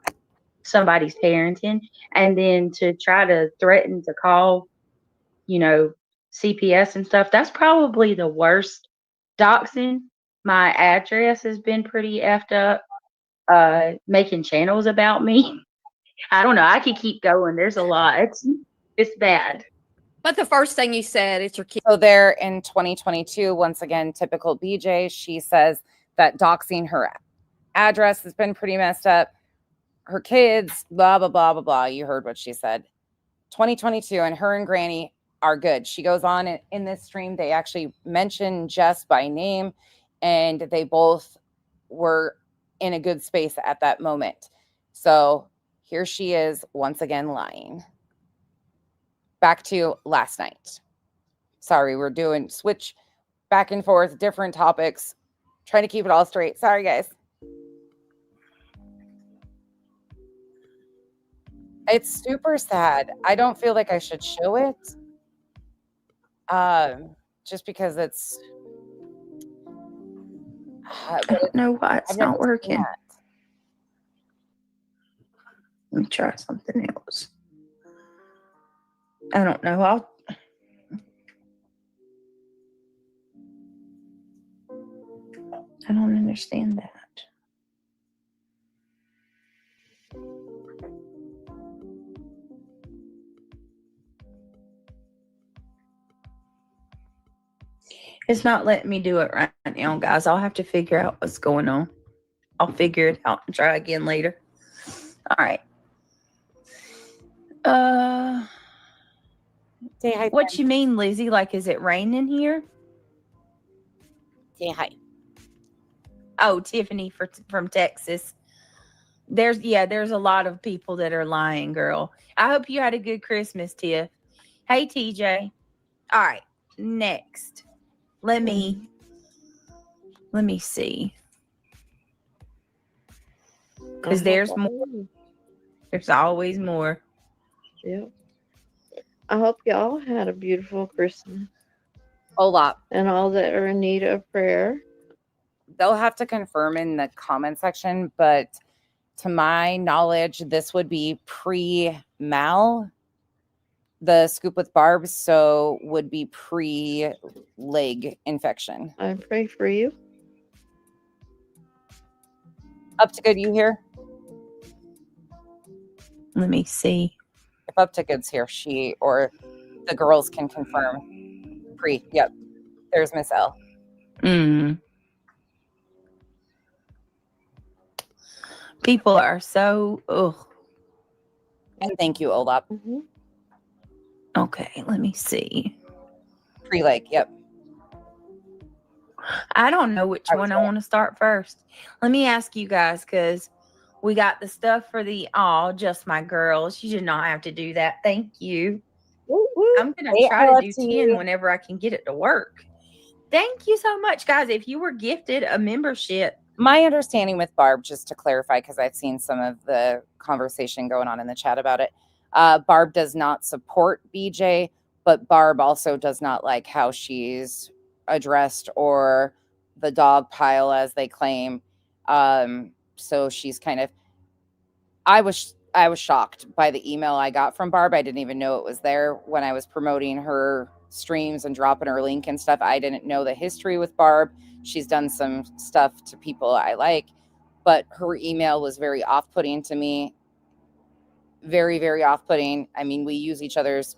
somebody's parenting. And then to try to threaten to call, CPS and stuff, that's probably the worst. Doxing. My address has been pretty effed up. Making channels about me. I don't know. I could keep going. There's a lot. It's bad. But the first thing you said, it's your kid. So there in 2022, once again, typical BJ, she says that doxing her address has been pretty messed up. Her kids, blah, blah, blah, blah, blah. You heard what she said. 2022, and her and Granny are good. She goes on in this stream. They actually mention Jess by name, and they both were in a good space at that moment. So here she is once again lying. Back to last night. Sorry, we're doing switch back and forth, different topics, trying to keep it all straight. Sorry, guys. It's super sad. I don't feel like I should show it. Just because it's. I don't know why it's not working. Let me try something else. I don't know. I don't understand that. It's not letting me do it right now, guys. I'll have to figure out what's going on. I'll figure it out and try again later. All right. Say hi. What you mean, Lizzie? Like, is it raining here? Say hi. Oh, Tiffany from Texas. There's a lot of people that are lying, girl. I hope you had a good Christmas, Tiff. Hey, TJ. All right, next. Let me see. Because there's more. There's always more. Yep. I hope y'all had a beautiful Christmas A lot. and all that are in need of prayer. They'll have to confirm in the comment section, but to my knowledge, this would be pre-mal, the scoop with Barb, so would be pre-leg infection. I pray for you. Up to good, you here? Let me see. If Up to good's here, she or the girls can confirm. Yep. There's Miss L. People are so And thank you, Olap. Mm-hmm. Okay, let me see. Pre-leg, yep. I don't know which one I want to start first. Let me ask you guys, because we got the stuff for the just my girls. You did not have to do that. Thank you. I'm gonna try to do 10 whenever I can get it to work. Thank you so much, guys. If you were gifted a membership. My understanding with Barb, just to clarify, because I've seen some of the conversation going on in the chat about it, Barb does not support BJ, but Barb also does not like how she's addressed or the dog pile, as they claim. So she's kind of, I was shocked by the email I got from Barb. I didn't even know it was there when I was promoting her streams and dropping her link and stuff. I didn't know the history with Barb. She's done some stuff to people I like, but her email was very off-putting to me. Very, very off-putting. I mean, we use each other's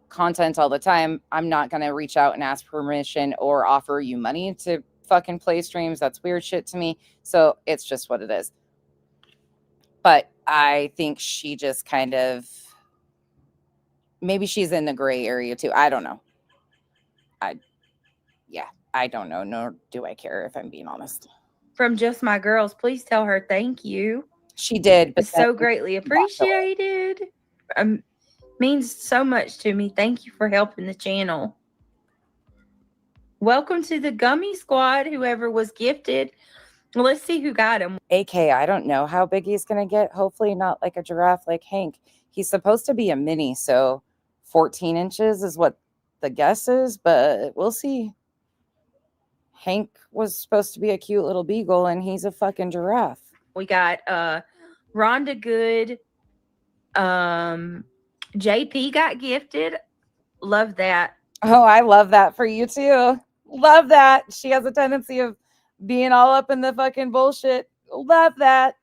content all the time. I'm not going to reach out and ask permission or offer you money to fucking play streams. That's weird shit to me. So it's just what it is. But I think she just kind of, maybe she's in the gray area too. I don't know. I don't know, nor do I care, if I'm being honest. From Just My Girls, please tell her thank you. She did. But it's so greatly appreciated. Means so much to me. Thank you for helping the channel. Welcome to the Gummy Squad, whoever was gifted. Well, let's see who got him. AK, I don't know how big he's going to get. Hopefully not like a giraffe like Hank. He's supposed to be a mini, so 14 inches is what the guess is, but we'll see. Hank was supposed to be a cute little beagle, and he's a fucking giraffe. We got Rhonda Good. JP got gifted. Love that. Oh, I love that for you too. Love that. She has a tendency of being all up in the fucking bullshit. Love that.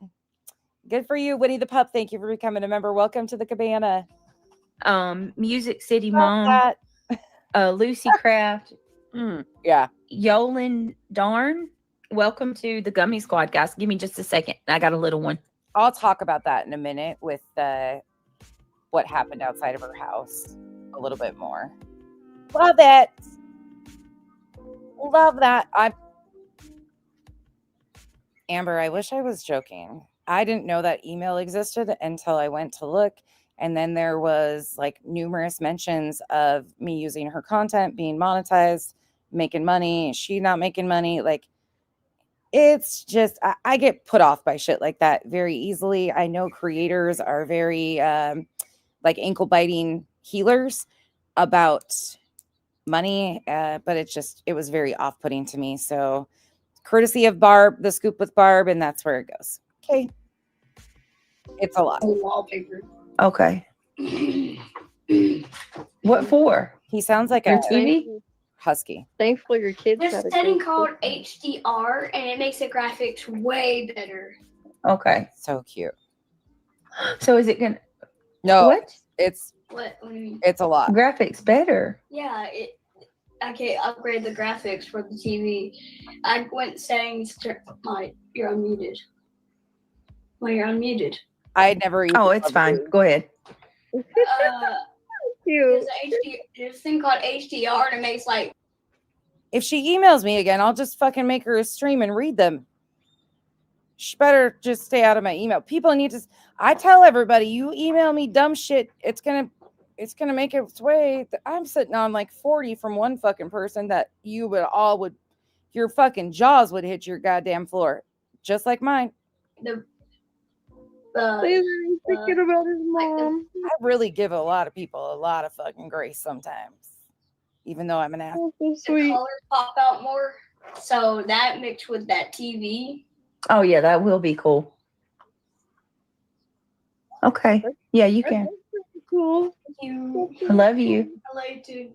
Good for you, Winnie the Pup. Thank you for becoming a member. Welcome to the cabana. Music City Love Mom. Lucy Craft. Yeah. Yolan Darn. Welcome to the Gummy Squad, guys. Give me just a second. I got a little one. I'll talk about that in a minute with what happened outside of her house a little bit more. Love it. Love that. Amber, I wish I was joking. I didn't know that email existed until I went to look. And then there was like numerous mentions of me using her content, being monetized, making money, she not making money. Like, it's just, I get put off by shit like that very easily. I know creators are very like ankle biting healers about money, but it was very off-putting to me. So courtesy of Barb, the scoop with Barb, and that's where it goes. Okay. It's a lot. Wallpaper. Okay. What for? He sounds like Your a TV? husky. Thankfully, your kids There's had a a setting good called HDR, and it makes the graphics way better. Okay. So cute. So is it gonna? No, What? it's What do you mean? a lot. Graphics better. Yeah, I can upgrade the graphics for the TV. I went settings to you're unmuted. Well, you're unmuted. I never even Oh, it's fine. Go ahead. cute. There's a thing called HDR, and it makes like If she emails me again, I'll just fucking make her a stream and read them. She better just stay out of my email. People need to. I tell everybody, you email me dumb shit, it's gonna make its way. I'm sitting on like 40 from one fucking person that you would your fucking jaws would hit your goddamn floor, just like mine. The He's thinking about his mom. I really give a lot of people a lot of fucking grace sometimes, even though I'm an ass. Oh, so the sweet. colors pop out more. So that mixed with that TV. Oh yeah, that will be cool. Okay. Yeah, you can. Cool. You, I love you. I like to.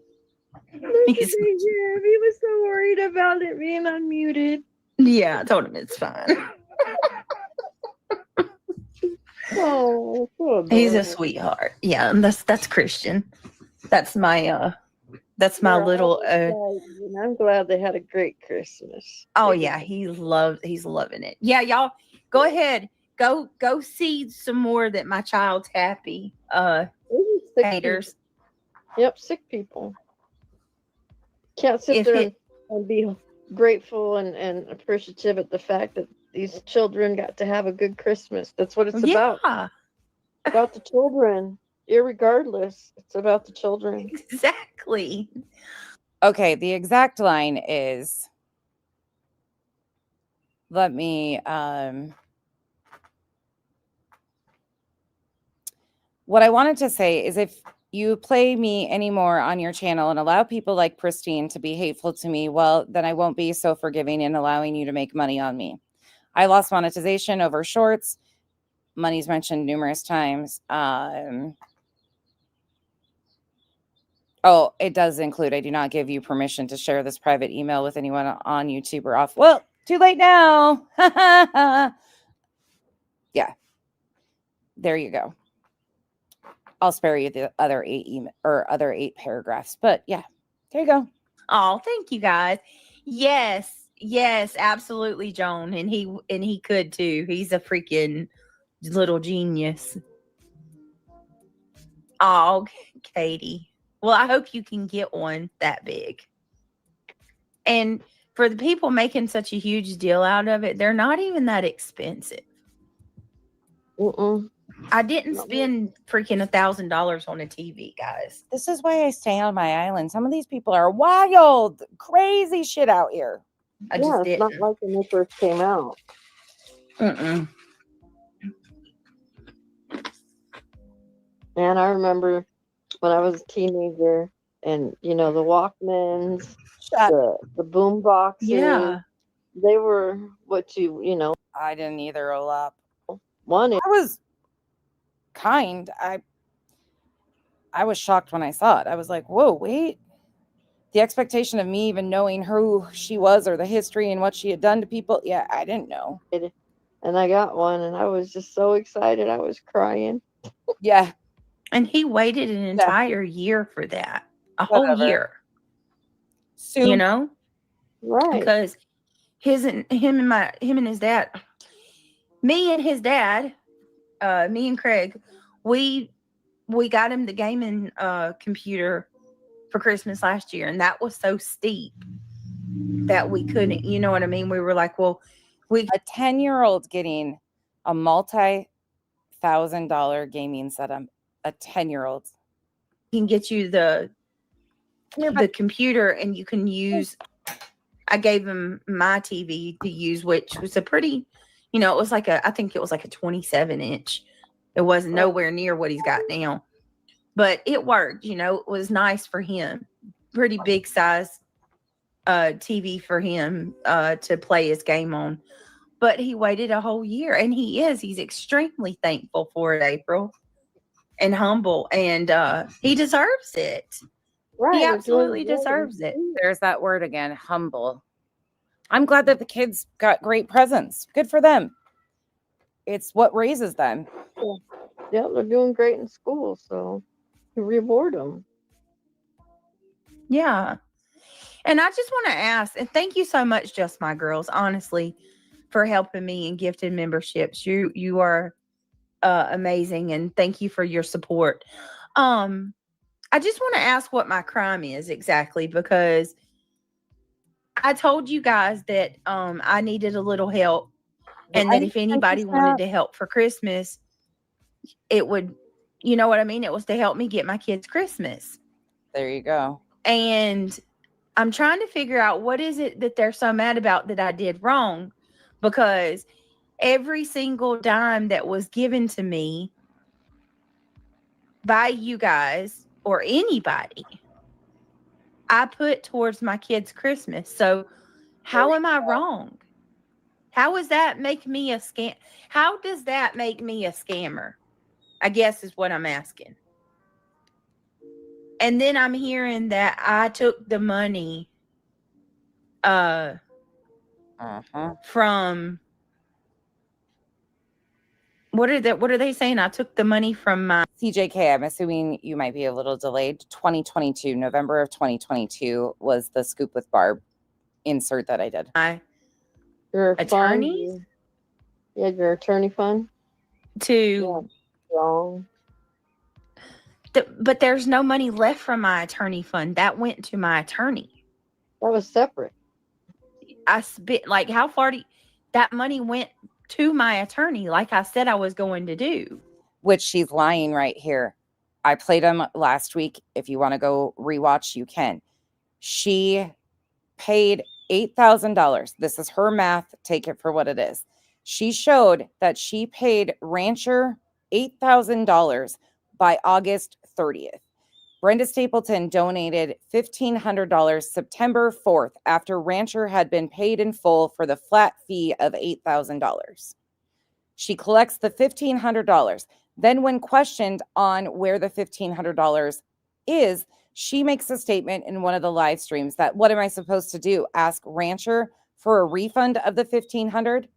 He's- He was so worried about it being unmuted. Yeah, I told him it's fine. Oh, so He's a adorable. sweetheart. Yeah, and that's Christian. That's my little And I'm glad they had a great Christmas. oh yeah, he's loving it. Yeah, y'all go ahead. Go see some more that my child's happy. Sick Haters. people. Yep, sick people. Can't sit If there it- and be grateful and appreciative at the fact that these children got to have a good Christmas. That's what it's about. Yeah, About the children. Irregardless, it's about the children. exactly. Okay, the exact line is, let me what I wanted to say is, if you play me anymore on your channel and allow people like Pristine to be hateful to me, well, then I won't be so forgiving in allowing you to make money on me. I lost monetization over shorts. Money's mentioned numerous times. Oh, it does include, I do not give you permission to share this private email with anyone on YouTube or off. Well, too late now. Yeah. There you go. I'll spare you the other 8 paragraphs, but yeah, there you go. Oh, thank you guys. Yes, absolutely, Joan. And he could too. He's a freaking little genius. Oh, Katie. Well, I hope you can get one that big. And for the people making such a huge deal out of it, they're not even that expensive. Mm-mm. I didn't spend freaking $1,000 on a TV, guys. This is why I stay on my island. Some of these people are wild, crazy shit out here. I Yeah, just it's didn't. not like when they first came out. Mm-mm. And I remember when I was a teenager, and the Walkmans, the boom boxes, Yeah. they were what you I didn't either, Olap. wanted. I was kind. I was shocked when I saw it. I was like, whoa, wait. The expectation of me even knowing who she was or the history and what she had done to people. Yeah, I didn't know. And I got one, and I was just so excited. I was crying. Yeah. And he waited an entire year for that. A whole Whatever. year. Soon. You know? Right. Because him and his dad, me and his dad, me and Craig, we got him the gaming computer for Christmas last year, and that was so steep that we couldn't, you know what I mean? We were like, well, A 10-year-old getting a multi-$1,000 gaming setup. A 10-year-old. can get you the computer, and you can use, I gave him my TV to use, which was a pretty, it was like I think it was like a 27-inch. It wasn't nowhere near what he's got now, but it worked. It was nice for him. Pretty big size TV for him to play his game on. But he waited a whole year, and he's extremely thankful for it, April, and humble, and he deserves it. Right. He absolutely deserves it. There's that word again, humble. I'm glad that the kids got great presents. Good for them. It's what raises them. Yeah, they're doing great in school, so you reward them. Yeah. And I just want to ask, and thank you so much, Just My Girls, honestly, for helping me and gifted memberships. You are amazing, and thank you for your support. I just want to ask what my crime is exactly, because I told you guys that I needed a little help, and I that if anybody wanted to help for Christmas, it would, you know what I mean? It was to help me get my kids Christmas. There you go. And I'm trying to figure out what is it that they're so mad about that I did wrong, because every single dime that was given to me by you guys or anybody, I put towards my kids' Christmas. So how am I wrong? How does that make me a scam? How does that make me a scammer? I guess is what I'm asking. And then I'm hearing that I took the money from what are they saying? I took the money from my CJK. I'm assuming you might be a little delayed. 2022, November of 2022 was the scoop with Barb insert that I did. Your attorneys? fund, yeah, your attorney fund. To Wrong. But there's no money left from my attorney fund. That went to my attorney. That was separate. I spent like how far that money went to my attorney, like I said I was going to do. Which she's lying right here. I played them last week. If you want to go rewatch, you can. She paid $8,000. This is her math. Take it for what it is. She showed that she paid Rancher $8,000 by August 30th. Brenda Stapleton donated $1,500 September 4th after Rancher had been paid in full for the flat fee of $8,000. She collects the $1,500. Then when questioned on where the $1,500 is, she makes a statement in one of the live streams that, what am I supposed to do? Ask Rancher for a refund of the $1,500?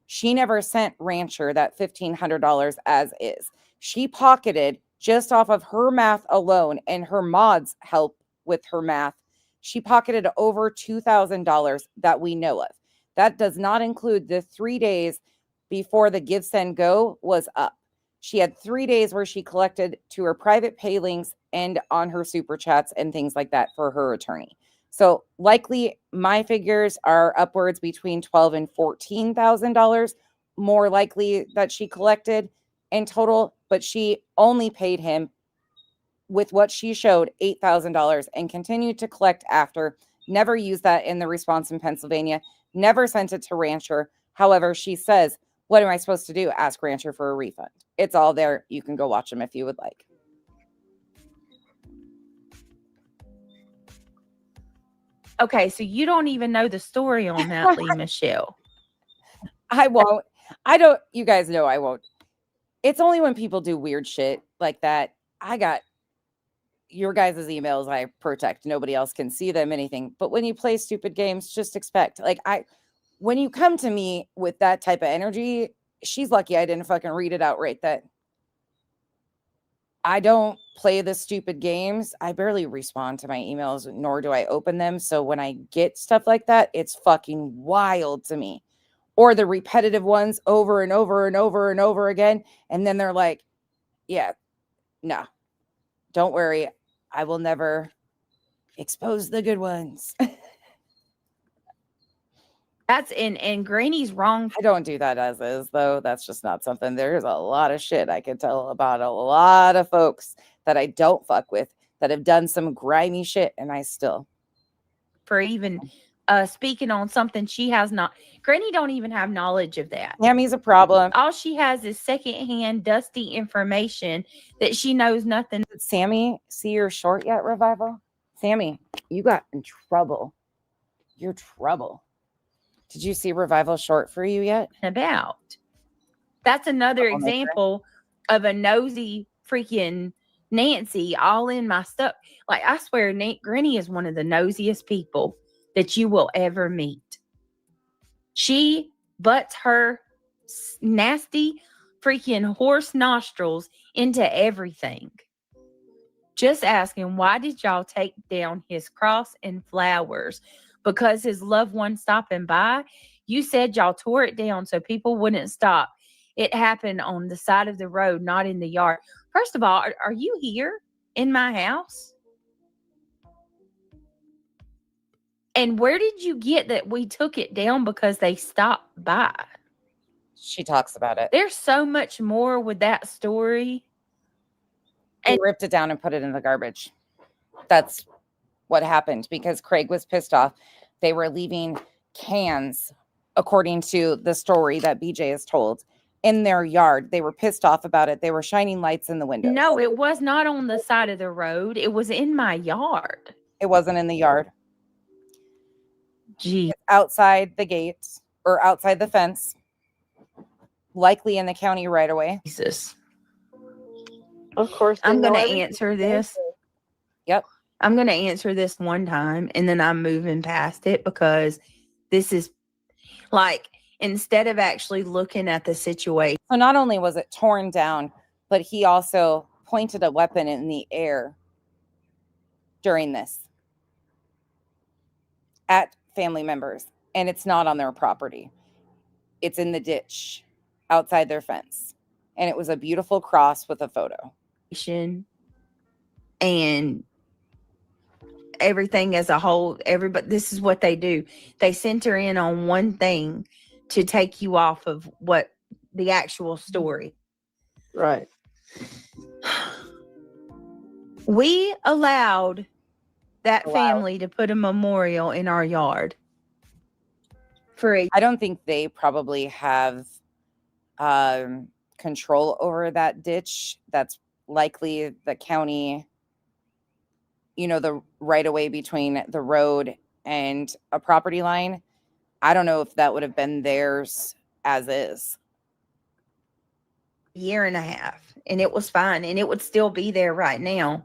She never sent Rancher that $1,500 as is. She pocketed, just off of her math alone and her mods help with her math, she pocketed over $2,000 that we know of. That does not include the 3 days before the Give, Send, Go was up. She had 3 days where she collected to her private pay links and on her super chats and things like that for her attorney. So likely my figures are upwards between $12,000 and $14,000 more likely that she collected in total, but she only paid him with what she showed $8,000 and continued to collect after. Never used that in the response in Pennsylvania, never sent it to Rancher. However, she says, what am I supposed to do? Ask Rancher for a refund. It's all there. You can go watch them if you would like. Okay, so you don't even know the story on that, Lee Michelle. I won't. I don't. You guys know I won't. It's only when people do weird shit like that. I got your guys' emails I protect. Nobody else can see them, anything. But when you play stupid games, just expect. When you come to me with that type of energy, she's lucky I didn't fucking read it outright that I don't play the stupid games. I barely respond to my emails, nor do I open them. So when I get stuff like that, it's fucking wild to me. Or the repetitive ones over and over and over and over again. And then they're like, yeah, no, don't worry. I will never expose the good ones. That's and Granny's wrong. I don't do that as is, though. That's just not something. There's a lot of shit I could tell about a lot of folks that I don't fuck with that have done some grimy shit. And I still. For even speaking on something she has not. Granny don't even have knowledge of that. Tammy's a problem. All she has is secondhand, dusty information that she knows nothing. Did Sammy see your short yet, Revival? Sammy, you got in trouble. You're trouble. Did you see Revival short for you yet? About. That's another example of a nosy freaking Nancy all in my stuff. Like, I swear, Granny is one of the nosiest people that you will ever meet. She butts her nasty freaking horse nostrils into everything. Just asking, why did y'all take down his cross and flowers? Because his loved one stopping by? You said y'all tore it down so people wouldn't stop. It happened on the side of the road, not in the yard. First of all, are you here in my house? And where did you get that we took it down because they stopped by? She talks about it. There's so much more with that story. They And- ripped it down and put it in the garbage. That's what happened because Craig was pissed off. They were leaving cans, according to the story that BJ has told, in their yard. They were pissed off about it. They were shining lights in the windows. No, it was not on the side of the road. It was in my yard. It wasn't in the yard. Gee, It's outside the gate or outside the fence, likely in the county right away. Jesus. Of course, they I'm know going to everything. answer this. Yep. I'm going to answer this one time and then I'm moving past it because this is like, instead of actually looking at the situation, So not only was it torn down, but he also pointed a weapon in the air during this at family members. And it's not on their property. It's in the ditch outside their fence. And it was a beautiful cross with a photo. and everything as a whole, everybody, this is what they do. They center in on one thing to take you off of what the actual story. Right. We allowed that Wow. family to put a memorial in our yard for a I don't think they probably have control over that ditch. That's likely the county, the right of way between the road and a property line. I don't know if that would have been theirs as is. year and a half, and it was fine, and it would still be there right now.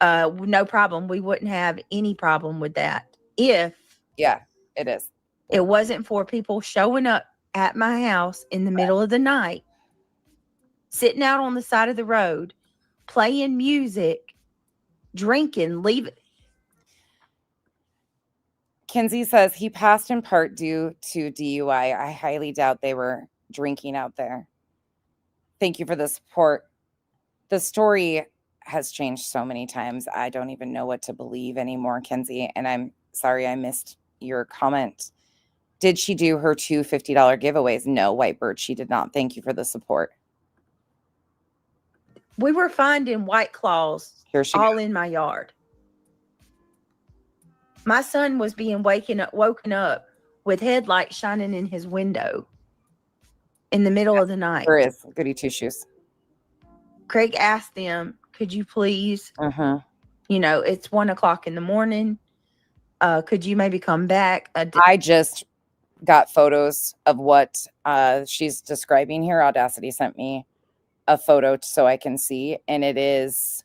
No problem. We wouldn't have any problem with that if Yeah, it is. it wasn't for people showing up at my house in the middle of the night, sitting out on the side of the road, playing music, drinking, leaving. Kinsey says he passed in part due to DUI. I highly doubt they were drinking out there. Thank you for the support. The story has changed so many times. I don't even know what to believe anymore, Kinsey. And I'm sorry I missed your comment. Did she do her two $50 giveaways? No, Whitebird, she did not. Thank you for the support. We were finding White Claws Here she all goes. in my yard. My son was being woken up with headlights shining in his window in the middle of the night. There is goody two shoes. Craig asked them, could you please, Mm-hmm. It's 1:00 in the morning. Could you maybe come back? I just got photos of what she's describing here. Audacity sent me a photo so I can see, and it's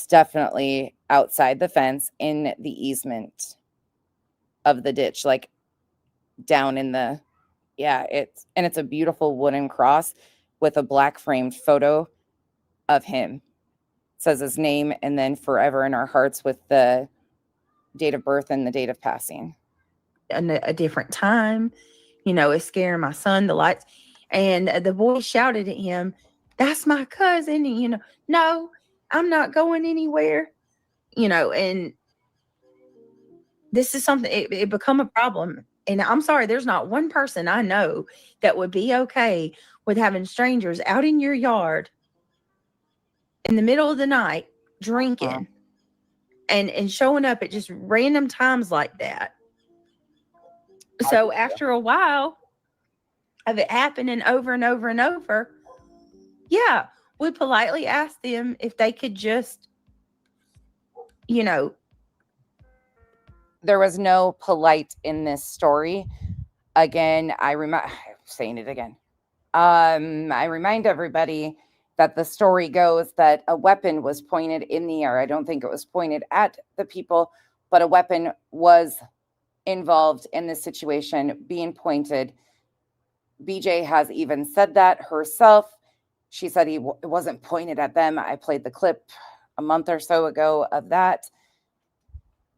definitely outside the fence in the easement of the ditch, like down in the, it's a beautiful wooden cross with a black framed photo of him. It says his name and then forever in our hearts with the date of birth and the date of passing. a different time, it's scaring my son, the lights. And the boy shouted at him, that's my cousin. And, no, I'm not going anywhere, and this is something, it become a problem. And I'm sorry, there's not one person I know that would be okay with having strangers out in your yard in the middle of the night drinking and showing up at just random times like that. So after a while of it happening over and over and over, we politely asked them if they could just, There was no polite in this story. Again, I'm saying it again. I remind everybody that the story goes that a weapon was pointed in the air. I don't think it was pointed at the people, but a weapon was involved in this situation being pointed. BJ has even said that herself. She said it wasn't pointed at them. I played the clip a month or so ago of that,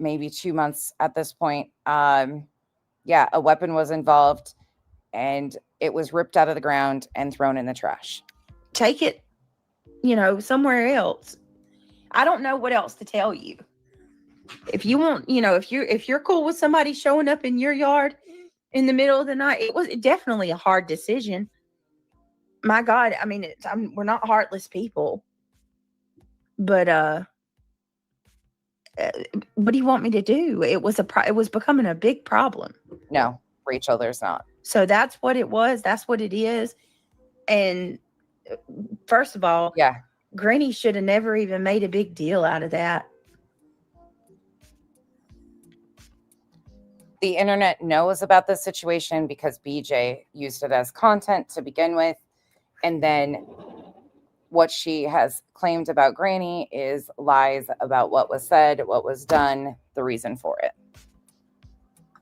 maybe 2 months at this point. A weapon was involved and it was ripped out of the ground and thrown in the trash. take it, somewhere else. I don't know what else to tell you. If you want, if you're cool with somebody showing up in your yard in the middle of the night, it was definitely a hard decision. My God, I mean, we're not heartless people, but what do you want me to do? It was it was becoming a big problem. No, Rachel, there's not. So that's what it was. That's what it is. And first of all, Yeah. Granny should have never even made a big deal out of that. The internet knows about this situation because BJ used it as content to begin with. And then what she has claimed about Granny is lies about what was said, what was done, the reason for it.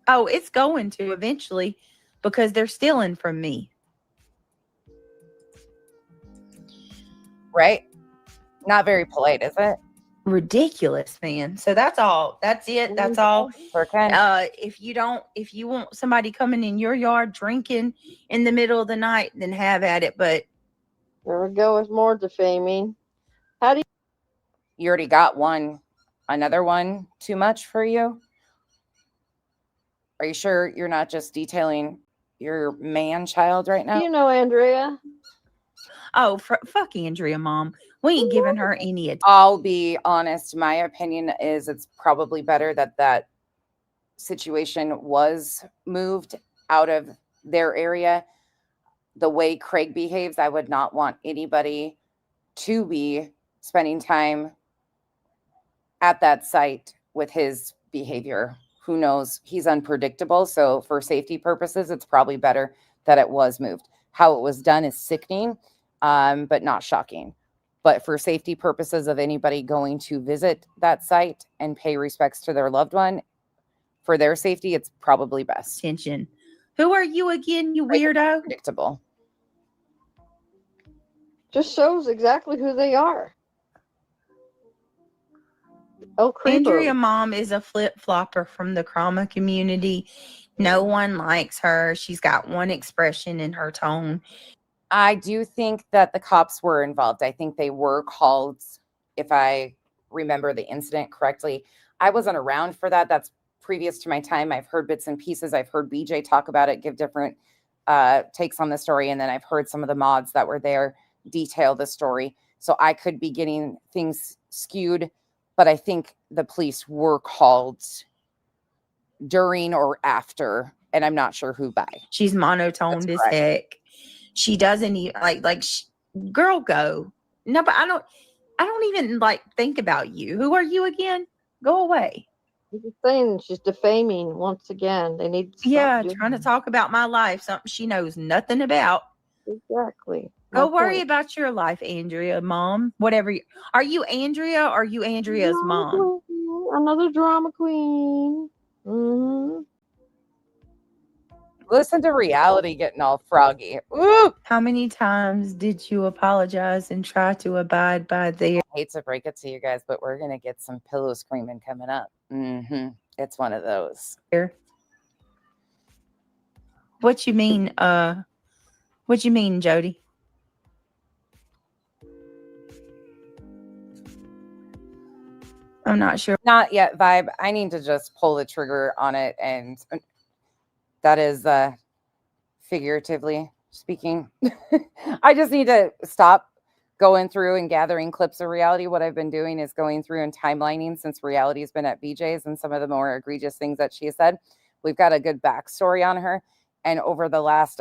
Oh, it's going to eventually because they're stealing from me. Right? Not very polite, is it? Ridiculous, man. So that's all. That's it. That's all. For Ken. If you want somebody coming in your yard drinking in the middle of the night, then have at it. But There we go with more defaming. How do You already got one. Another one too much for you? Are you sure you're not just detailing your man child right now? you know, Andrea? oh, fuck Andrea, Mom. We ain't giving her any attention. I'll be honest. My opinion is it's probably better that that situation was moved out of their area. The way Craig behaves, I would not want anybody to be spending time at that site with his behavior. Who knows? He's unpredictable. So for safety purposes, it's probably better that it was moved. How it was done is sickening, but not shocking. But for safety purposes of anybody going to visit that site and pay respects to their loved one, for their safety, it's probably best. Who are you again, you weirdo? Predictable. Just shows exactly who they are. Oh, creeper. Andrea Mom is a flip-flopper from the trauma community. No one likes her. She's got one expression in her tone. I do think that the cops were involved. I think they were called, if I remember the incident correctly. I wasn't around for that. That's previous to my time. I've heard bits and pieces. I've heard BJ talk about it, give different takes on the story. And then I've heard some of the mods that were there detail the story. So I could be getting things skewed, but I think the police were called during or after, and I'm not sure who by. She's monotoned as heck. She doesn't even girl, go. No, but I don't even think about you. Who are you again? Go away. I'm just saying, she's defaming once again. They need to stop doing trying to talk about my life, something she knows nothing about. Exactly. Go worry about your life, Andrea, Mom. Whatever. Are you Andrea or are you Andrea's mom? Another drama queen. Mm-hmm. Listen to reality getting all froggy. Ooh! How many times did you apologize and try to abide by their... I hate to break it to you guys, but we're going to get some pillow screaming coming up. Mm-hmm. It's one of those. What you mean, Jody? I'm not sure. Not yet, Vibe. I need to just pull the trigger on it, and that is figuratively speaking. I just need to stop going through and gathering clips of reality. What I've been doing is going through and timelining since reality has been at BJ's and some of the more egregious things that she said. We've got a good backstory on her. And over the last,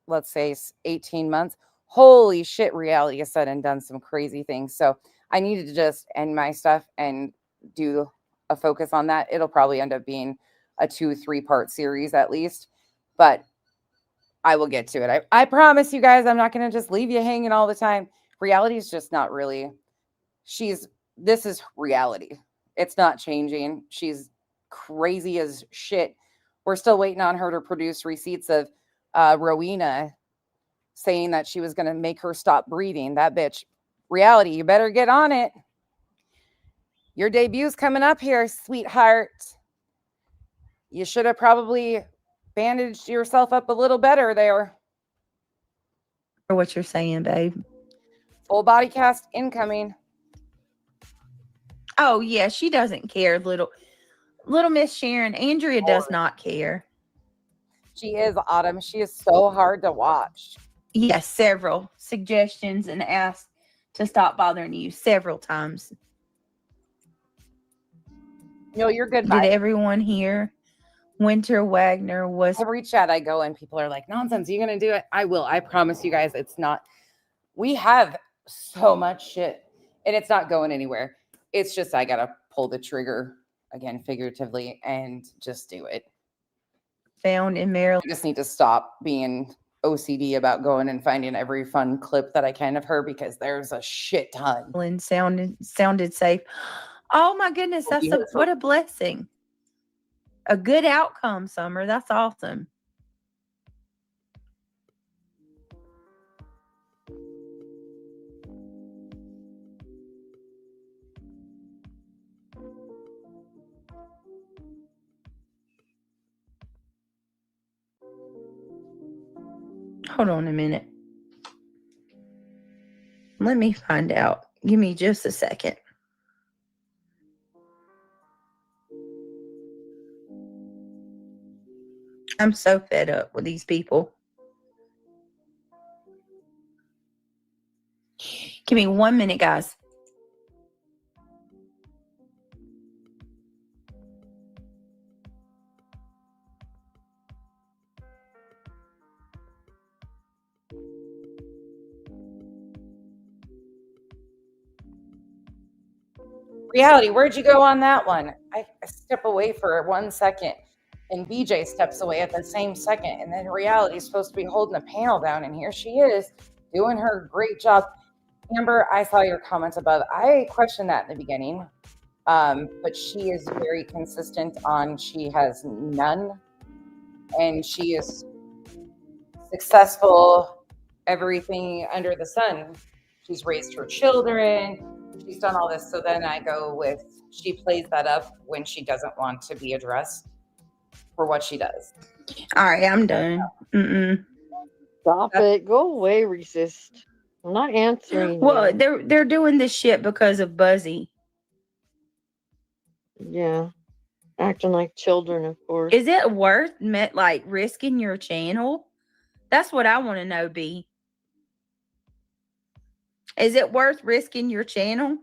let's say 18 months, holy shit, reality has said and done some crazy things. So I needed to just end my stuff and do a focus on that. It'll probably end up being a 2-3 part series at least, but I will get to it. I promise you guys, I'm not going to just leave you hanging all the time. Reality is just not really, this is reality. It's not changing. She's crazy as shit. We're still waiting on her to produce receipts of Rowena saying that she was going to make her stop breathing. That bitch. Reality, you better get on it. Your debut's coming up here, sweetheart. You should have probably bandaged yourself up a little better there. What you're saying, babe. Full body cast incoming. Oh yeah, she doesn't care. Little Miss Sharon, Andrea does not care. She is, Autumn. She is so hard to watch. Yes, several suggestions and asked to stop bothering you several times. No, you're good. Did Bye. everyone hear? Winter Wagner was Every chat I go in, people are like, nonsense. Are you going to do it? I will. I promise you guys, it's not. We have so much shit and it's not going anywhere. It's just, I got to pull the trigger again, figuratively, and just do it. found in Maryland. I just need to stop being OCD about going and finding every fun clip that I can of her, because there's a shit ton. Sounded safe. Oh my goodness, what a blessing. A good outcome, Summer. That's awesome. Hold on a minute. Let me find out. Give me just a second. I'm so fed up with these people. Give me 1 minute, guys. Reality, where'd you go on that one? I step away for 1 second and BJ steps away at the same second. And then Reality is supposed to be holding the panel down. And here she is doing her great job. Amber, I saw your comments above. I questioned that in the beginning. But she is very consistent on she has none. And she is successful, everything under the sun. She's raised her children. She's done all this. So then I go with, she plays that up when she doesn't want to be addressed for what she does. All right, I'm done. Stop it. Go away, racist. I'm not answering. Well, you. they're doing this shit because of Buzzy. Yeah. Acting like children, of course. Is it worth like risking your channel? That's what I want to know, B. Is it worth risking your channel?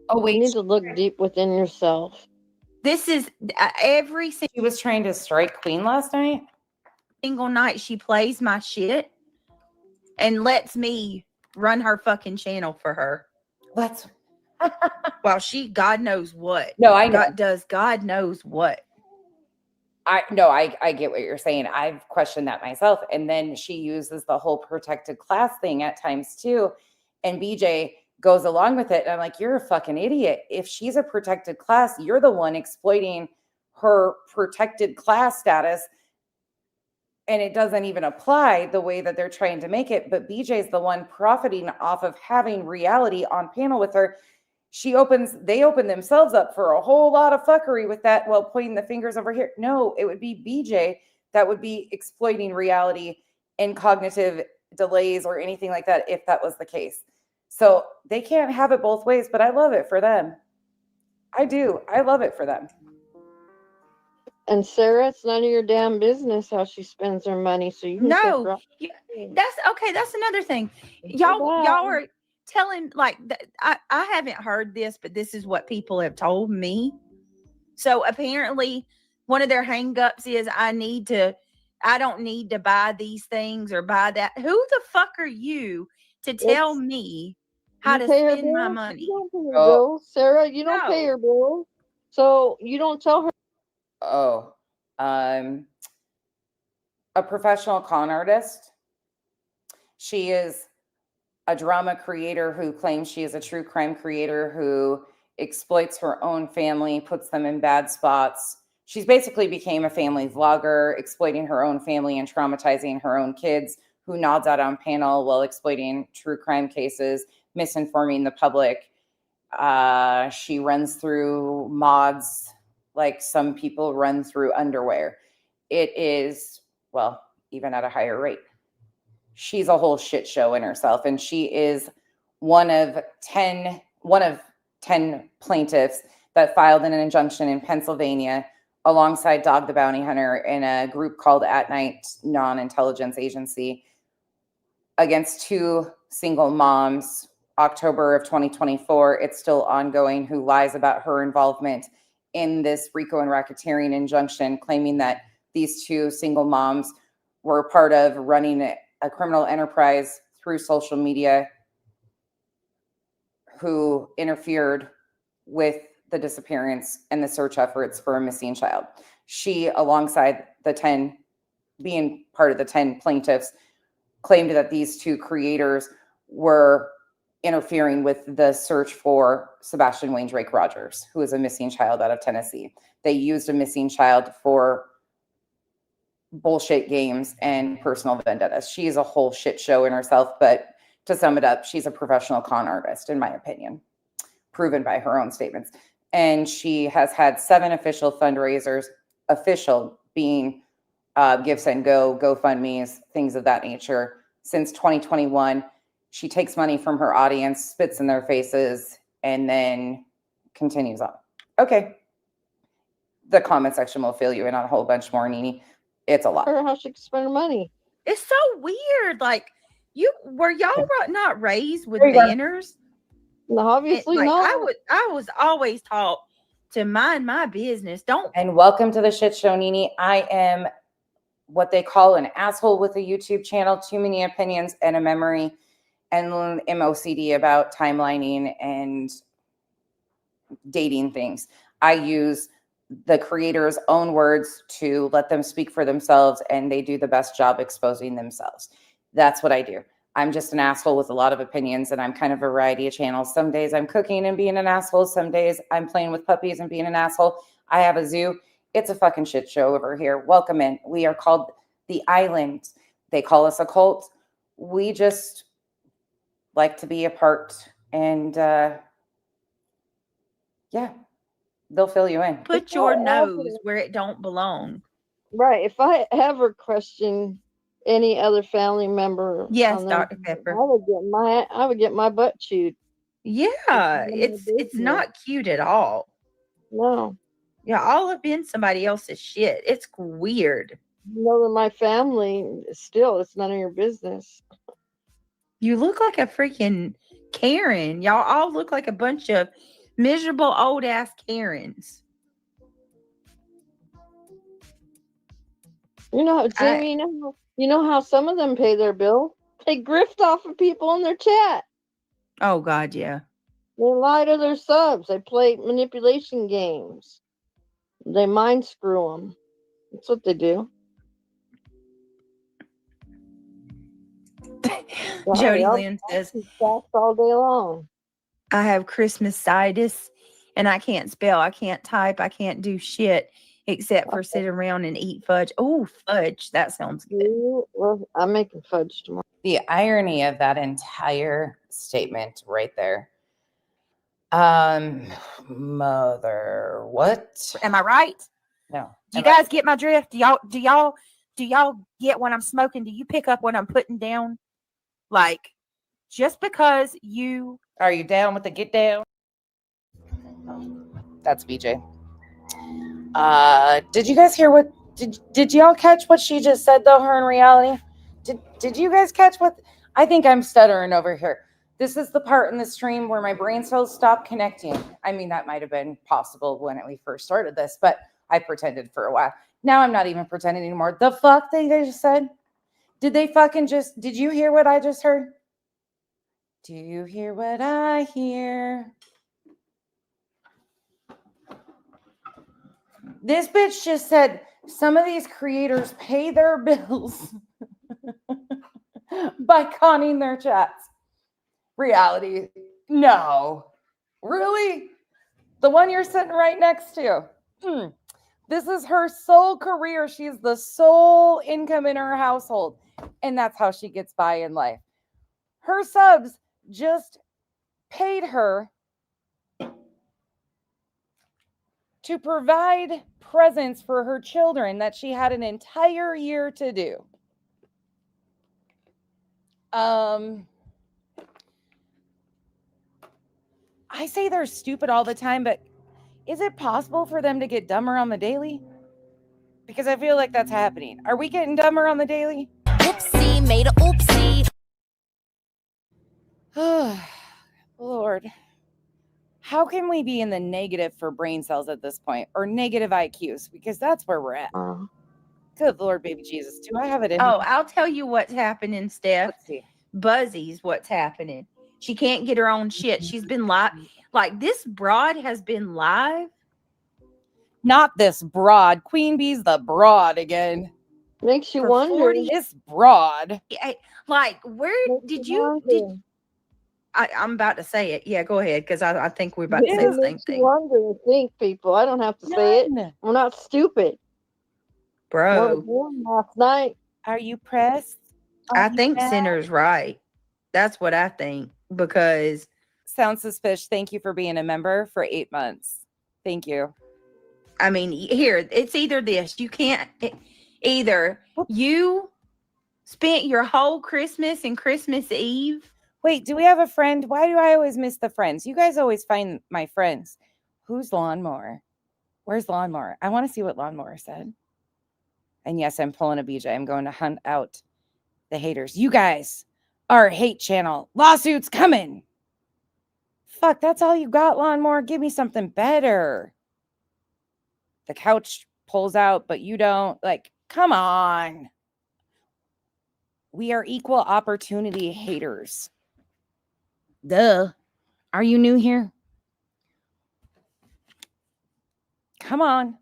Oh, wait. You need to look deep within yourself. This is every She was trying to strike Queen last night. single night she plays my shit and lets me run her fucking channel for her. Let's. Well, she God knows what. No, I know. God knows what. I get what you're saying. I've questioned that myself. And then she uses the whole protected class thing at times too. And BJ goes along with it. And I'm like, you're a fucking idiot. If she's a protected class, you're the one exploiting her protected class status. And it doesn't even apply the way that they're trying to make it. But BJ's the one profiting off of having Reality on panel with her. They open themselves up for a whole lot of fuckery with that while pointing the fingers over here. No, it would be BJ that would be exploiting Reality and cognitive delays or anything like that if that was the case. So they can't have it both ways, but I love it for them. I do. I love it for them. And Sarah, it's none of your damn business how she spends her money. So you can No, that's okay. That's another thing. Y'all are telling like I haven't heard this, but this is what people have told me. So apparently, one of their hangups is I don't need to buy these things or buy that. Who the fuck are you to tell me how to spend my money? You don't pay your bills, Sarah. You don't pay your bills, so you don't tell her. Oh, a professional con artist. She is a drama creator who claims she is a true crime creator who exploits her own family, puts them in bad spots. She's basically became a family vlogger, exploiting her own family and traumatizing her own kids, who nods out on panel while exploiting true crime cases, misinforming the public. She runs through mods like some people run through underwear. It is, well, even at a higher rate. She's a whole shit show in herself. And she is one of 10 plaintiffs that filed an injunction in Pennsylvania alongside Dog the Bounty Hunter in a group called At Night Non-Intelligence Agency against 2 single moms, October of 2024. It's still ongoing, who lies about her involvement in this RICO and racketeering injunction, claiming that these 2 single moms were part of running a criminal enterprise through social media, who interfered with the disappearance and the search efforts for a missing child. She, alongside the 10, being part of the 10 plaintiffs, claimed that these 2 creators were interfering with the search for Sebastian Wayne Drake Rogers, who is a missing child out of Tennessee. They used a missing child for bullshit games and personal vendettas. She's a whole shit show in herself, but to sum it up, she's a professional con artist, in my opinion, proven by her own statements. And she has had 7 official fundraisers, official being Give, Send, Go, GoFundMe's, things of that nature, since 2021. She takes money from her audience, spits in their faces, and then continues on. Okay. The comment section will fill you in on a whole bunch more, Nini. It's a lot. Or how she can spend her money. It's so weird. Like, y'all not raised with There you go. manners? No, obviously Like, not. I was always taught to mind my business. Don't. And welcome to the shit show, Nini. I am what they call an asshole with a YouTube channel, too many opinions and a memory, and MOCD about timelining and dating things. I use the creator's own words to let them speak for themselves, and they do the best job exposing themselves. That's what I do. I'm just an asshole with a lot of opinions, and I'm kind of a variety of channels. Some days I'm cooking and being an asshole. Some days I'm playing with puppies and being an asshole. I have a zoo. It's a fucking shit show over here. Welcome in. We are called the Island. They call us a cult. We just like to be apart, and yeah, they'll fill you in. Put your nose where it don't belong. Right. If I ever question any other family member, Yes, on them, Dr. Pepper. I would get my butt chewed. Yeah, none of my it's business. not cute at all. No. Yeah, all up in somebody else's shit. It's weird. You know that my family, still, it's none of your business. You look like a freaking Karen. Y'all all look like a bunch of miserable old ass Karens. You know, Jamie, you know how some of them pay their bill? They grift off of people in their chat. Oh God, yeah. They lie to their subs. They play manipulation games. They mind screw them. That's what they do. Jody Lynn says, Facts all day long. I have Christmas-itis and I can't spell, I can't type, I can't do shit except for sit around and eat fudge. Oh, fudge. That sounds good. Well, I'm making fudge tomorrow. The irony of that entire statement right there. Mother, what? Am I right? No. Do you guys get my drift? Do y'all get when I'm smoking? Do you pick up what I'm putting down? Like, just because you Are you down with the get down? That's BJ. Did you guys hear what did y'all catch what she just said though, her in reality? Did you guys catch what I think I'm stuttering over here. This is the part in the stream where my brain cells stop connecting. I mean, that might have been possible when we first started this, but I pretended for a while. Now I'm not even pretending anymore. The fuck they just said? Did you hear what I just heard? Do you hear what I hear? This bitch just said some of these creators pay their bills by conning their chats. Reality, no. Really? The one you're sitting right next to. This is her sole career. She's the sole income in her household. And that's how she gets by in life. Her subs just paid her to provide presents for her children that she had an entire year to do. I I say they're stupid all the time, but is it possible for them to get dumber on the daily? Because I feel like that's happening. Are we getting dumber on the daily? Whoopsie, made a oopsie. Oh, Lord. How can we be in the negative for brain cells at this point, or negative IQs? Because that's where we're at. Good Lord, baby Jesus. Do I have it in? Oh, here? I'll tell you what's happening, Steph. Let's see. Buzzy's what's happening. She can't get her own shit. She's been live. Like, this broad has been live. Not this broad. Queen Bee's the broad again. Makes you For wonder. 40 This broad. Like, where Makes did you you? wonder. I'm about to say it. Yeah, go ahead, because I think we're about to It say the same makes you thing. wonder and think, people. I don't have to say it. None. We're not stupid. Bro, One last night. Are you pressed? I Are you think mad? Center's right. That's what I think, because Sound suspicious. Thank you for being a member for 8 months. Thank you. I mean, here, it's either this. You can't, either you spent your whole Christmas and Christmas Eve. Wait, do we have a friend? Why do I always miss the friends? You guys always find my friends. Who's Lawnmower? Where's Lawnmower? I want to see what Lawnmower said. And yes, I'm pulling a BJ. I'm going to hunt out the haters. You guys are a hate channel. Lawsuits coming. Fuck, that's all you got, Lawnmower. Give me something better. The couch pulls out, but you don't. Like, come on. We are equal opportunity haters. Duh. Are you new here? Come on.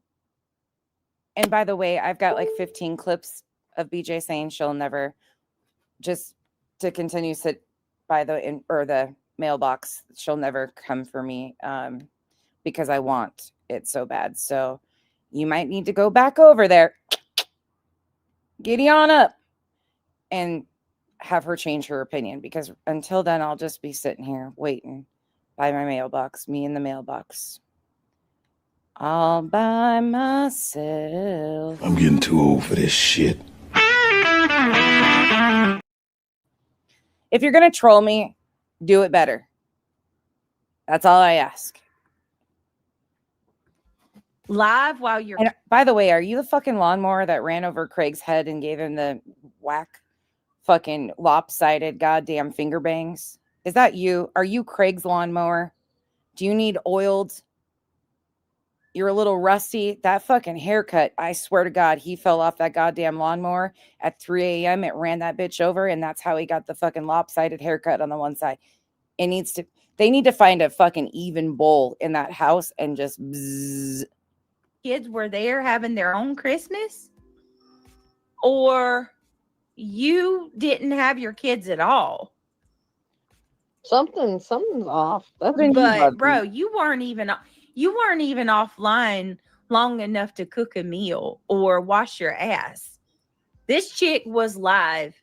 And by the way, I've got like 15 clips of BJ saying she'll never, just to continue sit by the mailbox. She'll never come for me because I want it so bad. So you might need to go back over there. Giddy on up and have her change her opinion, because until then, I'll just be sitting here waiting by my mailbox, me in the mailbox. All by myself. I'm getting too old for this shit. If you're going to troll me, do it better. That's all I ask. Live while you're. And by the way, are you the fucking lawnmower that ran over Craig's head and gave him the whack fucking lopsided goddamn finger bangs? Is that you? Are you Craig's lawnmower? Do you need oiled? You're a little rusty. That fucking haircut, I swear to God, he fell off that goddamn lawnmower at 3 a.m. It ran that bitch over, and that's how he got the fucking lopsided haircut on the one side. They need to find a fucking even bowl in that house and just bzzz. Kids were there having their own Christmas, or you didn't have your kids at all. Something's off. That's But bro, you weren't even offline long enough to cook a meal or wash your ass. This chick was live.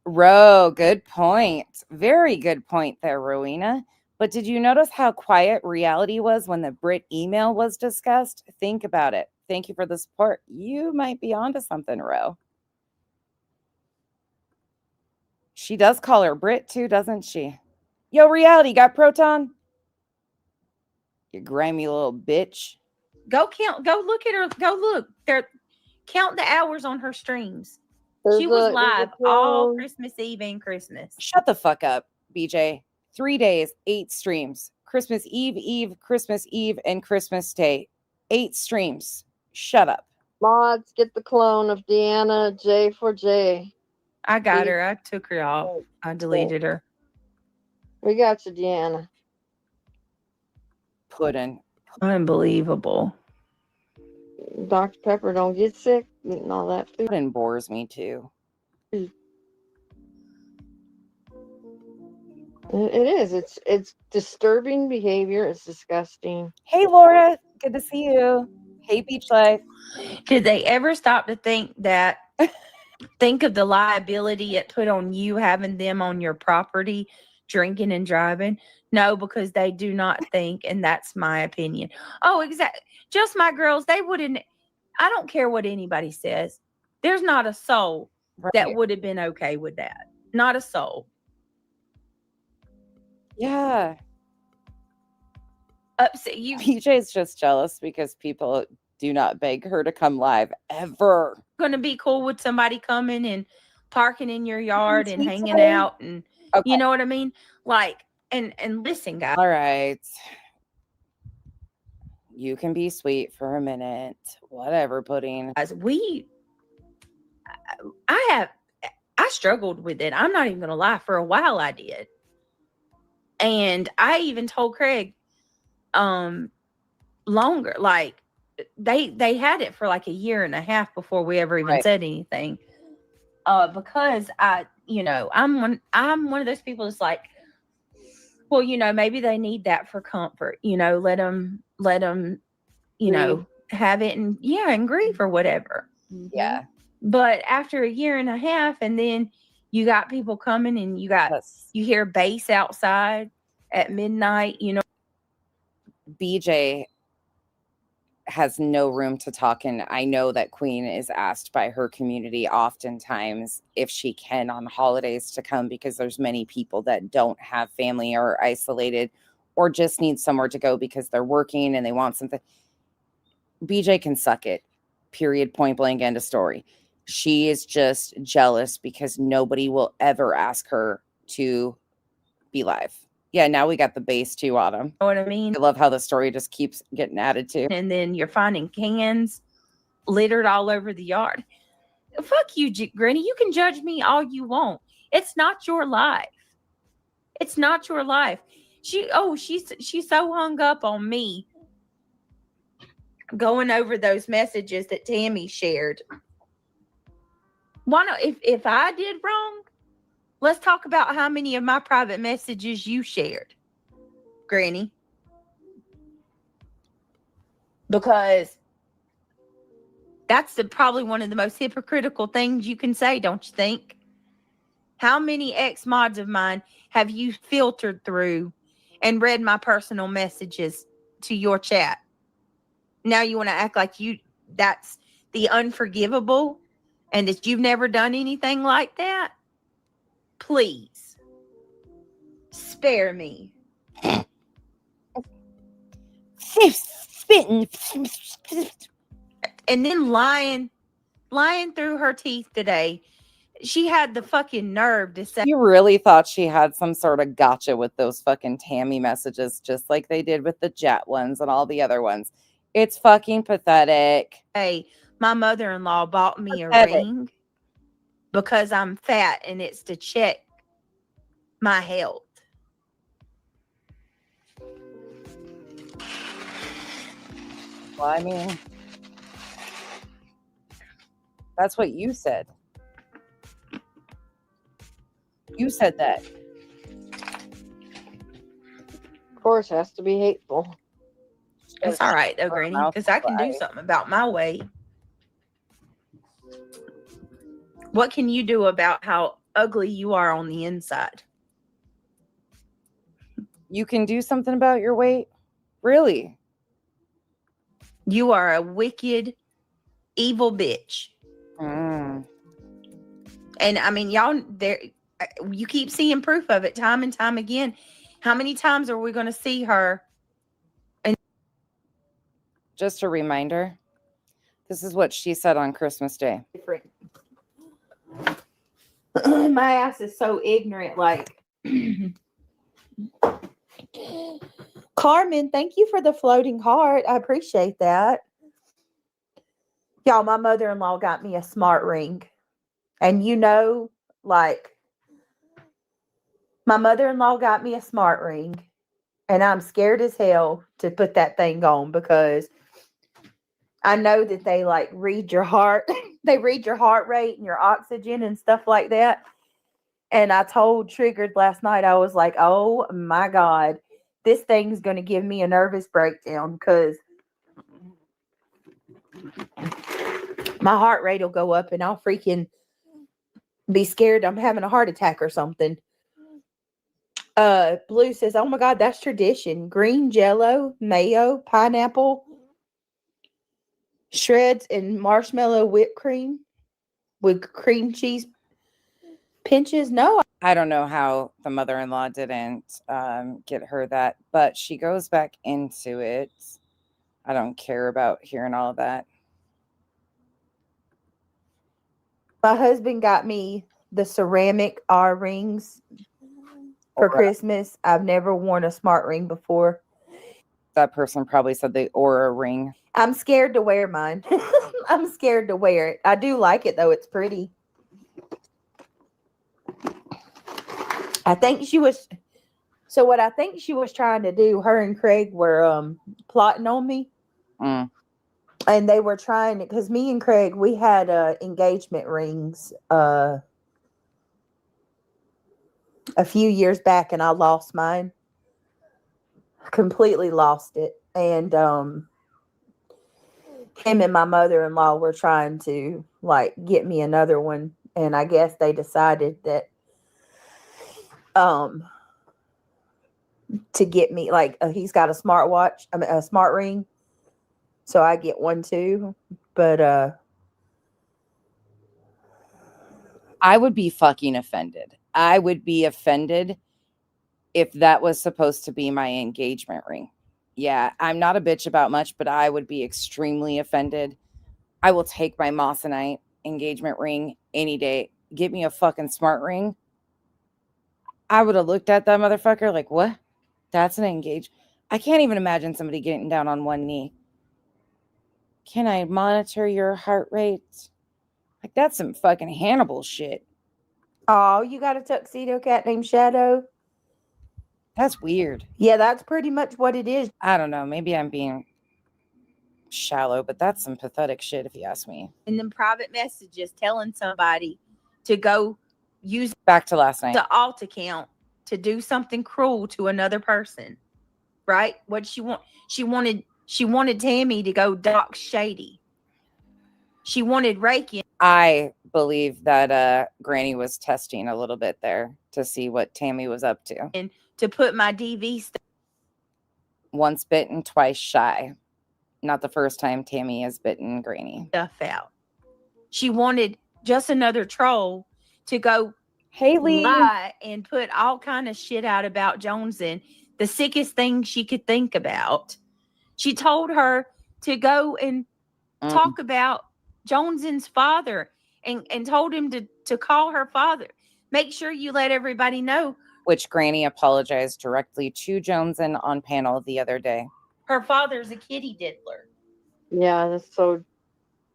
Ro, good point. Very good point there, Rowena. But did you notice how quiet reality was when the Brit email was discussed? Think about it. Thank you for the support. You might be onto something, Ro. She does call her Brit too, doesn't she? Yo, reality, got Proton? You grimy little bitch. Go look at her. Go look. Count the hours on her streams. She was there's live a all clone. Christmas Eve and Christmas. Shut the fuck up, BJ. 3 days, 8 streams. Christmas Eve, Christmas Eve, and Christmas Day. 8 streams. Shut up. Mods, get the clone of Deanna J for J. I got her. I took her off. I deleted her. We got you, Deanna. Puddin'. Unbelievable. Dr. Pepper don't get sick eating all that food. Puddin' bores me too. It is. It's disturbing behavior. It's disgusting. Hey, Laura. Good to see you. Hey, Beach Life. Did they ever stop to think of the liability it put on you having them on your property, drinking and driving? No, because they do not think, and that's my opinion. Oh, exactly. Just my girls, they wouldn't. I don't care what anybody says. There's not a soul that would have been okay with that. Not a soul. Yeah. upset. You PJ's just jealous because people do not beg her to come live ever. gonna be cool with somebody coming and parking in your yard and Sweet hanging today. out, and Okay. you know what I mean? Like, and listen, guys. All right. You can be sweet for a minute. Whatever, Pudding. I struggled with it. I'm not even gonna lie. For a while, I did, and I even told Craig, longer. Like they had it for like a year and a half before we ever even Right. said anything. Because I'm one of those people that's like, well, maybe they need that for comfort. Let them, have it and grieve or whatever. Yeah. But after a year and a half, and then you got people coming, and you hear bass outside at midnight. BJ has no room to talk, and I know that Queen is asked by her community oftentimes if she can on holidays to come, because there's many people that don't have family or isolated or just need somewhere to go because they're working and they want something. BJ can suck it, period, point blank, end of story. She is just jealous because nobody will ever ask her to be live. Yeah, now we got the bass too on him. Know what I mean? I love how the story just keeps getting added to. And then you're finding cans littered all over the yard. Fuck you, Granny. You can judge me all you want. It's not your life. It's not your life. She's so hung up on me going over those messages that Tammy shared. Why not? If I did wrong, let's talk about how many of my private messages you shared, Granny. Because that's probably one of the most hypocritical things you can say, don't you think? How many ex-mods of mine have you filtered through and read my personal messages to your chat? Now you want to act like that's the unforgivable and that you've never done anything like that? Please. Spare me. Spitting. And then lying through her teeth today. She had the fucking nerve to say, You really thought she had some sort of gotcha with those fucking Tammy messages, just like they did with the Jet ones and all the other ones. It's fucking pathetic. hey, my mother-in-law bought me a Pathetic. ring because I'm fat and it's to check my health. Well, I mean, that's what you said. You said that. Of course, has to be hateful. It's all right though, Granny, because I can do something about my weight. What can you do about how ugly you are on the inside? You can do something about your weight? Really? You are a wicked, evil bitch. Mm. And I mean, y'all, you keep seeing proof of it time and time again. How many times are we going to see her? And Just a reminder, this is what she said on Christmas Day. My ass is so ignorant. Like, Carmen, thank you for the floating heart. I appreciate that. Y'all, my mother-in-law got me a smart ring. And like, my mother-in-law got me a smart ring. And I'm scared as hell to put that thing on because I know that they like read your heart. They read your heart rate and your oxygen and stuff like that. And I told Triggered last night, I was like, oh my God, this thing's going to give me a nervous breakdown because my heart rate will go up and I'll freaking be scared I'm having a heart attack or something. Blue says, oh my God, that's tradition. Green Jello, mayo, pineapple, shreds, and marshmallow whipped cream with cream cheese pinches. No, I don't know how the mother-in-law didn't get her that, but she goes back into it. I don't care about hearing all of that. My husband got me the ceramic R rings for Christmas. I've never worn a smart ring before. That person probably said the Aura ring. I'm scared to wear mine. I'm scared to wear it. I do like it though. It's pretty. I think she was. So what I think she was trying to do, her and Craig were plotting on me. Mm. And they were trying to, because me and Craig, we had engagement rings a few years back, and I lost mine. Completely lost it. And him and my mother-in-law were trying to like get me another one, and I guess they decided that to get me like he's got a smartwatch, I mean a smart ring, so I get one too. But I would be fucking offended. I would be offended if that was supposed to be my engagement ring. Yeah, I'm not a bitch about much, but I would be extremely offended. I will take my Moissanite engagement ring any day. Get me a fucking smart ring. I would have looked at that motherfucker like, what? That's an engage. I can't even imagine somebody getting down on one knee. Can I monitor your heart rate? Like, that's some fucking Hannibal shit. oh, you got a tuxedo cat named Shadow? That's weird. Yeah, that's pretty much what it is. I don't know. Maybe I'm being shallow, but that's some pathetic shit if you ask me. And then private messages telling somebody to go use Back to last night. the alt account to do something cruel to another person, right? What she want? She wanted Tammy to go dox Shady. She wanted Reiki. I believe that Granny was testing a little bit there to see what Tammy was up to. And to put my DV stuff Once bitten, twice shy. Not the first time Tammy has bitten Granny. out. She wanted just another troll to go Haley. lie and put all kind of shit out about Joneson, the sickest thing she could think about. She told her to go and talk about Joneson's father and told him to call her father. Make sure you let everybody know. Which Granny apologized directly to Joneson on panel the other day. Her father's a kitty diddler. Yeah, that's so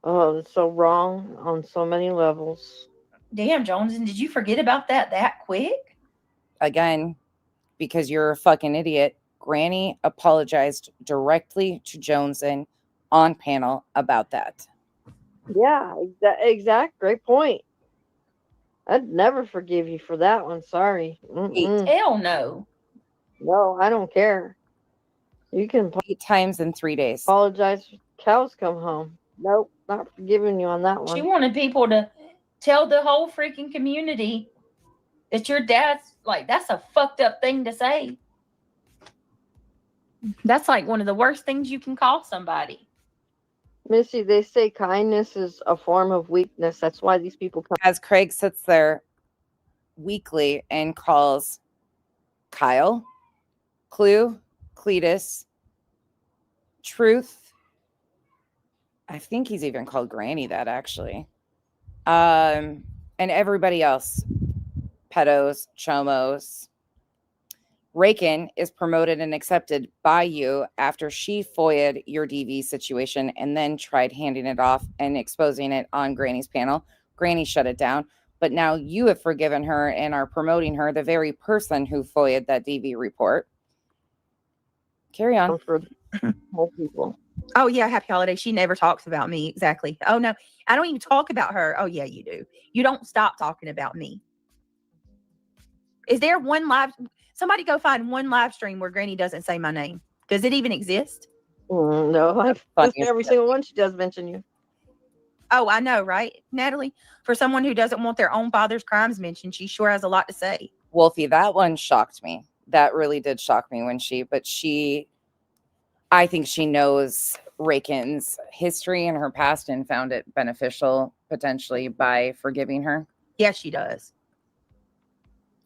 wrong on so many levels. Damn, Joneson, did you forget about that quick? Again, because you're a fucking idiot, Granny apologized directly to Joneson on panel about that. Yeah, exact. Great point. I'd never forgive you for that one. Sorry. Hell no. No, I don't care. You can 8 times in 3 days. apologize. Cows come home. Nope, not forgiving you on that one. She wanted people to tell the whole freaking community that your dad's like, that's a fucked up thing to say. That's like one of the worst things you can call somebody. Missy, they say kindness is a form of weakness. That's why these people come. As Craig sits there weekly and calls Kyle, Clue, Cletus, Truth. I think he's even called Granny that actually. And everybody else. Pedos, Chomos. Rakin is promoted and accepted by you after she FOIA'd your DV situation and then tried handing it off and exposing it on Granny's panel. Granny shut it down, but now you have forgiven her and are promoting her, the very person who FOIA'd that DV report. Carry on. For more people. Oh, yeah, happy holiday. She never talks about me. Exactly. Oh, no, I don't even talk about her. Oh, yeah, you do. You don't stop talking about me. Is there one live... Somebody go find one live stream where Granny doesn't say my name. Does it even exist? No, every single one she does mention you. Oh, I know, right, Natalie? For someone who doesn't want their own father's crimes mentioned, she sure has a lot to say. Wolfie, that one shocked me. That really did shock me when I think she knows Rakin's history and her past and found it beneficial potentially by forgiving her. Yes, she does.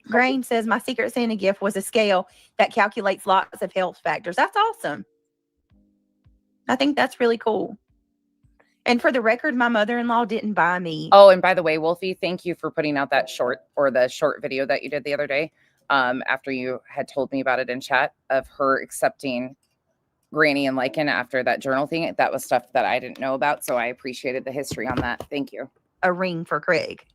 Grain says my Secret Santa gift was a scale that calculates lots of health factors. That's awesome. I think that's really cool. And for the record, my mother-in-law didn't buy me. Oh, and by the way, Wolfie, thank you for putting out that short video that you did the other day. After you had told me about it in chat of her accepting Granny and Lycan after that journal thing. That was stuff that I didn't know about. So I appreciated the history on that. Thank you. A ring for Craig.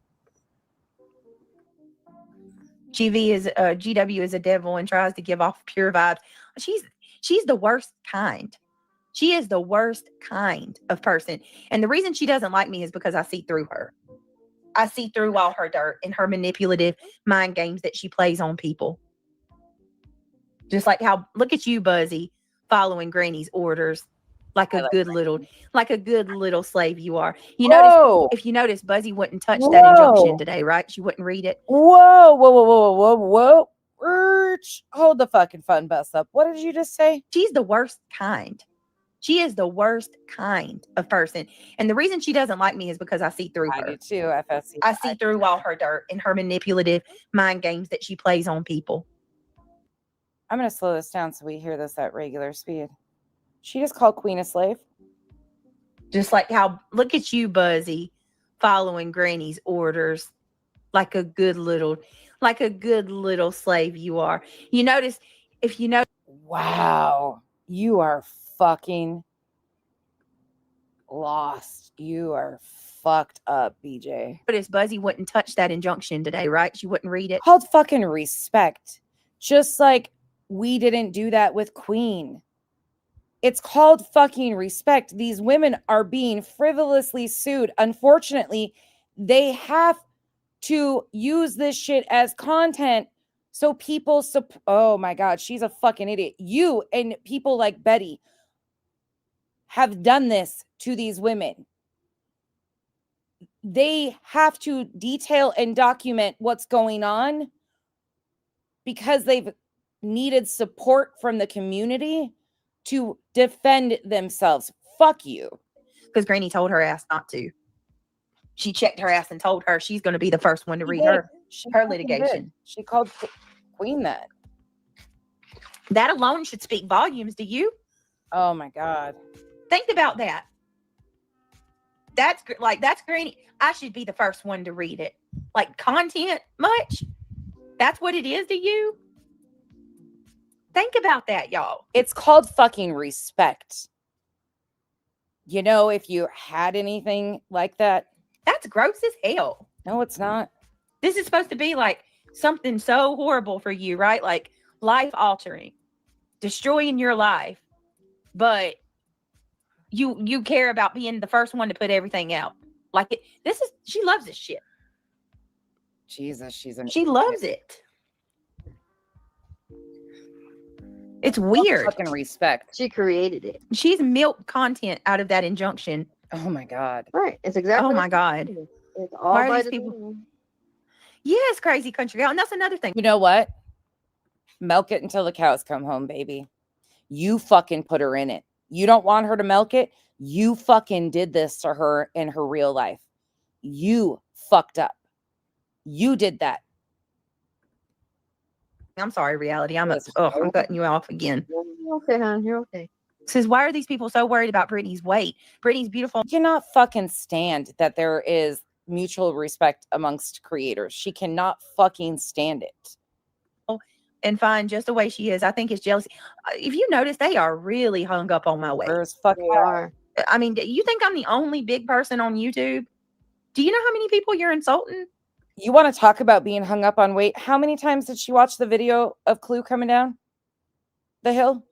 GW is a devil and tries to give off pure vibes. She's the worst kind. She is the worst kind of person. And the reason she doesn't like me is because I see through her. I see through all her dirt and her manipulative mind games that she plays on people. Just like how, look at you, Buzzy, following Granny's orders like a good little slave you are. If you notice, Buzzy wouldn't touch that injunction today, right? She wouldn't read it. Whoa. Hold the fucking fun bus up. What did you just say? She's the worst kind. She is the worst kind of person. And the reason she doesn't like me is because I see through her. I do too, FSC. I see through all her dirt and her manipulative mind games that she plays on people. I'm going to slow this down so we hear this at regular speed. She just called Queen a slave. Just like how, look at you, Buzzy, following Granny's orders like a good little slave you are. Wow. You are fucking lost. You are fucked up, BJ. Notice Buzzy wouldn't touch that injunction today, right? She wouldn't read it. Called fucking respect. Just like we didn't do that with Queen. It's called fucking respect. These women are being frivolously sued. Unfortunately, they have to use this shit as content so people oh my God, she's a fucking idiot. You and people like Betty have done this to these women. They have to detail and document what's going on because they've needed support from the community to defend themselves. Fuck you. Because Granny told her ass not to. She checked her ass and told her she's going to be the first one to read her litigation. She called Queen that. That alone should speak volumes to you. Oh my God. Think about that. That's Granny. I should be the first one to read it. Like content much? That's what it is to you? Think about that, y'all. It's called fucking respect. You know, if you had anything like that. That's gross as hell. No, it's not. This is supposed to be like something so horrible for you, right? Like life altering, destroying your life. But you care about being the first one to put everything out. Like she loves this shit. Jesus, she loves it. It's weird. Fucking respect. She created it. She's milked content out of that injunction. Oh my God. Right. It's exactly. Oh my God. It's all Why are by these the people? Yes, crazy country girl. And that's another thing. You know what? Milk it until the cows come home, baby. You fucking put her in it. You don't want her to milk it. You fucking did this to her in her real life. You fucked up. You did that. I'm sorry, reality. I'm cutting you off again. You're okay, hon. You're okay. Says, why are these people so worried about Britney's weight? Britney's beautiful. You cannot fucking stand that there is mutual respect amongst creators. She cannot fucking stand it. And fine just the way she is. I think it's jealousy. If you notice, they are really hung up on my weight. They are. I mean, do you think I'm the only big person on YouTube? Do you know how many people you're insulting? You want to talk about being hung up on weight? How many times did she watch the video of Clue coming down the hill?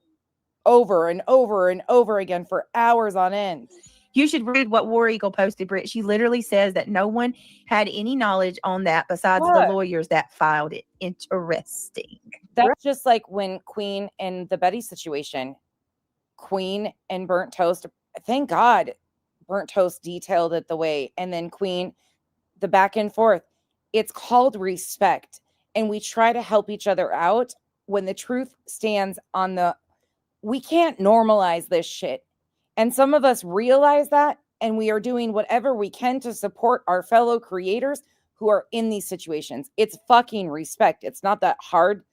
Over and over and over again for hours on end. You should read what War Eagle posted, Britt. She literally says that no one had any knowledge on that besides the lawyers that filed it. Interesting. That's just like when Queen and the Betty situation. Queen and Burnt Toast. Thank God Burnt Toast detailed it the way. And then Queen, the back and forth. It's called respect. And we try to help each other out when the truth stands on the... We can't normalize this shit. And some of us realize that, and we are doing whatever we can to support our fellow creators who are in these situations. It's fucking respect. It's not that hard.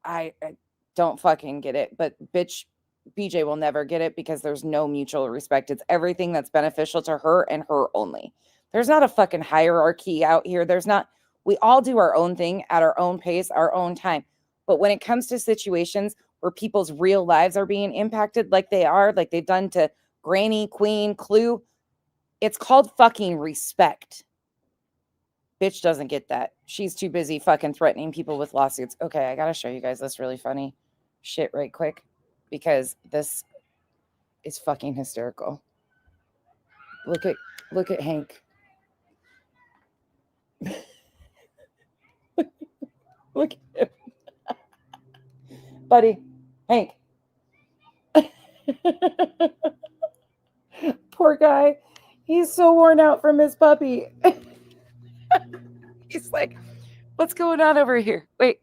I don't fucking get it, but bitch, BJ will never get it because there's no mutual respect. It's everything that's beneficial to her and her only. There's not a fucking hierarchy out here. There's not, we all do our own thing at our own pace, our own time. But when it comes to situations where people's real lives are being impacted like they are, like they've done to Granny, Queen, Clue, it's called fucking respect. Bitch doesn't get that. She's too busy fucking threatening people with lawsuits. Okay, I gotta show you guys this really funny shit right quick because this is fucking hysterical. Look at Hank. Look at him. Buddy, Hank. Poor guy. He's so worn out from his puppy. He's like, what's going on over here? Wait.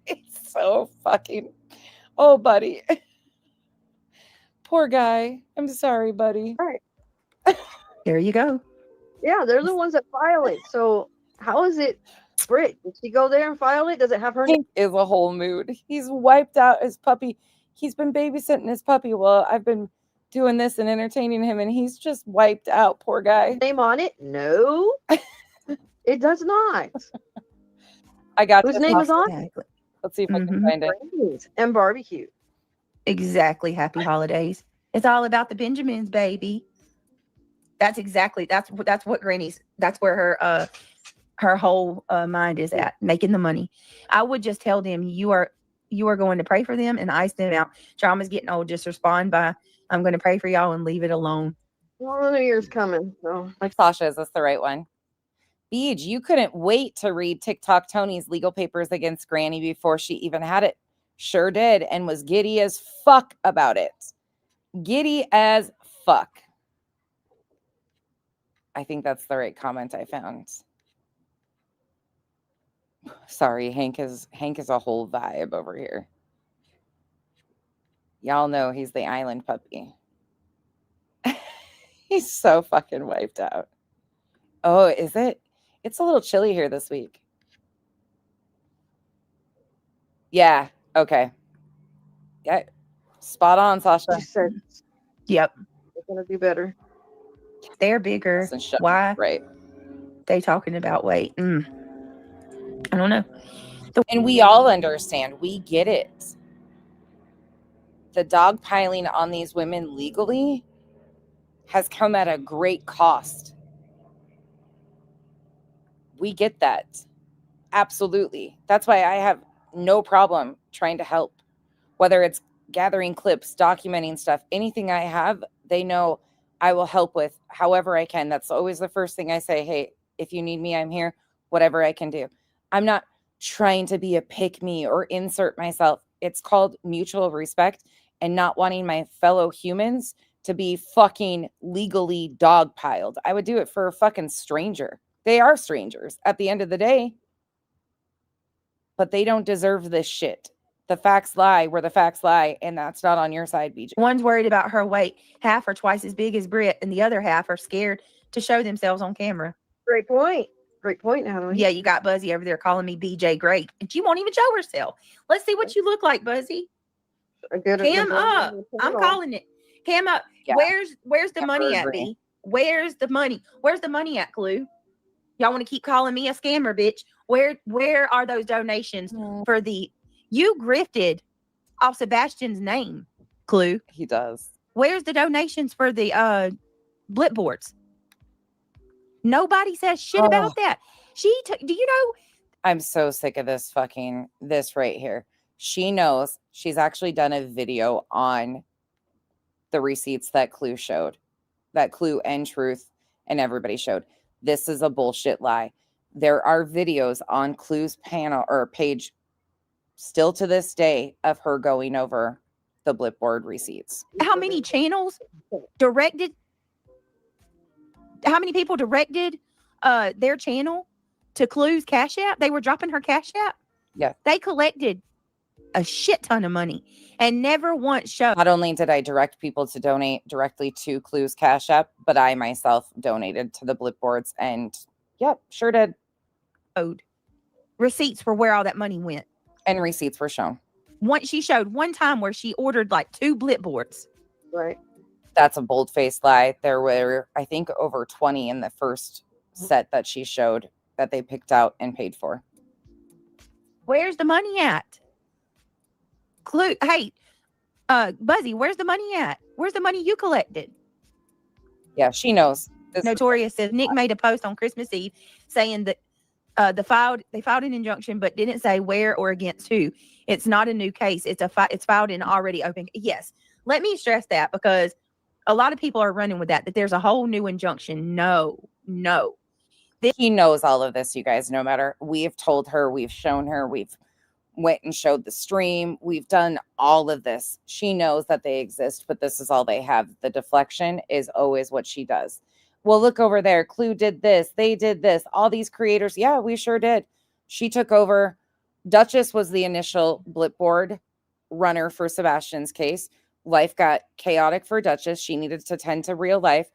It's so fucking, oh, buddy. Poor guy. I'm sorry, buddy. Right. There you go. Yeah, they're the ones that file it. So how is it Brit? Did she go there and file it? Does it have her name? Hank is a whole mood. He's wiped out his puppy. He's been babysitting his puppy while I've been doing this and entertaining him, and he's just wiped out. Poor guy. Name on it? No. It does not. I got Whose this name is on? Exactly. Let's see if I can Mhm. find it. Brains and barbecue. Exactly. Happy holidays. It's all about the Benjamins, baby. That's what Granny's. That's where her whole mind is at, making the money. I would just tell them you are going to pray for them and ice them out. Trauma's getting old. Just respond by, I'm going to pray for y'all and leave it alone. Well, the New Year's coming. So Like Sasha, is this the right one? Beej, you couldn't wait to read TikTok Tony's legal papers against Granny before she even had it. Sure did, and was giddy as fuck about it. Giddy as fuck. I think that's the right comment I found. Sorry, Hank is a whole vibe over here. Y'all know he's the island puppy. He's so fucking wiped out. Oh, is it? It's a little chilly here this week. Yeah, okay. Yeah, spot on, Sasha. she said Yep. they're gonna do better. They're bigger. Listen, shut- Why Right. they talking about weight? I don't know. And we all understand. We get it. The dogpiling on these women legally has come at a great cost. We get that. Absolutely. That's why I have no problem trying to help. Whether it's gathering clips, documenting stuff, anything I have, they know I will help with however I can. That's always the first thing I say. Hey, if you need me, I'm here. Whatever I can do. I'm not trying to be a pick me or insert myself. It's called mutual respect and not wanting my fellow humans to be fucking legally dogpiled. I would do it for a fucking stranger. They are strangers at the end of the day, but they don't deserve this shit. The facts lie where the facts lie, and that's not on your side, BJ. One's worried about her weight, half are twice as big as Brit, and the other half are scared to show themselves on camera. Great point. Great point, Natalie. Yeah, you got Buzzy over there calling me BJ Great, and she won't even show herself. Let's see what you look like, Buzzy. A good Cam up. I'm calling it. Cam up. Yeah. Where's the money at, agree. B? Where's the money? Where's the money at, Clue? Y'all want to keep calling me a scammer, bitch? Where are those donations for the? You grifted off Sebastian's name, Clue. He does. Where's the donations for the blip boards? Nobody says shit about that. Do you know? I'm so sick of this right here. She knows. She's actually done a video on the receipts that Clue showed, that Clue and Truth and everybody showed. This is a bullshit lie. There are videos on Clue's panel or page still to this day of her going over the Blipboard receipts. How many channels directed? How many people directed their channel to Clue's Cash App? They were dropping her Cash App. Yeah. They collected a shit ton of money and never once showed. Not only did I direct people to donate directly to Clue's Cash App, but I myself donated to the blip boards, and yep, sure did. Receipts for where all that money went. And receipts were shown. She showed one time where she ordered like 2 blip boards. Right. That's a bold-faced lie. There were, I think, over 20 in the first set that she showed that they picked out and paid for. Where's the money at? Clue, hey, Buzzy, where's the money at? Where's the money you collected? Yeah, she knows. Notorious says Nick made a post on Christmas Eve saying that they filed an injunction, but didn't say where or against who. It's not a new case. It's filed in already open. Yes, let me stress that, because a lot of people are running with that there's a whole new injunction. No. He knows all of this, you guys. No matter, we've told her, we've shown her, we've went and showed the stream, we've done all of this. She knows that they exist, but this is all they have. The deflection is always what she does. Well, look over there. Clue did this. They did this. All these creators. Yeah, we sure did. She took over. Duchess was the initial blip board runner for Sebastian's case. Life got chaotic for Duchess. She needed to tend to real life.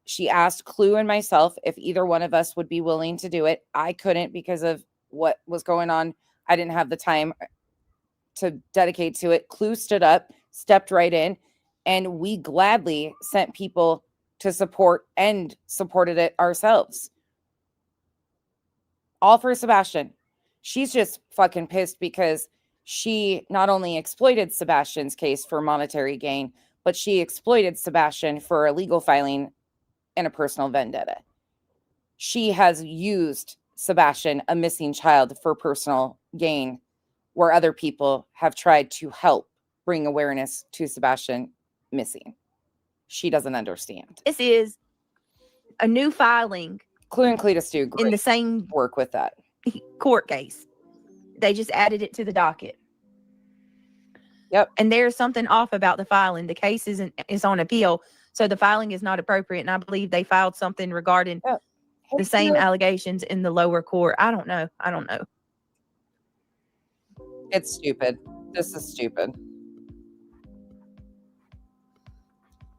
She asked Clue and myself if either one of us would be willing to do it. I couldn't because of what was going on. I didn't have the time to dedicate to it. Clue stood up, stepped right in, and we gladly sent people to support and supported it ourselves. All for Sebastian. She's just fucking pissed because she not only exploited Sebastian's case for monetary gain, but she exploited Sebastian for illegal filing and a personal vendetta. She has used Sebastian, a missing child, for personal gain, where other people have tried to help bring awareness to Sebastian missing. She doesn't understand. This is a new filing. Clue and Cletus do great in the same work with that court case. They just added it to the docket. Yep. And there's something off about the filing. The case is on appeal, so the filing is not appropriate. And I believe they filed something regarding the same allegations in the lower court. I don't know. It's stupid. This is stupid.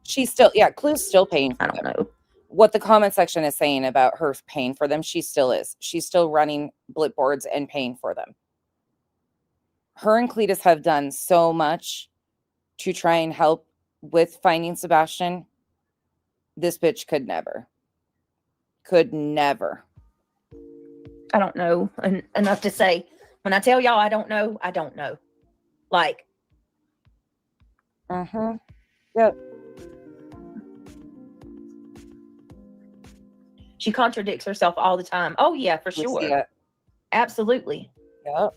She's still, Clue's still paying for them. I don't know what the comment section is saying about her paying for them. She still is. She's still running blip boards and paying for them. Her and Cletus have done so much to try and help with finding Sebastian. This bitch could never. I don't know enough to say. When I tell y'all I don't know, I don't know. Like. Yep. She contradicts herself all the time. Oh yeah, for sure. Absolutely. Yep.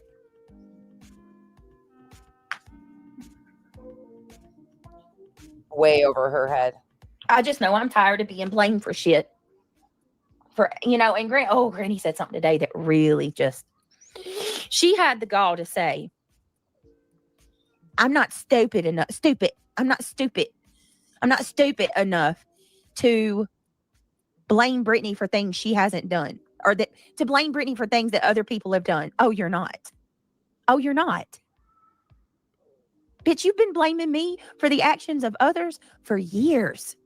Way over her head. I just know I'm tired of being blamed for shit. And Granny said something today that really just, she had the gall to say, I'm not stupid enough to blame Brittany for things she hasn't done, or to blame Brittany for things that other people have done. Oh, you're not. Bitch, you've been blaming me for the actions of others for years.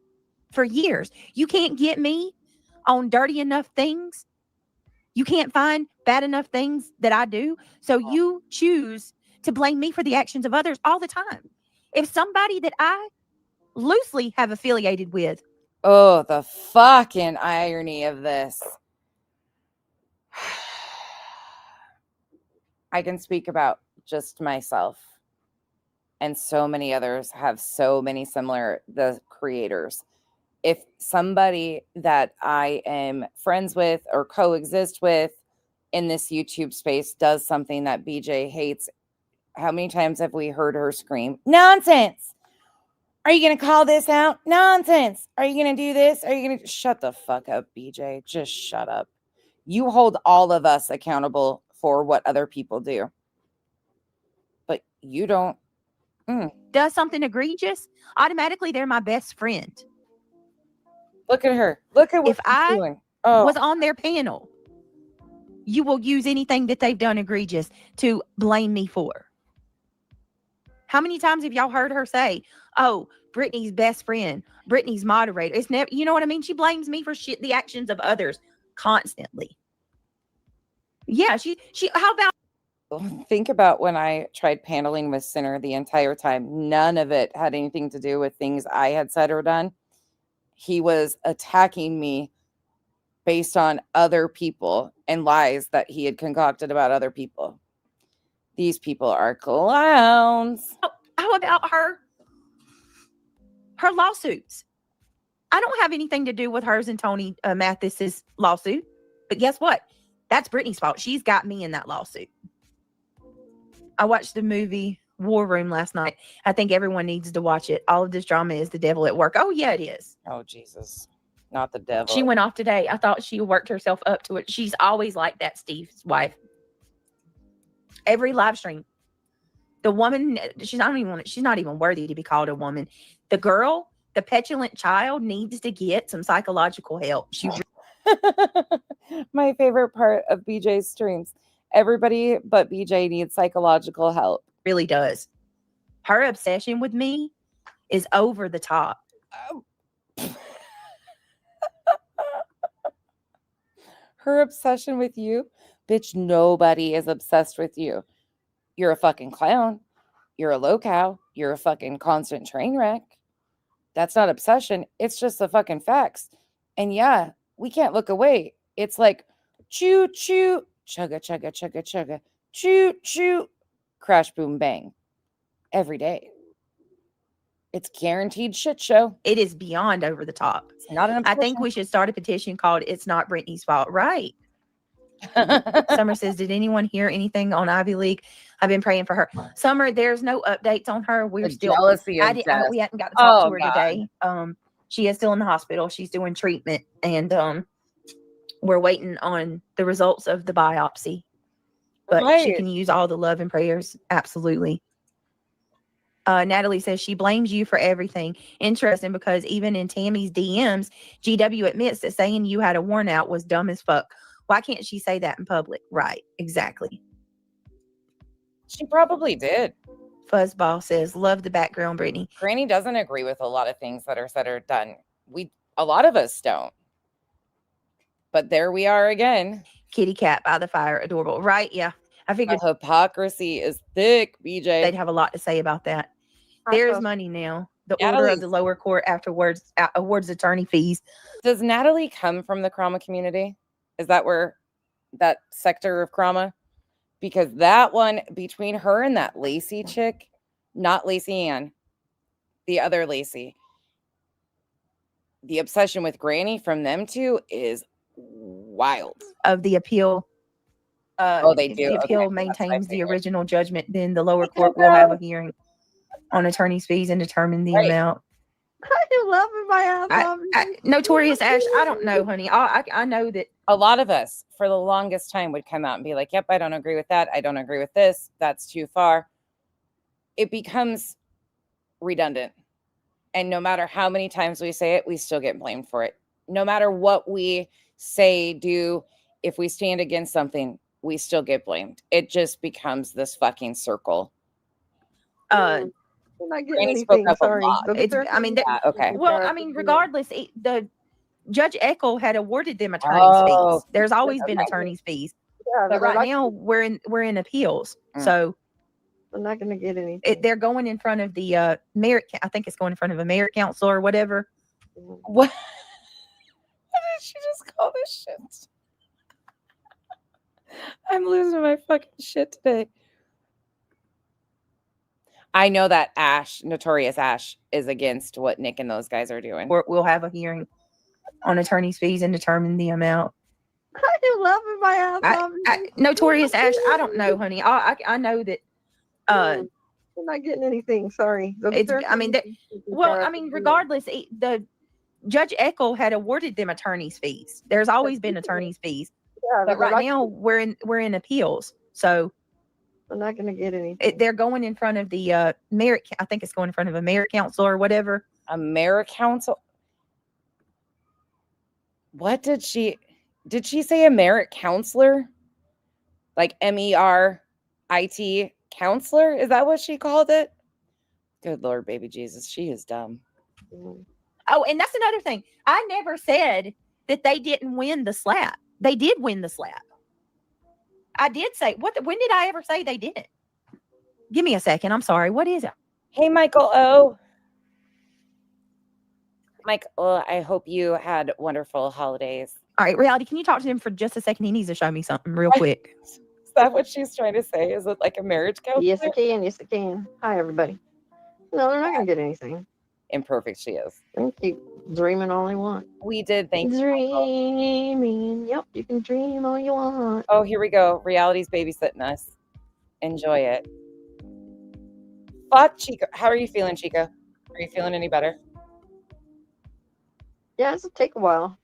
You can't get me on dirty enough things. You can't find bad enough things that I do. So you choose to blame me for the actions of others all the time. If somebody that I loosely have affiliated with. Oh, the fucking irony of this. I can speak about just myself. And so many others have so many similar, the creators. If somebody that I am friends with or coexist with in this YouTube space does something that BJ hates, how many times have we heard her scream, nonsense? Are you going to call this out? Nonsense. Are you going to do this? Are you going to shut the fuck up, BJ? Just shut up. You hold all of us accountable for what other people do. But you don't. Does something egregious, automatically they're my best friend. Look at her. Look at what if I doing. Was on their panel, you will use anything that they've done egregious to blame me for. How many times have y'all heard her say, "Oh, Brittany's best friend, Brittany's moderator"? It's never, you know what I mean? She blames me for shit, the actions of others constantly. Yeah, she. How about Think about when I tried paneling with Sinner the entire time. None of it had anything to do with things I had said or done. He was attacking me based on other people and lies that he had concocted about other people. These people are clowns. how about her lawsuits? I don't have anything to do with hers and Tony Mathis's lawsuit, but guess what? That's Brittany's fault. She's got me in that lawsuit. I watched the movie War Room last night. I think everyone needs to watch it. All of this drama is the devil at work. Oh, yeah, it is. Oh, Jesus. Not the devil. She went off today. I thought she worked herself up to it. She's always like that, Steve's wife. Every live stream. The woman, she's not even worthy to be called a woman. The girl, the petulant child, needs to get some psychological help. She My favorite part of BJ's streams. Everybody but BJ needs psychological help. really does. Her obsession with me is over the top. Her obsession with you? Bitch, nobody is obsessed with you. You're a fucking clown. You're a low-cow. You're a fucking constant train wreck. That's not obsession. It's just the fucking facts. And yeah, we can't look away. It's like choo choo, chugga chugga chugga chugga, choo choo, crash boom bang. Every day. It's guaranteed shit show. It is beyond over the top. It's not an I think we should start a petition called "It's Not Brittany's Fault." Right. Summer says, "Did anyone hear anything on Ivy League? I've been praying for her." Summer, there's no updates on her. We're The still jealousy of we death. hadn't got to talk Oh, to her God. today. She is still in the hospital. She's doing treatment, and we're waiting on the results of the biopsy. But she Right. can use all the love and prayers. Absolutely. Natalie says she blames you for everything. Interesting, because even in Tammy's DMs, GW admits that saying you had a warrant out was dumb as fuck. Why can't she say that in public? Right, exactly. She probably did. Fuzzball says, love the background, Brittany. Granny doesn't agree with a lot of things that are said or done. A lot of us don't. But there we are again. Kitty cat by the fire, adorable. Right, yeah. I figured The hypocrisy is thick, BJ. they'd have a lot to say about that. There's money now. The order Natalie's- of the lower court afterwards awards attorney fees. Does Natalie come from the Krama community? Is that where that sector of Krama? Because that one, between her and that Lacey chick, not Lacey Ann, the other Lacey, the obsession with Granny from them two is wild. Of the appeal. They if do? the appeal Okay, that's what I maintains the figured. original judgment, then the lower court will have a hearing on attorney's fees and determine the Right. amount. I do love it, my Notorious Ash, I don't know, honey. I know that A lot of us for the longest time would come out and be like, yep, I don't agree with that. I don't agree with this. That's too far. It becomes redundant. And no matter how many times we say it, we still get blamed for it. No matter what we say, do, if we stand against something, we still get blamed. It just becomes this fucking circle. I'm not getting Granny spoke anything. up a Sorry. lot. Yeah, okay. well, I mean, regardless, the Judge Eckel had awarded them attorney's Oh, fees. There's always been okay. attorney's fees. Yeah, But they're right not- now we're in appeals. Mm. So I'm not going to get anything. they're going in front of the merit. I think it's going in front of a merit council or whatever. What? What did she just call this shit? I'm losing my fucking shit today. I know that Notorious Ash, is against what Nick and those guys are doing. We'll have a hearing on attorney's fees and determine the amount. I do love it, my Notorious Ash, I don't know, honey. I know that. I'm not getting anything. Sorry. Regardless, the Judge Eckel had awarded them attorney's fees. There's always been attorney's fees. Yeah, But right now we're in appeals. So I'm not going to get anything. they're going in front of the merit. I think it's going in front of a merit council or whatever. A merit council? What did she say? A merit counselor? Like MERIT counselor? Is that what she called it? Good Lord, baby Jesus. She is dumb. Mm. Oh, and that's another thing. I never said that they didn't win the slap. They did win the slap. I did say when did I ever say they didn't? Give me a second. I'm sorry. What is it? Hey, Michael O. Michael, I hope you had wonderful holidays. All right, Reality, can you talk to him for just a second? He needs to show me something real quick. Is that what she's trying to say? Is it like a marriage counselor? Yes, I can. Yes, I can. Hi, everybody. No, they're not going to get anything. Imperfect she is. They can keep dreaming all they want. We did. Thank you. Michael. Dreaming. Yep, you can dream all you want. Oh, here we go. Reality's babysitting us. Enjoy it. Fuck, Chico. How are you feeling, Chico? Are you feeling any better? Yeah, it'll take a while.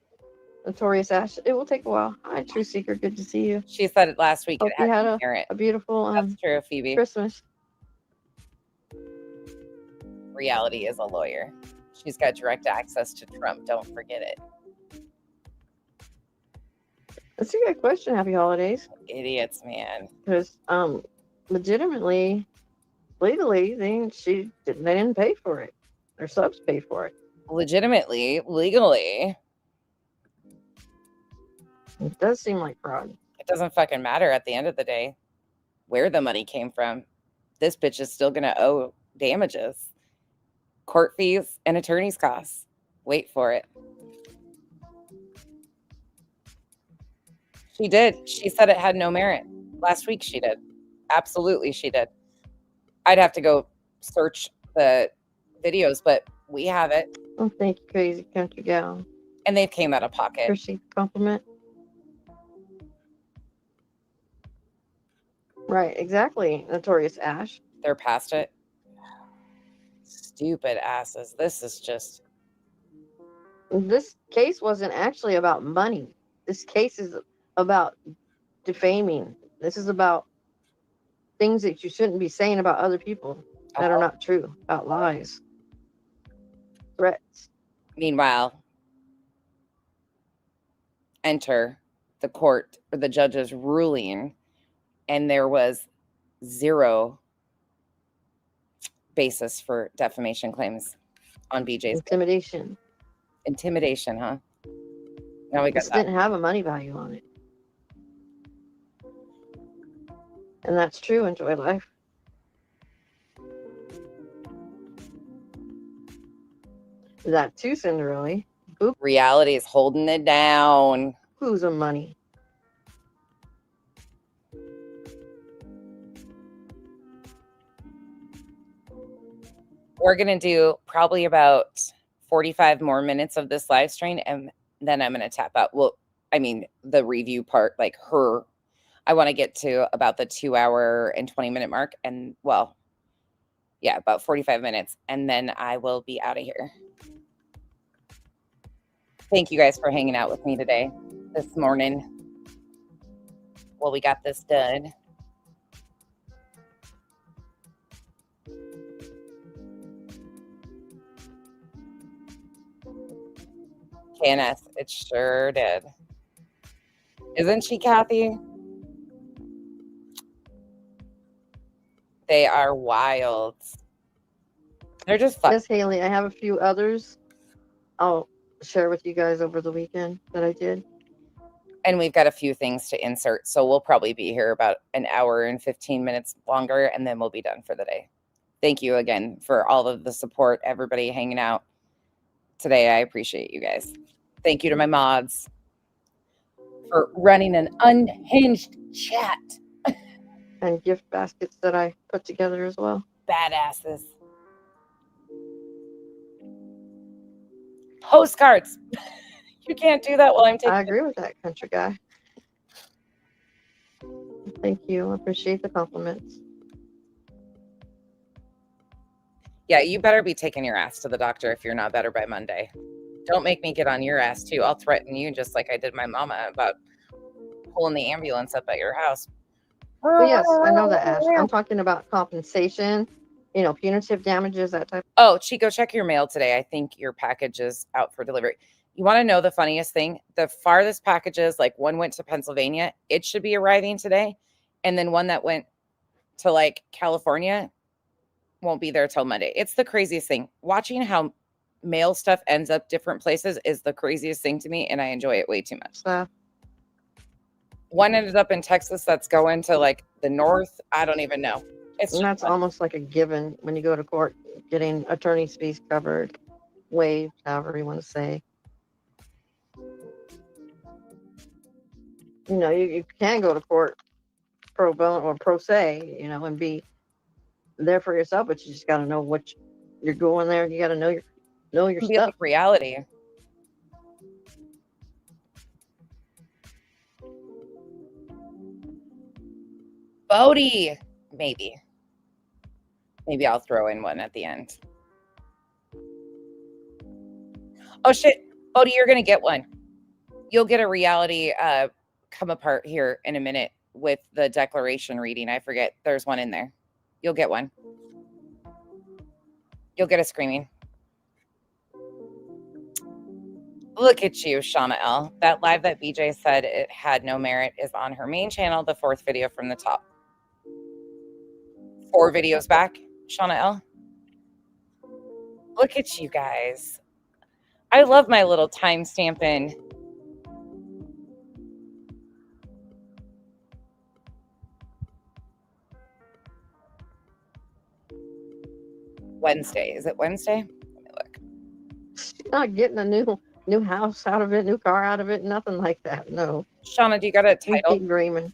Notorious Ash. It will take a while. Hi, True Seeker. Good to see you. She said it last week. Hope It you had to hear it. a beautiful That's true, Phoebe. Christmas. Reality is a lawyer. She's got direct access to Trump. Don't forget it. That's a good question. Happy holidays. Idiots, man. Because legitimately, legally, they didn't pay for it. Their subs paid for it. Legitimately, legally, It does seem like fraud. it doesn't fucking matter at the end of the day where the money came from. This bitch is still going to owe damages, court fees, and attorney's costs. Wait for it. She did. She said it had no merit. Last week she did. Absolutely she did. I'd have to go search the videos, but we have it. Oh, thank you, crazy country gal. And they came out of pocket. Appreciate the compliment. Right, exactly. Notorious Ash. They're past it. Stupid asses. This is just This case wasn't actually about money. This case is about defaming. This is about things that you shouldn't be saying about other people that are not true, about lies, threats. meanwhile. Enter the court or the judge's ruling, and there was zero basis for defamation claims on BJ's Intimidation. intimidation, huh? Now we got This that. didn't have a money value on it. And that's true. Enjoy life. That too, Cinderella. Reality is holding it down. Who's a money? We're gonna do probably about 45 more minutes of this live stream, and then I'm gonna tap out. Well, I mean the review part, like her. I want to get to about the 2 hour and 20-minute mark, and well, yeah, about 45 minutes, and then I will be out of here. Thank you guys for hanging out with me today, this morning. Well, we got this done. KNS, it sure did. Isn't she, Kathy? They are wild. They're just fun. Yes, Haley. I have a few others I'll share with you guys over the weekend that I did. And we've got a few things to insert. So we'll probably be here about an hour and 15 minutes longer, and then we'll be done for the day. Thank you again for all of the support, everybody hanging out today. I appreciate you guys. Thank you to my mods for running an unhinged chat. And gift baskets that I put together as well. Badasses. Postcards. You can't do that while I'm taking. I agree with that, country guy. Thank you. I appreciate the compliments. Yeah, you better be taking your ass to the doctor if you're not better by Monday. Don't make me get on your ass too. I'll threaten you just like I did my mama about pulling the ambulance up at your house. Well, yes, I know that, Ash. I'm talking about compensation, punitive damages, that type. Oh, Chico, check your mail today. I think your package is out for delivery. You want to know the funniest thing? The farthest packages, like one went to Pennsylvania, it should be arriving today. And then one that went to like California, won't be there till Monday. It's the craziest thing. Watching how mail stuff ends up different places is the craziest thing to me, and I enjoy it way too much. So, One ended up in Texas that's going to like the north. I don't even know. It's and just that's fun. almost like a given when you go to court, getting attorney's fees covered, waived, however you want to say. You know, you can go to court pro bono or pro se, you know, and be there for yourself, but you just got to know what you're going there. You got to know your It can be stuff. like reality. Bodie, maybe I'll throw in one at the end. Oh shit, Bodie, you're gonna get one. You'll get a reality come apart here in a minute with the declaration reading. I forget there's one in there. You'll get one. You'll get a screaming. Look at you, Shauna L. That live that BJ said it had no merit is on her main channel, the 4th video from the top. 4 videos back, Shauna L. Look at you guys. I love my little time stamping. Wednesday. Is it Wednesday? Let me look. She's not getting a new house out of it, new car out of it, nothing like that. No. Shauna, do you got a We title? keep dreaming.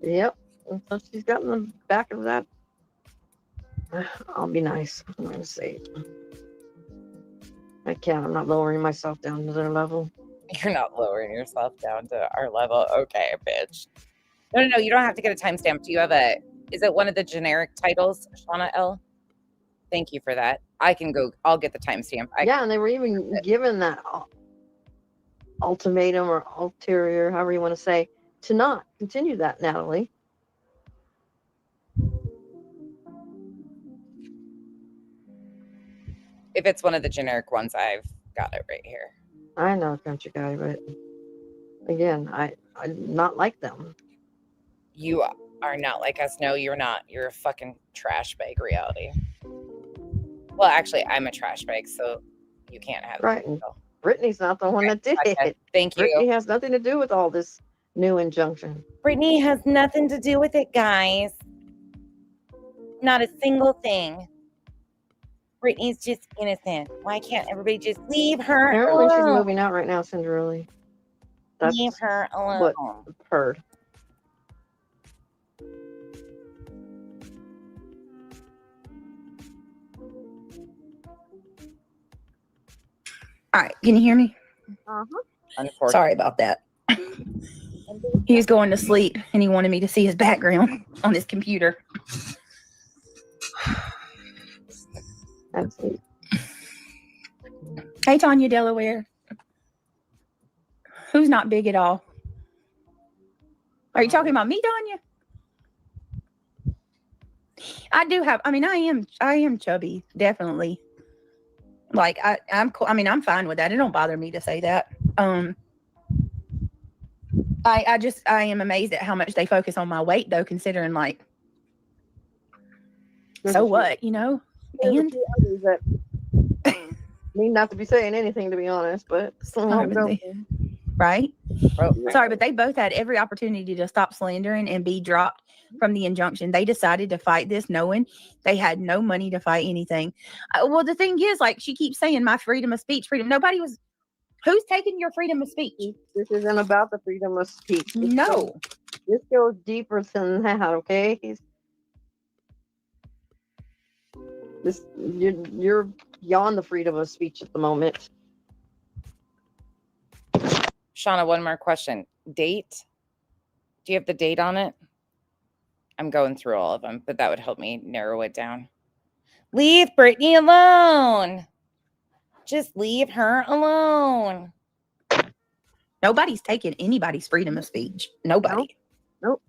Yep. And so she's got in the back of that. I'll be nice. I'm going to say it. I can't. I'm not lowering myself down to their level. You're not lowering yourself down to our level. Okay, bitch. No. You don't have to get a timestamp. Do you have is it one of the generic titles, Shauna L? Thank you for that. I'll get the timestamp. Yeah, and they were even given that ultimatum or ulterior, however you want to say, to not continue that, Natalie. If it's one of the generic ones, I've got it right here. I know, country guy, but again, I'm not like them. You are not like us. No, you're not. You're a fucking trash bag reality. Well, actually, I'm a trash bag, so you can't have Right. it. So. Brittany's not the one that did it. Thank you. Brittany has nothing to do with all this new injunction. Brittany has nothing to do with it, guys. Not a single thing. Brittany's just innocent. Why can't everybody just leave her Apparently, alone? she's moving out right now, Cinderella. That's Leave her alone. what I've heard. All right, can you hear me? Unfortunately. Sorry about that. He was going to sleep and he wanted me to see his background on his computer. That's it. Hey, Tanya Delaware. Who's not big at all? Are you talking about me, Tanya? I am chubby, definitely. Like I'm cool. I mean, I'm fine with that. It don't bother me to say that. I am amazed at how much they focus on my weight though, considering like, so what, you know? And that mean not to be saying anything, to be honest, but right? Oh, Sorry, but they both had every opportunity to stop slandering and be dropped from the injunction. They decided to fight this knowing they had no money to fight anything. Well, the thing is, like, she keeps saying my freedom of speech, who's taking your freedom of speech? This isn't about the freedom of speech. No. This goes deeper than that, okay? You're beyond the freedom of speech at the moment. Shauna, one more question. Date? Do you have the date on it? I'm going through all of them, but that would help me narrow it down. Leave Brittany alone. Just leave her alone. Nobody's taking anybody's freedom of speech. Nobody. Nope.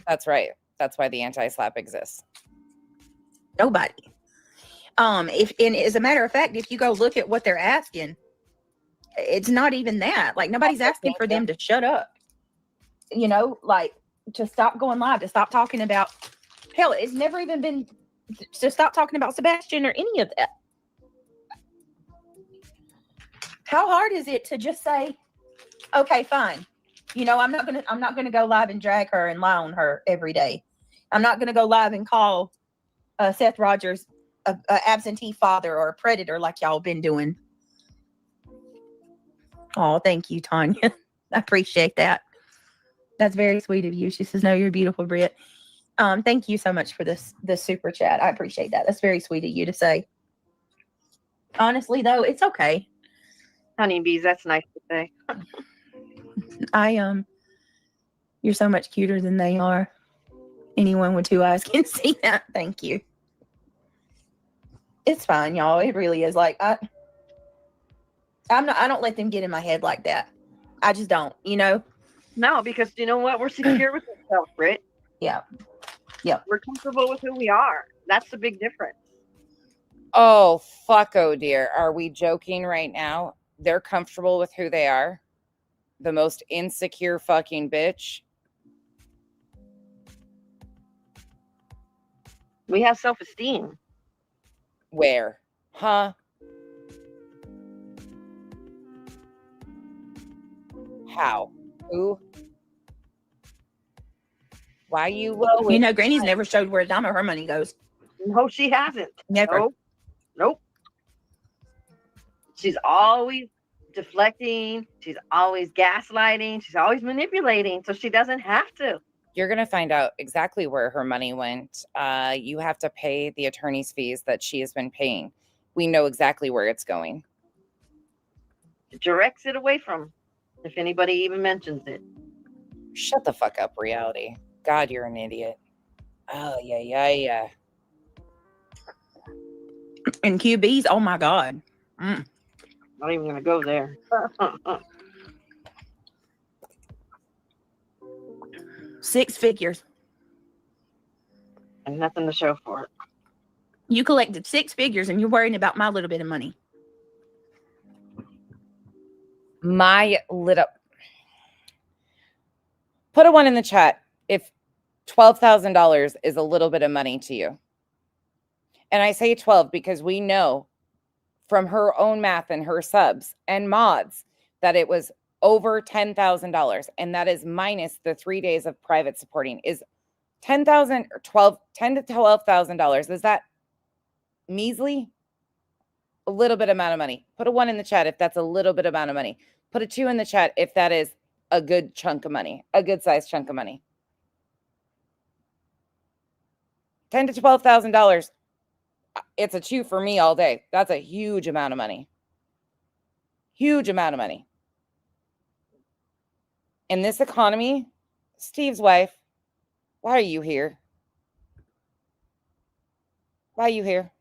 That's right. That's why the anti-slap exists. Nobody. If and as a matter of fact, if you go look at what they're asking, it's not even that. Like nobody's asking for them to shut up. You know, like to stop going live, to stop talking about. Hell, it's never even been to stop talking about Sebastian or any of that. How hard is it to just say, okay, fine. You know, I'm not gonna go live and drag her and lie on her every day. I'm not gonna go live and call Seth Rogers a absentee father or a predator like y'all been doing. Oh, thank you, Tanya. I appreciate that. That's very sweet of you. She says, "No, you're beautiful, Britt." Thank you so much for this super chat. I appreciate that. That's very sweet of you to say. Honestly, though, it's okay. Honeybees, that's nice to say. You're so much cuter than they are. Anyone with two eyes can see that. Thank you. It's fine, y'all. It really is. Like I don't let them get in my head like that. I just don't, you know? No, because you know what? We're secure with ourselves, Britt. Yeah. Yeah. We're comfortable with who we are. That's the big difference. Oh, fuck, oh dear. Are we joking right now? They're comfortable with who they are. The most insecure fucking bitch. We have self-esteem. Where? Huh? How? Who? Why you low? You know, Granny's never showed where a dime of her money goes. No, she hasn't. Never. Nope. She's always deflecting. She's always gaslighting. She's always manipulating. So she doesn't have to. You're going to find out exactly where her money went. You have to pay the attorney's fees that she has been paying. We know exactly where it's going. She directs it away from, if anybody even mentions it. Shut the fuck up, reality. God, you're an idiot. Oh, yeah. And QBs, oh my God. Not even going to go there. 6 figures. And nothing to show for it. You collected 6 figures and you're worrying about my little bit of money. My little... Put a 1 in the chat if $12,000 is a little bit of money to you. And I say 12 because we know from her own math and her subs and mods that it was over $10,000. And that is minus the 3 days of private supporting. Is $10,000 or $10,000 to $12,000. Is that measly? A little bit amount of money. Put a 1 in the chat if that's a little bit amount of money. Put a 2 in the chat if that is a good chunk of money, a good sized chunk of money. $10,000 to $12,000. It's a 2 for me all day. That's a huge amount of money. Huge amount of money. In this economy, Steve's wife, why are you here? Why are you here?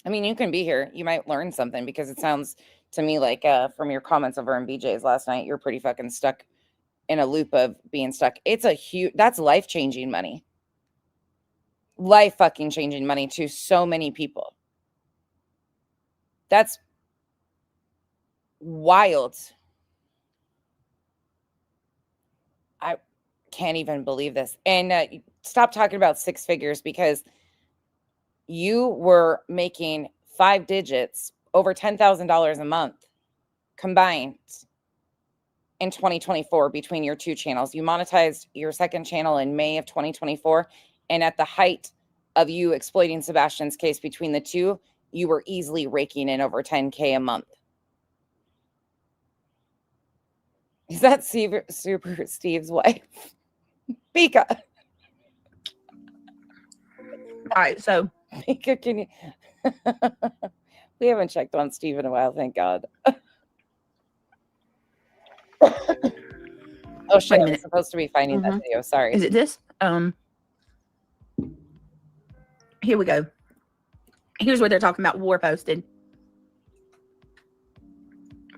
I mean, you can be here. You might learn something because it sounds to me like from your comments over in BJ's last night, you're pretty fucking stuck in a loop of being stuck. It's a huge, that's life-changing money. Life fucking changing money to so many people. That's wild. I can't even believe this. And stop talking about 6 figures because you were making 5 digits, over $10,000 a month combined in 2024 between your 2 channels. You monetized your second channel in May of 2024. And at the height of you exploiting Sebastian's case between the 2, you were easily raking in over 10K a month. Is that Super Steve's wife? Pika. All right, so Pika, can you... We haven't checked on Steve in a while, thank God. Oh shit, I'm supposed to be finding that video. Sorry. Is it this? Here we go. Here's what they're talking about war posted.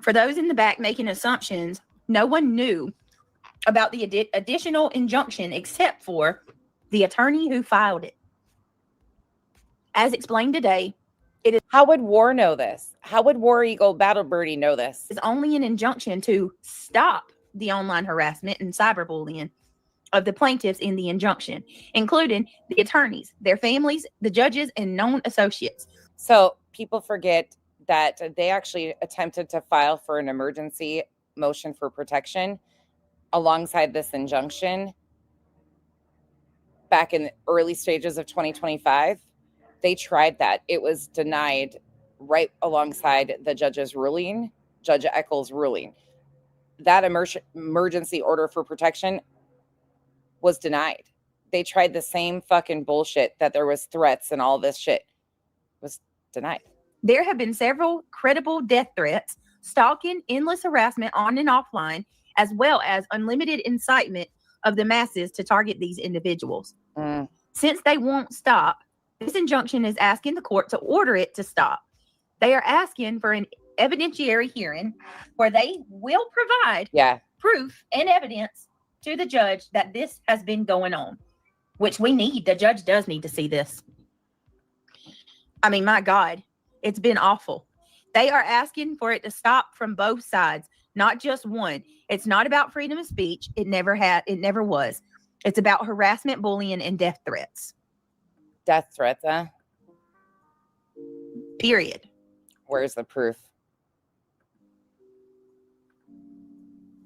For those in the back making assumptions, no one knew about the additional injunction except for the attorney who filed it. As explained today, How would War know this? How would War Eagle Battle Birdie know this? is only an injunction to stop the online harassment and cyberbullying of the plaintiffs in the injunction, including the attorneys, their families, the judges, and known associates. So people forget that they actually attempted to file for an emergency motion for protection alongside this injunction back in the early stages of 2025. They tried that. It was denied right alongside the judge's ruling, Judge Eccles' ruling. That emergency order for protection was denied. They tried the same fucking bullshit that there was threats and all this shit was denied. There have been several credible death threats, stalking, endless harassment on and offline, as well as unlimited incitement of the masses to target these individuals. Since they won't stop, this injunction is asking the court to order it to stop. They are asking for an evidentiary hearing where they will provide proof and evidence to the judge that this has been going on, which we need. The judge does need to see this. I mean, my God, it's been awful. They are asking for it to stop from both sides, not just one. It's not about freedom of speech. It never was. It's about harassment, bullying, and death threats. Death threats, huh? Period. Where's the proof?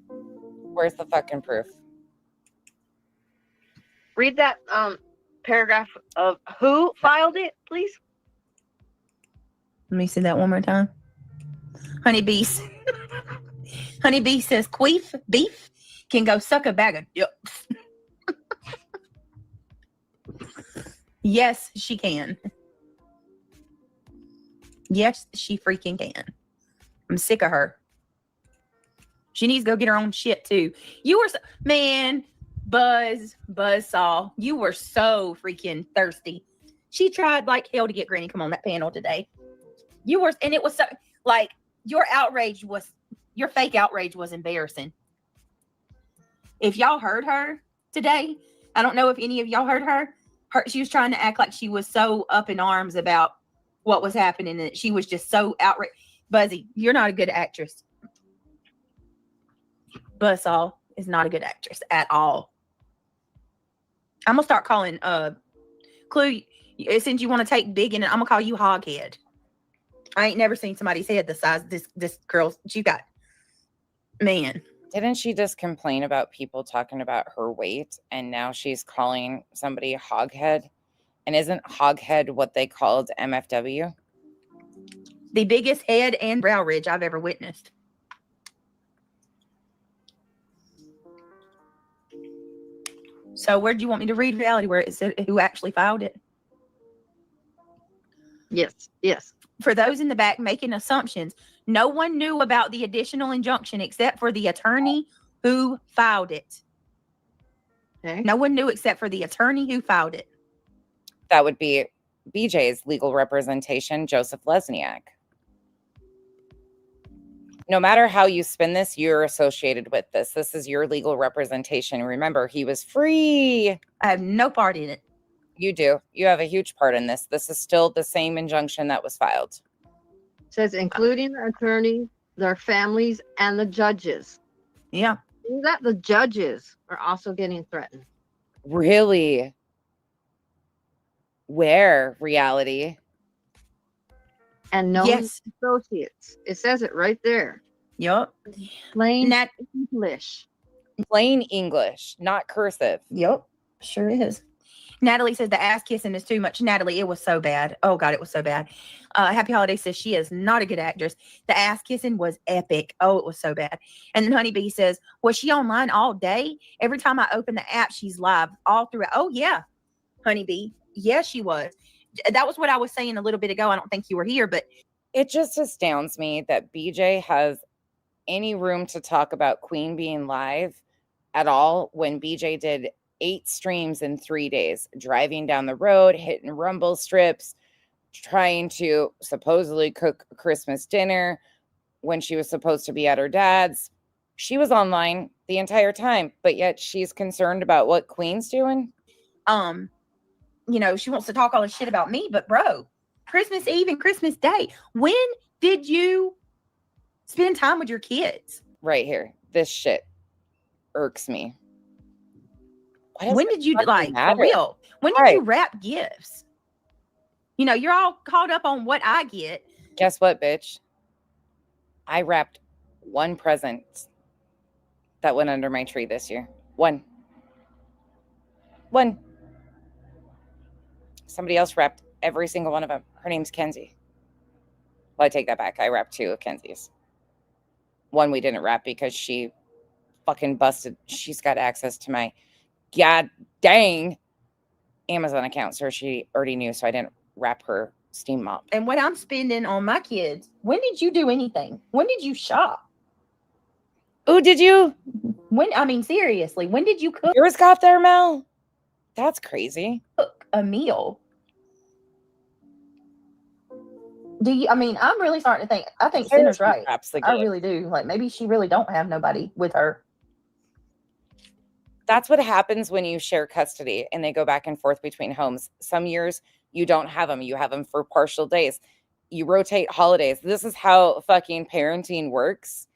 Where's the fucking proof? Read that paragraph of who filed it, please. Let me say that one more time. Honeybee says queef beef can go suck a bag of dicks. Yes, she can. Yes, she freaking can. I'm sick of her. She needs to go get her own shit too. You were Buzzsaw, you were so freaking thirsty. She tried like hell to get Granny come on that panel today. You were, and it was so like your fake outrage was embarrassing. If y'all heard her today, I don't know if any of y'all heard her. She was trying to act like she was so up in arms about what was happening, and she was just so outraged. Buzzy, you're not a good actress. Buzzsaw is not a good actress at all. I'm gonna start calling Clue. Since you want to take big in it, I'm gonna call you Hoghead. I ain't never seen somebody's head the size this girl. She got, man. Didn't she just complain about people talking about her weight, and now she's calling somebody Hoghead? And isn't Hoghead what they called MFW? The biggest head and brow ridge I've ever witnessed. So where do you want me to read reality where it said who actually filed it? Yes. For those in the back making assumptions, no one knew about the additional injunction except for the attorney who filed it. Okay. No one knew except for the attorney who filed it. That would be BJ's legal representation, Joseph Lesniak. No matter how you spin this, you're associated with this. This is your legal representation. Remember, he was free. I have no part in it. You do. You have a huge part in this. This is still the same injunction that was filed. It says including the attorney, their families, and the judges. Yeah. That the judges are also getting threatened. Really? Where, reality? And no Yes. associates. It says it right there. Yup. Plain English. Plain English, not cursive. Yup. Sure is. Natalie says the ass kissing is too much. Natalie, it was so bad. Oh God, it was so bad. Happy Holiday says she is not a good actress. The ass kissing was epic. Oh, it was so bad. And then Honeybee says, was she online all day? Every time I open the app, she's live all throughout. Oh yeah, Honeybee. Yeah, she was. That was what I was saying a little bit ago. I don't think you were here, but It just astounds me that BJ has any room to talk about Queen being live at all when BJ did 8 streams in 3 days, driving down the road, hitting rumble strips, trying to supposedly cook Christmas dinner when she was supposed to be at her dad's. She was online the entire time, but yet she's concerned about what Queen's doing. You know, she wants to talk all this shit about me, but bro, Christmas Eve and Christmas Day, when did you spend time with your kids? Right here. This shit irks me. Why does When it did you fucking like matter? for real? When did Right. you wrap gifts? You know, you're all caught up on what I get. Guess what, bitch? I wrapped one present that went under my tree this year. One. Somebody else wrapped every single one of them. Her name's Kenzie. Well, I take that back. I wrapped 2 of Kenzie's. One we didn't wrap because she fucking busted. She's got access to my god dang Amazon account, so she already knew, so I didn't wrap her steam mop. And what I'm spending on my kids, when did you do anything? When did you shop? Oh, did you? When, I mean, seriously, when did you Yours got there, Mel? That's crazy. cook a meal? Do you, I mean, I'm really starting to think, I think Cinder's right. Wraps the I game. really do. Like, maybe she really don't have nobody with her. That's what happens when you share custody and they go back and forth between homes. Some years you don't have them. You have them for partial days. You rotate holidays. This is how fucking parenting works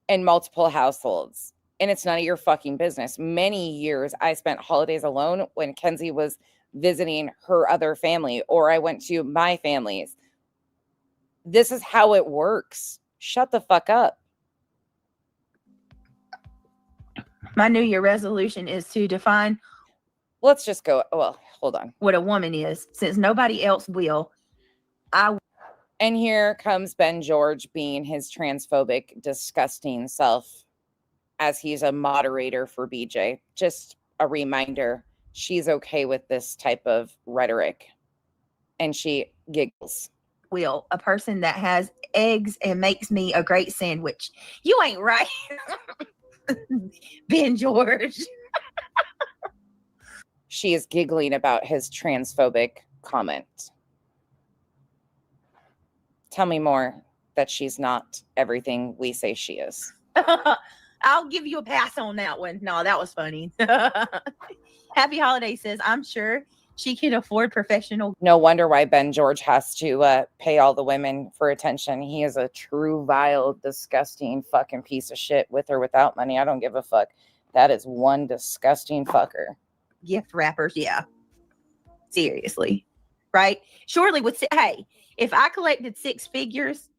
in multiple households. And it's none of your fucking business. Many years I spent holidays alone when Kenzie was visiting her other family, or I went to my family's. This is how it works. Shut the fuck up. My New Year resolution is to define Let's just go. Well, hold on. what a woman is, since nobody else will. And here comes Ben George being his transphobic, disgusting self as he's a moderator for BJ. Just a reminder, she's okay with this type of rhetoric. And she giggles. Will, a person that has eggs and makes me a great sandwich. You ain't right. Ben George. She is giggling about his transphobic comment. Tell me more that she's not everything we say she is. I'll give you a pass on that one. No, that was funny. Happy Holiday says, I'm sure she can afford professional. No wonder why Ben George has to pay all the women for attention. He is a true, vile, disgusting fucking piece of shit with or without money. I don't give a fuck. That is one disgusting fucker. Gift wrappers. Yeah. Seriously. Right? Surely would say, hey, if I collected 6 figures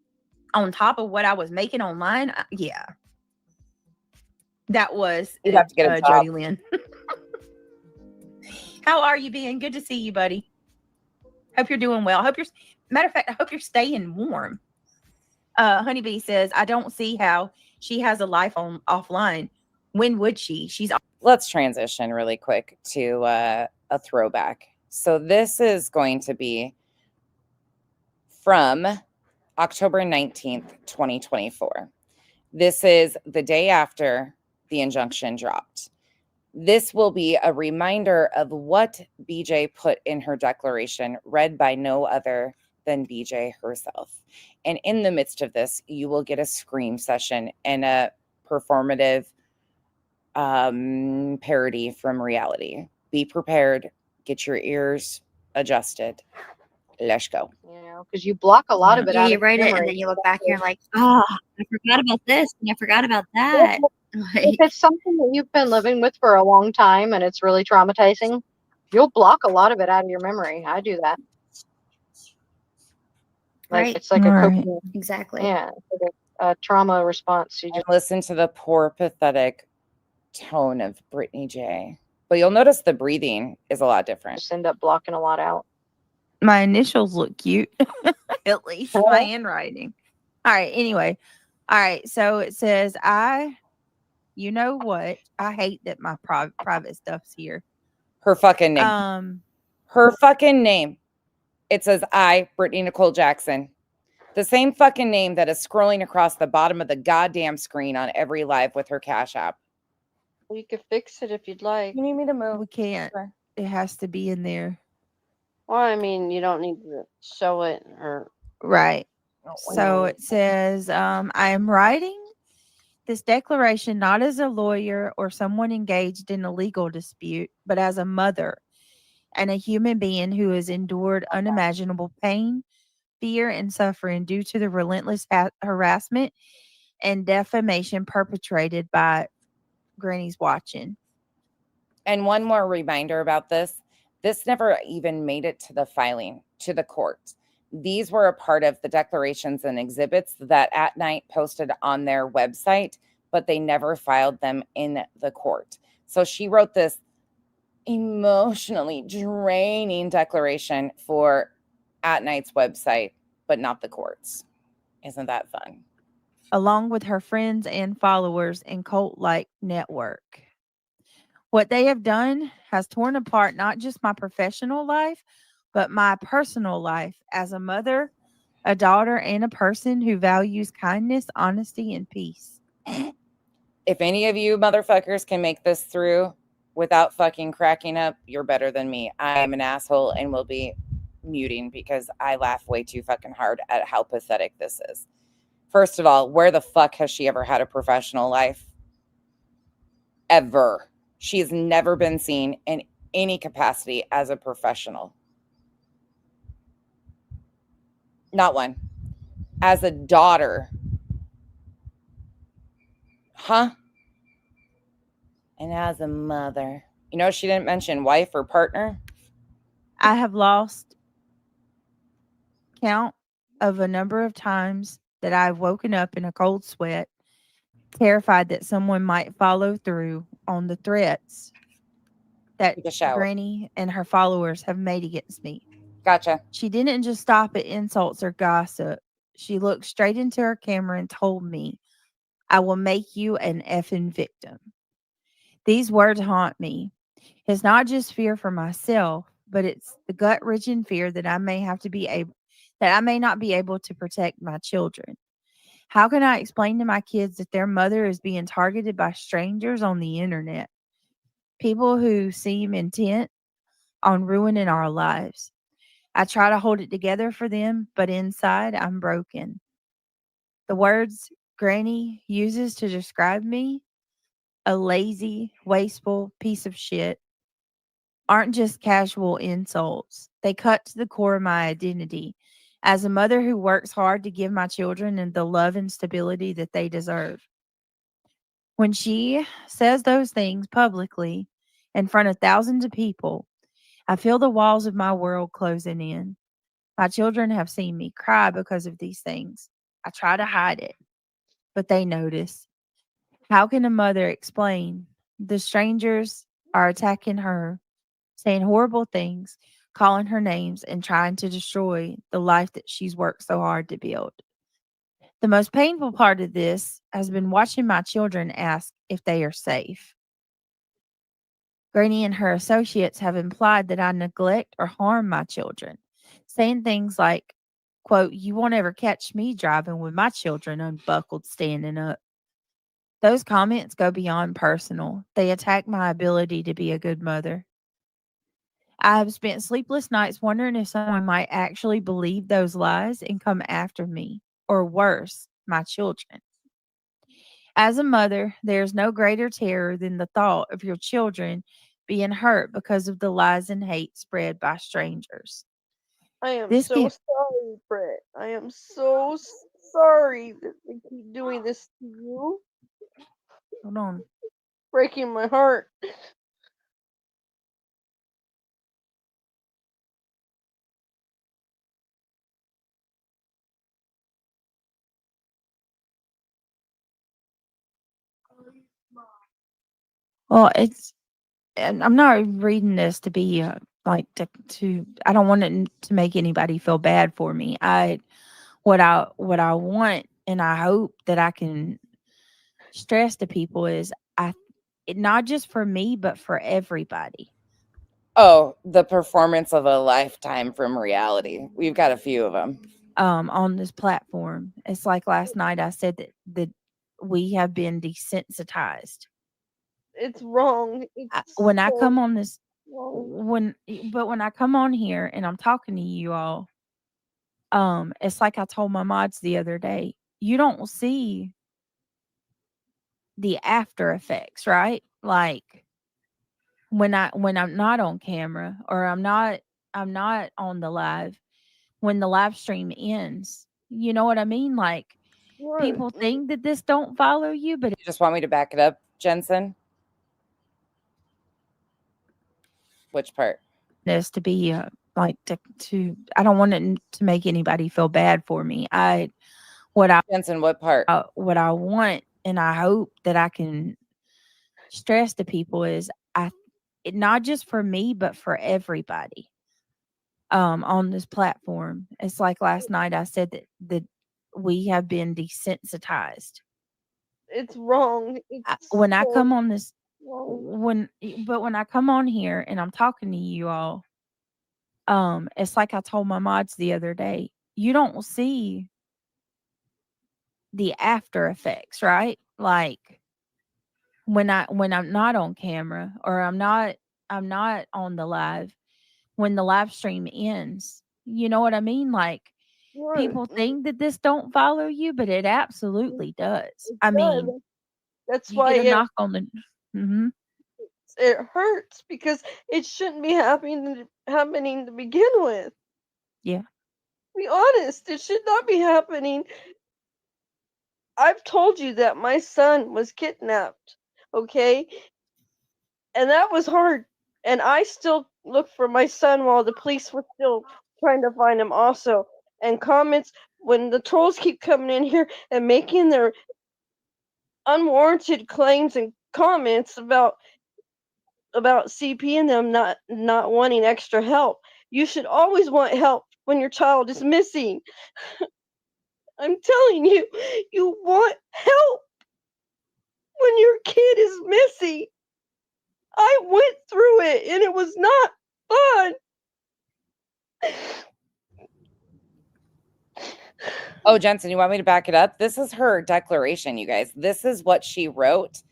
on top of what I was making online, yeah. That was You'd have to get a job. Jody Lynn. How are you, Ben? Good to see you, buddy. Hope you're doing well. Matter of fact, I hope you're staying warm. Honeybee says, I don't see how she has a life on offline. When would she? Let's transition really quick to a throwback. So this is going to be from October 19th, 2024. This is the day after the injunction dropped. This will be a reminder of what BJ put in her declaration, read by no other than BJ herself. And in the midst of this, you will get a scream session and a performative parody from reality. Be prepared. Get your ears adjusted. Let's go. You know, because you block a lot of it Yeah, out you of write it and memory. then you look back and you're like, oh, I forgot about this and I forgot about that. If it's something that you've been living with for a long time and it's really traumatizing, you'll block a lot of it out of your memory. I do that. Like Right. it's like a coping, Exactly. yeah, it's like a trauma response. You just Listen to the poor, pathetic tone of Brittany J. But you'll notice the breathing is a lot different. end up blocking a lot out. My initials look cute. At least my handwriting. All right. Anyway. All right. So it says, you know what? I hate that my private stuff's here. Her fucking name. Her fucking name. It says, I, Brittany Nicole Jackson. The same fucking name that is scrolling across the bottom of the goddamn screen on every live with her Cash App. You could fix it if you'd like. You need me to move? We can't. It has to be in there. Well, I mean, you don't need to show it or Right. So it says, I am writing this declaration not as a lawyer or someone engaged in a legal dispute, but as a mother and a human being who has endured unimaginable pain, fear, and suffering due to the relentless harassment and defamation perpetrated by Granny's watching. And one more reminder about this. This never even made it to the filing to the court. These were a part of the declarations and exhibits that At Night posted on their website, but they never filed them in the court. So she wrote this emotionally draining declaration for At Night's website, but not the courts. Isn't that fun? Along with her friends and followers and cult like network. What they have done has torn apart not just my professional life, but my personal life as a mother, a daughter, and a person who values kindness, honesty, and peace. If any of you motherfuckers can make this through without fucking cracking up, you're better than me. I am an asshole and will be muting because I laugh way too fucking hard at how pathetic this is. First of all, where the fuck has she ever had a professional life? Ever. She has never been seen in any capacity as a professional. Not one. As a daughter. Huh? And as a mother. You know, she didn't mention wife or partner. I have lost count of a number of times that I've woken up in a cold sweat, terrified that someone might follow through on the threats that Take a shower. Granny and her followers have made against me. Gotcha. She didn't just stop at insults or gossip. She looked straight into her camera and told me, I will make you an effing victim. These words haunt me. It's not just fear for myself, but it's the gut-wrenching fear that I may not be able to protect my children. How can I explain to my kids that their mother is being targeted by strangers on the internet? People who seem intent on ruining our lives. I try to hold it together for them, but inside I'm broken. The words Granny uses to describe me, a lazy, wasteful piece of shit, aren't just casual insults. They cut to the core of my identity as a mother who works hard to give my children and the love and stability that they deserve. When she says those things publicly in front of thousands of people, I feel the walls of my world closing in. My children have seen me cry because of these things. I try to hide it, but they notice. How can a mother explain? The strangers are attacking her, saying horrible things, calling her names, and trying to destroy the life that she's worked so hard to build. The most painful part of this has been watching my children ask if they are safe. Granny and her associates have implied that I neglect or harm my children, saying things like, quote, you won't ever catch me driving with my children unbuckled standing up. Those comments go beyond personal. They attack my ability to be a good mother. I have spent sleepless nights wondering if someone might actually believe those lies and come after me, or worse, my children. As a mother, there is no greater terror than the thought of your children being hurt because of the lies and hate spread by strangers. I am This so can- sorry, Brett. I am so sorry that they keep doing this to you. Hold on. Breaking my heart. Well, and I'm not reading this to be like to. I don't want it to make anybody feel bad for me. What I want, and I hope that I can stress to people is not just for me, but for everybody. Oh, the performance of a lifetime from reality. We've got a few of them. On this platform, it's like last night I said that we have been desensitized. It's wrong. When I come on this, wrong. when I come on here and I'm talking to you all, it's like I told my mods the other day. You don't see the after effects, right? Like when I'm not on camera or I'm not on the live, when the live stream ends. You know what I mean? Like people think that this don't follow you, but You just want me to back it up, Jensen? Which part? it's to be like to I don't want it to make anybody feel bad for me. What I Jensen, what part? what I want and I hope that I can stress to people is not just for me but for everybody on this platform. It's like last night I said that we have been desensitized. It's wrong. It's When I so come on this wrong. when I come on here and I'm talking to you all, it's like I told my mods the other day, you don't see the after effects, right? Like when I'm not on camera or I'm not on the live, when the live stream ends. You know what I mean? Like people think that this don't follow you, but it absolutely does. I mean, That's you why get a knock on the mhm. it hurts because it shouldn't be happening to begin with. Yeah. Be honest, it should not be happening. I've told you that my son was kidnapped, okay? And that was hard. And I still look for my son while the police were still trying to find him also. And comments when the trolls keep coming in here and making their unwarranted claims and comments about CP and them not wanting extra help. You should always want help when your child is missing. I'm telling you, you want help when your kid is missing. I went through it and it was not fun. Oh, Jensen, you want me to back it up? This is her declaration, you guys. This is what she wrote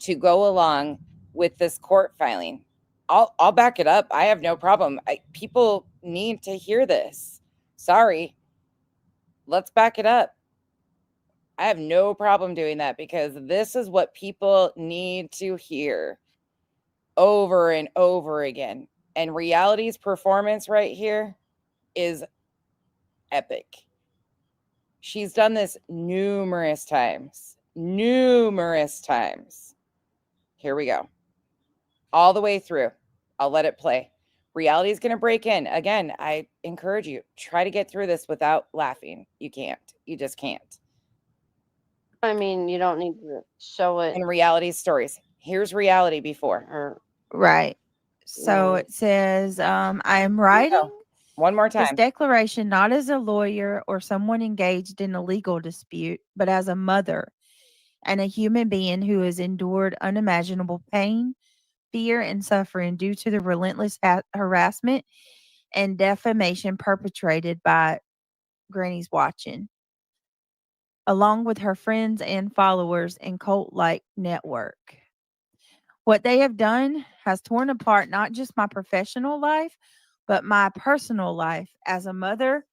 to go along with this court filing. I'll back it up. I have no problem. People need to hear this. Sorry. Let's back it up. I have no problem doing that because this is what people need to hear over and over again. And Reality's performance right here is epic. She's done this numerous times. Numerous times. Here we go. All the way through. I'll let it play. Reality is going to break in. Again, I encourage you, try to get through this without laughing. You can't. You just can't. I mean, you don't need to show it. In Reality stories. Here's Reality before. Right. So it says, I am writing one more this time. declaration not as a lawyer or someone engaged in a legal dispute, but as a mother and a human being who has endured unimaginable pain, fear, and suffering due to the relentless harassment and defamation perpetrated by Granny's Watching, along with her friends and followers and cult-like network. What they have done has torn apart not just my professional life, but my personal life as a mother,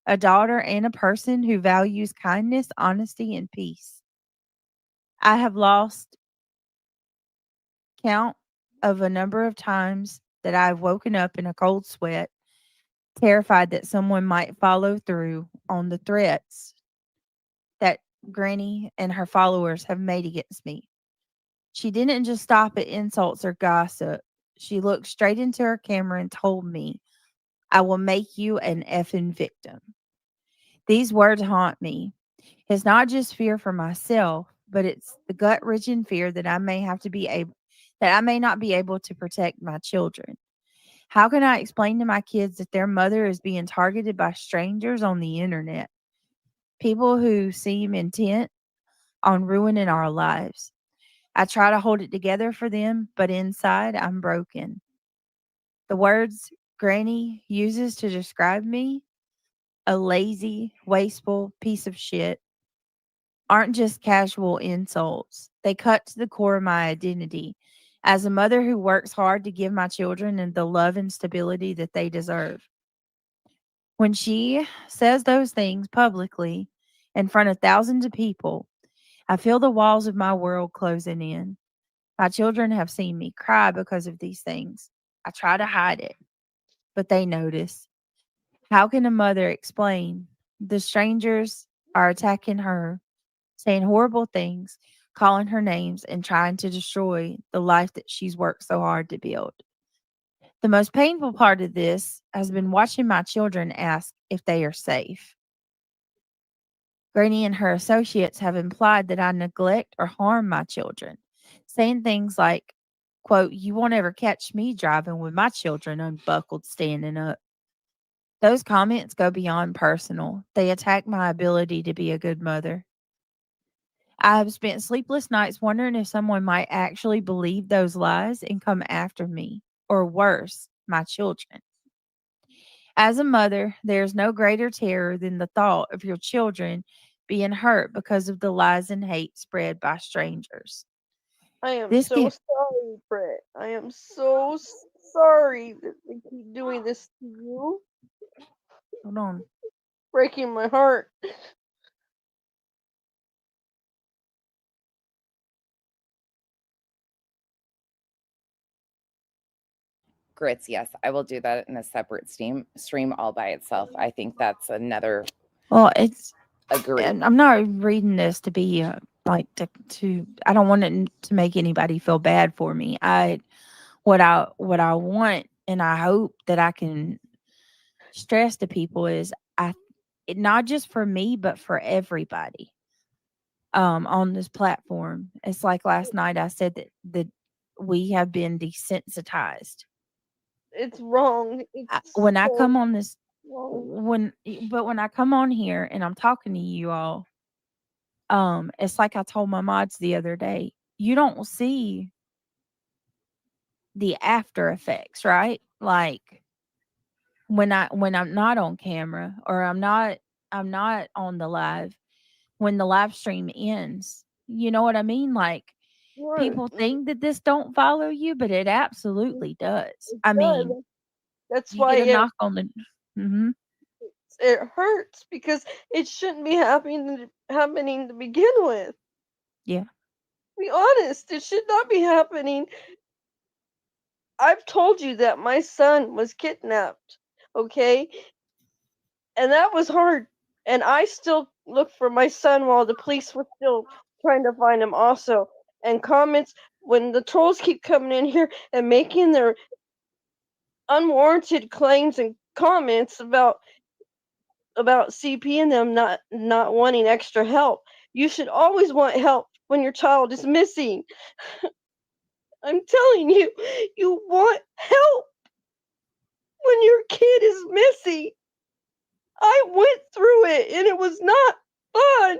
a daughter, and a person who values kindness, honesty, and peace. I have lost count of a number of times that I've woken up in a cold sweat, terrified that someone might follow through on the threats that Granny and her followers have made against me. She didn't just stop at insults or gossip. She looked straight into her camera and told me, I will make you an effing victim. These words haunt me. It's not just fear for myself, but it's the gut-wrenching fear that I may not be able to protect my children. How can I explain to my kids that their mother is being targeted by strangers on the internet? People who seem intent on ruining our lives. I try to hold it together for them, but inside I'm broken. The words Granny uses to describe me, a lazy, wasteful piece of shit, aren't just casual insults. They cut to the core of my identity as a mother who works hard to give my children the love and stability that they deserve. When she says those things publicly in front of thousands of people, I feel the walls of my world closing in. My children have seen me cry because of these things. I try to hide it, but they notice. How can a mother explain? The strangers are attacking her, saying horrible things, calling her names, and trying to destroy the life that she's worked so hard to build. The most painful part of this has been watching my children ask if they are safe. Granny and her associates have implied that I neglect or harm my children, saying things like, quote, "You won't ever catch me driving with my children unbuckled standing up." Those comments go beyond personal. They attack my ability to be a good mother. I have spent sleepless nights wondering if someone might actually believe those lies and come after me, or worse, my children. As a mother, there is no greater terror than the thought of your children being hurt because of the lies and hate spread by strangers. I am This so can sorry, Brett. I am so sorry that they keep doing this to you. hold on. Breaking my heart. Grits, yes, I will do that in a separate stream all by itself. I think that's another Well, it's agree. and I'm not reading this to be like to I don't want it to make anybody feel bad for me. What I want and I hope that I can stress to people is not just for me but for everybody on this platform. It's like last night I said that we have been desensitized. It's wrong. It's When I so come on this wrong. when I come on here and I'm talking to you all, it's like I told my mods the other day, you don't see the after effects, right? Like when I'm not on camera or I'm not on the live, when the live stream ends. You know what I mean? Like Right. people think that this don't follow you, but it absolutely does. It I does. mean, That's you why get a knock on the mhm. it hurts because it shouldn't be happening to begin with. Yeah. Be honest, it should not be happening. I've told you that my son was kidnapped, okay? And that was hard. And I still looked for my son while the police were still trying to find him also. And comments when the trolls keep coming in here and making their unwarranted claims and comments about CP and them not wanting extra help. You should always want help when your child is missing. I'm telling you, you want help when your kid is missing. I went through it and it was not fun.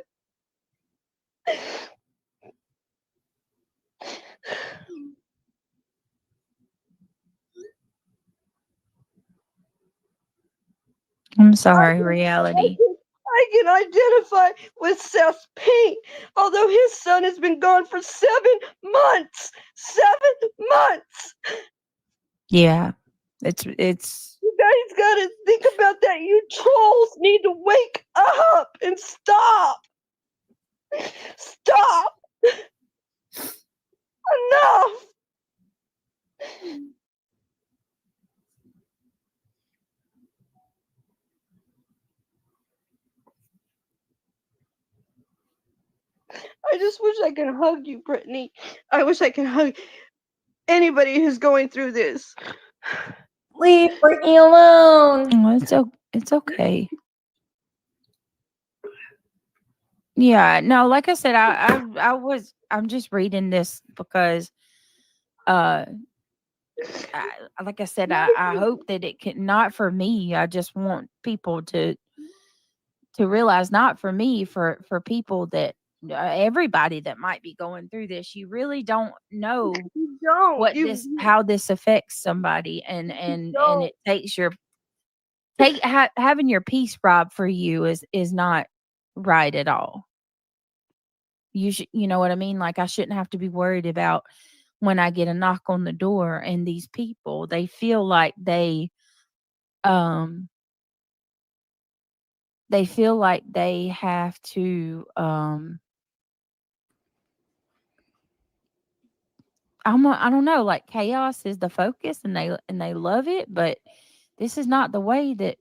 I'm sorry, reality. I can identify with Seth's pain, although his son has been gone for 7 months. 7 months. Yeah. It's You guys gotta think about that. You trolls need to wake up and stop. Stop. Enough. I just wish I could hug you, Brittany. I wish I could hug anybody who's going through this. Leave Brittany alone. oh, it's okay. Yeah, no, like I said, I'm just reading this because like I said, I hope that it can not for me. I just want people to realize not for me, for people that everybody that might be going through this. You really don't know You don't. what You this how this affects somebody, and don't. it takes your having your peace robbed for you is not right at all. You know what I mean? Like I shouldn't have to be worried about when I get a knock on the door and these people, they feel like um they have to I don't know, like chaos is the focus and they love it, but this is not the way that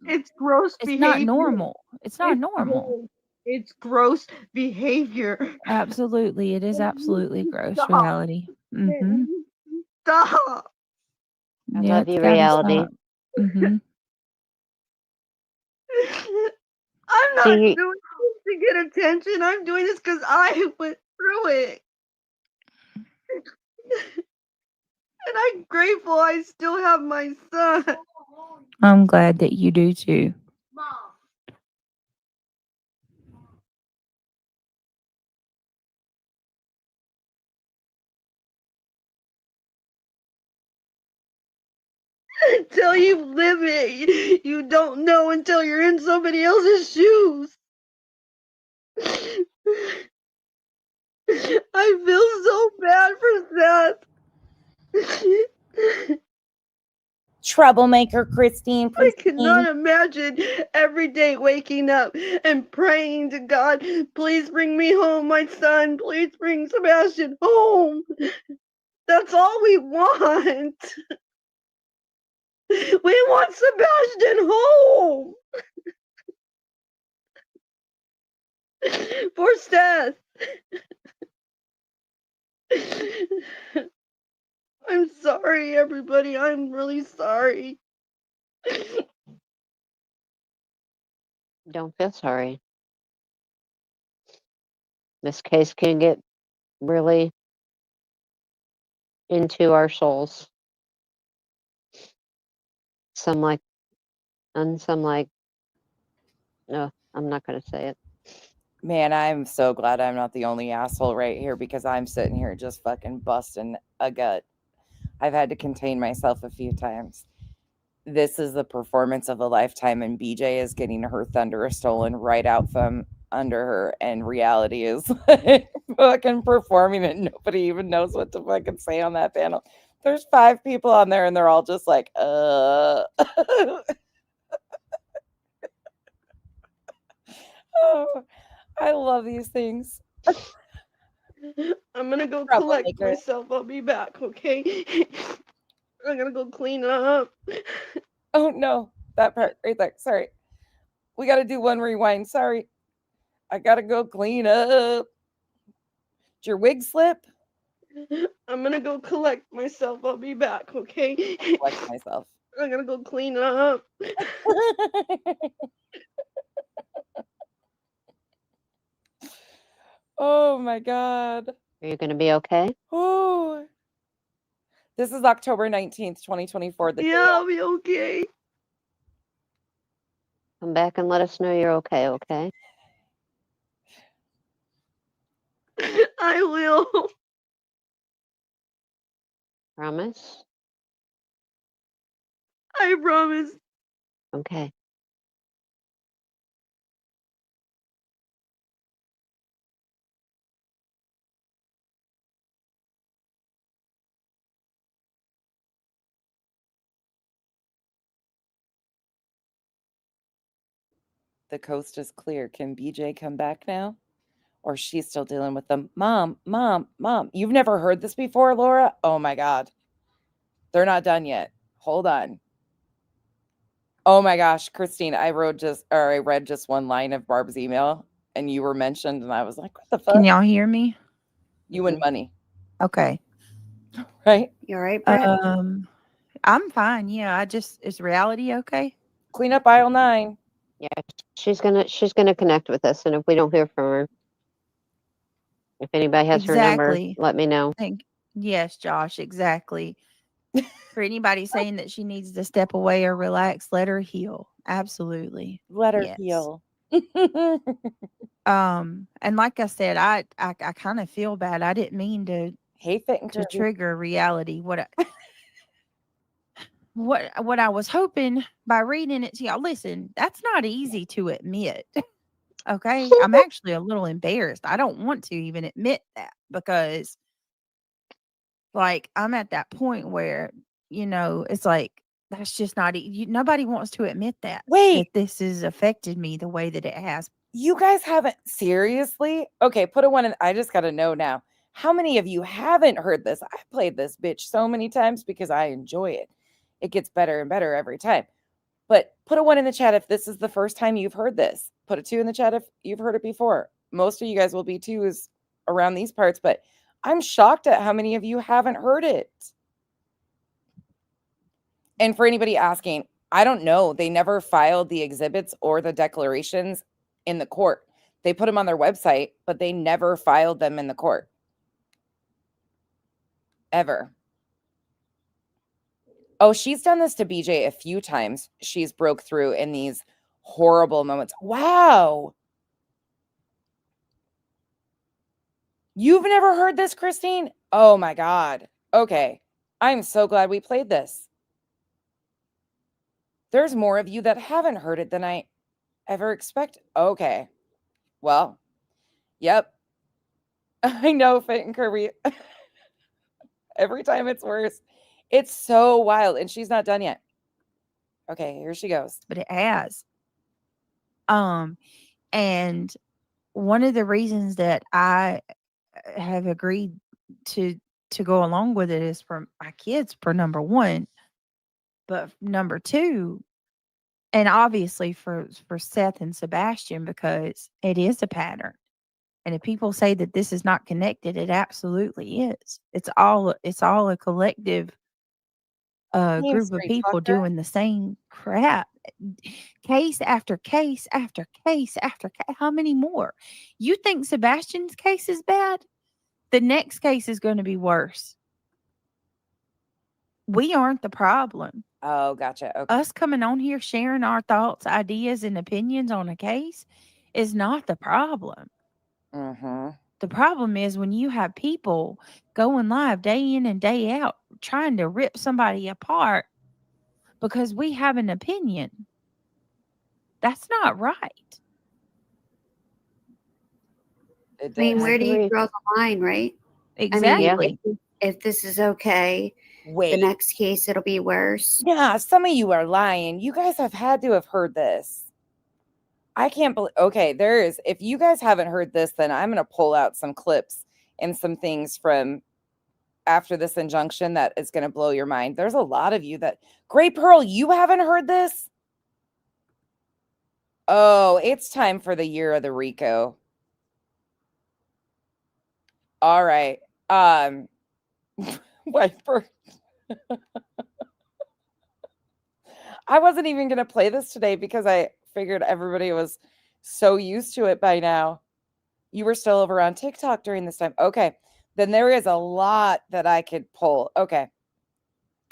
It's gross it's not behavior. normal. It's not It's normal. gross. It's gross behavior. Absolutely. It is absolutely gross Stop. reality. Mm-hmm. Stop. I Yeah, love it's you, gotta reality. stop. Mm-hmm. I'm not See, doing this to get attention. I'm doing this because I went through it. And I'm grateful I still have my son. I'm glad that you do too. Until you live it, you don't know until you're in somebody else's shoes. I feel so bad for Seth. Troublemaker, Christine. I Christine. cannot imagine every day waking up and praying to God, please bring me home, my son. Please bring Sebastian home. That's all we want. We want Sebastian home. Poor Seth. I'm sorry, everybody. I'm really sorry. don't feel sorry. This case can get really into our souls. Some like, and some like, no, I'm not going to say it. Man, I'm so glad I'm not the only asshole right here because I'm sitting here just fucking busting a gut. I've had to contain myself a few times. This is the performance of a lifetime, and BJ is getting her thunder stolen right out from under her, and reality is like fucking performing it. Nobody even knows what to fucking say on that panel. There's 5 people on there, and they're all just like, Oh, I love these things. I'm gonna go collect Troublemaker. myself. I'll be back, okay? I'm gonna go clean up. Oh no, that part right there. Sorry. We got to do one rewind. Sorry. I got to go clean up. Did your wig slip? I'm gonna go collect myself. I'll be back, okay? Collect myself. I'm gonna go clean up. Oh my God. Are you going to be okay? Oh. This is October 19th, 2024. The day Yeah, I'll be okay. Come back and let us know you're okay, okay? I will. Promise? I promise. Okay. The coast is clear. Can BJ come back now? Or she's still dealing with them? Mom. You've never heard this before, Laura? Oh my God. They're not done yet. Hold on. Oh my gosh, Christine, I read just one line of Barb's email and you were mentioned and I was like, what the fuck? Can y'all hear me? You and money, Okay. right? You all right, Brett? I'm fine. Yeah, is reality okay? Clean up aisle 9. Yeah, she's gonna connect with us, and if we don't hear from her, if anybody has her number, Exactly. let me know. Yes, Josh, exactly. For anybody saying that she needs to step away or relax, let her heal. Absolutely. Let her Yes. heal. And like I said, I kind of feel bad. I didn't mean to Hey, fit and curvy. trigger reality. What I was hoping by reading it to y'all, listen, that's not easy to admit. Okay. I'm actually a little embarrassed. I don't want to even admit that because like I'm at that point where, it's like that's just not nobody wants to admit that Wait, this has affected me the way that it has. you guys haven't seriously? Okay, put a 1 in. I just got to know now. How many of you haven't heard this? I've played this bitch so many times because I enjoy it. It gets better and better every time. But put a 1 in the chat if this is the first time you've heard this. Put a 2 in the chat if you've heard it before. Most of you guys will be 2s around these parts, but I'm shocked at how many of you haven't heard it. And for anybody asking, I don't know. They never filed the exhibits or the declarations in the court. They put them on their website, but they never filed them in the court. Ever. Oh, she's done this to BJ a few times. She's broke through in these horrible moments. Wow. You've never heard this, Christine? Oh my God. Okay. I'm so glad we played this. There's more of you that haven't heard it than I ever expect. Okay. Well, yep. I know, Fit and Kirby. Every time it's worse. It's so wild. And she's not done yet. Okay, here she goes. But it has. And one of the reasons that I have agreed to go along with it is for my kids, for number one. But number two, and obviously for Seth and Sebastian, because it is a pattern. And if people say that this is not connected, it absolutely is. It's all a collective group of people doing the same crap. Case after case after case after case. How many more? You think Sebastian's case is bad? The next case is going to be worse. We aren't the problem. Oh, gotcha. Okay. Us coming on here sharing our thoughts, ideas, and opinions on a case is not the problem. Mm-hmm. The problem is when you have people going live day in and day out trying to rip somebody apart because we have an opinion. That's not right. It I mean, does. where do you Agreed. draw the line, right? Exactly. I mean, if this is okay, the Wait. next case it'll be worse. Yeah, some of you are lying. You guys have had to have heard this. I can't believe. Okay, there is. If you guys haven't heard this, then I'm going to pull out some clips and some things from after this injunction that is going to blow your mind. There's a lot of you that. Great Pearl, you haven't heard this? Oh, it's time for the year of the Rico. All right. Wiper. I wasn't even going to play this today because I figured everybody was so used to it by now. You were still over on TikTok during this time. Okay. Then there is a lot that I could pull. Okay.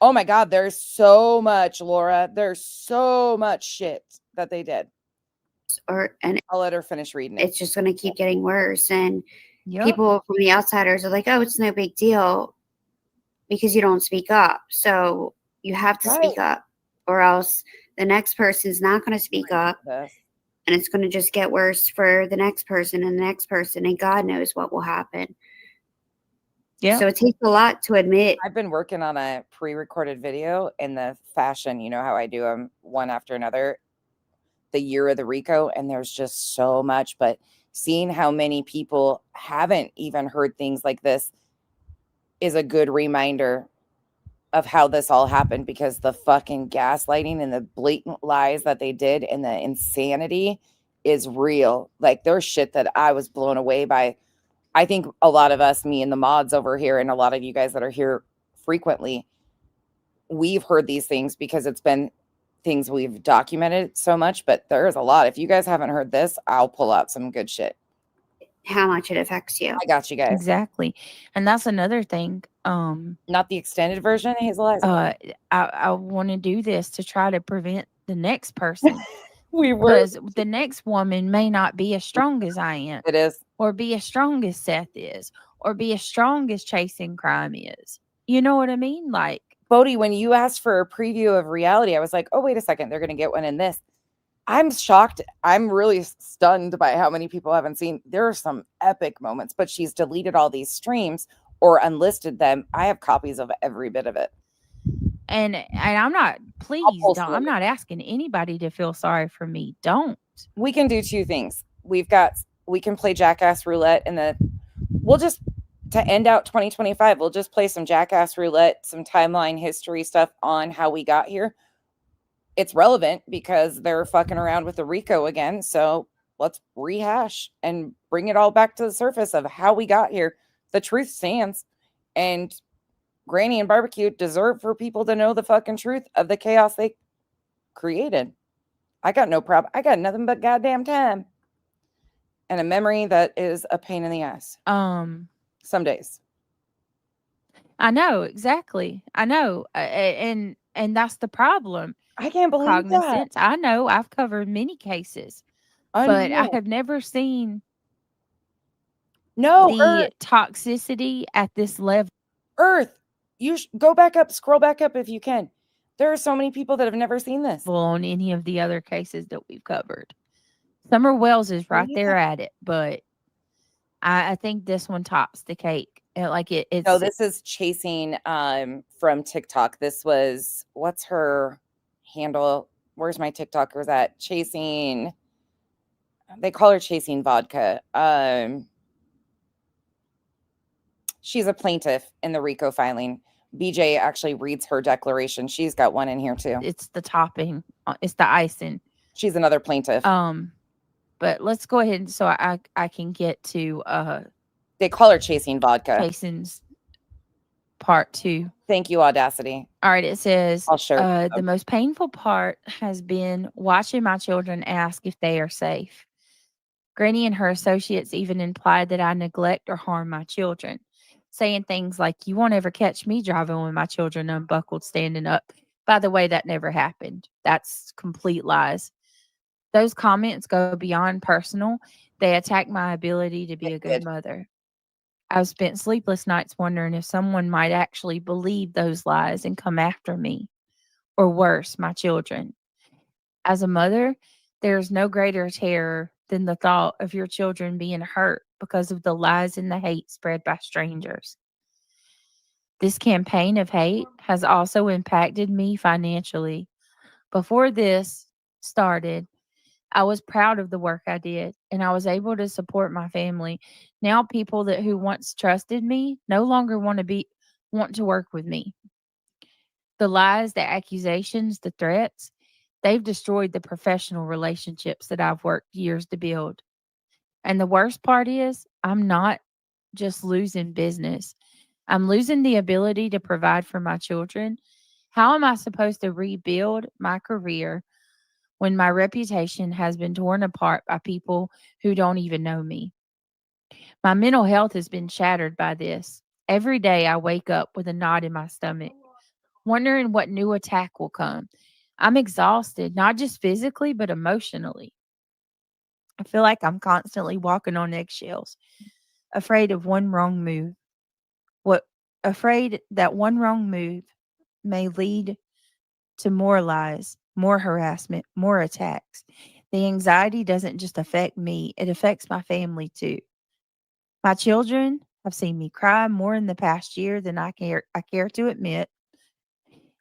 Oh my God. There's so much, Laura. There's so much shit that they did. And I'll let her finish reading it. it's just going to keep getting worse. And Yep. people from the outsiders are like, oh, it's no big deal because you don't speak up. So you have to speak up, or else the next person's not going to speak up. This. And it's going to just get worse for the next person and the next person. And God knows what will happen. Yeah. So it takes a lot to admit. I've been working on a pre-recorded video in the fashion, you know how I do them one after another, the year of the Rico, and there's just so much, but seeing how many people haven't even heard things like this is a good reminder of how this all happened, because the fucking gaslighting and the blatant lies that they did and the insanity is real. Like, there's shit that I was blown away by. I think a lot of us, me and the mods over here, and a lot of you guys that are here frequently, we've heard these things because it's been things we've documented so much, but there's a lot. If you guys haven't heard this, I'll pull out some good shit. How much it affects you. I got you guys. Exactly. And that's another thing. Not the extended version, Hazel Eyes. I want to do this to try to prevent the next person. We were. Because the next woman may not be as strong as I am, It is. or be as strong as Seth is, or be as strong as Chasing Crime is. You know what I mean? Like, Bodie, when you asked for a preview of reality, I was like, oh, wait a second. They're going to get one in this. I'm shocked. I'm really stunned by how many people haven't seen. There are some epic moments, but she's deleted all these streams or unlisted them. I have copies of every bit of it. and I'm not, please post don't, it. I'm not asking anybody to feel sorry for me. Don't. We can do two things. We can play Jackass Roulette, and we'll just to end out 2025, we'll just play some jackass roulette, some timeline history stuff on how we got here. It's relevant because they're fucking around with the RICO again. So let's rehash and bring it all back to the surface of how we got here. The truth stands. And Granny and Barbecue deserve for people to know the fucking truth of the chaos they created. I got no problem. I got nothing but goddamn time. And a memory that is a pain in the ass. Some days. I know, exactly. I know. And that's the problem. I can't believe that. Cognizance. I know I've covered many cases, but I Unreal. have never seen No, the toxicity at this level. Earth, you go back up, scroll back up if you can. There are so many people that have never seen this. On any of the other cases that we've covered. Summer Wells is right there at it, but I think this one tops the cake. It's no, this is Chasing from TikTok. This was, what's her handle? Where's my TikTokers at? Chasing, they call her Chasing Vodka. She's a plaintiff in the RICO filing. BJ actually reads her declaration. She's got one in here too. It's the topping. It's the icing. She's another plaintiff. But let's go ahead so I can get to they call her Chasing Vodka. Chasing's part 2. Thank you, Audacity. All right, it says I'll share. The most painful part has been watching my children ask if they are safe. Granny and her associates even implied that I neglect or harm my children, saying things like, "You won't ever catch me driving with my children unbuckled, standing up." By the way, that never happened. That's complete lies. Those comments go beyond personal. They attack my ability to be a good mother. I've spent sleepless nights wondering if someone might actually believe those lies and come after me, or worse, my children. As a mother, there's no greater terror than the thought of your children being hurt because of the lies and the hate spread by strangers. This campaign of hate has also impacted me financially. Before this started, I was proud of the work I did, and I was able to support my family. Now people who once trusted me no longer want to work with me. The lies, the accusations, the threats, they've destroyed the professional relationships that I've worked years to build. And the worst part is, I'm not just losing business. I'm losing the ability to provide for my children. How am I supposed to rebuild my career when my reputation has been torn apart by people who don't even know me? My mental health has been shattered by this. Every day I wake up with a knot in my stomach, wondering what new attack will come. I'm exhausted, not just physically, but emotionally. I feel like I'm constantly walking on eggshells, afraid of one wrong move. Afraid that one wrong move may lead to more lies, more harassment, more attacks. The anxiety doesn't just affect me, it affects my family too. My children have seen me cry more in the past year than I care to admit.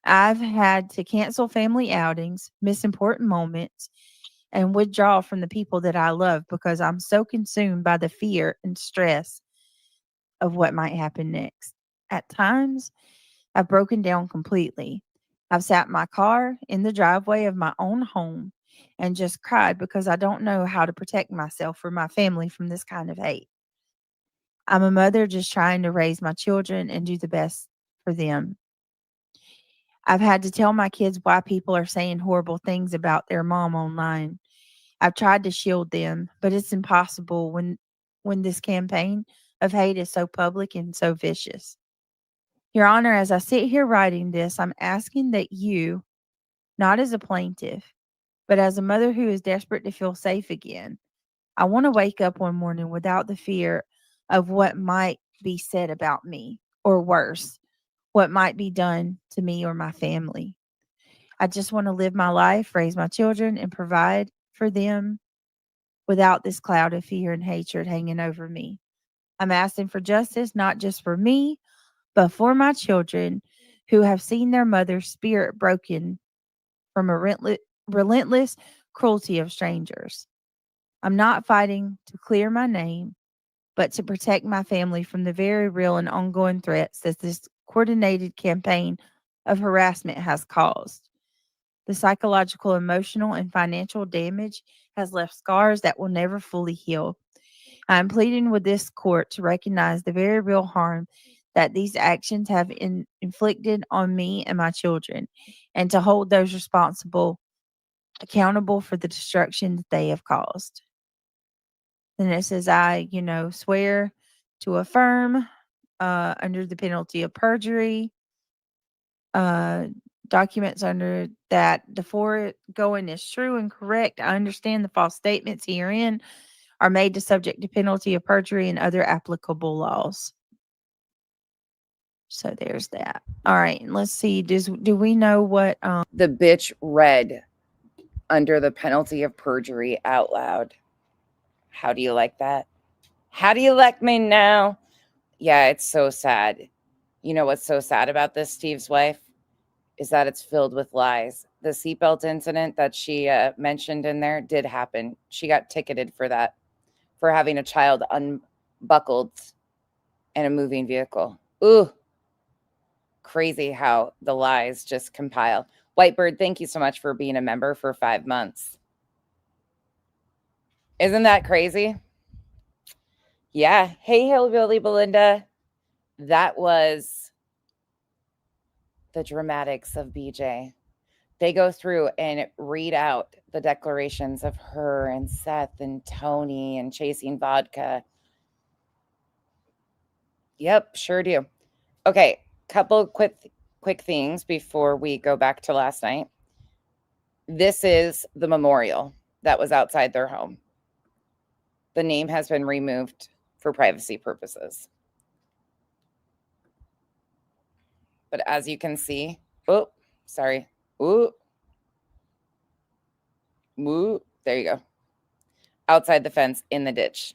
I've had to cancel family outings, miss important moments, and withdraw from the people that I love because I'm so consumed by the fear and stress of what might happen next. At times, I've broken down completely. I've sat in my car in the driveway of my own home and just cried because I don't know how to protect myself or my family from this kind of hate. I'm a mother just trying to raise my children and do the best for them. I've had to tell my kids why people are saying horrible things about their mom online. I've tried to shield them, but it's impossible when this campaign of hate is so public and so vicious. Your Honor, as I sit here writing this, I'm asking that you, not as a plaintiff, but as a mother who is desperate to feel safe again, I want to wake up one morning without the fear of what might be said about me, or worse, what might be done to me or my family. I just want to live my life, raise my children, and provide for them without this cloud of fear and hatred hanging over me. I'm asking for justice, not just for me, but for my children who have seen their mother's spirit broken from a relentless cruelty of strangers. I'm not fighting to clear my name. but to protect my family from the very real and ongoing threats that this coordinated campaign of harassment has caused. The psychological, emotional, and financial damage has left scars that will never fully heal. I am pleading with this court to recognize the very real harm that these actions have inflicted on me and my children, and to hold those responsible accountable for the destruction that they have caused. Then it says, I, swear to affirm under the penalty of perjury, documents under that the foregoing is true and correct. I understand the false statements herein are made to subject to penalty of perjury and other applicable laws. So there's that. All right, let's see. Do we know what The bitch read under the penalty of perjury out loud. How do you like that? How do you like me now? Yeah, it's so sad. You know what's so sad about this, Steve's wife? Is that it's filled with lies. The seatbelt incident that she mentioned in there did happen. She got ticketed for that, for having a child unbuckled in a moving vehicle. Ooh, crazy how the lies just compile. Whitebird, thank you so much for being a member for 5 months. Isn't that crazy? Yeah. Hey, Hillbilly Belinda. That was the dramatics of BJ. They go through and read out the declarations of her and Seth and Tony and Chasing Vodka. Yep, sure do. Okay, couple quick things before we go back to last night. This is the memorial that was outside their home. The name has been removed for privacy purposes. But as you can see, oh, sorry. Ooh. Ooh, there you go. Outside the fence in the ditch.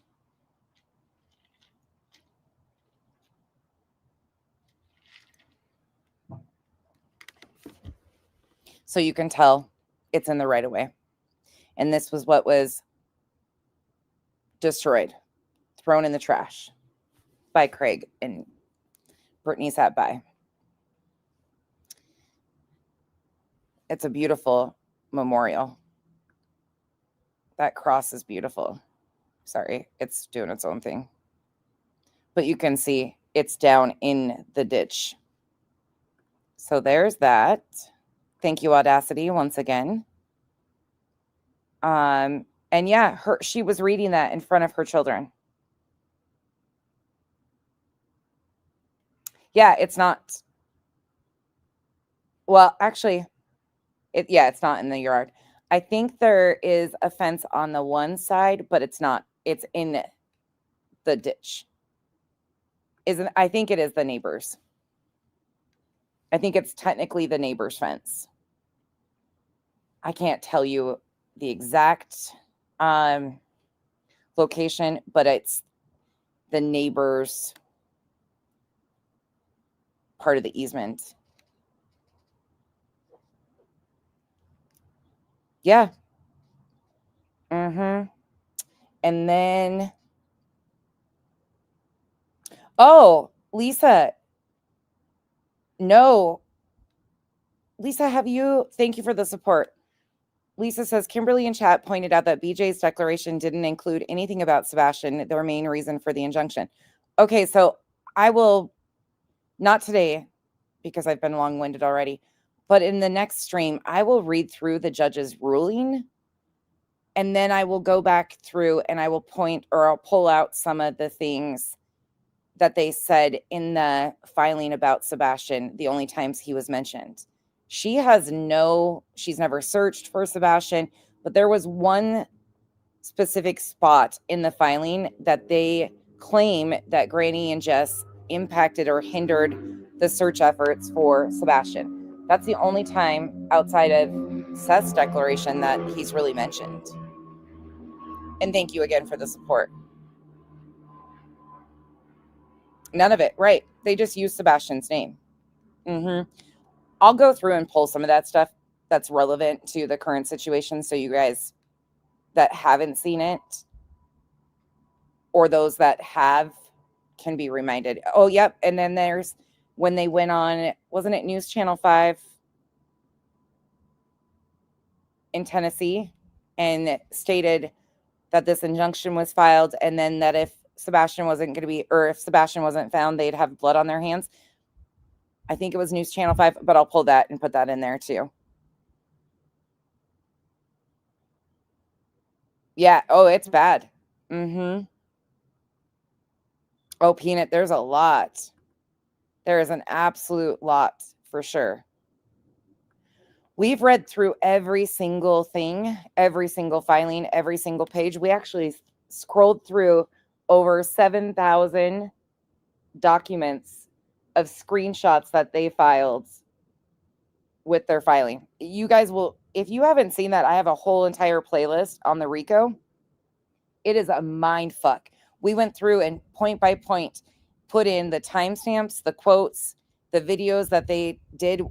So you can tell it's in the right of way. And this was what was destroyed, thrown in the trash by Craig, and Brittany sat by. It's a beautiful memorial. That cross is beautiful. Sorry, it's doing its own thing. But you can see it's down in the ditch. So there's that. Thank you, Audacity, once again. And yeah, she was reading that in front of her children. Yeah, it's not. Well, actually, it's not in the yard. I think there is a fence on the one side, but it's not. It's in the ditch. I think it is the neighbor's. I think it's technically the neighbor's fence. I can't tell you the exact location, but it's the neighbor's part of the easement. Yeah. Mm-hmm. And then, oh, Lisa. No. Lisa, thank you for the support. Lisa says, Kimberly in chat pointed out that BJ's declaration didn't include anything about Sebastian, the main reason for the injunction. Okay, so I will, not today, because I've been long-winded already, but in the next stream, I will read through the judge's ruling, and then I will go back through and I will I'll pull out some of the things that they said in the filing about Sebastian, the only times he was mentioned. She's never searched for Sebastian, but there was one specific spot in the filing that they claim that Granny and Jess impacted or hindered the search efforts for Sebastian. That's the only time outside of Seth's declaration that he's really mentioned. And thank you again for the support. None of it, right? They just use Sebastian's name. I'll go through and pull some of that stuff that's relevant to the current situation, so you guys that haven't seen it or those that have can be reminded. Oh, yep. And then there's when they went on, wasn't it News Channel 5 in Tennessee, and stated that this injunction was filed, and then that if Sebastian wasn't going to be, or if Sebastian wasn't found, they'd have blood on their hands. I think it was News Channel 5, but I'll pull that and put that in there too. Yeah. Oh, it's bad. Mm-hmm. Oh, Peanut, there's a lot. There is an absolute lot for sure. We've read through every single thing, every single filing, every single page. We actually scrolled through over 7,000 documents of screenshots that they filed with their filing. You guys will, if you haven't seen that, I have a whole entire playlist on the RICO. It is a mind fuck. We went through and point by point put in the timestamps, the quotes, the videos that they did.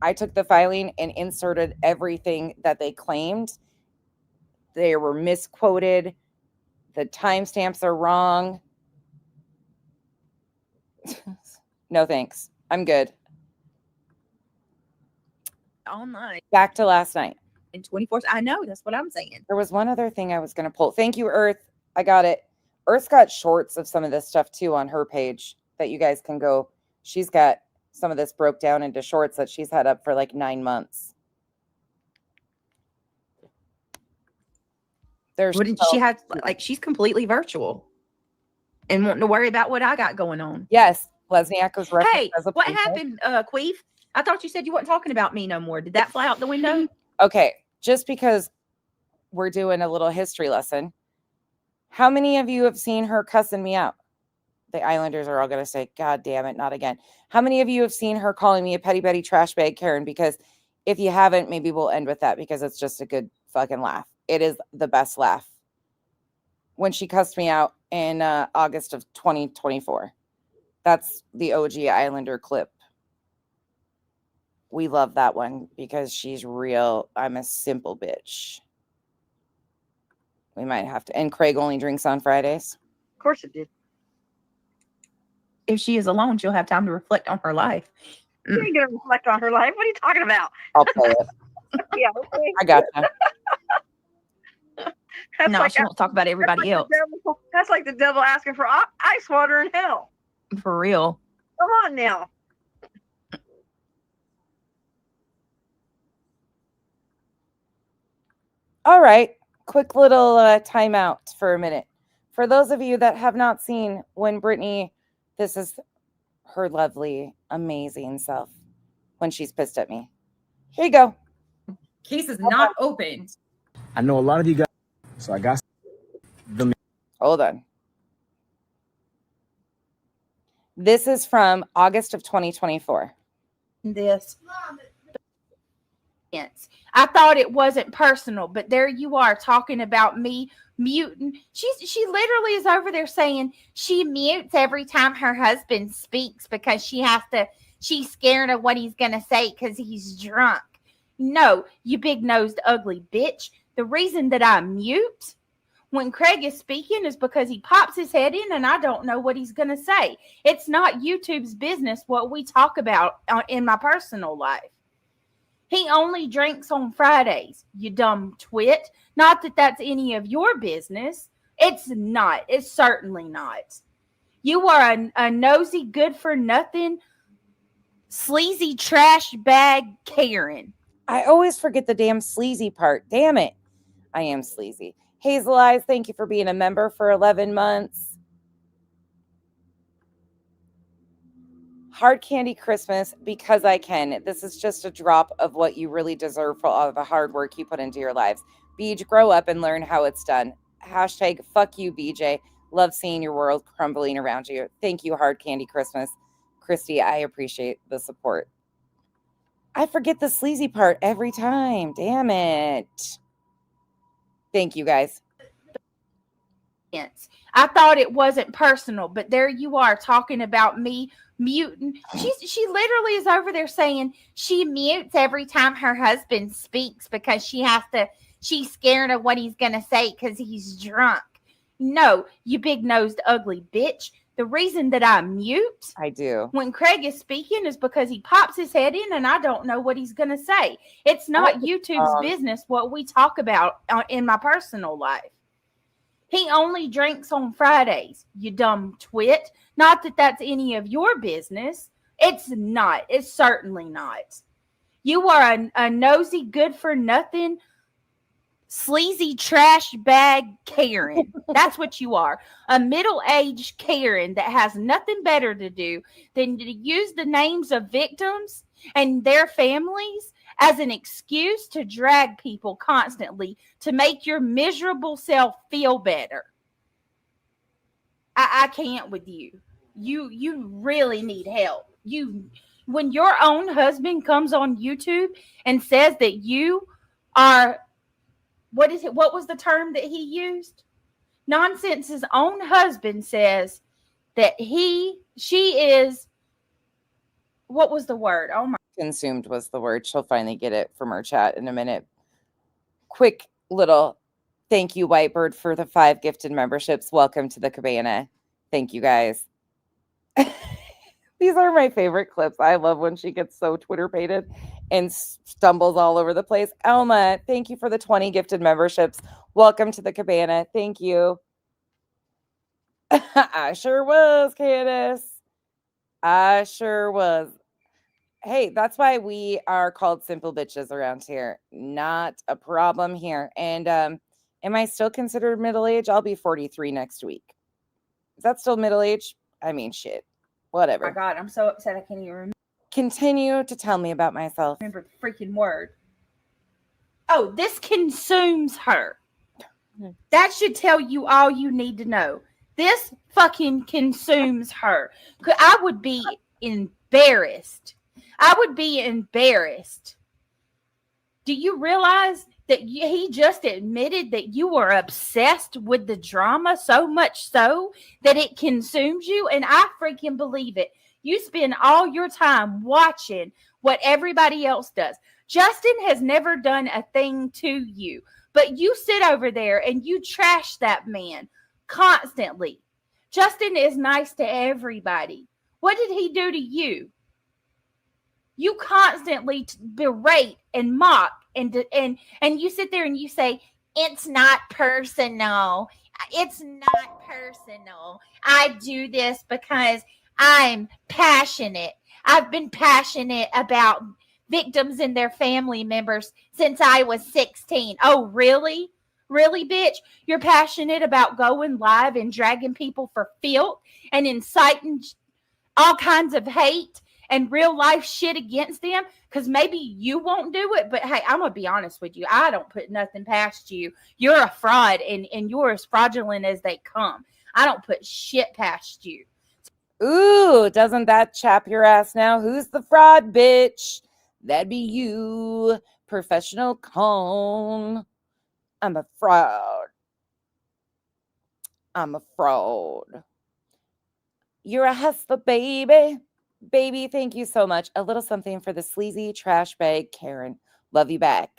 I took the filing and inserted everything that they claimed. They were misquoted. The timestamps are wrong. No thanks. I'm good. All night. Back to last night. In 24. I know. That's what I'm saying. There was one other thing I was going to pull. Thank you, Earth. I got it. Earth's got shorts of some of this stuff too on her page that you guys can go. She's got some of this broke down into shorts that she's had up for like 9 months. There's What did she have? Like, she's completely virtual and wanting to worry about what I got going on. Yes. Lesniak was referenced Hey, as a what police happened, Queef? I thought you said you weren't talking about me no more. Did that fly out the window? Okay, just because we're doing a little history lesson, how many of you have seen her cussing me out? The Islanders are all going to say, God damn it, not again. How many of you have seen her calling me a petty Betty trash bag Karen? Because if you haven't, maybe we'll end with that because it's just a good fucking laugh. It is the best laugh. When she cussed me out in August of 2024. That's the OG Islander clip. We love that one because she's real. I'm a simple bitch. We might have to. And Craig only drinks on Fridays. Of course it did. If she is alone, she'll have time to reflect on her life. She ain't gonna reflect on her life. What are you talking about? I'll play it. Yeah, okay. I got you. That's No, like, she won't talk about everybody else. That's like the devil asking for ice water in hell. For real. Come on now. All right. Quick little timeout for a minute. For those of you that have not seen when Brittany, this is her lovely, amazing self when she's pissed at me. Here you go. Case is not open. I know a lot of you guys, so I got them. Hold on. This is from August of 2024. This. I thought it wasn't personal, but there you are talking about me muting. She literally is over there saying she mutes every time her husband speaks because she's scared of what he's gonna say because he's drunk. No, you big-nosed ugly bitch. The reason that I mute when Craig is speaking is because he pops his head in and I don't know what he's gonna say. It's not YouTube's business what we talk about in my personal life. He only drinks on Fridays, you dumb twit. Not that that's any of your business. It's not. It's certainly not. You are a nosy, good-for-nothing, sleazy trash bag Karen. I always forget the damn sleazy part. Damn it. I am sleazy. Hazel Eyes, thank you for being a member for 11 months. Hard Candy Christmas, because I can. This is just a drop of what you really deserve for all of the hard work you put into your lives. Beej, grow up and learn how it's done. Hashtag fuck you, BJ. Love seeing your world crumbling around you. Thank you, Hard Candy Christmas. Christy, I appreciate the support. I forget the sleazy part every time. Damn it. Thank you, guys. I thought it wasn't personal, but there you are talking about me muting. She literally is over there saying she mutes every time her husband speaks because she's scared of what he's gonna say because he's drunk. No, you big-nosed ugly bitch. The reason that I mute I do. when Craig is speaking is because he pops his head in and I don't know what he's going to say. It's not YouTube's business what we talk about in my personal life. He only drinks on Fridays, you dumb twit. Not that that's any of your business. It's not. It's certainly not. You are a nosy, good-for-nothing, sleazy trash bag Karen. That's what you are. A middle-aged Karen that has nothing better to do than to use the names of victims and their families as an excuse to drag people constantly to make your miserable self feel better. I can't with you. You really need help. When your own husband comes on YouTube and says that you are, what is it? What was the term that he used? Nonsense's own husband says that she is, what was the word? Oh my. Consumed was the word. She'll finally get it from her chat in a minute. Quick little thank you, Whitebird, for the 5 gifted memberships. Welcome to the cabana. Thank you, guys. These are my favorite clips. I love when she gets so Twitter-pated and stumbles all over the place. Elma, thank you for the 20 gifted memberships. Welcome to the cabana. Thank you. I sure was, Candace. I sure was. Hey, that's why we are called simple bitches around here. Not a problem here. And am I still considered middle-aged? I'll be 43 next week. Is that still middle-aged? I mean, shit. Whatever. Oh my God, I'm so upset I can't even remember. Continue to tell me about myself. Remember the freaking word. Oh, this consumes her. That should tell you all you need to know. This fucking consumes her. I would be embarrassed. I would be embarrassed. Do you realize that he just admitted that you were obsessed with the drama so much so that it consumes you? And I freaking believe it. You spend all your time watching what everybody else does. Justin has never done a thing to you, but you sit over there and you trash that man constantly. Justin is nice to everybody. What did he do to you? You constantly berate and mock and you sit there and you say, it's not personal. It's not personal. I do this because I'm passionate. I've been passionate about victims and their family members since I was 16. Oh, really? Really, bitch? You're passionate about going live and dragging people for filth and inciting all kinds of hate and real life shit against them because maybe you won't do it. But hey, I'm going to be honest with you. I don't put nothing past you. You're a fraud and you're as fraudulent as they come. I don't put shit past you. Ooh, doesn't that chap your ass now? Who's the fraud, bitch? That'd be you, professional cone. I'm a fraud. I'm a fraud. You're a hustler, baby. Baby, thank you so much. A little something for the sleazy trash bag, Karen. Love you back.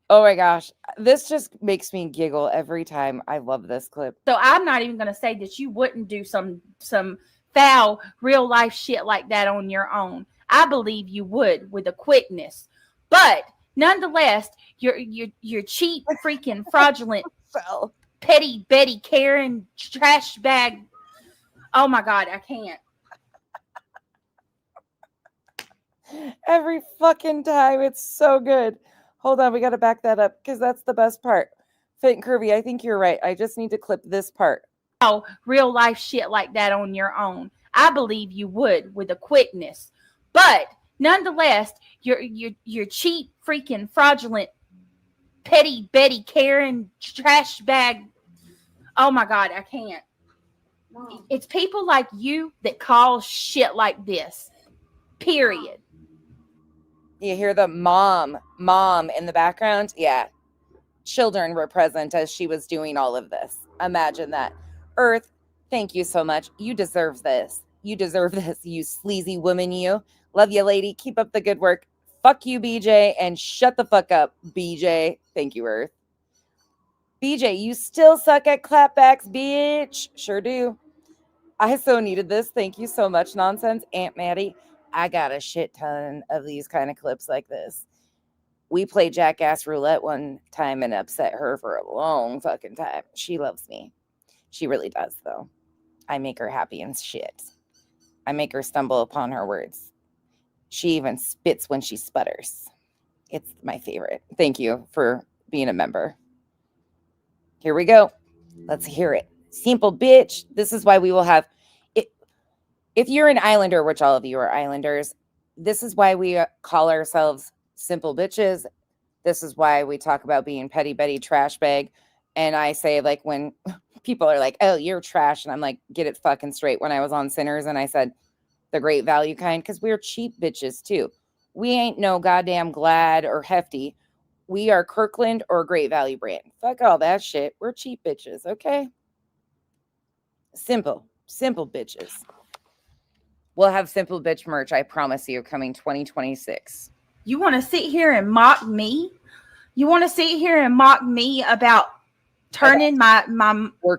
Oh my gosh. This just makes me giggle every time. I love this clip. So I'm not even going to say that you wouldn't do some foul real life shit like that on your own. I believe you would with a quickness. But nonetheless, you're cheap, freaking fraudulent, petty Betty Karen trash bag. Oh my God, I can't. Every fucking time. It's so good. Hold on. We got to back that up because that's the best part. Fit and Curvy, I think you're right. I just need to clip this part. Oh, real life shit like that on your own. I believe you would with a quickness. But nonetheless, you're cheap, freaking fraudulent, petty Betty Karen trash bag. Oh my God, I can't. It's people like you that cause shit like this. Period. You hear the mom in the background? Yeah. Children were present as she was doing all of this. Imagine that. Earth, thank you so much. You deserve this. You deserve this, you sleazy woman, you. Love you, lady. Keep up the good work. Fuck you, BJ, and shut the fuck up, BJ. Thank you, Earth. BJ, you still suck at clapbacks, bitch. Sure do. I so needed this. Thank you so much, Nonsense. Aunt Maddie, I got a shit ton of these kind of clips like this. We played Jackass Roulette one time and upset her for a long fucking time. She loves me. She really does, though. I make her happy and shit. I make her stumble upon her words. She even spits when she sputters. It's my favorite. Thank you for being a member. Here we go. Let's hear it. Simple bitch. This is why we will have it. If you're an Islander, which all of you are Islanders, this is why we call ourselves simple bitches. This is why we talk about being petty Betty trash bag. And I say, like, when people are like, oh, you're trash. And I'm like, get it fucking straight. When I was on Sinners and I said the great value kind, because we're cheap bitches too. We ain't no goddamn Glad or Hefty. We are Kirkland or Great Value brand. Fuck all that shit. We're cheap bitches, okay? Simple bitches. We'll have simple bitch merch, I promise you, coming 2026. You want to sit here and mock me? You want to sit here and mock me about turning my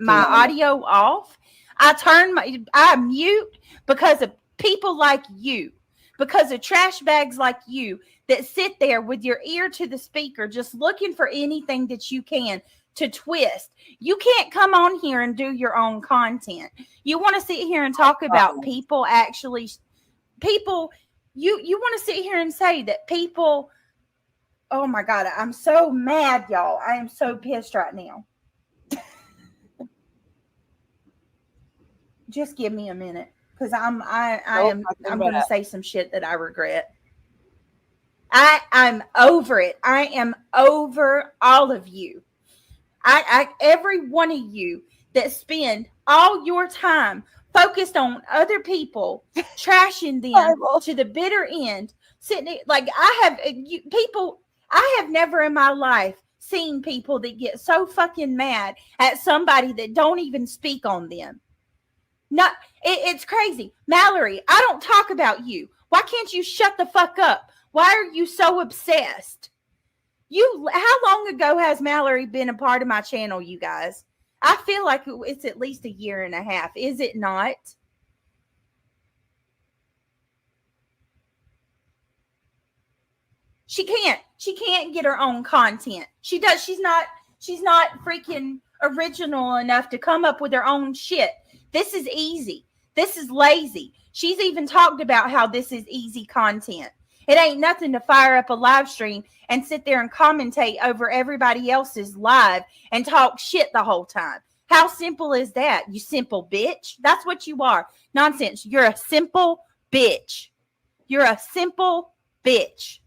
audio off? I mute because of people like you, because of trash bags like you that sit there with your ear to the speaker just looking for anything that you can to twist. You can't come on here and do your own content. You want to sit here and talk about people actually you want to sit here and say that people. Oh my God, I'm so mad, y'all. I am so pissed right now. Just give me a minute, because I'm going to say some shit that I regret. I'm over it. I am over all of you. Every one of you that spend all your time focused on other people, trashing them to the bitter end, sitting like I have never in my life seen people that get so fucking mad at somebody that don't even speak on them. It's crazy. Mallory, I don't talk about you. Why can't you shut the fuck up? Why are you so obsessed? How long ago has Mallory been a part of my channel, you guys? I feel like it's at least a year and a half. Is it not? She can't get her own content. She's not freaking original enough to come up with her own shit. This is easy. This is lazy. She's even talked about how this is easy content. It ain't nothing to fire up a live stream and sit there and commentate over everybody else's live and talk shit the whole time. How simple is that, you simple bitch? That's what you are. Nonsense. You're a simple bitch. You're a simple bitch.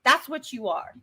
That's what you are.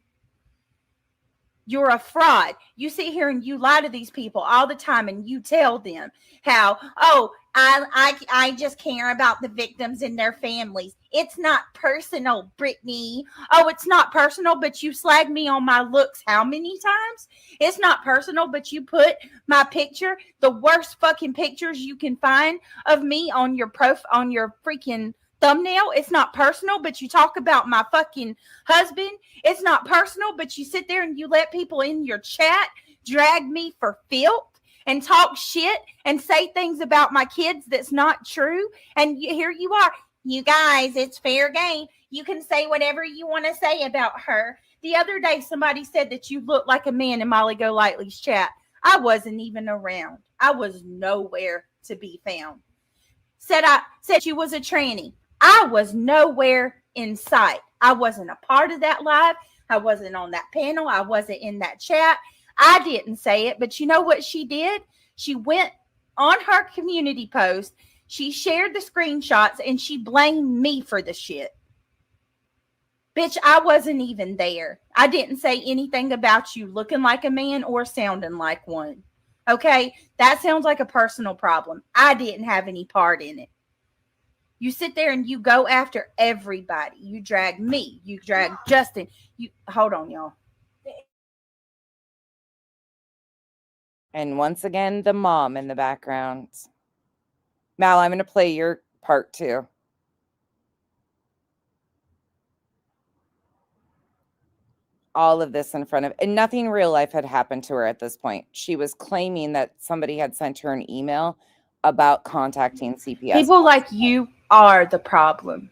You're a fraud. You sit here and you lie to these people all the time and you tell them how, oh, I just care about the victims and their families. It's not personal, Brittany. Oh, it's not personal, but you slag me on my looks how many times? It's not personal, but you put my picture, the worst fucking pictures you can find of me on your freaking thumbnail. It's not personal, but you talk about my fucking husband. It's not personal, but you sit there and you let people in your chat drag me for filth and talk shit and say things about my kids that's not true. And here you are. You guys, it's fair game. You can say whatever you want to say about her. The other day, somebody said that you look like a man in Molly Golightly's chat. I wasn't even around. I was nowhere to be found. Said she was a tranny. I was nowhere in sight. I wasn't a part of that live. I wasn't on that panel. I wasn't in that chat. I didn't say it, but you know what she did? She went on her community post. She shared the screenshots and she blamed me for the shit. Bitch, I wasn't even there. I didn't say anything about you looking like a man or sounding like one. Okay? That sounds like a personal problem. I didn't have any part in it. You sit there and you go after everybody. You drag me. You drag Justin. Hold on, y'all. And once again, the mom in the background. Mal, I'm going to play your part too. all of this in front of, and nothing real life had happened to her at this point. She was claiming that somebody had sent her an email about contacting CPS. People like you are the problem.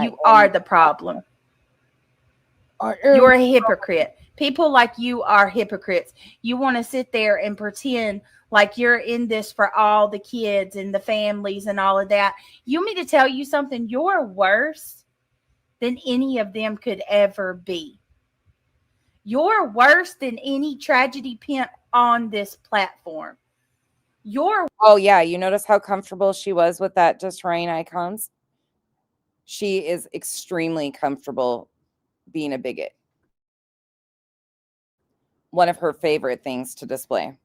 You are the problem. You're a hypocrite. People like you are hypocrites. You want to sit there and pretend like you're in this for all the kids and the families and all of that. You want me to tell you something? You're worse than any of them could ever be. You're worse than any tragedy pimp on this platform. Oh yeah, you notice how comfortable she was with that destroying icons? She is extremely comfortable being a bigot. One of her favorite things to display.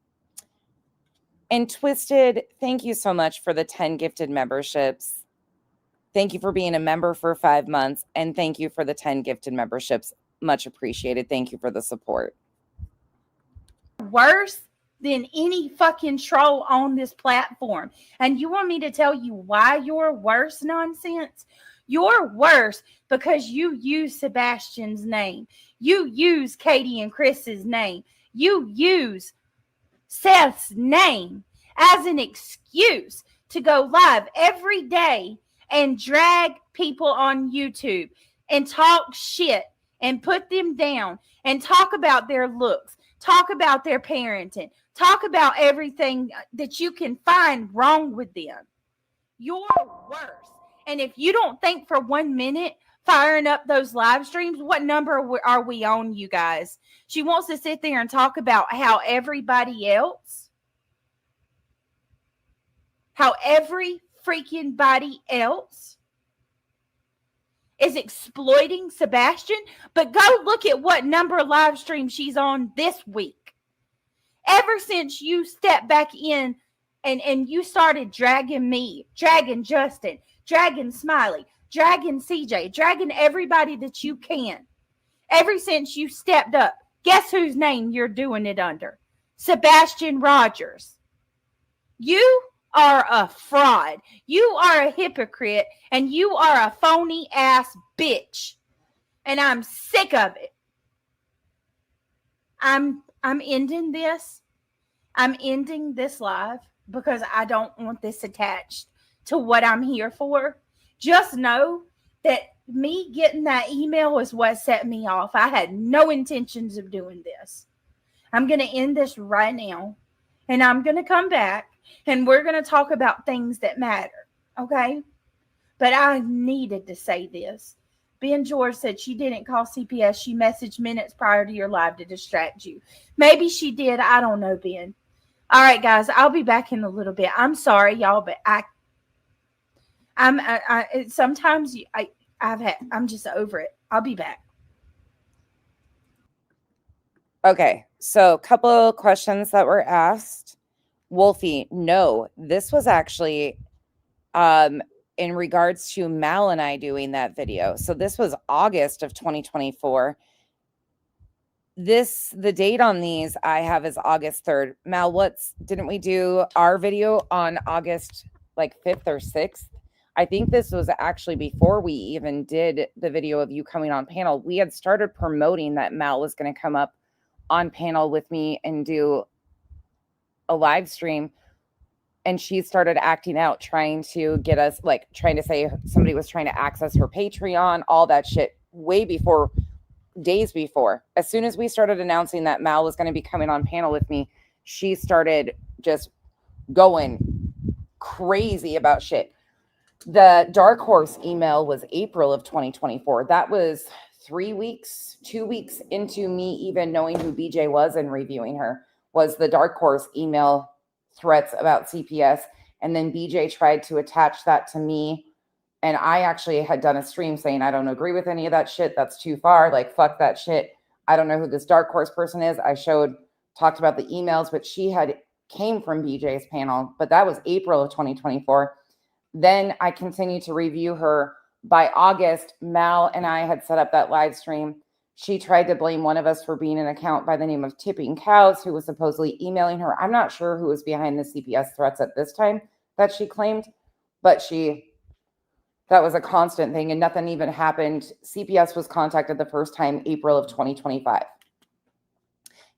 And Twisted, thank you so much for the 10 gifted memberships. Thank you for being a member for 5 months. And thank you for the 10 gifted memberships. Much appreciated. Thank you for the support. Worse than any fucking troll on this platform. And you want me to tell you why you're worse, nonsense? You're worse because you use Sebastian's name. You use Katie and Chris's name. You use Seth's name as an excuse to go live every day and drag people on YouTube and talk shit and put them down and talk about their looks, talk about their parenting, talk about everything that you can find wrong with them. You're worse. And if you don't think for 1 minute firing up those live streams, what number are we on, you guys? She wants to sit there and talk about how everybody else, how every freaking body else is exploiting Sebastian. But go look at what number live stream she's on this week. Ever since you stepped back in and you started dragging me, dragging Justin, dragging Smiley, dragging CJ, dragging everybody that you can. Ever since you stepped up, guess whose name you're doing it under? Sebastian Rogers. You are a fraud. You are a hypocrite, and you are a phony ass bitch. And I'm sick of it. I'm ending this. I'm ending this live because I don't want this attached to what I'm here for. Just know that me getting that email is what set me off. I had no intentions of doing this. I'm going to end this right now, and I'm going to come back, and we're going to talk about things that matter, okay? But I needed to say this. Ben George said she didn't call CPS. She messaged minutes prior to your live to distract you. Maybe she did. I don't know, Ben. All right, guys, I'll be back in a little bit. I'm sorry, y'all, but sometimes I'm just over it. I'll be back. Okay, so a couple questions that were asked. Wolfie, no, this was actually in regards to Mal and I doing that video. So this was August of 2024. The date on these I have is August 3rd. Mal, didn't we do our video on August like 5th or 6th? I think this was actually before we even did the video of you coming on panel. We had started promoting that Mal was going to come up on panel with me and do a live stream. And she started acting out, trying to get us, like trying to say somebody was trying to access her Patreon, all that shit way before, days before. As soon as we started announcing that Mal was going to be coming on panel with me, she started just going crazy about shit. The Dark Horse email was April of 2024. That was 2 weeks into me even knowing who BJ was and reviewing her, was the Dark Horse email threats about CPS. And then BJ tried to attach that to me. And I actually had done a stream saying, I don't agree with any of that shit. That's too far. Like, fuck that shit. I don't know who this Dark Horse person is. I talked about the emails, but she came from BJ's panel, but that was April of 2024. Then I continued to review her. By August, Mal and I had set up that live stream. She tried to blame one of us for being an account by the name of Tipping Cows, who was supposedly emailing her. I'm not sure who was behind the CPS threats at this time that she claimed, but she that was a constant thing and nothing even happened. CPS was contacted the first time April of 2025.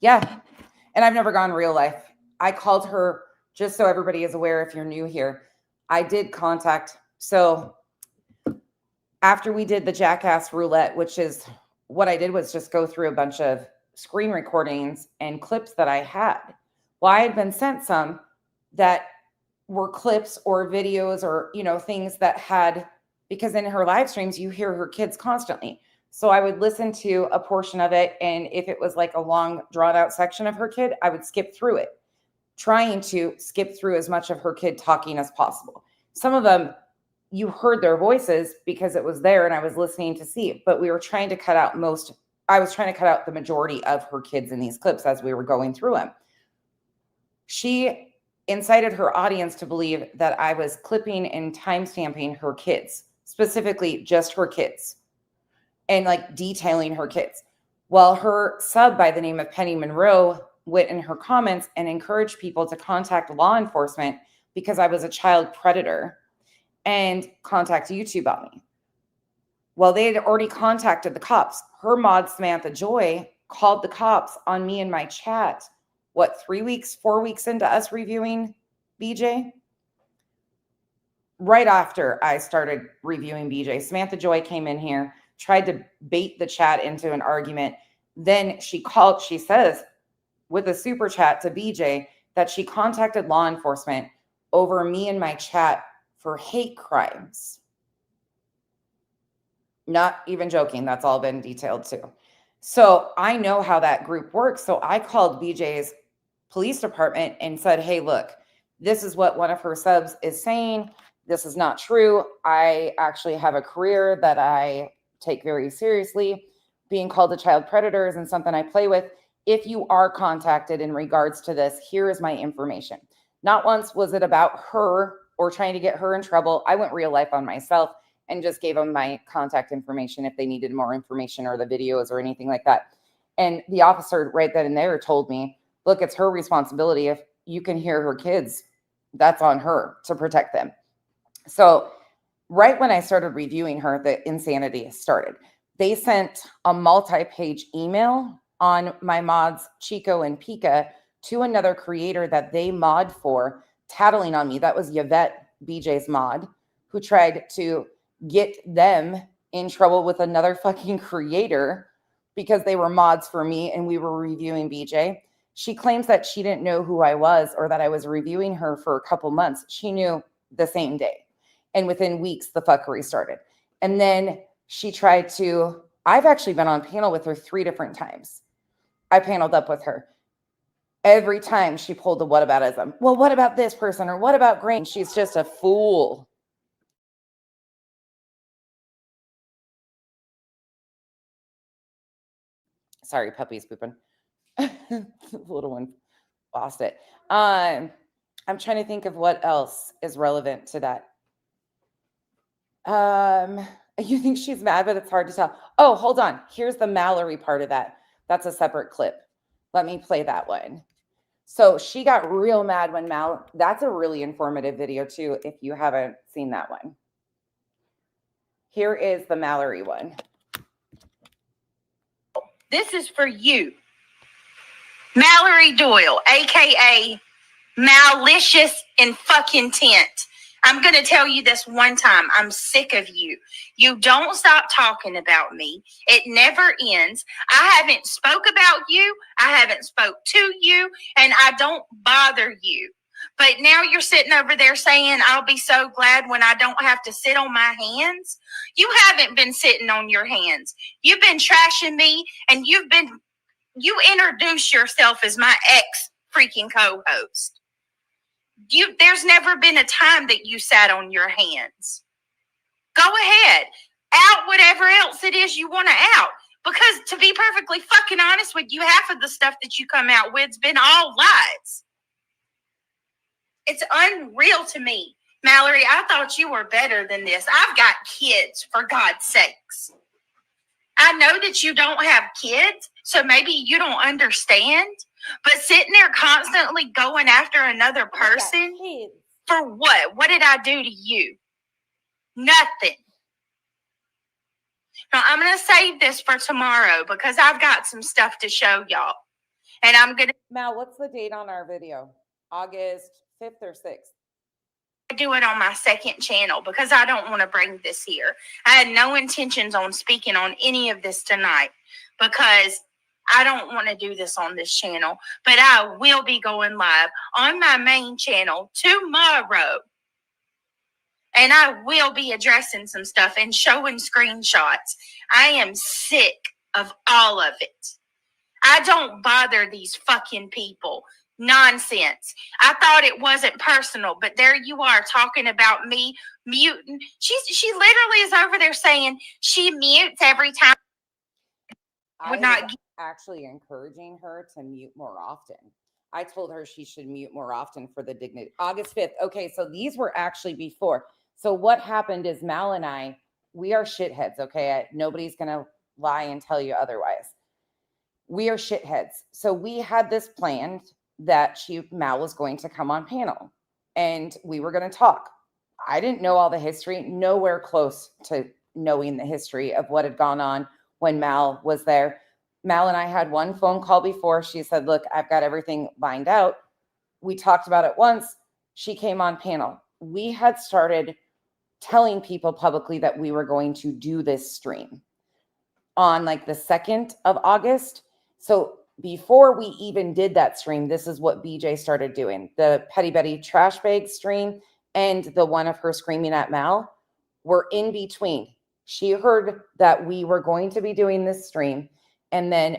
Yeah. And I've never gone real life. I called her, just so everybody is aware, if you're new here, I did contact. So after we did the Jackass roulette, which is what I did was just go through a bunch of screen recordings and clips that I had. Well, I had been sent some that were clips or videos or, you know, things that had, because in her live streams, you hear her kids constantly. So I would listen to a portion of it. And if it was like a long drawn out section of her kid, I would skip through it, trying to skip through as much of her kid talking as possible. Some of them, you heard their voices because it was there and I was listening to see it, but we were trying to cut out I was trying to cut out the majority of her kids in these clips as we were going through them. She incited her audience to believe that I was clipping and timestamping her kids, specifically just her kids, and like detailing her kids. Well, her sub by the name of Penny Monroe went in her comments and encouraged people to contact law enforcement because I was a child predator and contact YouTube on me. Well, they had already contacted the cops. Her mod, Samantha Joy, called the cops on me in my chat. What, 4 weeks into us reviewing BJ? Right after I started reviewing BJ, Samantha Joy came in here, tried to bait the chat into an argument. Then she says, with a super chat to BJ, that she contacted law enforcement over me and my chat for hate crimes. Not even joking. That's all been detailed too. So I know how that group works. So I called BJ's police department and said, hey, look, this is what one of her subs is saying. This is not true. I actually have a career that I take very seriously. Being called a child predator isn't something I play with. If you are contacted in regards to this, here is my information. Not once was it about her or trying to get her in trouble. I went real life on myself and just gave them my contact information if they needed more information or the videos or anything like that. And the officer right then and there told me, look, it's her responsibility. If you can hear her kids, that's on her to protect them. So right when I started reviewing her, the insanity started. They sent a multi-page email on my mods, Chico and Pika, to another creator that they mod for, tattling on me. That was Yvette, BJ's mod, who tried to get them in trouble with another fucking creator because they were mods for me and we were reviewing BJ. She claims that she didn't know who I was or that I was reviewing her for a couple months. She knew the same day. And within weeks, the fuckery started. And then she tried to, I've actually been on panel with her 3 different times. I paneled up with her. Every time she pulled the whataboutism. Well, what about this person? Or what about Grain? She's just a fool. Sorry, puppy's pooping. The little one lost it. I'm trying to think of what else is relevant to that. You think she's mad, but it's hard to tell. Oh, hold on. Here's the Mallory part of that. That's a separate clip. Let me play that one. So she got real mad when that's a really informative video too, if you haven't seen that one. Here is the Mallory one. This is for you, Mallory Doyle, aka Malicious in fucking Tent. I'm going to tell you this one time. I'm sick of you. You don't stop talking about me. It never ends. I haven't spoke about you. I haven't spoke to you, and I don't bother you. But now you're sitting over there saying, I'll be so glad when I don't have to sit on my hands. You haven't been sitting on your hands. You've been trashing me, and you introduced yourself as my ex freaking co-host. There's never been a time that you sat on your hands. Go ahead. Out whatever else it is you want to out. Because to be perfectly fucking honest with you, half of the stuff that you come out with's been all lies. It's unreal to me. Mallory, I thought you were better than this. I've got kids, for God's sakes. I know that you don't have kids, so maybe you don't understand. But sitting there constantly going after another person, for what? What did I do to you? Nothing. Now, I'm going to save this for tomorrow because I've got some stuff to show y'all. And I'm going to Mal, what's the date on our video? August 5th or 6th? do it on my second channel because I don't want to bring this here. I had no intentions on speaking on any of this tonight because I don't want to do this on this channel. But I will be going live on my main channel tomorrow. And I will be addressing some stuff and showing screenshots. I am sick of all of it. I don't bother these fucking people. Nonsense. I thought it wasn't personal, but there you are talking about me muting. She literally is over there saying she mutes every time. I was actually encouraging her to mute more often. I told her she should mute more often for the dignity. August 5th. Okay, so these were actually before. So what happened is Mal and I, we are shitheads, okay? Nobody's going to lie and tell you otherwise. We are shitheads. So we had this planned that Mal was going to come on panel and we were going to talk. I didn't know all the history, nowhere close to knowing the history of what had gone on when Mal was there. Mal and I had one phone call before. She said, look, I've got everything lined out. We talked about it once. She came on panel. We had started telling people publicly that we were going to do this stream on like the 2nd of August. So before we even did that stream, this is what BJ started doing. The Petty Betty trash bag stream and the one of her screaming at Mal were in between. She heard that we were going to be doing this stream, and then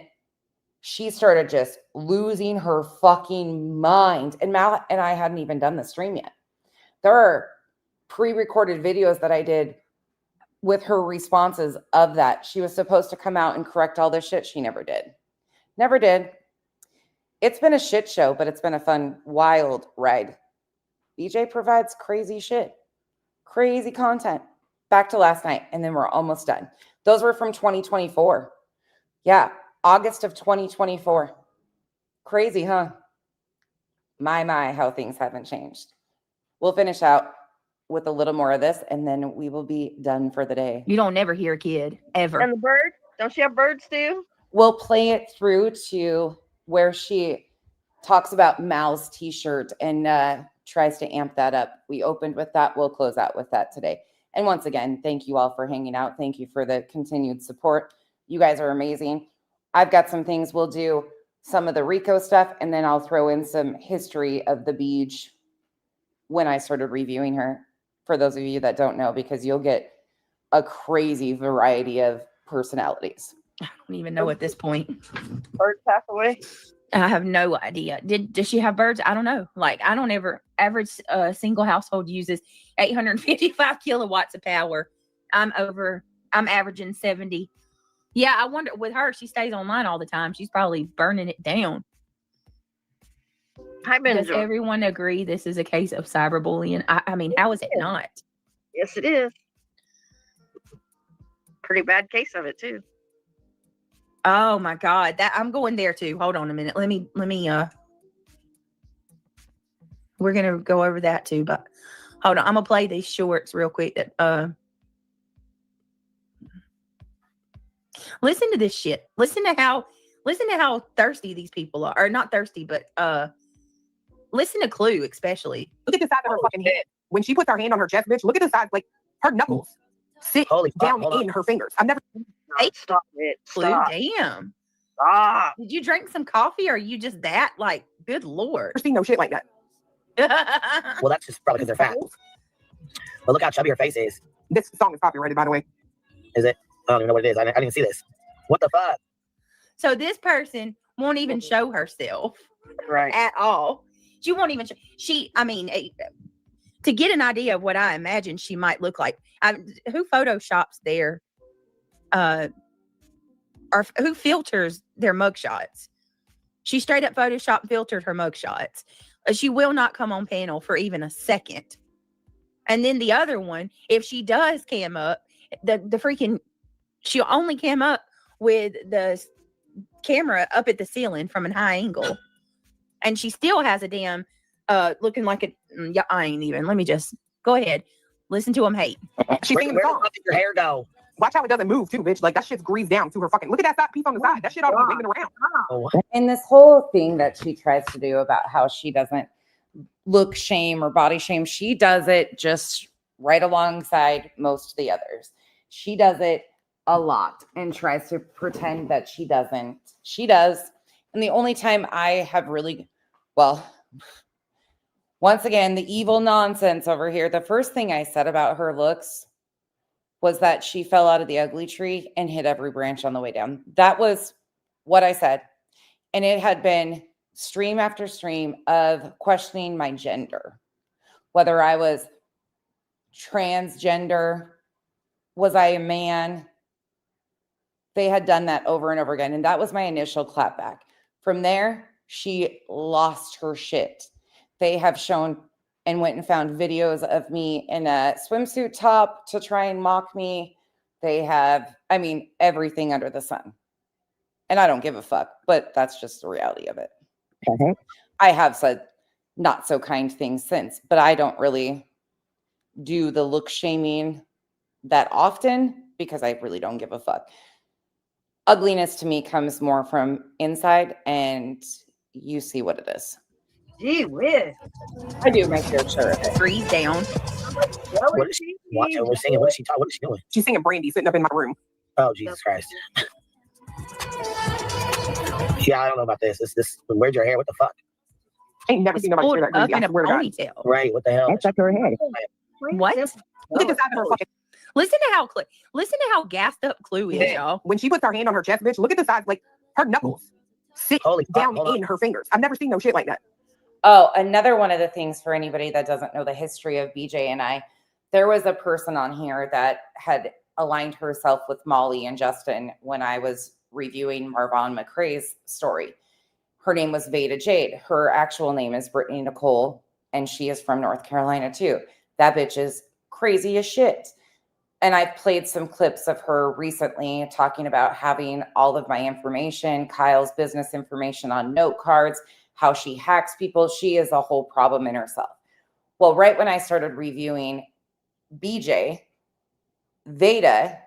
she started just losing her fucking mind. And Mal and I hadn't even done the stream yet. There are pre-recorded videos that I did with her responses of that. She was supposed to come out and correct all this shit. She never did. Never did. It's been a shit show, but it's been a fun, wild ride. BJ provides crazy shit, crazy content. Back to last night, and then we're almost done. Those were from 2024. Yeah, August of 2024. Crazy, huh? My, how things haven't changed. We'll finish out with a little more of this, and then we will be done for the day. You don't never hear a kid, ever. And the bird? Don't she have birds too? We'll play it through to where she talks about Mal's t-shirt and tries to amp that up. We opened with that. We'll close out with that today. And once again, thank you all for hanging out. Thank you for the continued support. You guys are amazing. I've got some things. We'll do some of the Rico stuff, and then I'll throw in some history of the beach when I started reviewing her, for those of you that don't know, because you'll get a crazy variety of personalities. I don't even know at this point. Birds pass away. I have no idea. Does she have birds? I don't know. Like, I don't ever, average single household uses 855 kilowatts of power. I'm averaging 70. Yeah, I wonder with her, she stays online all the time. She's probably burning it down. Hi, Does Benjamin. everyone agree this is a case of cyberbullying? I mean, how is it not? Yes, it is. Pretty bad case of it too. Oh my God, that I'm going there too. Hold on a minute. Let me we're gonna go over that too, but hold on. I'm gonna play these shorts real quick that listen to this shit. Listen to how thirsty these people are. Or not thirsty, but listen to Clue especially. Look at the size of her fucking head. When she puts her hand on her chest, bitch, look at the size, like her knuckles sit down in her fingers. I've never Stop it. Clue, Stop. damn. Stop. Did you drink some coffee or are you just that like good Lord? seen no shit like that. Well, that's just probably because they're fat. But look how chubby her face is. This song is copyrighted, by the way. Is it? I don't even know what it is. I didn't even see this. What the fuck? So this person won't even show herself Right. at all. She won't even to get an idea of what I imagine she might look like. Who photoshops their or who filters their mugshots? She straight up Photoshop filtered her mugshots. She will not come on panel for even a second. And then the other one, if she does cam up, she'll only cam up with the camera up at the ceiling from a high angle. And she still has a damn looking like I ain't even. Let me just go ahead. Listen to him hate. She's Where singing the the song. fuck did your hair go? Watch how it doesn't move too, bitch. Like that shit's greased down to her fucking. Look at that side piece on the side. That shit all be waving around. Oh, And this whole thing that she tries to do about how she doesn't look shame or body shame, she does it just right alongside most of the others. She does it a lot and tries to pretend that she doesn't. She does. And the only time I have really, well, once again, the evil nonsense over here. The first thing I said about her looks was that she fell out of the ugly tree and hit every branch on the way down. That was what I said. And it had been stream after stream of questioning my gender, whether I was transgender, was I a man? They had done that over and over again. And that was my initial clapback. From there, she lost her shit. They have shown and went and found videos of me in a swimsuit top to try and mock me. They have, I mean, everything under the sun. And I don't give a fuck, but that's just the reality of it. I have said not so kind things since, but I don't really do the look shaming that often because I really don't give a fuck. Ugliness to me comes more from inside, and you see what it is. Gee whiz. I do my fair share of it. Greased down. what is she watching? We're singing. What is she talking? What is she doing? She's singing Brandy sitting up in my room. Oh, Jesus Christ. Yeah, I don't know about this. This. Where'd your hair? What the fuck? Ain't never It's seen nobody pulled share that up greasy. in I a swear to God. ponytail. Right. What the hell? That's up her head. What? Look at the side of her fucking. Listen to how gassed up Clue is, y'all. When she puts her hand on her chest, bitch, look at the size, like her knuckles sit Holy fuck, down hold on. in her fingers. I've never seen no shit like that. Oh, another one of the things for anybody that doesn't know the history of BJ and I, there was a person on here that had aligned herself with Molly and Justin when I was reviewing Marvon McCrae's story. Her name was Veda Jade. Her actual name is Brittany Nicole, and she is from North Carolina too. That bitch is crazy as shit. And I've played some clips of her recently talking about having all of my information, Kyle's business information on note cards, how she hacks people. She is a whole problem in herself. Well, right when I started reviewing BJ, Veda,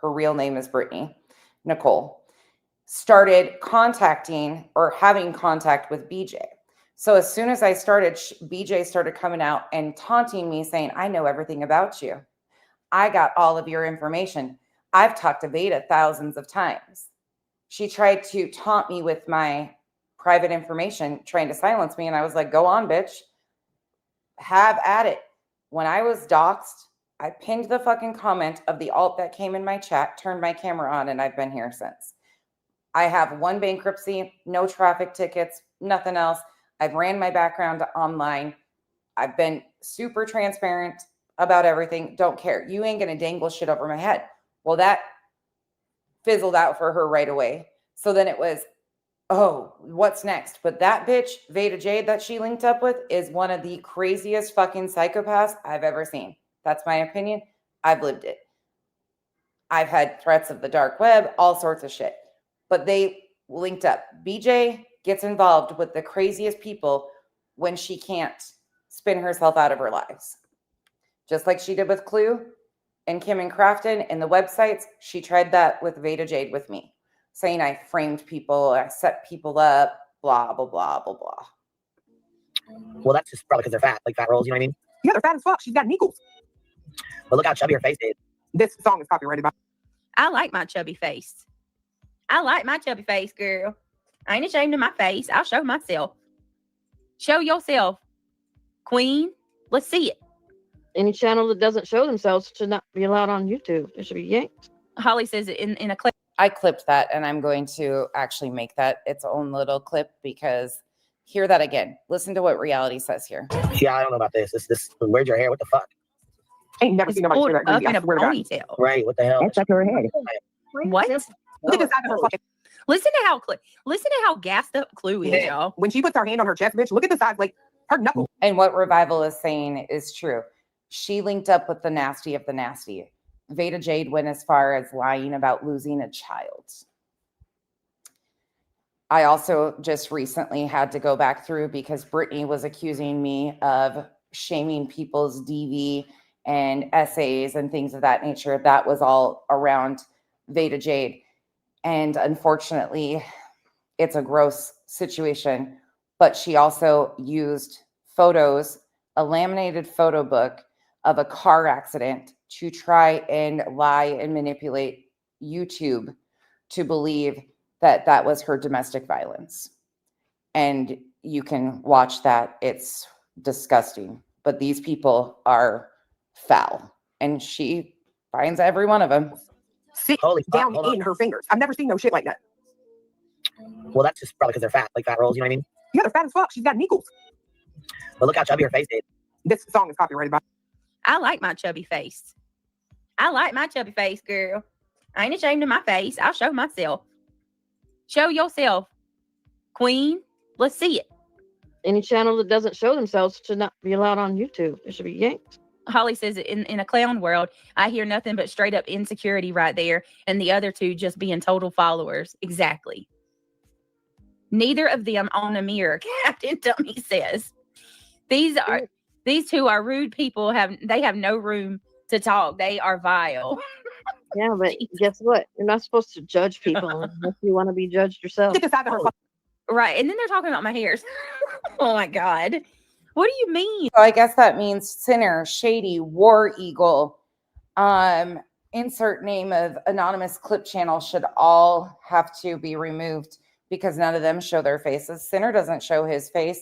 her real name is Brittany Nicole, started contacting or having contact with BJ. So as soon as I started, BJ started coming out and taunting me saying, I know everything about you. I got all of your information. I've talked to Veda thousands of times. She tried to taunt me with my private information, trying to silence me. And I was like, go on, bitch. Have at it. When I was doxxed, I pinned the fucking comment of the alt that came in my chat, turned my camera on, and I've been here since. I have one bankruptcy, no traffic tickets, nothing else. I've ran my background online. I've been super transparent about everything. Don't care. You ain't going to dangle shit over my head. Well, that fizzled out for her right away. So then it was, oh, what's next? But that bitch, Veda Jade, that she linked up with is one of the craziest fucking psychopaths I've ever seen. That's my opinion. I've lived it. I've had threats of the dark web, all sorts of shit. But they linked up. BJ gets involved with the craziest people when she can't spin herself out of her lives. Just like she did with Clue and Kim and Crafton and the websites, she tried that with Veda Jade with me, saying I framed people, I set people up, blah, blah, blah, blah, blah. Well, that's just probably because they're fat, like fat rolls, you know what I mean? Yeah, they're fat as fuck. She's got needles. But look how chubby her face is. This song is copyrighted by. I like my chubby face. I like my chubby face, girl. I ain't ashamed of my face. I'll show myself. Show yourself, queen. Let's see it. Any channel that doesn't show themselves should not be allowed on YouTube. It should be yanked. Holly says it in a clip. I clipped that, and I'm going to actually make that its own little clip because hear that again. Listen to what reality says here. Yeah, I don't know about this. This. Where'd your hair? What the fuck? Ain't never It's seen nobody pulled share that up greasy. in I a swear to God. ponytail. Right. What the hell? That's up her head. What? Look at the side of her fucking. Listen to how gassed up Clue is, y'all. When she puts her hand on her chest, bitch, look at the size, like her knuckles. And what Revival is saying is true. She linked up with the nasty of the nasty. Veda Jade went as far as lying about losing a child. I also just recently had to go back through because Brittany was accusing me of shaming people's DV and essays and things of that nature. That was all around Veda Jade. And unfortunately, it's a gross situation. But she also used photos, a laminated photo book of a car accident to try and lie and manipulate YouTube to believe that that was her domestic violence. And you can watch that. It's disgusting. But these people are foul. And she finds every one of them. Sit Holy fuck, down hold on. in her fingers. I've never seen no shit like that. Well, that's just probably because they're fat, like fat rolls, you know what I mean? Yeah, they're fat as fuck. She's got needles. But look how chubby her face is. This song is copyrighted by. I like my chubby face. I like my chubby face, girl. I ain't ashamed of my face. I'll show myself. Show yourself, queen. Let's see it. Any channel that doesn't show themselves should not be allowed on YouTube. It should be yanked. Holly says in a clown world, I hear nothing but straight up insecurity right there, and the other two just being total followers. Exactly. Neither of them own a mirror, Captain Dummy says. These two are rude people. They have no room to talk. They are vile. Yeah, but guess what? You're not supposed to judge people unless you want to be judged yourself. Right. And then they're talking about my hairs. Oh my God. What do you mean? So I guess that means sinner, shady, war eagle, insert name of anonymous clip channel should all have to be removed because none of them show their faces. Sinner doesn't show his face.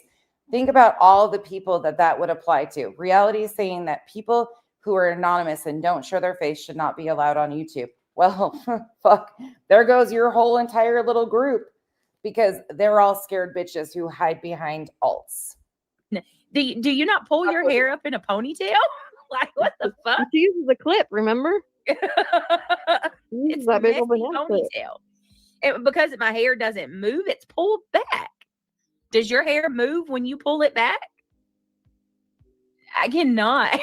Think about all the people that would apply to. Reality is saying that people who are anonymous and don't show their face should not be allowed on YouTube. Well, fuck, there goes your whole entire little group because they're all scared bitches who hide behind alts. Do you not pull your hair up in a ponytail? Like, what the fuck? She uses a clip, remember? It's that a big old messy banana clip. ponytail. Because my hair doesn't move, it's pulled back. Does your hair move when you pull it back? I cannot.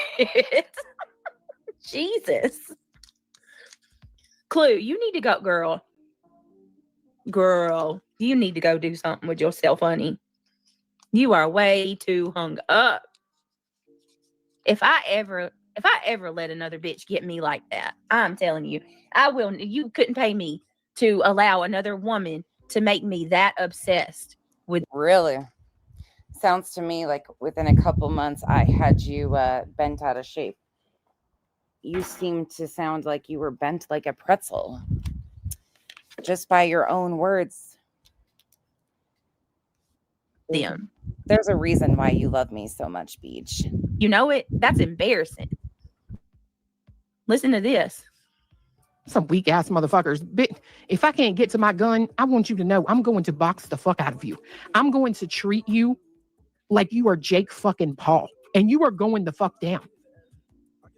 Jesus. Clue, you need to go, girl. Girl, you need to go do something with yourself, honey. You are way too hung up. If I ever let another bitch get me like that, I'm telling you, I will. You couldn't pay me to allow another woman to make me that obsessed with. Really? Sounds to me like within a couple months, I had you bent out of shape. You seem to sound like you were bent like a pretzel. Just by your own words. Them. There's a reason why you love me so much, Beach. You know it? That's embarrassing. Listen to this. Some weak ass motherfuckers. If I can't get to my gun, I want you to know I'm going to box the fuck out of you. I'm going to treat you like you are Jake fucking Paul, and you are going the fuck down.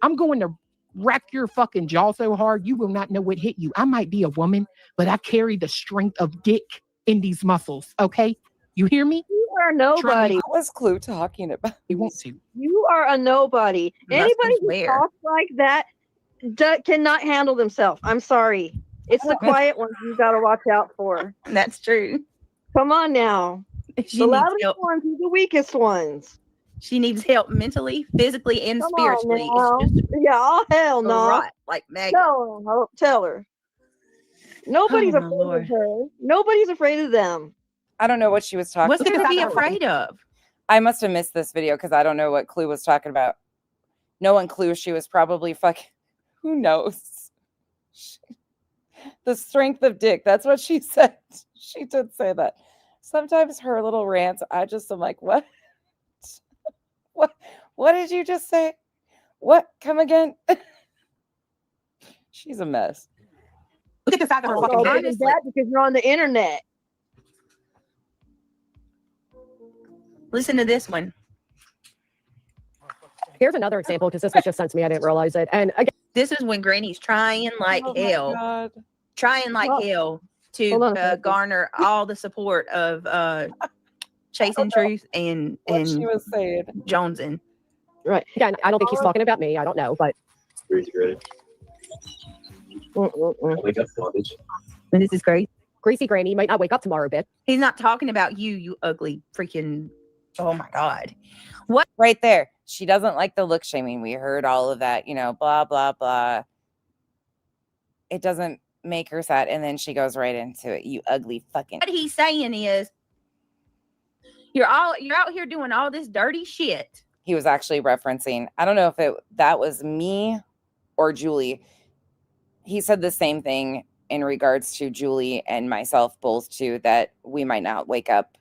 I'm going to wreck your fucking jaw so hard you will not know what hit you. I might be a woman, but I carry the strength of dick in these muscles. Okay, you hear me? You are nobody. What was Clue talking about? You want to? You are a nobody. Anybody who talks like that cannot handle themselves. I'm sorry. It's the quiet ones you got to watch out for. That's true. Come on now. The loudest ones are the weakest ones. She needs help mentally, physically, and Come spiritually. on It's just yeah, oh hell no. rot, like Maggie. Tell her. Nobody's Oh, my afraid Lord. of her. Nobody's afraid of them. I don't know what she was talking What's about. there to be afraid of? I must have missed this video because I don't know what Clue was talking about. Knowing Clue, she was probably fucking, who knows? The strength of dick. That's what she said. She did say that. Sometimes her little rants, I just am like, what? What did you just say? What? Come again? She's a mess. Look at the side of her fucking Oh, head. that because you're on the internet. Listen to this one. Here's another example because this was just sent to me. I didn't realize it. And again, This is when Granny's trying like Oh my hell, God. trying like Well, hell hold on to a second. garner all the support of Chasing Truth and What she was saying. Jonesin. Right. again, I don't think he's talking about me. I don't know, but And this is great. Greasy Granny might not wake up tomorrow, bitch. He's not talking about you, you ugly freaking. Oh my God. Right there. she doesn't like the look shaming. We heard all of that, you know, blah, blah, blah. It doesn't make her sad. And then she goes right into it. You ugly fucking. What he's saying is, you're out here doing all this dirty shit. He was actually referencing, I don't know if that was me or Julie. He said the same thing in regards to Julie and myself both too, that we might not wake up.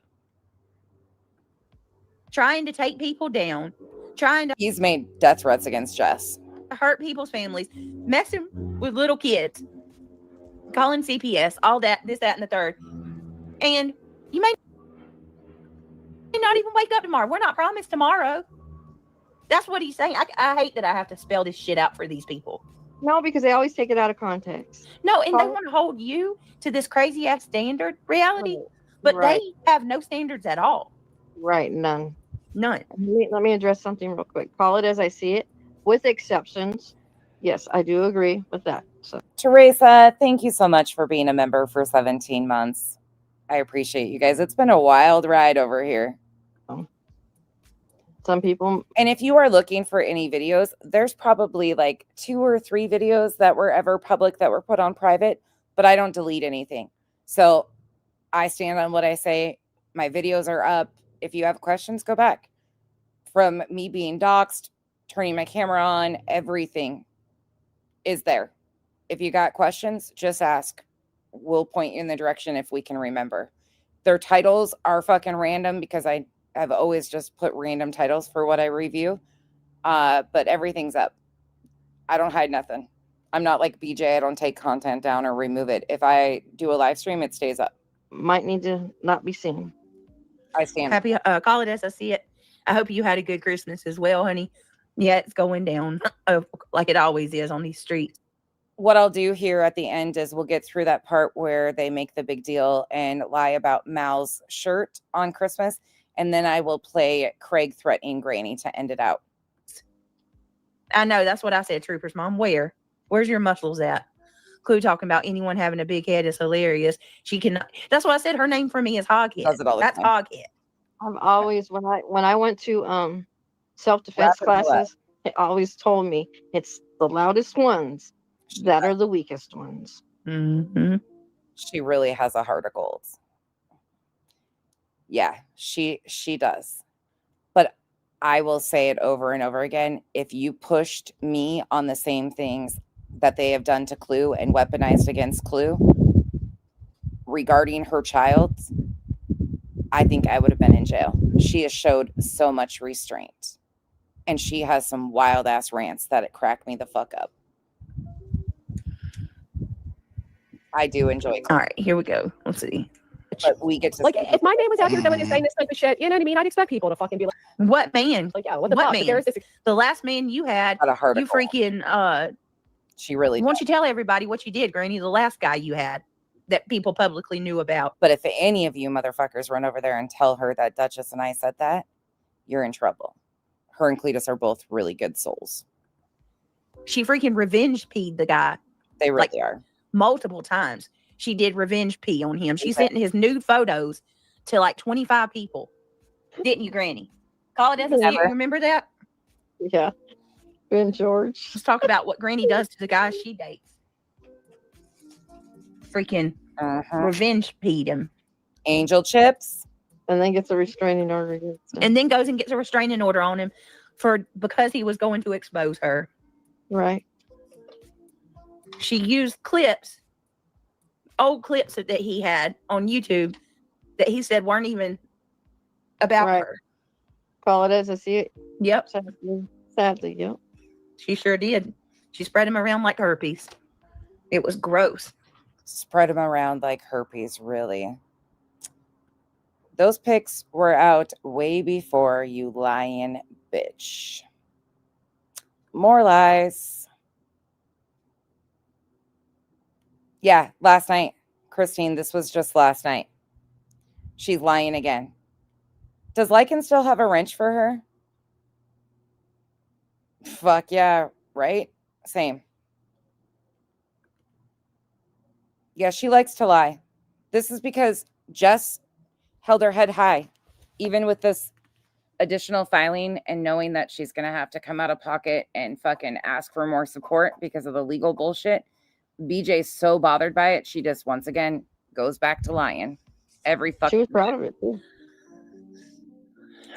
Trying to take people down, He's made death threats against Jess. hurt people's families, messing with little kids, calling CPS, all that, this, that, and the third. And you may not even wake up tomorrow. We're not promised tomorrow. That's what he's saying. I hate that I have to spell this shit out for these people. No, because they always take it out of context. No, and they want to hold you to this crazy ass standard reality, but Right. they have no standards at all. Right, none. None. Let me address something real quick. Call it as I see it, with exceptions. Yes, I do agree with that. So Teresa, thank you so much for being a member for 17 months. I appreciate you guys. It's been a wild ride over here. Some people. And if you are looking for any videos, there's probably like 2 or 3 videos that were ever public that were put on private, but I don't delete anything. So I stand on what I say. My videos are up. If you have questions, go back. From me being doxxed, turning my camera on, everything is there. If you got questions, just ask. We'll point you in the direction if we can remember. Their titles are fucking random because I've always just put random titles for what I review. But everything's up. I don't hide nothing. I'm not like BJ. I don't take content down or remove it. If I do a live stream, it stays up. Might need to not be seen. I stand. Happy, call it as I see it. I hope you had a good Christmas as well, honey. Yeah, it's going down like it always is on these streets. What I'll do here at the end is we'll get through that part where they make the big deal and lie about Mal's shirt on Christmas. And then I will play Craig threatening Granny to end it out. I know, that's what I said, Trooper's mom. Where's your muscles at? Clue talking about anyone having a big head is hilarious. She cannot. That's what I said. Her name for me is Hoghead. Does it all the That's time. Hoghead. I've always when I went to self-defense classes, it always told me it's the loudest ones that are the weakest ones. Mm-hmm. She really has a heart of gold. Yeah, she does. But I will say it over and over again. If you pushed me on the same things that they have done to Clue and weaponized against Clue regarding her child, I think I would have been in jail. She has showed so much restraint. And she has some wild ass rants that it cracked me the fuck up. I do enjoy it. All right, here we go. Let's see. But we get to Like, if my man was out here doing saying this type of shit, you know what I mean? I'd expect people to fucking be like, what man? Like, yeah, what the What fuck? man? But there's this. The last man you had, Had a heart you of gold. freaking, She really why don't you tell everybody what you did, Granny? The last guy you had that people publicly knew about. But if any of you motherfuckers run over there and tell her that Duchess and I said that, you're in trouble. Her and Cletus are both really good souls. She freaking revenge peed the guy They really Like- are. multiple times. She did revenge pee on him. She Okay. sent his nude photos to like 25 people. Didn't you, Granny? Call it as I see it. Never. You remember that? Yeah. Ben George. Let's talk about what Granny does to the guys she dates. Freaking revenge peed him. Angel chips. And then gets a restraining order against him. And then goes and gets a restraining order on him because he was going to expose her. Right. She used old clips that he had on YouTube that he said weren't even about Right. her. Call it as I see it. Yep. Sadly, yep. She sure did. She spread him around like herpes. It was gross. Spread them around like herpes, really. Those pics were out way before, you lying bitch. More lies. Yeah, last night. Christine, this was just last night. She's lying again. Does Lycan still have a wrench for her? Fuck yeah, right? Same. Yeah, she likes to lie. This is because Jess held her head high, even with this additional filing and knowing that she's going to have to come out of pocket and fucking ask for more support because of the legal bullshit, BJ's so bothered by it, she just once again goes back to lying. Every fucking She was proud of it too.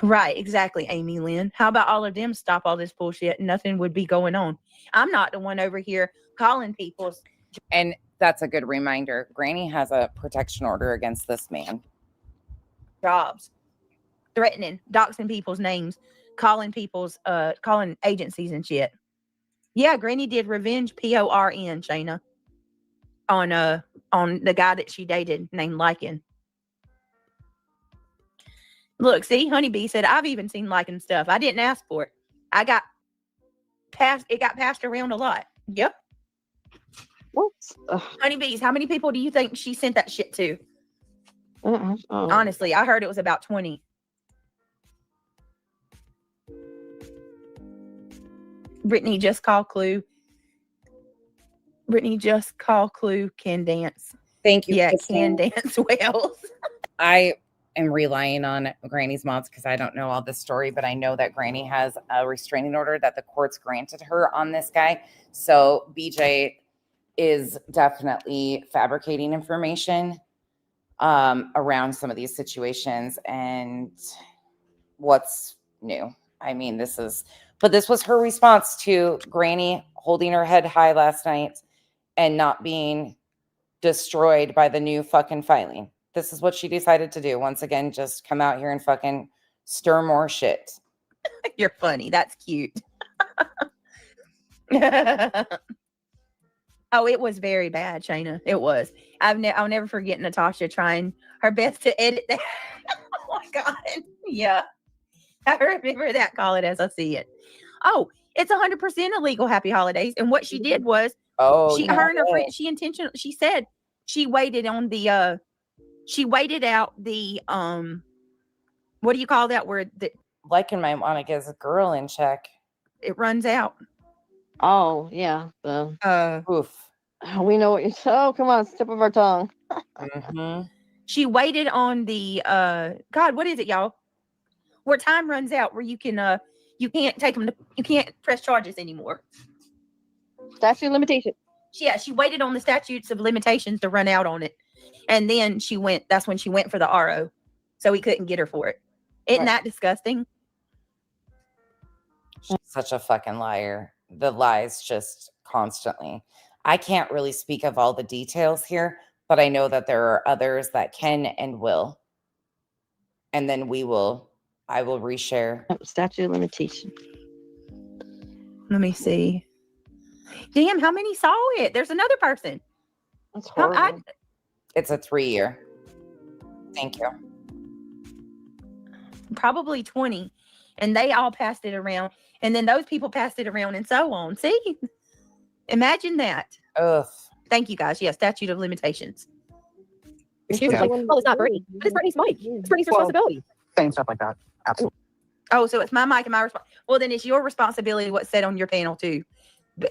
Right, exactly, Amy Lynn. How about all of them stop all this bullshit and nothing would be going on? I'm not the one over here calling people's. And that's a good reminder. Granny has a protection order against this man. Jobs, threatening, doxing people's names, calling agencies and shit. Yeah, Granny did revenge PORN, Shayna, on the guy that she dated named Lycan. Look, see, Honeybee said, I've even seen Lycan stuff. I didn't ask for it. It got passed around a lot. Yep. What? Honeybees, how many people do you think she sent that shit to? Honestly, I heard it was about 20. Brittany, just call Clue. Brittany, just call Clue. Can dance. Thank you. Yeah, Christine. can dance well. I am relying on Granny's mods because I don't know all this story, but I know that Granny has a restraining order that the courts granted her on this guy. So BJ is definitely fabricating information around some of these situations. And what's new? I mean, this was her response to Granny holding her head high last night and not being destroyed by the new fucking filing. This is what she decided to do. Once again, just come out here and fucking stir more shit. You're funny. That's cute. Oh, it was very bad, Shayna. It was. I'll never forget Natasha trying her best to edit that. Oh my God. Yeah. I remember that. Call it as I see it. Oh, it's 100% illegal. Happy holidays. And what she did was, her and her friend, she said she waited on the, she waited out the, what do you call that word? Lycan might want to get a girl in check. It runs out. Oh, yeah. Oof. We know what you're. Oh, come on. It's the tip of our tongue. Mm-hmm. She waited on the, God, what is it, y'all? Where time runs out, where you can, you can't take them you can't press charges anymore. Statute of limitations. Yeah, she waited on the statutes of limitations to run out on it. And then that's when she went for the RO. So he couldn't get her for it. Isn't that disgusting? She's such a fucking liar. The lies just constantly. I can't really speak of all the details here, but I know that there are others that can and will. And then I will reshare. Statute of limitation. Let me see. Damn, how many saw it? There's another person. That's horrible. It's a 3-year. Thank you. Probably 20. And they all passed it around. And then those people passed it around and so on. See? Imagine that. Ugh. Thank you, guys. Yeah, statute of limitations. She was like, well, it's not Brittany. But it's Brittany's mic. It's Brittany's responsibility. Saying stuff like that. Absolutely. Oh, so it's my mic and my responsibility. Well, then it's your responsibility what's said on your panel, too.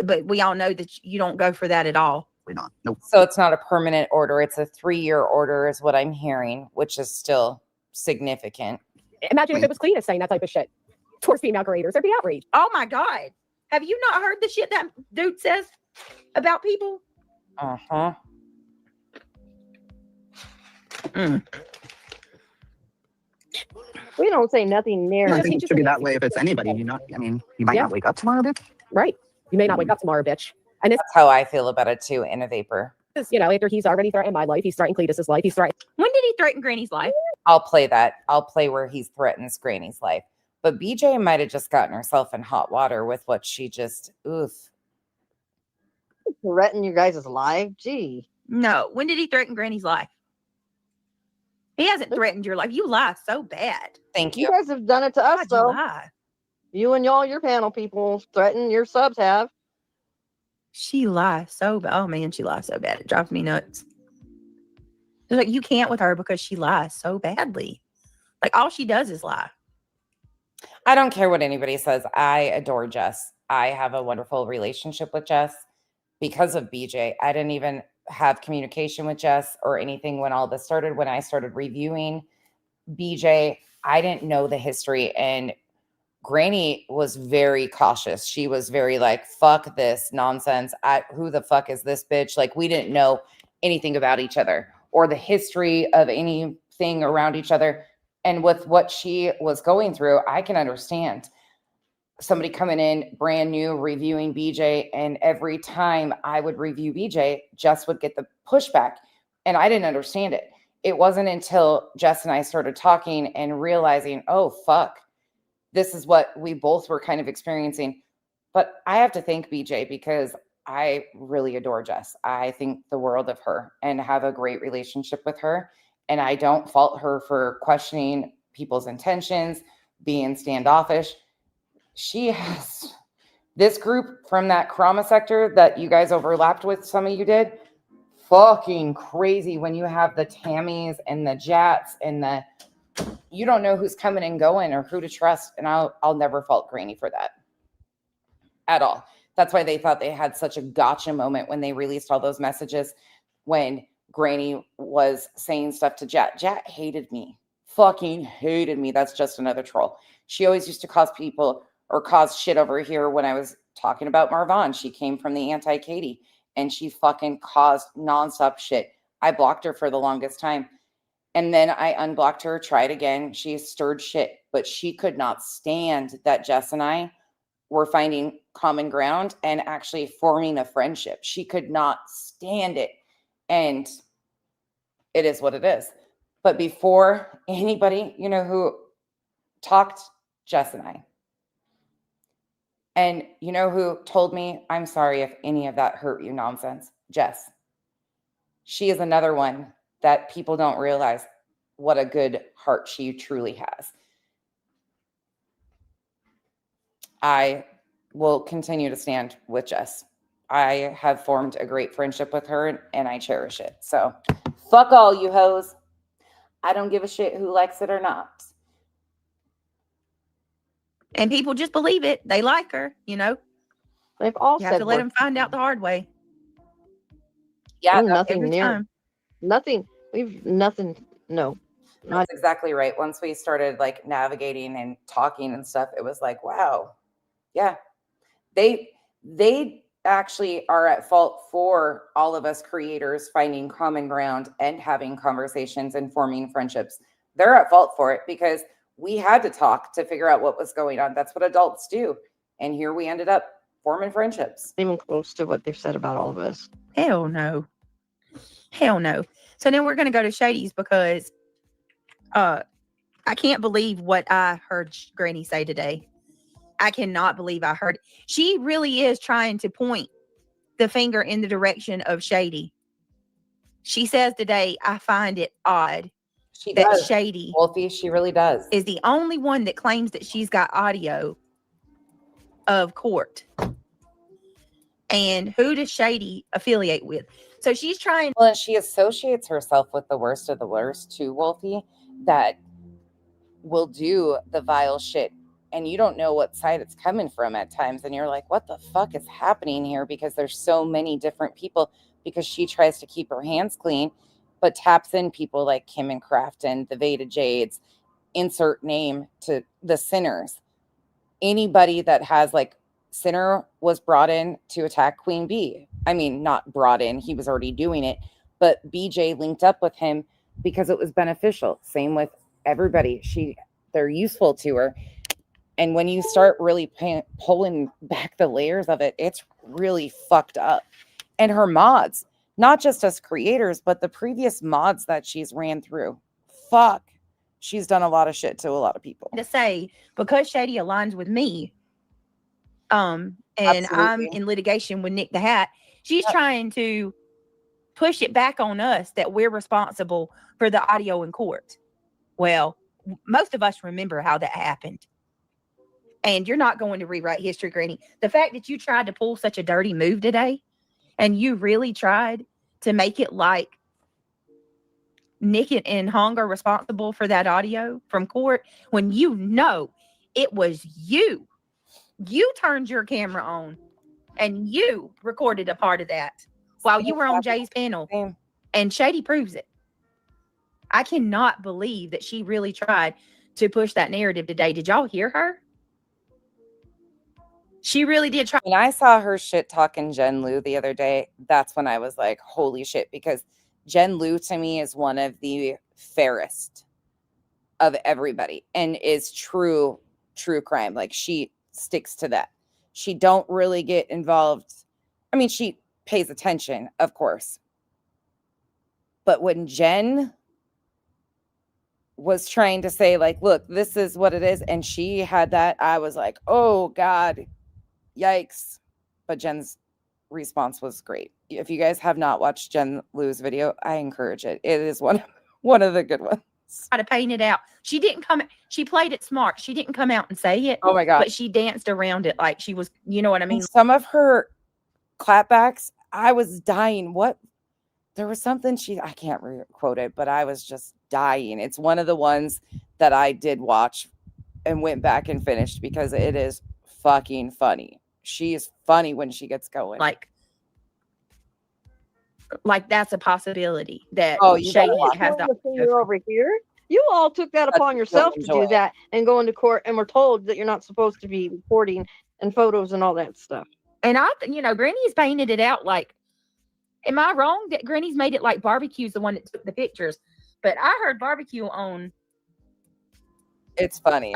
But we all know that you don't go for that at all. We're not. Nope. So it's not a permanent order. It's a 3-year order is what I'm hearing, which is still significant. Imagine if it was Cletus saying that type of shit towards female creators. There'd be outrage. Oh, my God. Have you not heard the shit that dude says about people? Uh-huh. We don't say nothing near. I think it should be that way if it's anybody. You might not wake up tomorrow, bitch. Right. You may not wake up tomorrow, bitch. And That's how I feel about it too, in a vapor. After he's already threatened my life, he's threatened Cletus's life. He's threatened. When did he threaten Granny's life? I'll play that. I'll play where he threatens Granny's life. But BJ might have just gotten herself in hot water with what she just, oof. Threaten your guys' life? Gee. No. When did he threaten Granny's life? He hasn't threatened your life. You lie so bad. Thank you. You guys have done it to us, God, though. you lie. You and your panel people threaten your subs have. She lies so bad. Oh, man, she lies so bad. It drives me nuts. It's like, you can't with her because she lies so badly. Like, all she does is lie. I don't care what anybody says. I adore Jess. I have a wonderful relationship with Jess because of BJ. I didn't even have communication with Jess or anything when all this started. When I started reviewing BJ, I didn't know the history, and Granny was very cautious. She was very like, fuck this nonsense. Who the fuck is this bitch? Like, we didn't know anything about each other or the history of anything around each other. And with what she was going through, I can understand somebody coming in brand new reviewing BJ, and every time I would review BJ, Jess would get the pushback, and I didn't understand it. It wasn't until Jess and I started talking and realizing, oh fuck, this is what we both were kind of experiencing. But I have to thank BJ because I really adore Jess. I think the world of her and have a great relationship with her, and I don't fault her for questioning people's intentions, being standoffish. She has this group from that trauma sector that you guys overlapped with, some of you did, fucking crazy when you have the Tammys and the Jats and you don't know who's coming and going or who to trust. And I'll never fault Granny for that at all. That's why they thought they had such a gotcha moment when they released all those messages when Granny was saying stuff to Jat. Jat hated me, fucking hated me. That's just another troll. She always used to cause shit over here when I was talking about Marvon. She came from the anti-Katie and she fucking caused nonstop shit. I blocked her for the longest time. And then I unblocked her, tried again. She stirred shit, but she could not stand that Jess and I were finding common ground and actually forming a friendship. She could not stand it. And it is what it is. But before anybody, who talked, Jess and I. And you know who told me, I'm sorry if any of that hurt you nonsense? Jess. She is another one that people don't realize what a good heart she truly has. I will continue to stand with Jess. I have formed a great friendship with her and I cherish it. So fuck all you hoes. I don't give a shit who likes it or not. And people just believe it. They like her, They've all You have said to let them find out the hard way. Yeah, nothing every new. time. Nothing. No. That's exactly right. Once we started like navigating and talking and stuff, it was like, wow. Yeah. They actually are at fault for all of us creators finding common ground and having conversations and forming friendships. They're at fault for it because we had to talk to figure out what was going on. That's what adults do. And here we ended up forming friendships. Even close to what they've said about all of us. Hell no. Hell no. So now we're going to go to Shady's because I can't believe what I heard Granny say today. I cannot believe I heard. She really is trying to point the finger in the direction of Shady. She says today, I find it odd that does. Shady, Wolfie, she really does, is the only one that claims that she's got audio of court. And who does Shady affiliate with? So she's trying. Well, she associates herself with the worst of the worst too, Wolfie, that will do the vile shit. And you don't know what side it's coming from at times. And you're like, what the fuck is happening here? Because there's so many different people, because she tries to keep her hands clean, but taps in people like Kim and Crafton, the Veda Jades, insert name to the Sinners. Anybody that has like, Sinner was brought in to attack Queen Bee. I mean, not brought in, he was already doing it, but BJ linked up with him because it was beneficial. Same with everybody. They're useful to her. And when you start really pulling back the layers of it, it's really fucked up. And her mods, not just as creators, but the previous mods that she's ran through. Fuck. She's done a lot of shit to a lot of people. To say, because Shady aligns with me, and Absolutely. I'm in litigation with Nick the Hat, she's trying to push it back on us that we're responsible for the audio in court. Well, most of us remember how that happened. And you're not going to rewrite history, Granny. The fact that you tried to pull such a dirty move today, and you really tried to make it like Nick and Hong are responsible for that audio from court, when you know it was you. You turned your camera on and you recorded a part of that while you were on Jay's panel. And Shady proves it. I cannot believe that she really tried to push that narrative today. Did y'all hear her? She really did try. When I saw her shit talking Jen Lu the other day, that's when I was like, holy shit, because Jen Lu to me is one of the fairest of everybody and is true crime. Like, she sticks to that. She don't really get involved. I mean, she pays attention, of course. But when Jen was trying to say, like, look, this is what it is, and she had that, I was like, oh God, yikes. But Jen's response was great. If you guys have not watched Jen Lu's video, I encourage it. It is one of the good ones. Try to paint it out. She didn't come. She played it smart. She didn't come out and say it. Oh my God. But she danced around it like she was, you know what I mean? And some of her clapbacks, I was dying. What? There was something I can't quote it, but I was just dying. It's one of the ones that I did watch and went back and finished because it is fucking funny. She is funny when she gets going. Like that's a possibility that Shady has that finger over here. You all took that upon yourself to do that and go into court and were told that you're not supposed to be recording and photos and all that stuff. And Granny's painted it out like, am I wrong that Granny's made it like Barbecue's the one that took the pictures? But I heard Barbecue on It's funny.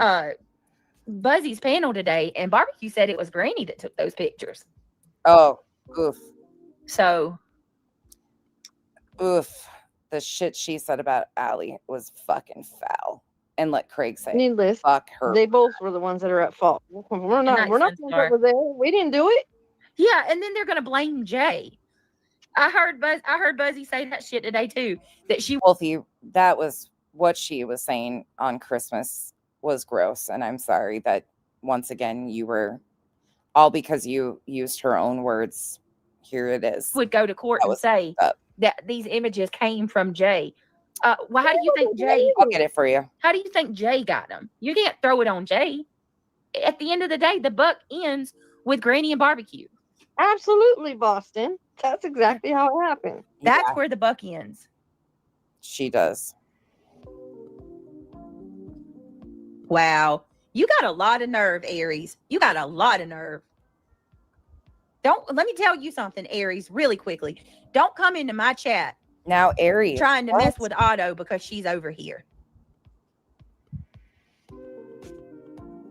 Buzzy's panel today, and Barbecue said it was Granny that took those pictures. Oh, oof. So, oof. The shit she said about Allie was fucking foul. And let Craig say, needless, fuck her. They both were the ones that are at fault. We're not the ones over there. We didn't do it. Yeah, and then they're gonna blame Jay. I heard Buzzy say that shit today too. That she Wolfie, that was what she was saying on Christmas was gross. And I'm sorry that once again you were all because you used her own words. Here it is. Would go to court and say that these images came from Jay. Well, how do you think Jay? I'll get it for you. How do you think Jay got them? You can't throw it on Jay. At the end of the day, the buck ends with Granny and Barbecue. Absolutely, Boston. That's exactly how it happened. That's where the buck ends. She does. Wow. You got a lot of nerve, Aries. You got a lot of nerve. Let me tell you something, Aries, really quickly. Don't come into my chat. Now, Aries. Trying to mess with Otto because she's over here.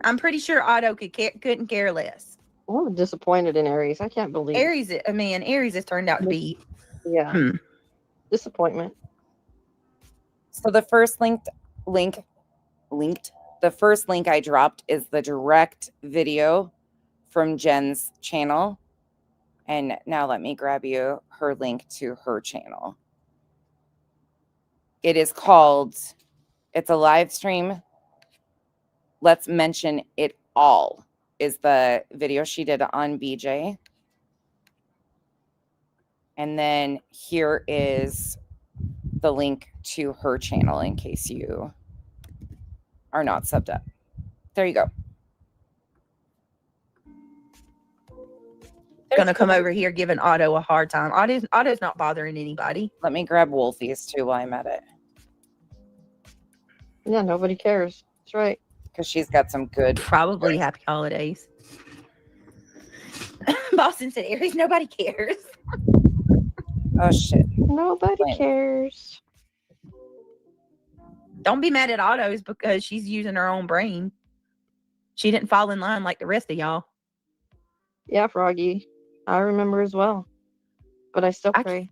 I'm pretty sure Otto couldn't care less. I'm disappointed in Aries. I can't believe Aries has turned out to be disappointment. So the first the first link I dropped is the direct video from Jen's channel. And now let me grab you her link to her channel. It is called, it's a live stream. Let's Mention It All is the video she did on BJ. And then here is the link to her channel in case you are not subbed up. There you go. Gonna come over here giving Otto a hard time. Otto's not bothering anybody. Let me grab Wolfie's too while I'm at it. Yeah, nobody cares. That's right. Because she's got some good. Probably happy holidays. Boston said, Aries, nobody cares. Oh, shit. Nobody cares. Don't be mad at Otto's because she's using her own brain. She didn't fall in line like the rest of y'all. Yeah, Froggy. I remember as well. But I still pray.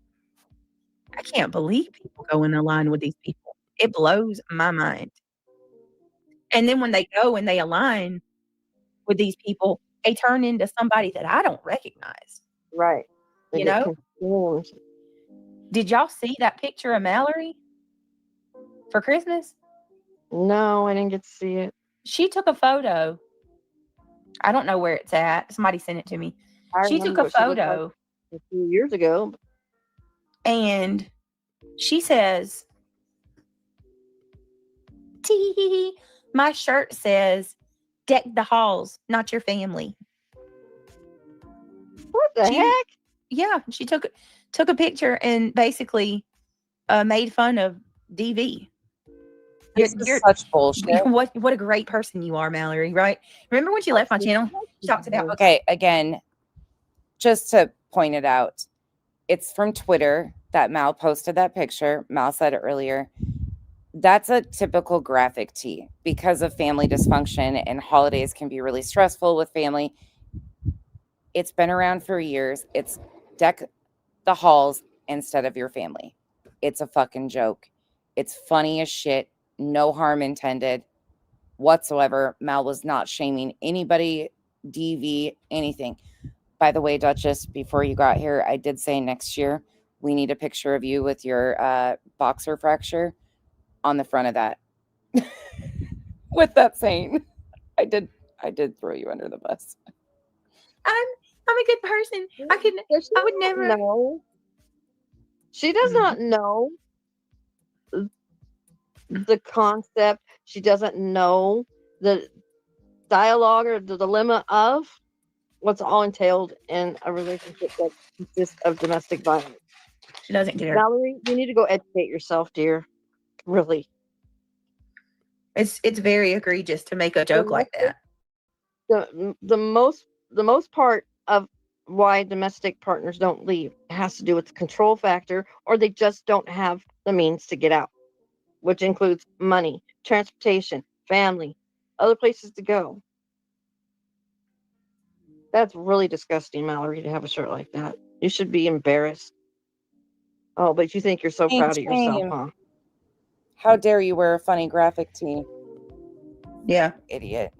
I can't believe people go in a line with these people. It blows my mind. And then when they go and they align with these people, they turn into somebody that I don't recognize. Right. You know? Did y'all see that picture of Mallory for Christmas? No, I didn't get to see it. She took a photo. I don't know where it's at. Somebody sent it to me. She took a photo a few years ago. And she says, tee, my shirt says, deck the halls, not your family. What the heck? Yeah, she took a picture and basically made fun of DV. This is such bullshit. What a great person you are, Mallory, right? Remember when she left my channel? She talked about Okay, again, just to point it out, it's from Twitter that Mal posted that picture. Mal said it earlier. That's a typical graphic tee because of family dysfunction, and holidays can be really stressful with family. It's been around for years. It's deck the halls instead of your family. It's a fucking joke. It's funny as shit. No harm intended whatsoever. Mal was not shaming anybody, DV, anything. By the way, Duchess, before you got here, I did say next year we need a picture of you with your boxer fracture on the front of that. With that saying, I did throw you under the bus. I'm a good person. I would never know. She does not know the concept. She doesn't know the dialogue or the dilemma of what's all entailed in a relationship that consists of domestic violence. She doesn't get it. Valerie, you need to go educate yourself, dear. Really. It's very egregious to make a joke like that. The most part of why domestic partners don't leave has to do with the control factor, or they just don't have the means to get out, which includes money, transportation, family, other places to go. That's really disgusting, Mallory, to have a shirt like that. You should be embarrassed. Oh, but you think you're so proud of yourself, Shame. huh? How dare you wear a funny graphic tee? Yeah. Idiot.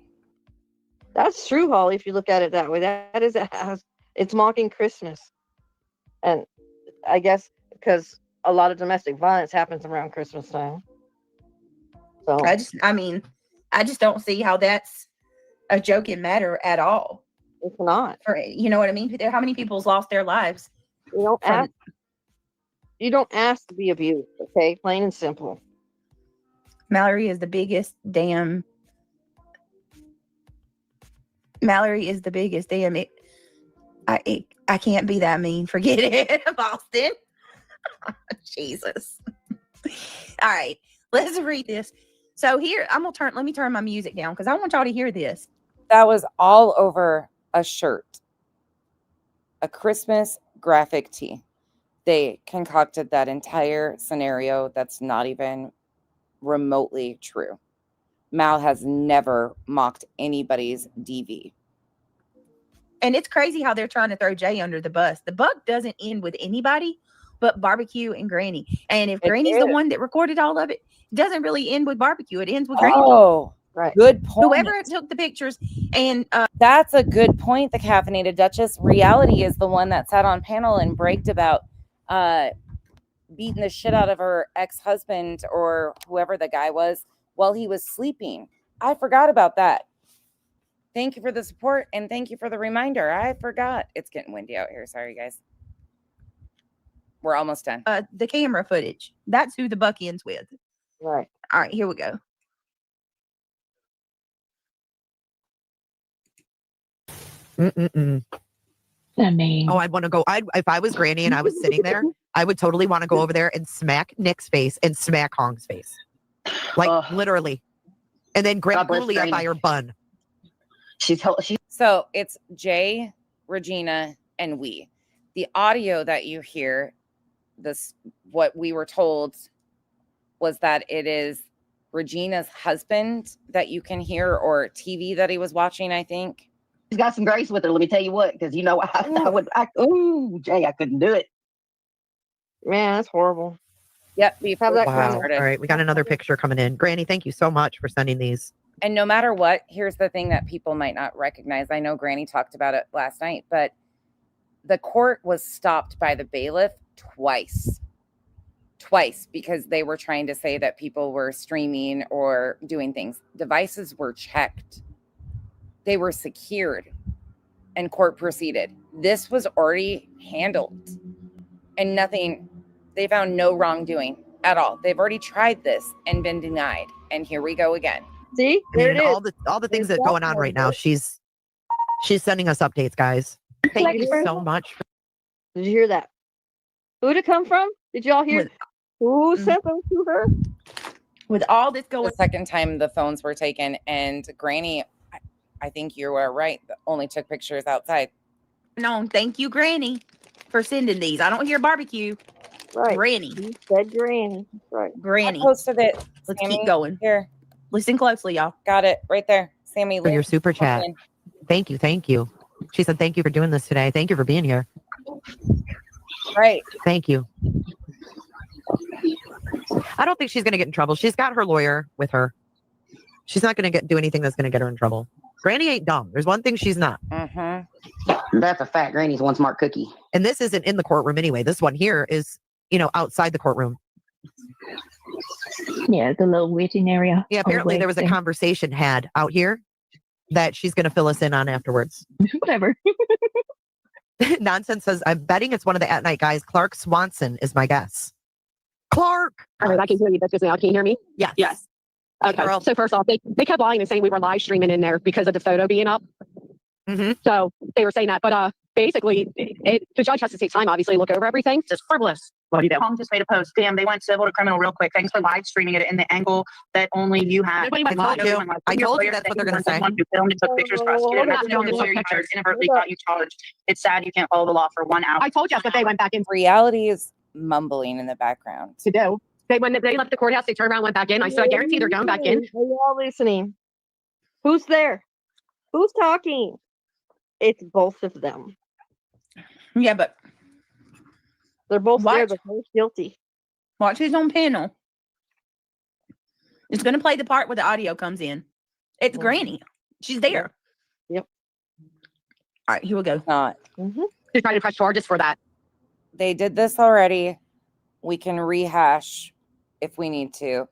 That's true, Holly, if you look at it that way. That is, it's mocking Christmas. And I guess because a lot of domestic violence happens around Christmas time. So I just don't see how that's a joking matter at all. It's not. You know what I mean? How many people's lost their lives? You don't ask to be abused, okay? Plain and simple. Mallory is the biggest damn. I can't be that mean. Forget it, Boston. Jesus. All right, let's read this. So here, let me turn my music down because I want y'all to hear this. That was all over a shirt. A Christmas graphic tee. They concocted that entire scenario that's not even remotely true. Mal has never mocked anybody's DV. And it's crazy how they're trying to throw Jay under the bus. The buck doesn't end with anybody but Barbecue and Granny. And if Granny's the one that recorded all of it, it doesn't really end with Barbecue. It ends with Granny. Oh, right. Good point. Whoever took the pictures. And that's a good point, the Caffeinated Duchess. Reality is the one that sat on panel and braked about beating the shit out of her ex-husband or whoever the guy was while he was sleeping. I forgot about that. Thank you for the support and thank you for the reminder. I forgot. It's getting windy out here. Sorry, guys. We're almost done. The camera footage. That's who the buck ends with. Right. All right, here we go. I mean, I'd want to go. If I was Granny and I was sitting there, I would totally want to go over there and smack Nick's face and smack Hong's face, like literally, and then grab Julia by her bun. So it's Jay, Regina, and we. The audio that you hear, what we were told was that it is Regina's husband that you can hear, or TV that he was watching, I think. She's got some grace with her. Let me tell you what, because Jay, I couldn't do it. Man, that's horrible. Yep. Wow. All right, we got another picture coming in. Granny, thank you so much for sending these. And no matter what, here's the thing that people might not recognize. I know Granny talked about it last night, but the court was stopped by the bailiff twice, because they were trying to say that people were streaming or doing things. Devices were checked. They were secured and court proceeded. This was already handled and they found no wrongdoing at all. They've already tried this and been denied. And here we go again. See, there it is. All the things that are going on right now. She's sending us updates, guys. Thank you so much. Did you hear that? Who'd it come from? Did y'all hear? Who sent them to her? With all this going, the second time the phones were taken, and Granny, I think you were right, only took pictures outside. no, thank you, Granny, for sending these. I don't hear barbecue. Right. Granny. You said Granny. Right. Granny. I posted it. Let's Sammy, keep going. Here. Listen closely, y'all. Got it right there. Sammy, For your link super chat. in. Thank you. Thank you. She said, thank you for doing this today. Thank you for being here. Right. Thank you. I don't think she's going to get in trouble. She's got her lawyer with her. She's not going to do anything that's going to get her in trouble. Granny ain't dumb. There's one thing she's not. That's a fact. Granny's one smart cookie. And this isn't in the courtroom anyway. This one here is, outside the courtroom. Yeah, the little waiting area. Yeah, apparently there was a conversation had out here that she's going to fill us in on afterwards. Whatever. Nonsense says, I'm betting it's one of the at-night guys. Clark Swanson is my guess. Clark! All right, I can hear you. That's just now. Can you hear me? Yes. Yes. Okay. So first off, they kept lying and saying we were live streaming in there because of the photo being up. So they were saying that, but basically, the judge has to take time, obviously, look over everything. Just frivolous. What do you do? Tom just made a post. Damn, they went civil to criminal real quick. Thanks for live streaming it in the angle that only you had. I told you that's what they're going to say. Who filmed and took pictures, prosecuted, and your lawyer you hired inadvertently got you charged. It's sad you can't follow the law for 1 hour. I told you, but they went back in. Reality is mumbling in the background. To do. When they left the courthouse, they turned around, went back in. I said, I guarantee they're going back in. Are you all listening? Who's there? Who's talking? It's both of them. Yeah, but they're both there. They're both guilty. Watch who's on panel. It's going to play the part where the audio comes in. It's Granny. She's there. Yep. All right, here we go. Not. They're trying to press charges for that. They did this already. We can rehash if we need to.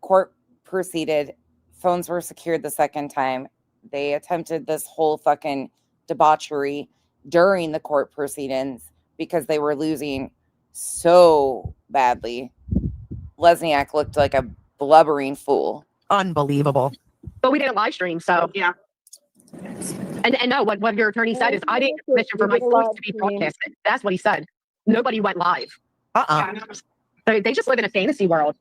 Court proceeded. Phones were secured the second time. They attempted this whole fucking debauchery during the court proceedings because they were losing so badly. Lesniak looked like a blubbering fool. Unbelievable. But we didn't live stream, so yeah. And no, what your attorney said is I didn't get permission for my voice to be broadcasted. That's what he said. Nobody went live. They just live in a fantasy world.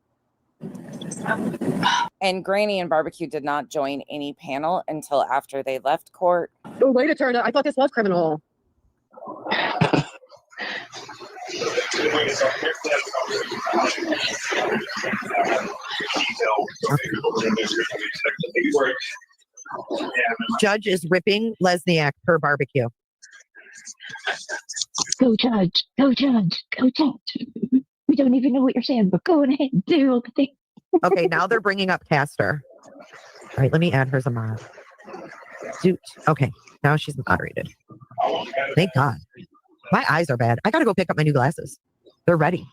And Granny and Barbecue did not join any panel until after they left court. Oh, way to turn it. I thought this was criminal. Judge is ripping Lesniak per barbecue. Go judge. Go judge. Go judge. We don't even know what you're saying, but go ahead and do the thing. Okay, now they're bringing up Castor. All right, let me add her as a mod. Dude. Okay, now she's moderated. Thank God. My eyes are bad. I got to go pick up my new glasses. They're ready.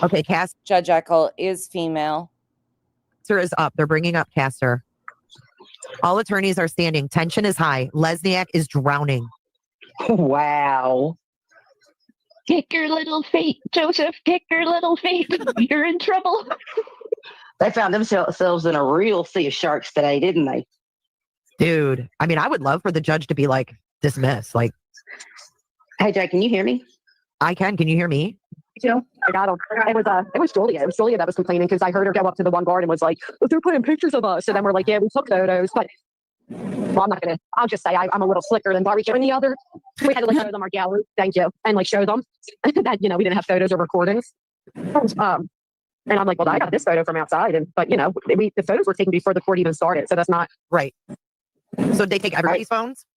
Okay, Judge Eckel is female. Castor is up. They're bringing up Castor. All attorneys are standing. Tension is high. Lesniak is drowning. Wow. Kick your little feet, Joseph. Kick your little feet. You're in trouble. They found themselves in a real sea of sharks today, didn't they? Dude, I mean, I would love for the judge to be like, dismiss. Like, hey, Jay, can you hear me? I can. Can you hear me? Too. I got him. It was Julia. It was Julia that was complaining because I heard her go up to the one guard and was like, oh, they're putting pictures of us. And then we're like, yeah, we took photos. But well, I'm not gonna. I'll just say I'm a little slicker than Barbecue and the other. We had to like show them our gallery. Thank you, and like show them that we didn't have photos or recordings. And I'm like, well, I got this photo from outside, but the photos were taken before the court even started, so that's not right. So did they take everybody's phones?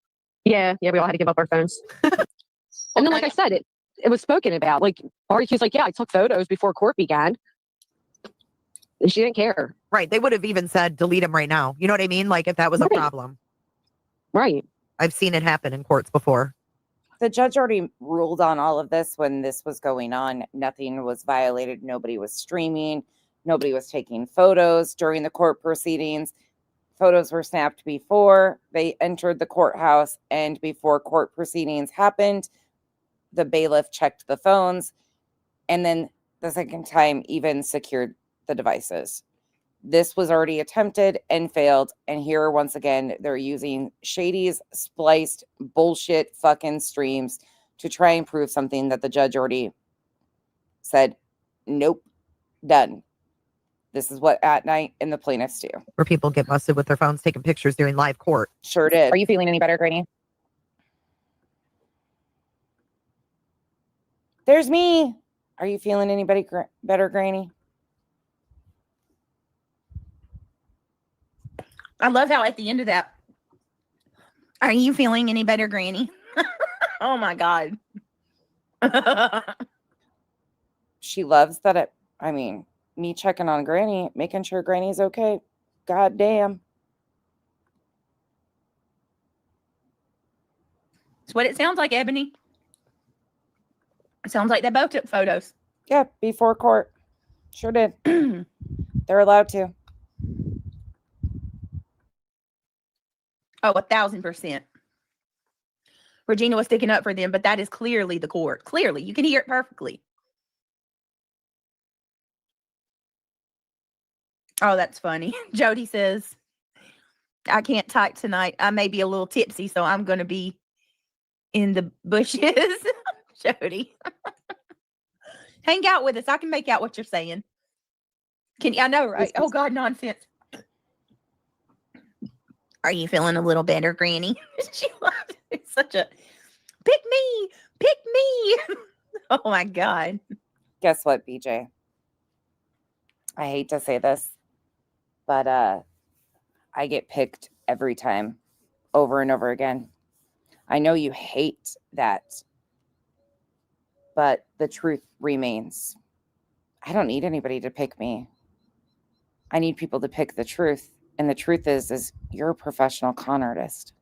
Yeah, we all had to give up our phones. And then, like I said, it was spoken about. Like Barbecue's like, yeah, I took photos before court began. And she didn't care. Right. They would have even said, delete them right now. You know what I mean? Like if that was a problem. Right. I've seen it happen in courts before. The judge already ruled on all of this when this was going on. Nothing was violated. Nobody was streaming. Nobody was taking photos during the court proceedings. Photos were snapped before they entered the courthouse and before court proceedings happened. The bailiff checked the phones and then the second time even secured the devices. This was already attempted and failed. And here, once again, they're using Shady's spliced bullshit fucking streams to try and prove something that the judge already said, nope, Done. This is what At Night and the plaintiffs do. Where people get busted with their phones taking pictures during live court. Sure did. Are you feeling any better, Granny? There's me. Are you feeling anybody better, Granny? I love how at the end of that, are you feeling any better, Granny? Oh my God. She loves that. I mean, me checking on Granny, making sure Granny's okay. God damn. That's what it sounds like, Ebony. It sounds like they both took photos. Yeah, before court. Sure did. They're allowed to. Oh, 1,000%. Regina was sticking up for them, but that is clearly the court. Clearly, you can hear it perfectly. Oh, that's funny. Jody says, I can't type tonight. I may be a little tipsy, so I'm going to be in the bushes. Jody. Hang out with us. I can make out what you're saying. I know, right? Oh, God, nonsense. Are you feeling a little better, Granny? She loves it. Such a pick me. Pick me. Oh, my God. Guess what, BJ? I hate to say this, but I get picked every time, over and over again. I know you hate that, but the truth remains. I don't need anybody to pick me. I need people to pick the truth. And the truth is you're a professional con artist.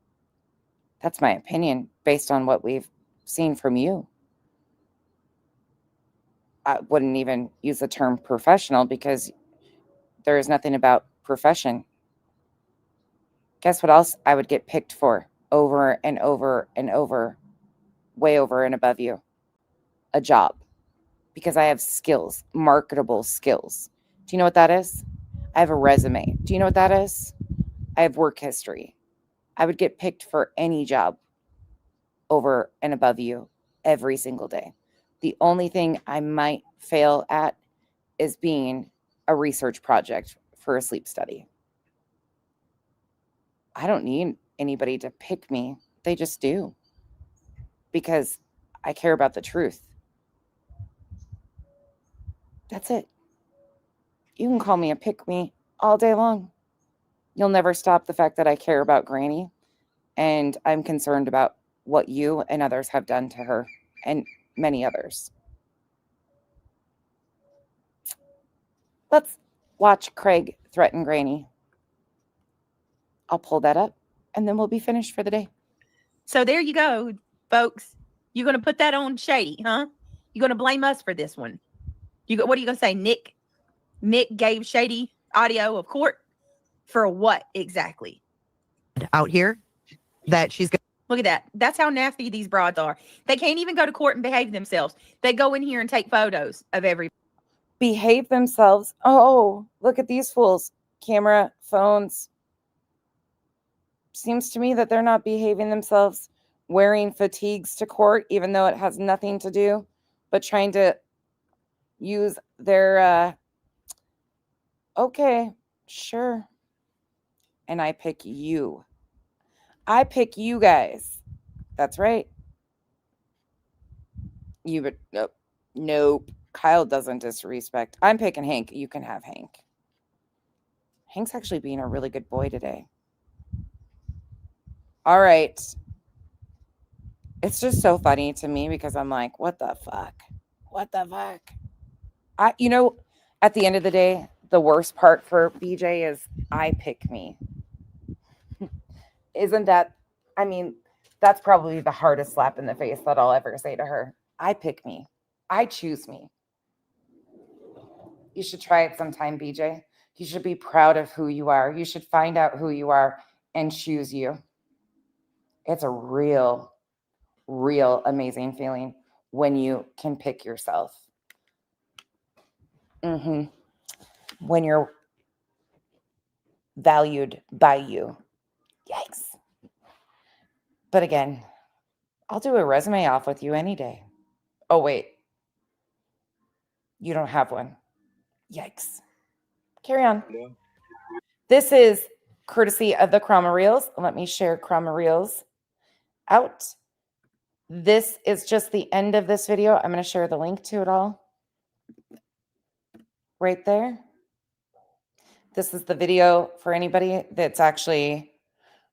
That's my opinion based on what we've seen from you. I wouldn't even use the term professional because there is nothing about profession. Guess what else I would get picked for over and over and over, way over and above you? A job. Because I have skills, marketable skills. Do you know what that is? I have a resume. Do you know what that is? I have work history. I would get picked for any job over and above you every single day. The only thing I might fail at is being a research project for a sleep study. I don't need anybody to pick me. They just do. Because I care about the truth. That's it. You can call me a pick me all day long. You'll never stop the fact that I care about Granny, and I'm concerned about what you and others have done to her, and many others. Let's watch Craig threaten Granny. I'll pull that up, and then we'll be finished for the day. So there you go, folks. You're going to put that on Shady, huh? You're going to blame us for this one. What are you going to say, Nick? Nick gave Shady audio of court for what exactly? Out here that she's going. Look at that. That's how nasty these broads are. They can't even go to court and behave themselves. They go in here and take photos of every. Behave themselves. Oh, look at these fools. Camera, phones. Seems to me that they're not behaving themselves, wearing fatigues to court, even though it has nothing to do, but trying to use their, okay, sure. And I pick you. I pick you guys. That's right. You would, nope. Nope. Kyle doesn't disrespect. I'm picking Hank. You can have Hank. Hank's actually being a really good boy today. All right. It's just so funny to me because I'm like, what the fuck? What the fuck? At the end of the day, the worst part for BJ is I pick me. Isn't that, that's probably the hardest slap in the face that I'll ever say to her. I pick me. I choose me. You should try it sometime, BJ. You should be proud of who you are. You should find out who you are and choose you. It's a real amazing feeling when you can pick yourself. When you're valued by you. Yikes. But again, I'll do a resume off with you any day. Oh, wait. You don't have one. Yikes. Carry on. This is courtesy of the Chroma Reels. Let me share Chroma Reels out. This is just the end of this video. I'm going to share the link to it all right there. This is the video for anybody that's actually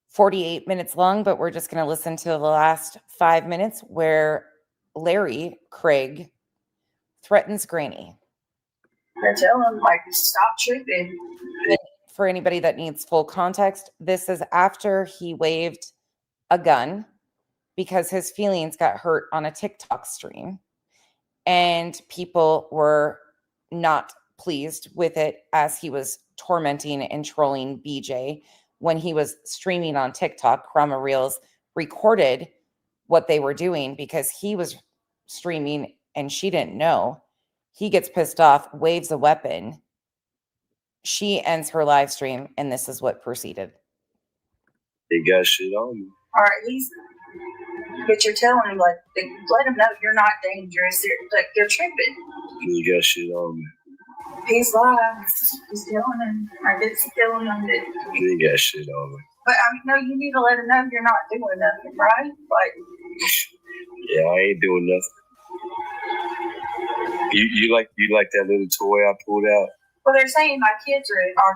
48 minutes long, but we're just going to listen to the last 5 minutes where Larry Craig threatens Granny. I tell him, like, stop tripping. For anybody that needs full context, this is after he waved a gun because his feelings got hurt on a TikTok stream. And people were not pleased with it as he was tormenting and trolling BJ when he was streaming on TikTok. Chroma Reels recorded what they were doing because he was streaming and she didn't know. He gets pissed off, waves a weapon. She ends her live stream, and this is what proceeded. He got shit on me. All right, but you're telling him, like, let him know you're not dangerous. They're tripping. He got shit on me. He's lying. He's telling him. I guess he's telling him that. He got shit on me. But no, you need to let him know you're not doing nothing, right? Like, yeah, I ain't doing nothing. You like that little toy I pulled out? well, they're saying our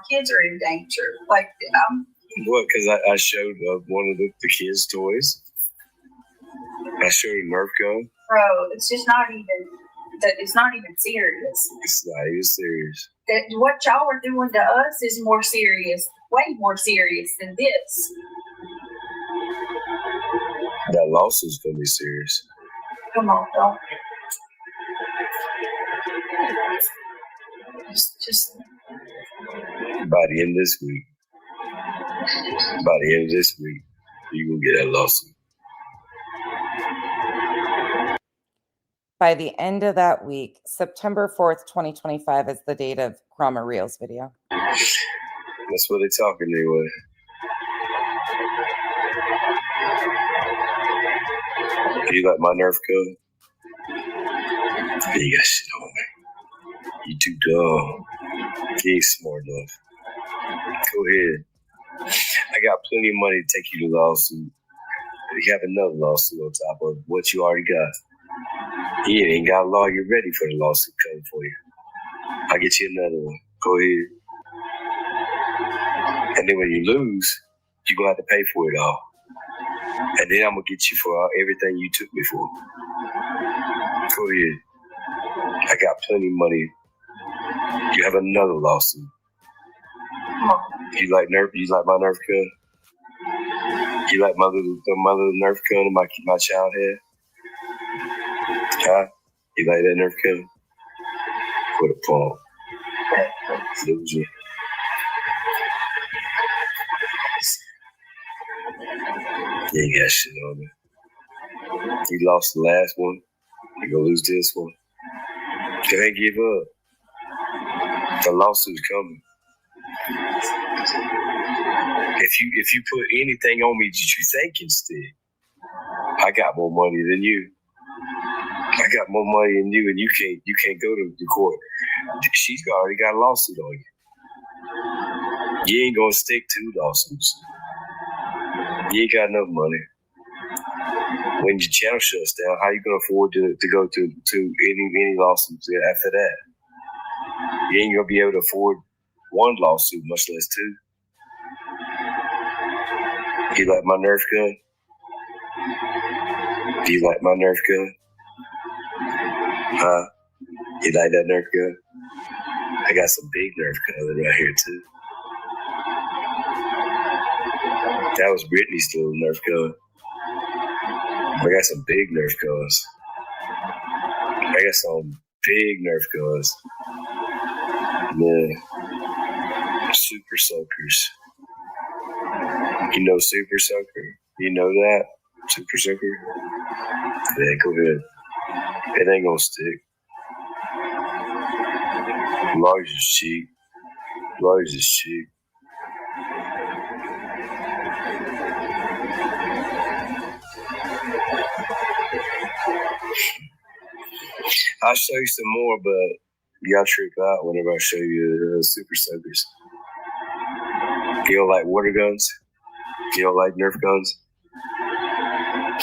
kids are in danger. Like, What? Because I showed one of the kids' toys. I showed a Nerf gun. bro, it's just not even that. It's not even serious. It's not even serious. That what y'all are doing to us is more serious, way more serious than this. That lawsuit's gonna be serious. Come on, don't. Just By the end of this week. You gonna get that lawsuit. By the end of that week, September 4th, 2025 is the date of Chroma Reels video. That's what they're talking anyway. You like my Nerf gun? You got shit on me. You too dumb. You ain't smart enough. Go ahead. I got plenty of money to take you to lawsuit. You have another lawsuit on top of what you already got. You ain't got a lawyer ready for the lawsuit coming for you. I'll get you another one. Go ahead. And then when you lose, you're going to have to pay for it all. And then I'm going to get you for everything you took me for. Go ahead. I got plenty of money. You have another lawsuit. You like Nerf? You like my Nerf gun? You like my little Nerf gun my child had? Huh? You like that Nerf gun? What a punk. Loser. You ain't got shit on me. You lost the last one. You gonna lose this one. You ain't give up. The lawsuit's coming. If you put anything on me that you think instead, I got more money than you. I got more money than you, and you can't go to the court. She's already got a lawsuit on you. You ain't gonna stick 2 lawsuits. You ain't got enough money. When your channel shuts down, how you gonna afford to go to any lawsuits after that? You ain't gonna be able to afford 1 lawsuit, much less 2. You like my Nerf gun? Do you like my Nerf gun? Huh? You like that Nerf gun? I got some big Nerf guns right here too. That was Brittany's little Nerf gun. I got some big Nerf guns. I got some big Nerf guns. Yeah. Super Soakers. You know Super Soaker? You know that? Super Soaker? Yeah, go ahead. It ain't gonna stick. Large is cheap. Large is cheap. I'll show you some more, but Y'all trip out whenever I show you the super soakers. You don't like water guns? You don't like Nerf guns?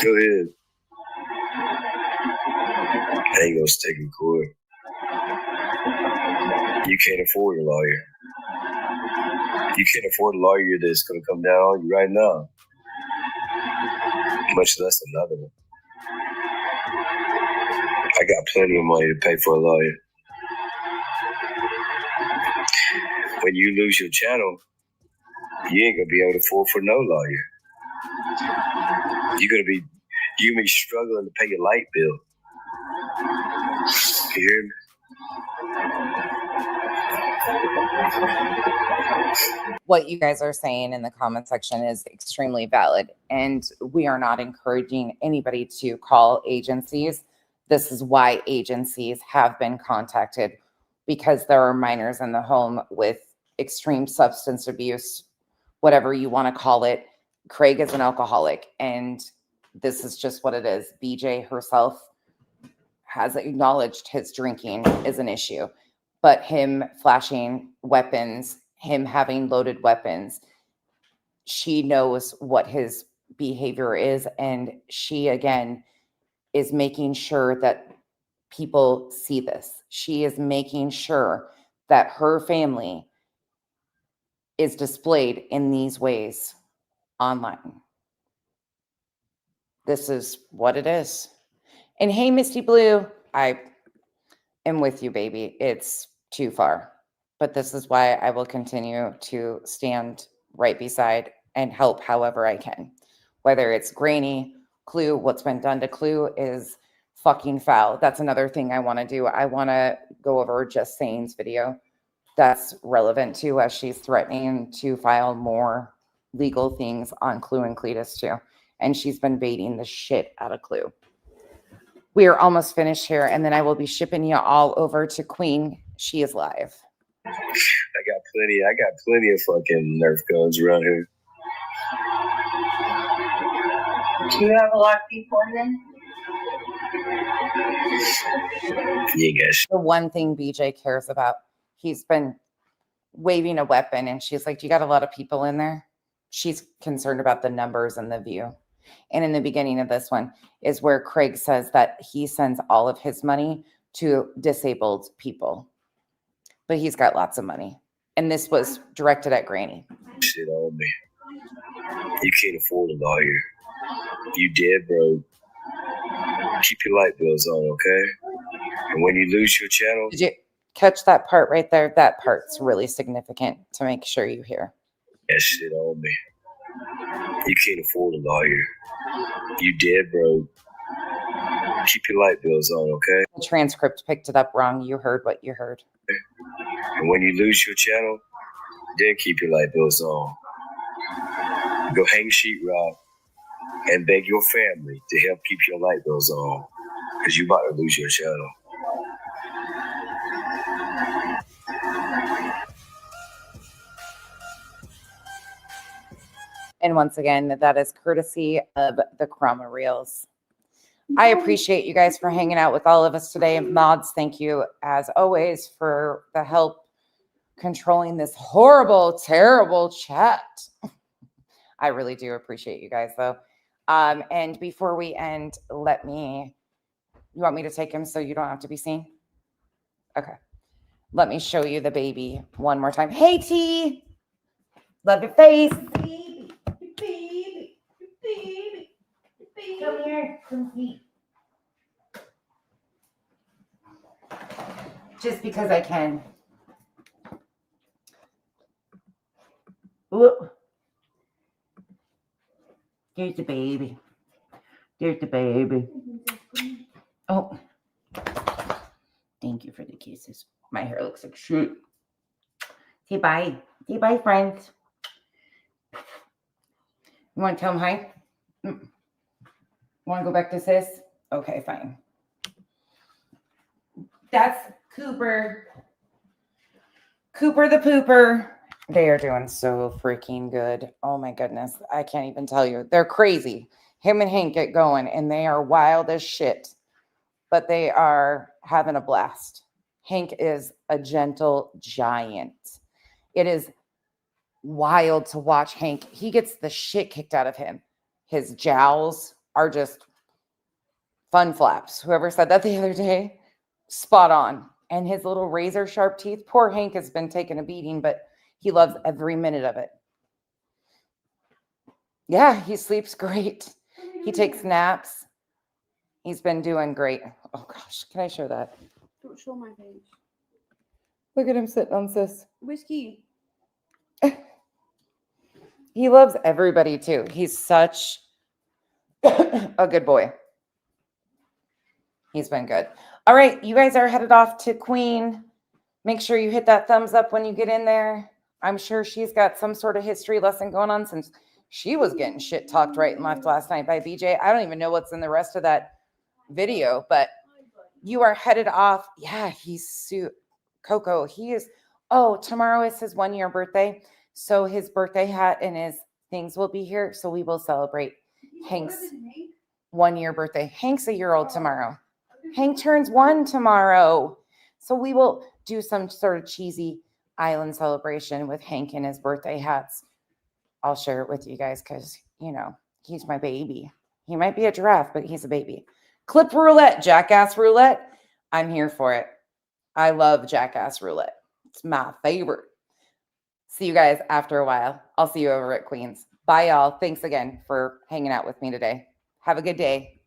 Go ahead. I ain't gonna stick in court. You can't afford a lawyer. You can't afford a lawyer that's gonna come down on you right now. Much less another one. I got plenty of money to pay for a lawyer. When you lose your channel, you ain't gonna be able to afford for no lawyer. You're gonna be struggling to pay your light bill. You hear me? What you guys are saying in the comment section is extremely valid, and we are not encouraging anybody to call agencies. This is why agencies have been contacted, because there are minors in the home with extreme substance abuse, whatever you want to call it. Craig is an alcoholic, and this is just what it is. BJ herself has acknowledged his drinking is an issue, but him flashing weapons, him having loaded weapons, she knows what his behavior is, and she again is making sure that people see this. She is making sure that her family is displayed in these ways online. This is what it is. And hey, Misty Blue, I am with you, baby. It's too far. But this is why I will continue to stand right beside and help however I can. Whether it's Granny, Clue, what's been done to Clue is fucking foul. That's another thing I want to do. I want to go over Just Saying's video. That's relevant too, as she's threatening to file more legal things on Clue and Cletus too. And she's been baiting the shit out of Clue. We are almost finished here, and then I will be shipping you all over to Queen. She is live. I got plenty of fucking Nerf guns around here. Do you have a lot of people in there? You guys. The one thing BJ cares about, he's been waving a weapon, and she's like, do you got a lot of people in there? She's concerned about the numbers and the view. And in the beginning of this one is where Craig says that he sends all of his money to disabled people, but he's got lots of money. And this was directed at Granny. Shit on me. You can't afford a lawyer. You dead broke. Keep your light bills on, okay? And when you lose your channel... Did you catch that part right there? That part's really significant to make sure you hear. That shit on me. You can't afford a lawyer. You dead broke. Keep your light bills on, okay? The transcript picked it up wrong. You heard what you heard. And when you lose your channel, then keep your light bills on. Go hang sheetrock and beg your family to help keep your light bills on, because you about to lose your channel. And once again, that is courtesy of the Chroma Reels. I appreciate you guys for hanging out with all of us today. Mods, thank you as always for the help controlling this horrible, terrible chat. I really do appreciate you guys though. And before we end, you want me to take him so you don't have to be seen? Okay. Let me show you the baby one more time. Hey, T. Love your face. Come here. Come see. Just because I can. Whoop. There's the baby. There's the baby. Oh. Thank you for the kisses. My hair looks like shit. Say bye. Say bye, friends. You want to tell them hi? Want to go back to sis? Okay, fine. That's Cooper. Cooper the pooper. They are doing so freaking good. Oh my goodness. I can't even tell you. They're crazy. Him and Hank get going and they are wild as shit. But they are having a blast. Hank is a gentle giant. It is wild to watch Hank. He gets the shit kicked out of him. His jowls are just fun flaps. Whoever said that the other day, spot on. And his little razor sharp teeth. Poor Hank has been taking a beating, but he loves every minute of it. Yeah, he sleeps great. He takes naps. He's been doing great. Oh gosh, can I show that? Don't show my face. Look at him sitting on sis. Whiskey. He loves everybody too. He's such a good boy. He's been good. All right, you guys are headed off to Queen. Make sure you hit that thumbs up when you get in there. I'm sure she's got some sort of history lesson going on since she was getting shit talked right and left last night by BJ. I don't even know what's in the rest of that video, but you are headed off. Yeah, he's Coco. He is. Oh, tomorrow is his 1-year birthday. So his birthday hat and his things will be here. So we will celebrate Hank's 1-year birthday. Hank's a year old tomorrow. Hank turns 1 tomorrow. So we will do some sort of cheesy island celebration with Hank and his birthday hats. I'll share it with you guys because, you know, he's my baby. He might be a giraffe, but he's a baby. Clip roulette, jackass roulette. I'm here for it. I love jackass roulette. It's my favorite. See you guys after a while. I'll see you over at Queens. Bye, y'all. Thanks again for hanging out with me today. Have a good day.